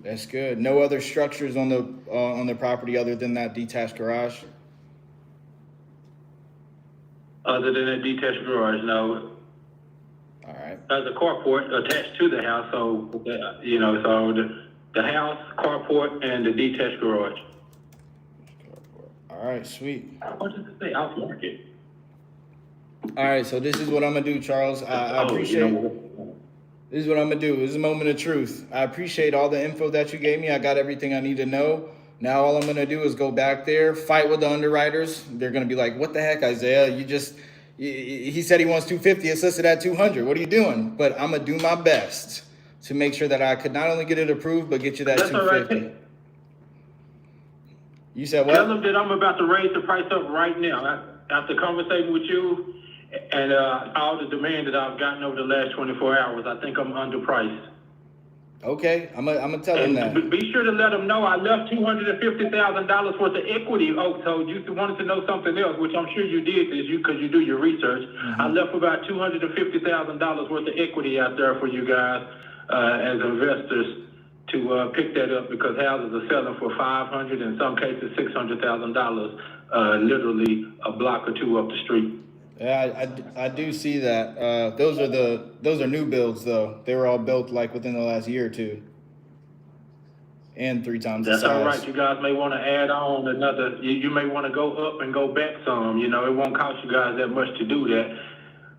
That's good. No other structures on the property other than that detached garage? Other than a detached garage, no. All right. There's a carport attached to the house, so the house, carport, and the detached garage. All right, sweet. What does it say? Off market. All right, so this is what I'm gonna do, Charles. I appreciate. This is what I'm gonna do. This is a moment of truth. I appreciate all the info that you gave me. I got everything I need to know. Now all I'm gonna do is go back there, fight with the underwriters. They're gonna be like, "What the heck, Isaiah? He said he wants 250. It's listed at 200. What are you doing?" But I'm gonna do my best to make sure that I could not only get it approved, but get you that 250. All right. You said what? Tell them that I'm about to raise the price up right now. After conversating with you and all the demand that I've gotten over the last 24 hours, I think I'm underpriced. Okay, I'm gonna tell them that. Be sure to let them know I left $250,000 worth of equity. Oh, so you wanted to know something else, which I'm sure you did, because you do your research. I left about $250,000 worth of equity out there for you guys. as investors to pick that up because houses are selling for $500, in some cases $600,000, literally a block or two up the street. Yeah, I do see that. Those are new builds though. They were all built like within the last year or two, and 3 times the That's size. all right. You guys may want to add on another. You may want to go up and go back some. You know, it won't cost you guys that much to do that,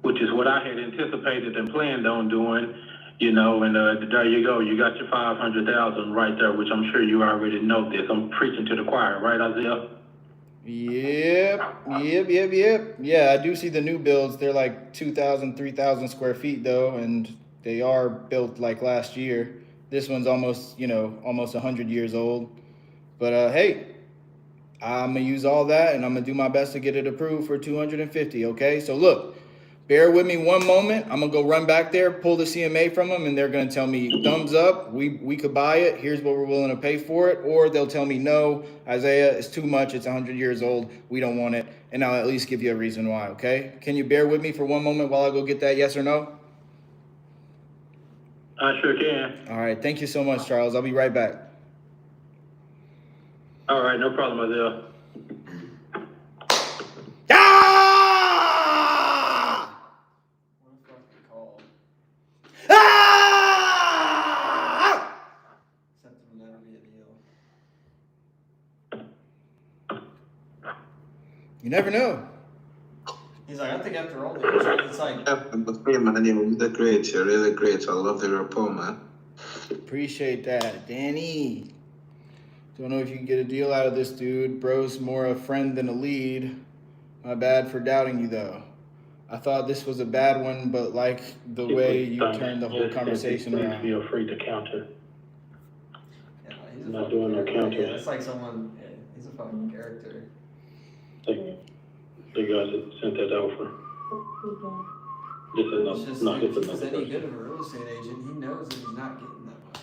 which is what I had anticipated and planned on doing. You know, and there you go. You got your 500,000 right there, which I'm sure you already know this. I'm preaching to the choir, right, Isaiah? Yep. Yeah, I do see the new builds. They're like 2,000, 3,000 square feet though, and they are built like last year. This one's almost 100 years old. But hey, I'm gonna use all that, and I'm gonna do my best to get it approved for 250. Okay, so look, bear with me one moment. I'm gonna go run back there, pull the CMA from them, and they're gonna tell me thumbs up. We could buy it. Here's what we're willing to pay for it, or they'll tell me no, Isaiah, it's too much. It's 100 years old. We don't want it, and I'll at least give you a reason why. Okay? Can you bear with me for one moment while I go get that yes or no? I sure can. All right. Thank you so much, Charles. I'll be right back. All right, no problem, Isaiah. You never know. He's like, I think after all it's like. But me, man, you're great. You're really great. I love the rapport, man. Appreciate that, Danny. Don't know if you can get a deal out of this dude. Bro's more a friend than a lead. My bad for doubting you, though. I thought this was a bad one, but like the way you turned the whole conversation around. Feel free to counter. Yeah, I'm not doing no counter. Yeah, that's like someone. Yeah, he's a fucking character. The guys that sent that over. It's like, if he's any good of a real estate agent, he knows that he's not getting that much.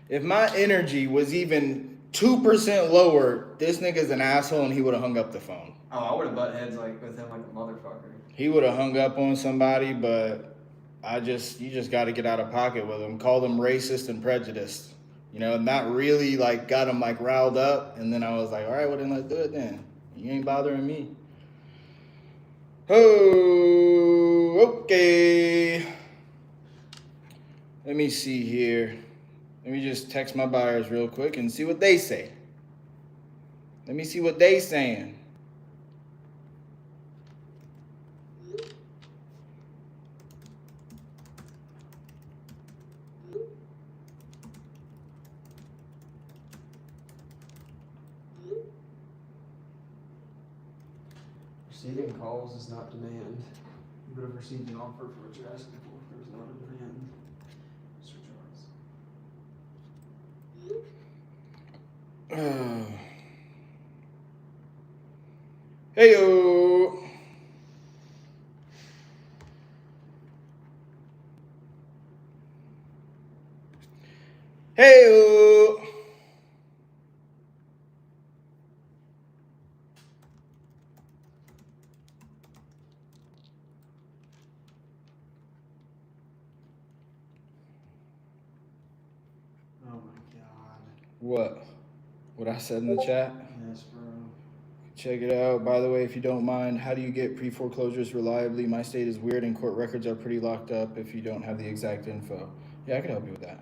If my energy was even 2% lower, this nigga's an asshole and he would have hung up the phone. Oh, I would have butt heads like with him like a motherfucker. He would have hung up on somebody, but you just got to get out of pocket with him. Call them racist and prejudiced. You know, not really like got him like riled up. And then I was like, all right, well then let's do it then. You ain't bothering me. Oh, okay. Let me see here. Let me just text my buyers real quick and see what they say. Let me see what they saying. Receiving calls is not demand. You would have received an offer for what you're asking for. There's not a demand. Mr. Charles. Heyo. Heyo. Oh my god. What? What I said in the chat? Yes, bro. Check it out. By the way, if you don't mind, how do you get pre-foreclosures reliably? My state is weird and court records are pretty locked up if you don't have the exact info. Yeah, I can help you with that.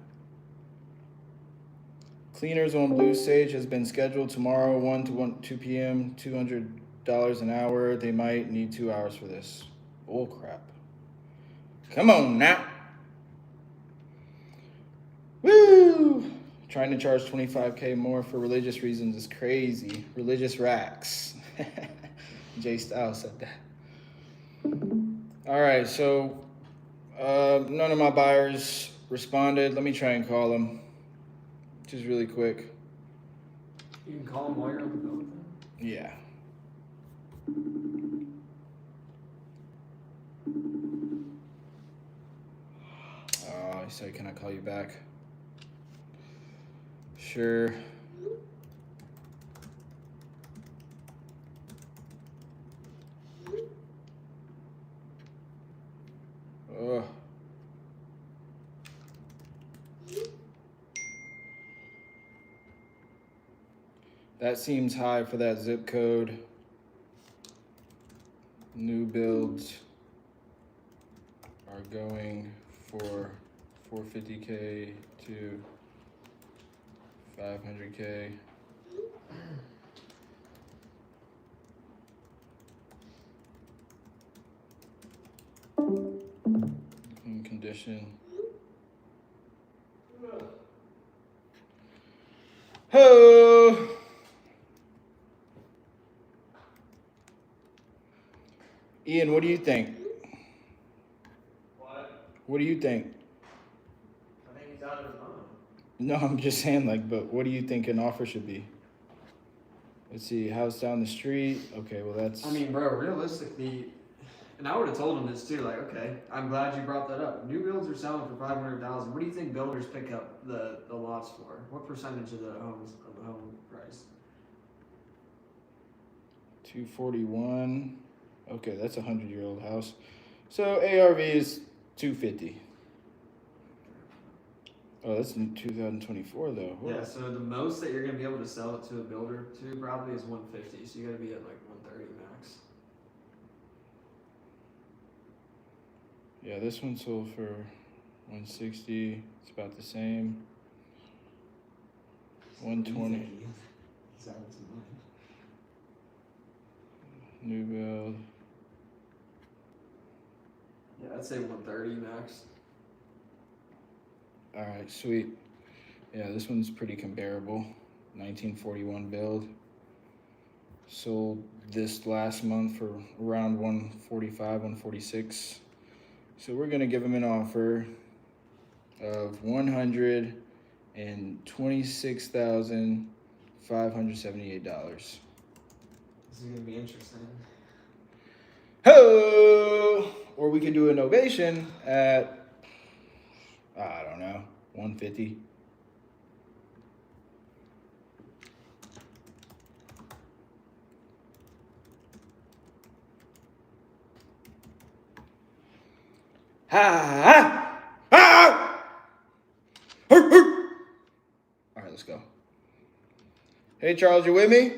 Cleaners on Blue Sage has been scheduled tomorrow, 1 to 2 p.m., $200 an hour. They might need 2 hours for this. Bull crap. Come on now. Woo! Trying to charge $25K more for religious reasons is crazy. Religious racks. Jay Styles said that. All right, so none of my buyers responded. Let me try and call them. Just really quick. You can call him while you're on the phone with him. Yeah. Oh, he said, can I call you back? Sure. That seems high for that zip code. New builds are going for 450K to 500K. In condition. Ho! Ian, what do you think? What do you think? I think he's out of his mind. No, I'm just saying, like, but what do you think an offer should be? Let's see, house down the street. Okay, well that's. I mean, bro, realistically, and I would have told him this too. Like, okay, I'm glad you brought that up. New builds are selling for $500,000. What do you think builders pick up the lots for? What percentage of the home price? 241. Okay, that's a 100-year-old house. So ARV is 250. Oh, that's in 2024 though. Whoa. Yeah, so the most that you're gonna be able to sell it to a builder to probably is 150. So you gotta be at like 130 max. Yeah, this one sold for 160. It's about the same. 120. He's out of his mind. New build. Yeah, I'd say 130 max. All right, sweet. Yeah, this one's pretty comparable. 1941 build. Sold this last month for around 145, 146. So we're gonna give him an offer of $126,578. This is gonna be interesting. Ho! Or we could do an ovation at, I don't know, 150. Ha! Ha! All right, let's go. Hey, Charles, you with me?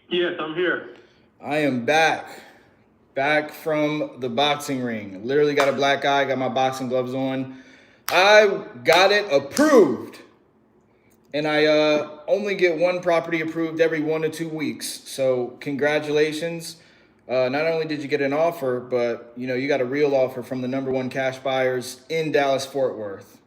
Yes, I'm here. I am back from the boxing ring. Literally got a black eye, got my boxing gloves on. I got it approved. And I only get one property approved every 1 to 2 weeks. So congratulations. Not only did you get an offer, but you got a real offer from the #1 cash buyers in Dallas Fort Worth.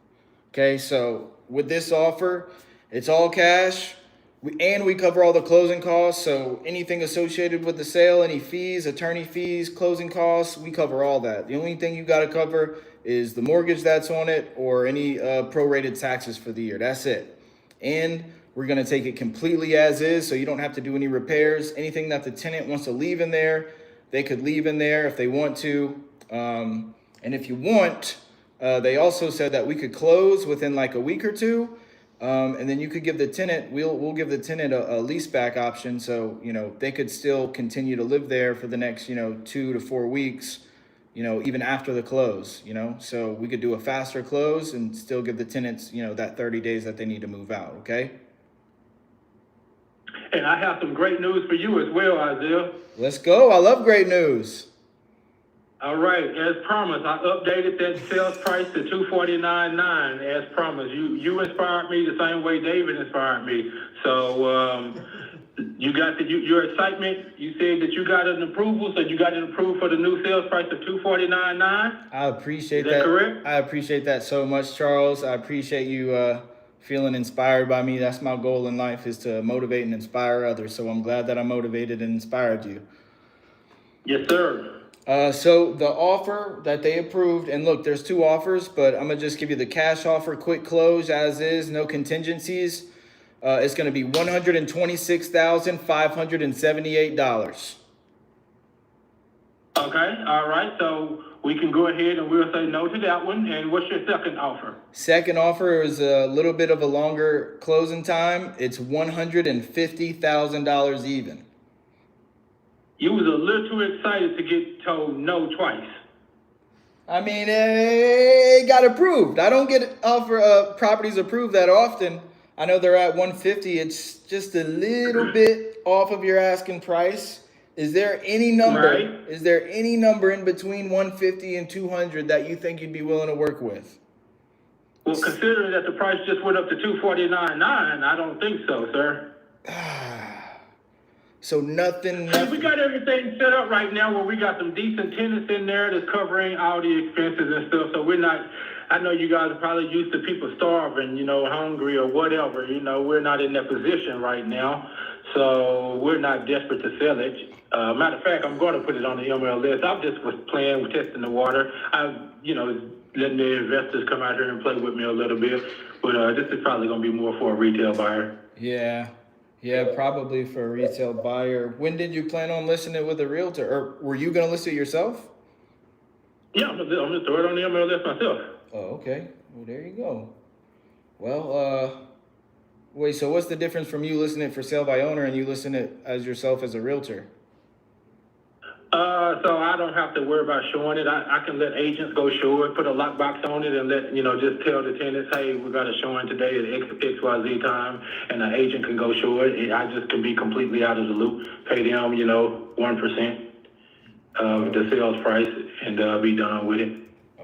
Okay, so with this offer, it's all cash. We cover all the closing costs, so anything associated with the sale, any fees, attorney fees, closing costs, we cover all that. The only thing you got to cover is the mortgage that's on it or any prorated taxes for the year. That's it. And we're going to take it completely as is, so you don't have to do any repairs. Anything that the tenant wants to leave in there, they could leave in there if they want to. And if you want, they also said that we could close within like a week or two. And then you could give the tenant, we'll give the tenant a lease back option. So, they could still continue to live there for the next, 2 to 4 weeks, even after the close, so we could do a faster close and still give the tenants, that 30 days that they need to move out. Okay. And I have some great news for you as well, Isaiah. Let's go. I love great news. All right, as promised, I updated that sales price to $249.9. As promised, you inspired me the same way David inspired me. So you got your excitement. You said that you got an approval, so you got it approved for the new sales price of $249.9. I appreciate that. Is that correct? I appreciate that so much, Charles. I appreciate you feeling inspired by me. That's my goal in life, is to motivate and inspire others. So I'm glad that I motivated and inspired you. Yes, sir. So the offer that they approved, and look, there's 2 offers, but I'm gonna just give you the cash offer, quick close as is, no contingencies. It's gonna be $126,578. Okay, all right. So we can go ahead and we'll say no to that one. And what's your second offer? Second offer is a little bit of a longer closing time. It's $150,000 even. You was a little too excited to get told no twice. I mean, it got approved. I don't get properties approved that often. I know they're at 150. It's just a little bit off of your asking price. Is there any number? Right. Is there any number in between 150 and 200 that you think you'd be willing to work with? Well, considering that the price just went up to 249.9, I don't think so, sir. So nothing. Hey, we got everything set up right now where we got some decent tenants in there that's covering all the expenses and stuff. So we're not, I know you guys are probably used to people starving, hungry or whatever. We're not in that position right now. So we're not desperate to sell it. Matter of fact, I'm going to put it on the MLS. I just was playing, testing the water. Letting the investors come out here and play with me a little bit. But this is probably going to be more for a retail buyer. Yeah, probably for a retail buyer. When did you plan on listing it with a realtor? Or were you going to list it yourself? Yeah, I'm going to throw it on the MLS myself. Oh, okay. Well, there you go. Well, wait, so what's the difference from you listing it for sale by owner and you listing it as yourself as a realtor? So I don't have to worry about showing it. I can let agents go show it, put a lockbox on it, and just tell the tenants, hey, we got a showing today at XYZ time, and the agent can go show it. I just can be completely out of the loop, pay them, 1% of the sales price, and be done with it.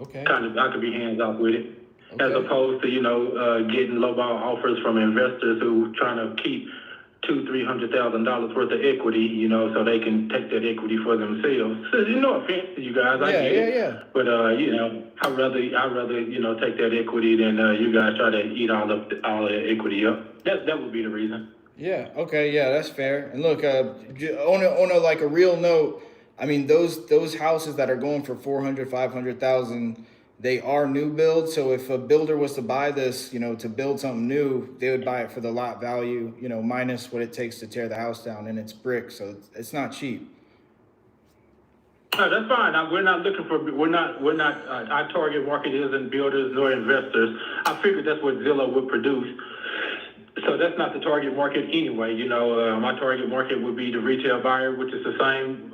Okay. I could be hands off with it, as opposed to getting lowball offers from investors who trying to keep $200,000-$300,000 worth of equity, so they can take that equity for themselves. So, no offense to you guys, I get it. Yeah. But I'd rather take that equity than you guys try to eat all the equity up. That would be the reason. Yeah. Okay. Yeah, that's fair. And look, on a like a real note, I mean those houses that are going for 400, 500,000. They are new builds, so if a builder was to buy this, to build something new, they would buy it for the lot value, minus what it takes to tear the house down, and it's brick, so it's not cheap. That's fine. We're not looking for. We're not. Our target market isn't builders nor investors. I figured that's what Zillow would produce. So that's not the target market anyway. My target market would be the retail buyer, which is the same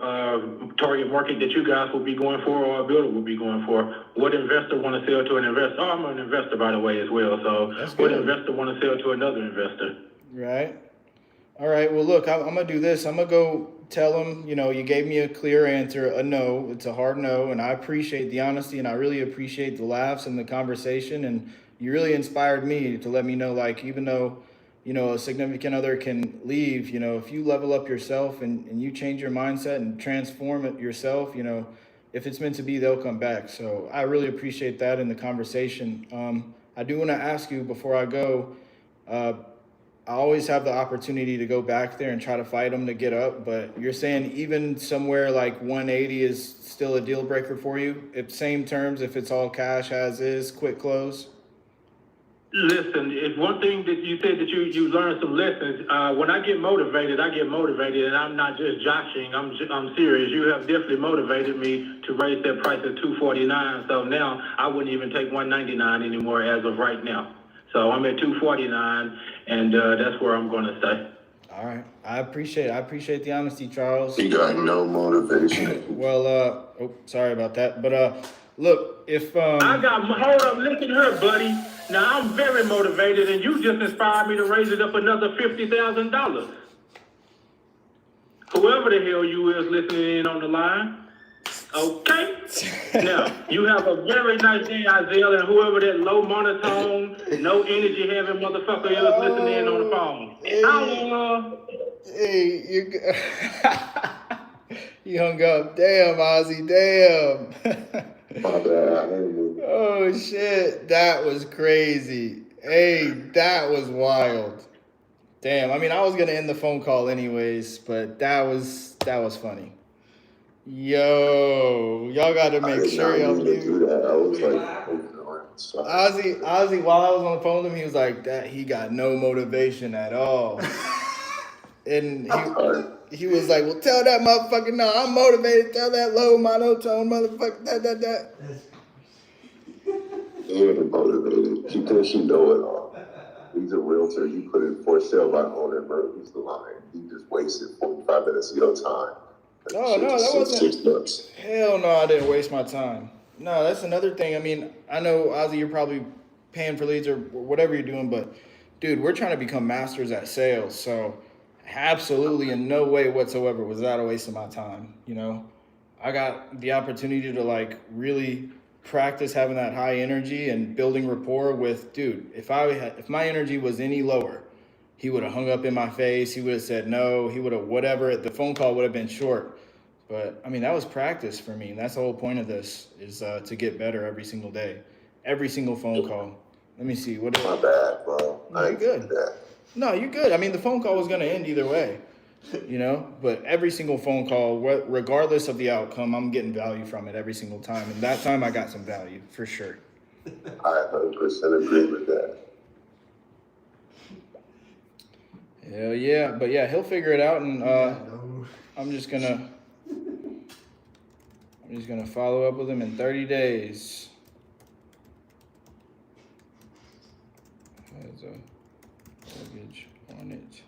target market that you guys would be going for or a builder would be going for. What investor want to sell to an investor? Oh, I'm an investor, by the way, as well. So what investor want to sell to another investor? Right. All right. Well, look, I'm going to do this. I'm going to go tell them, you gave me a clear answer, a no. It's a hard no. And I appreciate the honesty and I really appreciate the laughs and the conversation. And you really inspired me to let me know, like, even though, a significant other can leave, if you level up yourself and you change your mindset and transform it yourself, if it's meant to be, they'll come back. So I really appreciate that in the conversation. I do want to ask you before I go, I always have the opportunity to go back there and try to fight them to get up, but you're saying even somewhere like 180 is still a deal breaker for you? If same terms, if it's all cash as is, quick close? Listen, it's one thing that you said that you learned some lessons. When I get motivated, and I'm not just joshing. I'm serious. You have definitely motivated me to raise that price at $249. So now I wouldn't even take $199 anymore as of right now. So I'm at $249, and that's where I'm going to stay. All right, I appreciate the honesty, Charles. You got no motivation. Well, sorry about that, but look, if hold up, listen here, buddy. Now I'm very motivated, and you just inspired me to raise it up another $50,000. Whoever the hell you is listening in on the line, okay? Now you have a very nice day, Isaiah, and whoever that low monotone, no energy having motherfucker is listening in on the phone. Hey, you hung up. Damn, Ozzy, damn. My bad. Oh shit, that was crazy. Hey, that was wild. Damn, I mean, I was gonna end the phone call anyways, but that was funny. Yo, y'all got to make sure y'all do that. I was like, Ozzy, while I was on the phone with him, he was like, that he got no motivation at all. And he was like, well, tell that motherfucker, no, I'm motivated. Tell that low monotone motherfucker, that. He ain't motivated. He thinks he know it all. He's a realtor. You put it for sale by owner, bro. He's the line. He just wasted 45 minutes of your time. No, that wasn't. 6 months. Hell no, I didn't waste my time. No, that's another thing. I mean, I know Ozzy, you're probably paying for leads or whatever you're doing, but dude, we're trying to become masters at sales. So absolutely in no way whatsoever was that a waste of my time. You know, I got the opportunity to like really practice having that high energy and building rapport with dude. If my energy was any lower, he would have hung up in my face. He would have said no. He would have whatever. The phone call would have been short. But I mean, that was practice for me. And that's the whole point of this is to get better every single day, every single phone call. Let me see. What? My bad, bro. No, you're good. No, you're good. I mean, the phone call was going to end either way, you know. But every single phone call, regardless of the outcome, I'm getting value from it every single time. And that time, I got some value for sure. I 100% agree with that. Hell yeah. But yeah, he'll figure it out. And I'm just gonna follow up with him in 30 days. Has a mortgage on it.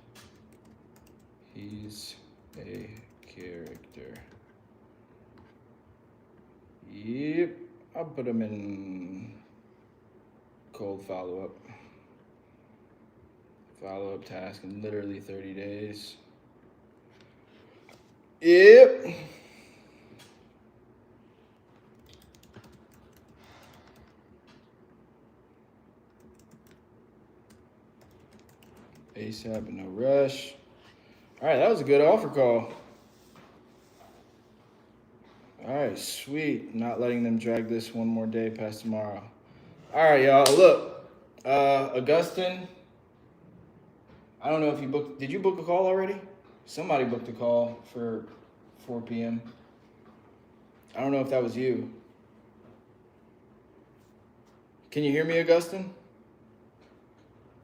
He's a character. Yep. I'll put him in cold follow-up. Follow-up task in literally 30 days. Yep. ASAP, but no rush. All right, that was a good offer call. All right, sweet. Not letting them drag this one more day past tomorrow. All right, y'all. Look, Augustine. I don't know if you booked. Did you book a call already? Somebody booked a call for 4 p.m. I don't know if that was you. Can you hear me, Augustine?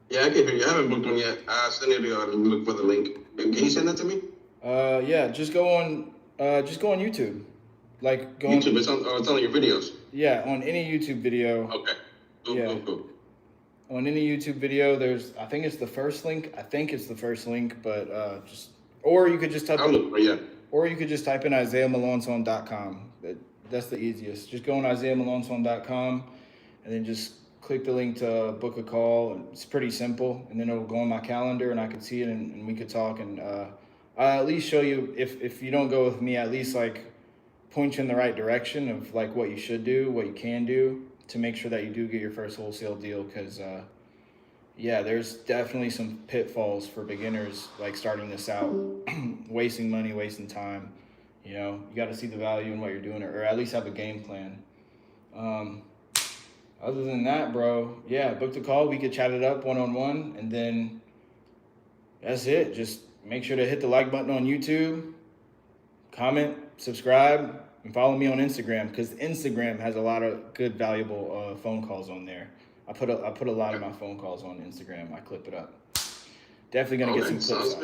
Yeah, I can hear you. I haven't booked one yet. I send it to you and look for the link. Can you send that to me? Yeah. Just go on YouTube. Like go YouTube. On, it's on your videos. Yeah, on any YouTube video. Okay. Cool. On any YouTube video, I think it's the first link. But or you could just type or you could just type in IsaiahMalonson.com. That's the easiest. Just go on IsaiahMalonson.com and then just click the link to book a call. It's pretty simple, and then it'll go on my calendar, and I could see it, and we could talk, and I'll at least show you if you don't go with me, at least like point you in the right direction of like what you should do, what you can do to make sure that you do get your first wholesale deal. Because there's definitely some pitfalls for beginners like starting this out, wasting money, wasting time. You know, you got to see the value in what you're doing, or at least have a game plan. Other than that, bro, book the call. We could chat it up one-on-one, and then that's it. Just make sure to hit the like button on YouTube, comment, subscribe, and follow me on Instagram, because Instagram has a lot of good, valuable phone calls on there. I put a lot of my phone calls on Instagram. I clip it up. Definitely gonna get some clips.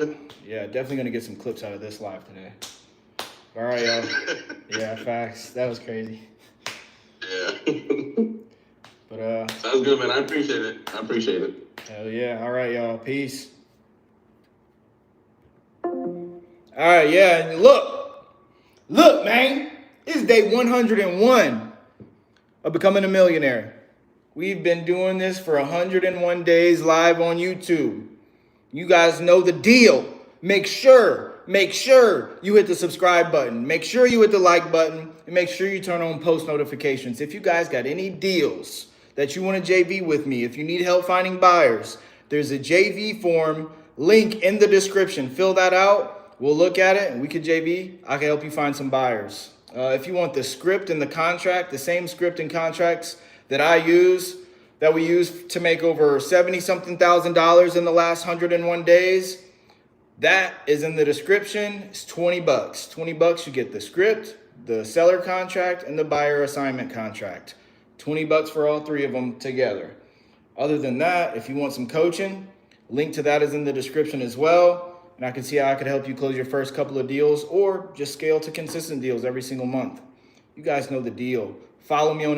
Definitely gonna get some clips out of this live today. All right, y'all. Yeah, facts. That was crazy. Yeah. But sounds good, man. I appreciate it. Hell yeah. All right, y'all. Peace. All right, yeah. And look, man. It's day 101 of becoming a millionaire. We've been doing this for 101 days live on YouTube. You guys know the deal. Make sure you hit the subscribe button. Make sure you hit the like button, and make sure you turn on post notifications. If you guys got any deals that you want to JV with me, if you need help finding buyers, there's a JV form link in the description. Fill that out. We'll look at it and we can JV. I can help you find some buyers. If you want the script and the contract, the same script and contracts that we use to make over $70-something thousand in the last 101 days, that is in the description. It's $20. $20, you get the script, the seller contract, and the buyer assignment contract. $20 for all three of them together. Other than that, if you want some coaching, link to that is in the description as well. And I can see how I could help you close your first couple of deals or just scale to consistent deals every single month. You guys know the deal. Follow me on Instagram.